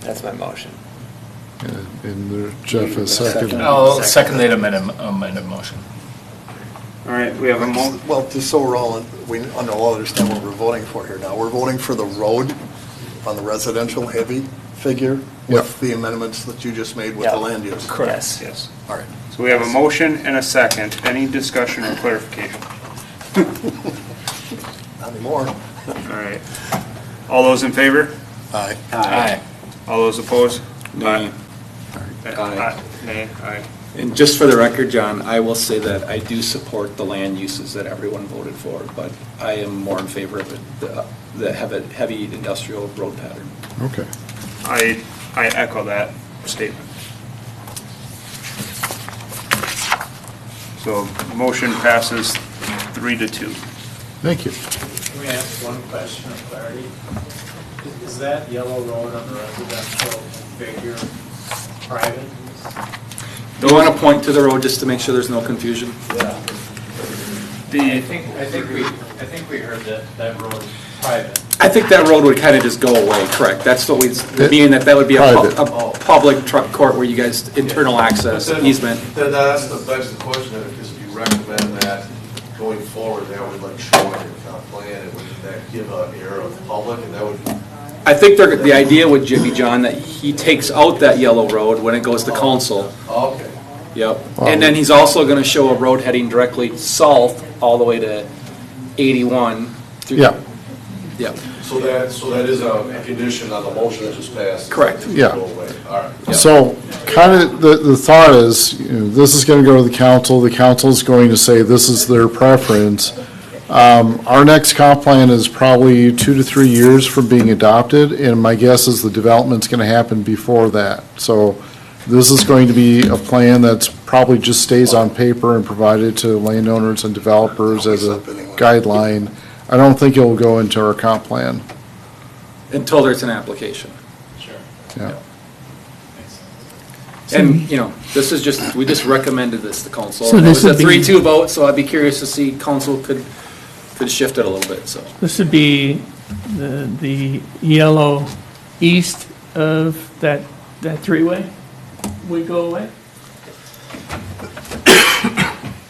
That's my motion.
And Jeff has seconded.
I'll second that amended motion.
all right, we have a
Well, just so we're all, we all understand what we're voting for here now. We're voting for the road on the residential heavy figure with the amendments that you just made with the
Yep.
land use.
Correct.
yes.
All right.
So we have a motion and a second. Any discussion or clarification?
Not anymore.
All right. All those in favor?
Aye.
Aye.
All those opposed?
Nay.
Aye. Nay, aye.
And just for the record, John, I will say that I do support the land uses that everyone voted for, but I am more in favor of the heavy industrial road pattern.
Okay.
I echo that statement. So motion passes 3-2.
Thank you.
Can we ask one question of clarity? Is that yellow road on the residential figure private?
Do you want to point to the road just to make sure there's no confusion?
Yeah. I think we heard that road is private.
I think that road would kind of just go away, correct? That's what we, meaning that would be
Private.
a public truck court where you guys, internal access easement.
Then that's the question, because if you recommend that going forward, that would like show on your comp plan, and would that give an air of public, and that would.
I think the idea would be, John, that he takes out that yellow road when it goes to council.
Okay.
Yep. And then he's also going to show a road heading directly south all the way to 81.
Yeah.
Yep.
So that is a condition on the motion that just passed?
Correct.
Yeah.
Go away. All right.
Yep.
So kind of the thought is, this is going to go to the council. The council's going to say this is their preference. Our next comp plan is probably 2 to 3 years from being adopted, and my guess is the development's going to happen before that. So this is going to be a plan that's probably just stays on paper and provided to landowners and developers as a guideline. I don't think it will go into our comp plan.
Until there's an application.
Sure.
Yeah.
And, you know, this is just, we just recommended this to council.
So
And it
this
was a
would be-
3-2 vote, so I'd be curious to see council could shift it a little bit, so.
This would be the yellow east of that three-way would go away?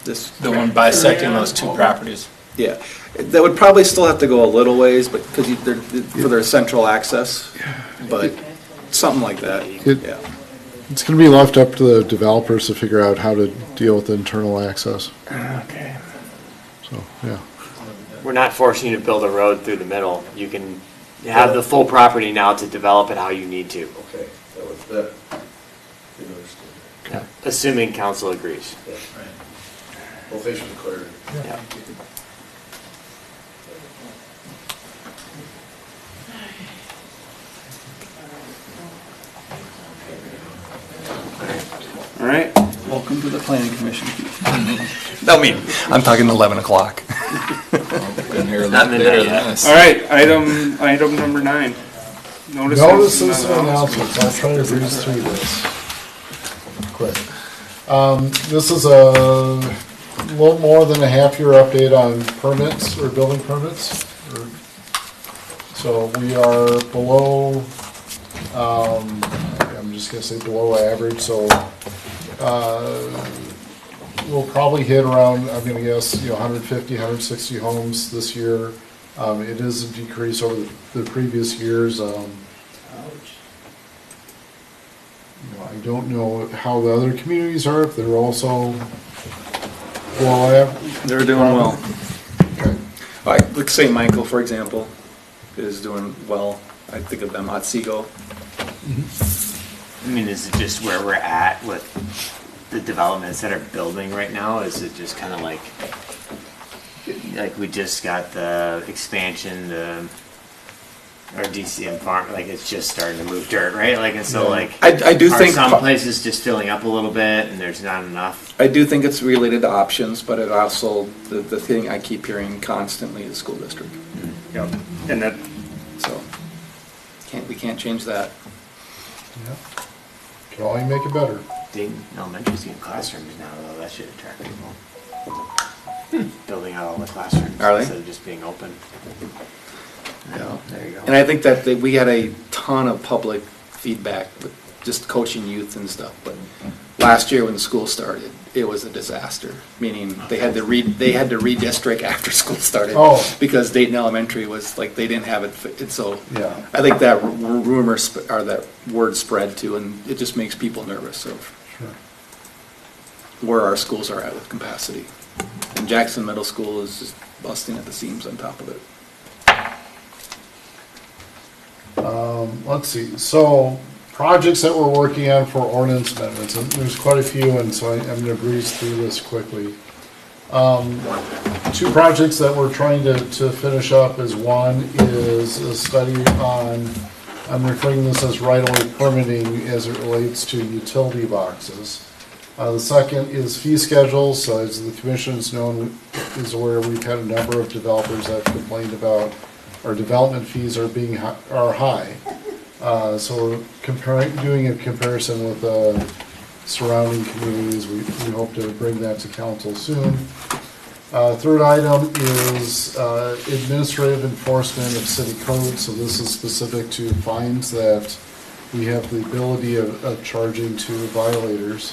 This,
The one bisecting those two properties.
yeah, that would probably still have to go a little ways, but, because they're, for their central access, but something like that, yeah.
It's going to be left up to the developers to figure out how to deal with the internal access.
Okay.
So, yeah.
We're not forcing you to build a road through the middle. You can have the full property now to develop it how you need to.
Okay, that was that.
Yeah. Assuming council agrees.
Well, thanks for the clarity.
Yeah.
All right.
Welcome to the planning commission. No, me, I'm talking 11 o'clock.
Not midnight yet.
All right, item number 9.
Notices and announcements. I'll try to breeze through this quick. This is a little more than a half-year update on permits or building permits. So we are below, I'm just gonna say below average, so we'll probably hit around, I'm gonna guess, 150, 160 homes this year. It is a decrease over the previous years. I don't know how the other communities are, if they're also below average.
They're doing well.
Okay.
Like St. Michael, for example, is doing well. I think of them, Otsego.
I mean, is it just where we're at with the developments that are building right now? Is it just kind of like we just got the expansion, our DCM farm, like it's just starting to move dirt, right? Like, and so like,
I do
are
think
some places just filling up a little bit and there's not enough?
I do think it's related to options, but it also, the thing I keep hearing constantly is school district.
Yep. And that,
So, we can't change that.
Yeah. Can only make it better.
Dayton Elementary's getting classrooms now, though. That should attract people. Building out all the classrooms
Are they?
instead of just being open.
Yeah.
There you go.
And I think that we had a ton of public feedback with just coaching youth and stuff, but last year when the school started, it was a disaster, meaning they had to redistrict after school started.
Oh.
Because Dayton Elementary was, like, they didn't have it, so.
Yeah.
I think that rumor, or that word spread too, and it just makes people nervous of
Sure.
where our schools are at with capacity. And Jackson Middle School is just busting at the seams on top of it.
Let's see, so projects that we're working on for ordinance amendments, and there's quite a few, and so I'm gonna breeze through this quickly. 2 projects that we're trying to finish up is, one is a study on, I'm referring to this as right-of-way permitting as it relates to utility boxes. The second is fee schedules. So as the commission is aware, we've had a number of developers that have complained about our development fees are high. So we're doing a comparison with surrounding communities. We hope to bring that to council soon. Third item is administrative enforcement of city code. So this is specific to fines that we have the ability of charging to violators.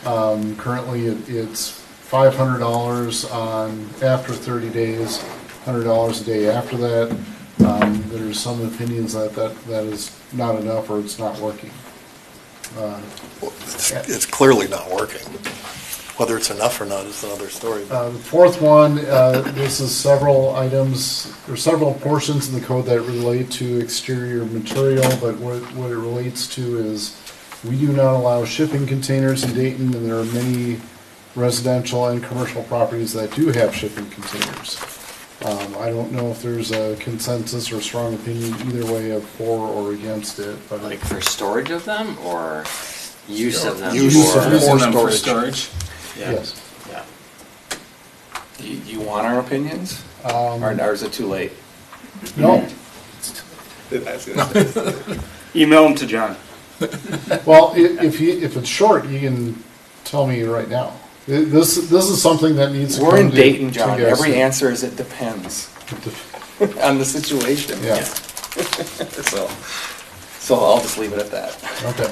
Currently, it's $500 after 30 days, $100 a day after that. There's some opinions that is not enough or it's not working.
It's clearly not working. Whether it's enough or not is another story.
The fourth one, this is several items, or several portions in the code that relate to exterior material, but what it relates to is we do not allow shipping containers in Dayton, and there are many residential and commercial properties that do have shipping containers. I don't know if there's a consensus or strong opinion either way of for or against it, but.
Like for storage of them or use of them?
Use of them.
Using them for
storage.
storage?
Yeah.
Yes.
Yeah.
Do you want our opinions? Or is it too late?
No.
Email them to John.
Well, if it's short, you can tell me right now. This is something that needs to come
We're in
to-
Dayton, John.
to guys.
Every answer is it depends on the situation.
Yeah.
So I'll just leave it at that.
Okay.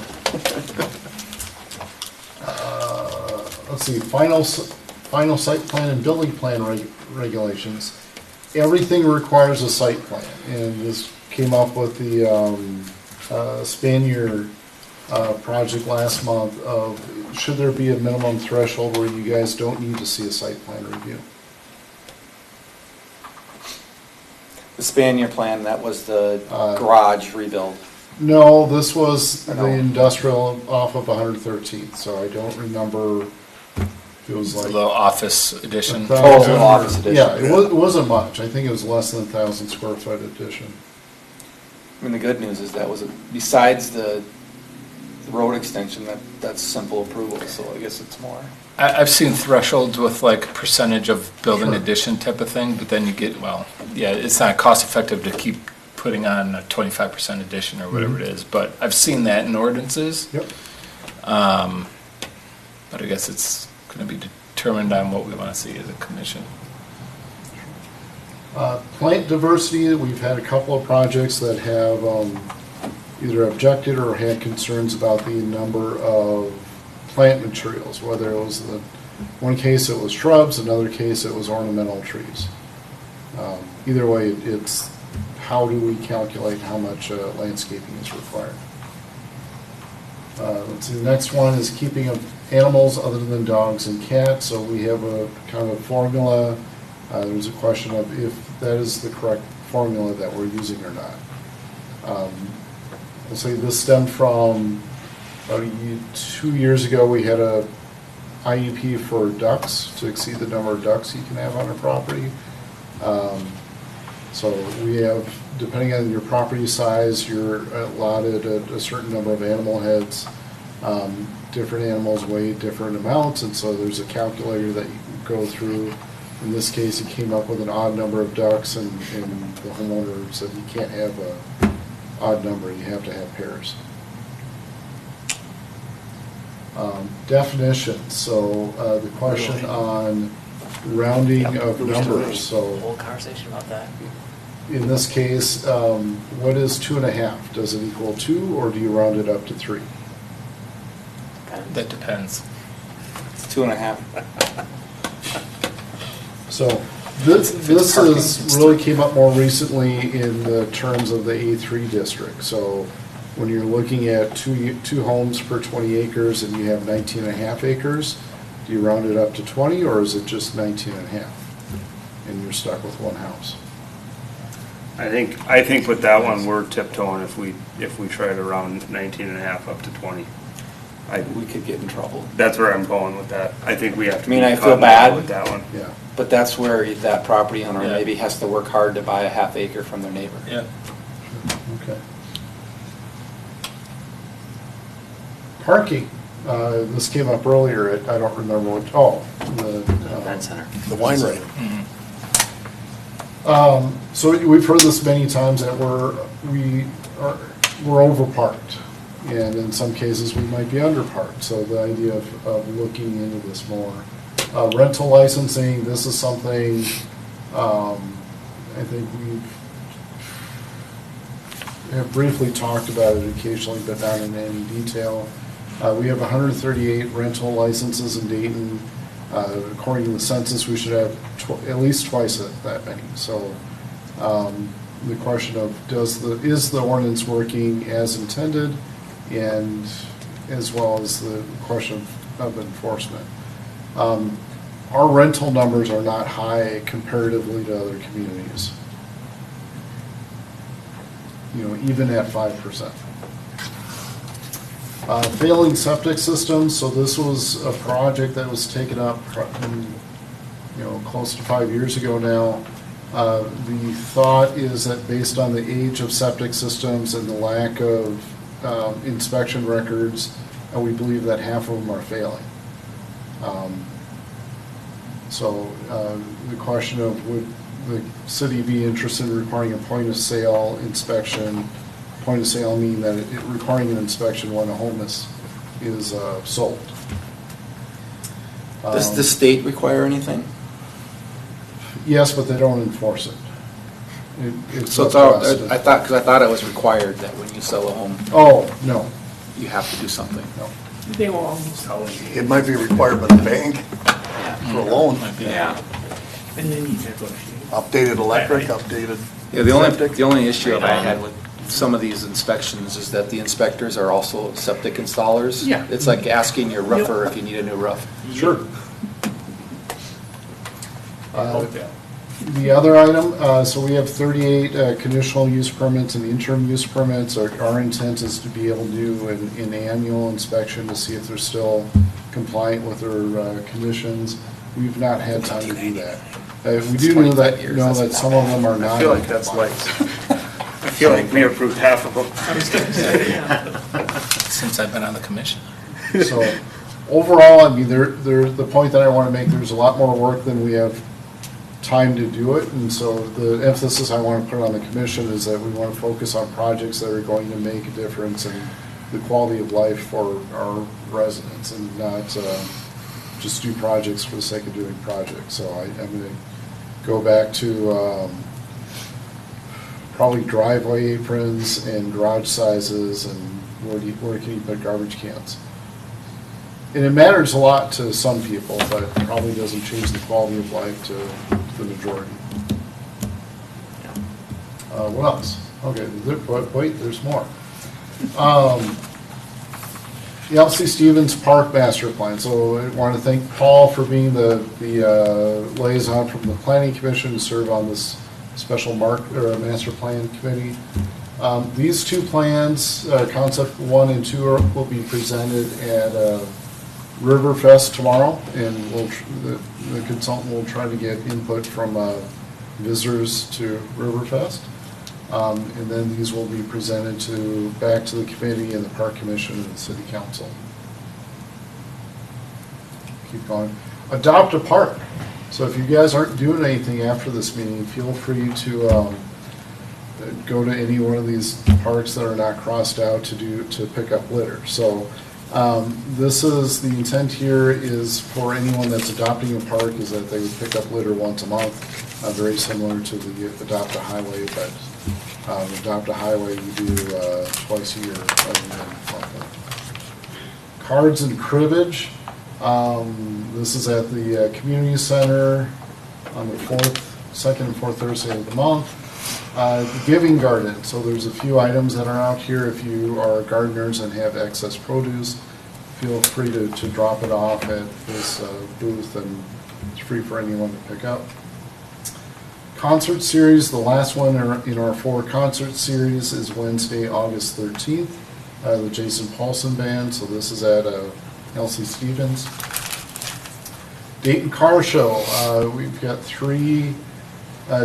Let's see, final site plan and building plan regulations. Everything requires a site plan, and this came up with the Spaniard project last month of, should there be a minimum threshold where you guys don't need to see a site plan review?
The Spaniard plan, that was the garage rebuild.
No, this was the
No.
industrial off of 113th, so I don't remember if it was like.
The office edition.
1,000
Oh, office edition.
Yeah, it wasn't much. I think it was less than 1,000 square foot addition.
I mean, the good news is that was, besides the road extension, that's simple approval, so I guess it's more.
I've seen thresholds with like percentage of building
Sure.
addition type of thing, but then you get, well, yeah, it's not cost effective to keep putting on a 25% addition or whatever it is, but I've seen that in ordinances.
Yep.
But I guess it's going to be determined on what we want to see as a commission.
Plant diversity, we've had a couple of projects that have either objected or had concerns about the number of plant materials, whether it was one case it was shrubs, another case it was ornamental trees. Either way, it's how do we calculate how much landscaping is required. Let's see, the next one is keeping of animals other than dogs and cats. So we have a kind of a formula. There's a question of if that is the correct formula that we're using or not. I'll say this stemmed from about 2 years ago. We had a IUP for ducks to exceed the number of ducks you can have on a property. So we have, depending on your property size, you're allotted a certain number of animal heads. Different animals weigh different amounts, and so there's a calculator that you can go through. In this case, he came up with an odd number of ducks, and the homeowner said you can't have an odd number, you have to have pairs. Definitions, so the question on rounding of numbers, so.
Whole conversation about that.
In this case, what is 2.5? Does it equal 2, or do you round it up to 3?
That depends.
It's 2.5.
So this is really came up more recently in the terms of the A3 district. So when you're looking at two homes per 20 acres and you have 19.5 acres, do you round it up to 20, or is it just 19.5? And you're stuck with one house?
I think with that one, we're tiptoeing if we try to round 19.5 up to 20.
We could get in trouble.
That's where I'm going with that. I think we have to
I mean,
be
I feel
cognizant
bad.
with that one.
Yeah.
But that's where that property owner
Yeah.
maybe has to work hard to buy a half acre from their neighbor.
Yeah.
Okay. Parking, this came up earlier, I don't remember what, the
Event center.
The wine rate.
So we've heard this many times that we're overparked, and in some cases we might be underparked. So the idea of looking into this more. Rental licensing, this is something I think we have briefly talked about it occasionally, but not in any detail. We have 138 rental licenses in Dayton. According to the census, we should have at least twice that many. So the question of is the ordinance working as intended, and as well as the question of enforcement. Our rental numbers are not high comparatively to other communities. Even at 5%. Failing septic systems, so this was a project that was taken up close to 5 years ago now. The thought is that based on the age of septic systems and the lack of inspection records, we believe that half of them are failing. So the question of would the city be interested in requiring a point of sale inspection? Point of sale mean that it requiring an inspection when a home is sold.
Does the state require anything?
Yes, but they don't enforce it.
So it's all, I thought it was required that when you sell a home.
Oh, no.
You have to do something.
No.
They will almost always.
It might be required by the bank for a loan.
Yeah.
And then you negotiate.
Updated electric, updated
Yeah, the only issue I had with some of these inspections is that the inspectors are also septic installers.
Yeah.
It's like asking your roofer if you need a new roof.
Sure. The other item, so we have 38 conditional use permits and interim use permits. Our intent is to be able to do an annual inspection to see if they're still compliant with their conditions. We've not had time to do that. We do know that some of them are not.
I feel like that's light. I feel like we approved half of them.
Since I've been on the commission.
So overall, I mean, the point that I want to make, there's a lot more work than we have time to do it, and so the emphasis I want to put on the commission is that we want to focus on projects that are going to make a difference in the quality of life for our residents, and not just do projects for the sake of doing projects. So I'm going to go back to probably driveway aprons and garage sizes, and where can you put garbage cans. And it matters a lot to some people, but it probably doesn't change the quality of life to the majority. What else? Okay, wait, there's more. The L.C. Stevens Park Master Plan. So I want to thank Paul for being the liaison from the Planning Commission to serve on this special master plan committee. These two plans, concept 1 and 2, will be presented at Riverfest tomorrow, and the consultant will try to get input from visitors to Riverfest. And then these will be presented back to the committee and the Park Commission and the City Council. Keep going. Adopt a park. So if you guys aren't doing anything after this meeting, feel free to go to any one of these parks that are not crossed out to pick up litter. So this is, the intent here is for anyone that's adopting a park is that they would pick up litter once a month, very similar to the Adopt a Highway, but Adopt a Highway you do twice a year. Cards and cribbage. This is at the community center on the second and fourth Thursday of the month. The Giving Garden. So there's a few items that are out here. If you are gardeners and have excess produce, feel free to drop it off at this booth, and it's free for anyone to pick up. Concert series, the last one in our 4 concert series is Wednesday, August 13th, the Jason Paulson Band. So this is at L.C. Stevens. Dayton Car Show. We've got 3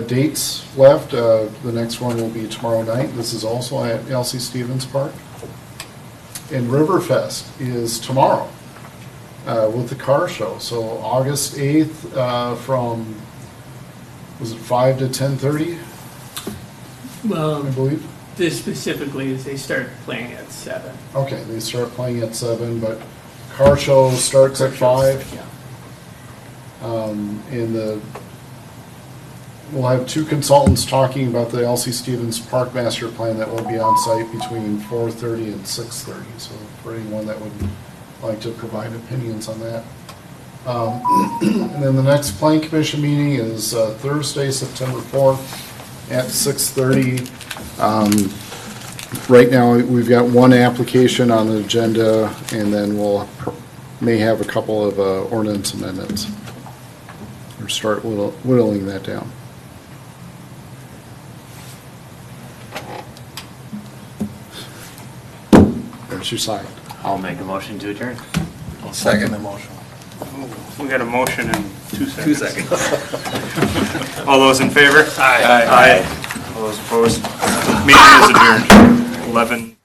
dates left. The next one will be tomorrow night. This is also at L.C. Stevens Park. And Riverfest is tomorrow with the car show. So August 8th from, was it 5 to 10:30?
Well,
I believe.
This specifically is they start playing at 7.
Okay, they start playing at 7, but car show starts at 5.
Yeah.
And we'll have 2 consultants talking about the L.C. Stevens Park Master Plan that will be on site between 4:30 and 6:30. So for anyone that would like to provide opinions on that. And then the next Plan Commission meeting is Thursday, September 4th at 6:30. Right now, we've got 1 application on the agenda, and then may have a couple of ordinance amendments, or start whittling that down. There's your sign.
I'll make a motion to adjourn.
I'll second the motion.
We got a motion in 2 seconds.
2 seconds.
All those in favor?
Aye.
Aye. All those opposed? Meeting is adjourned. 11.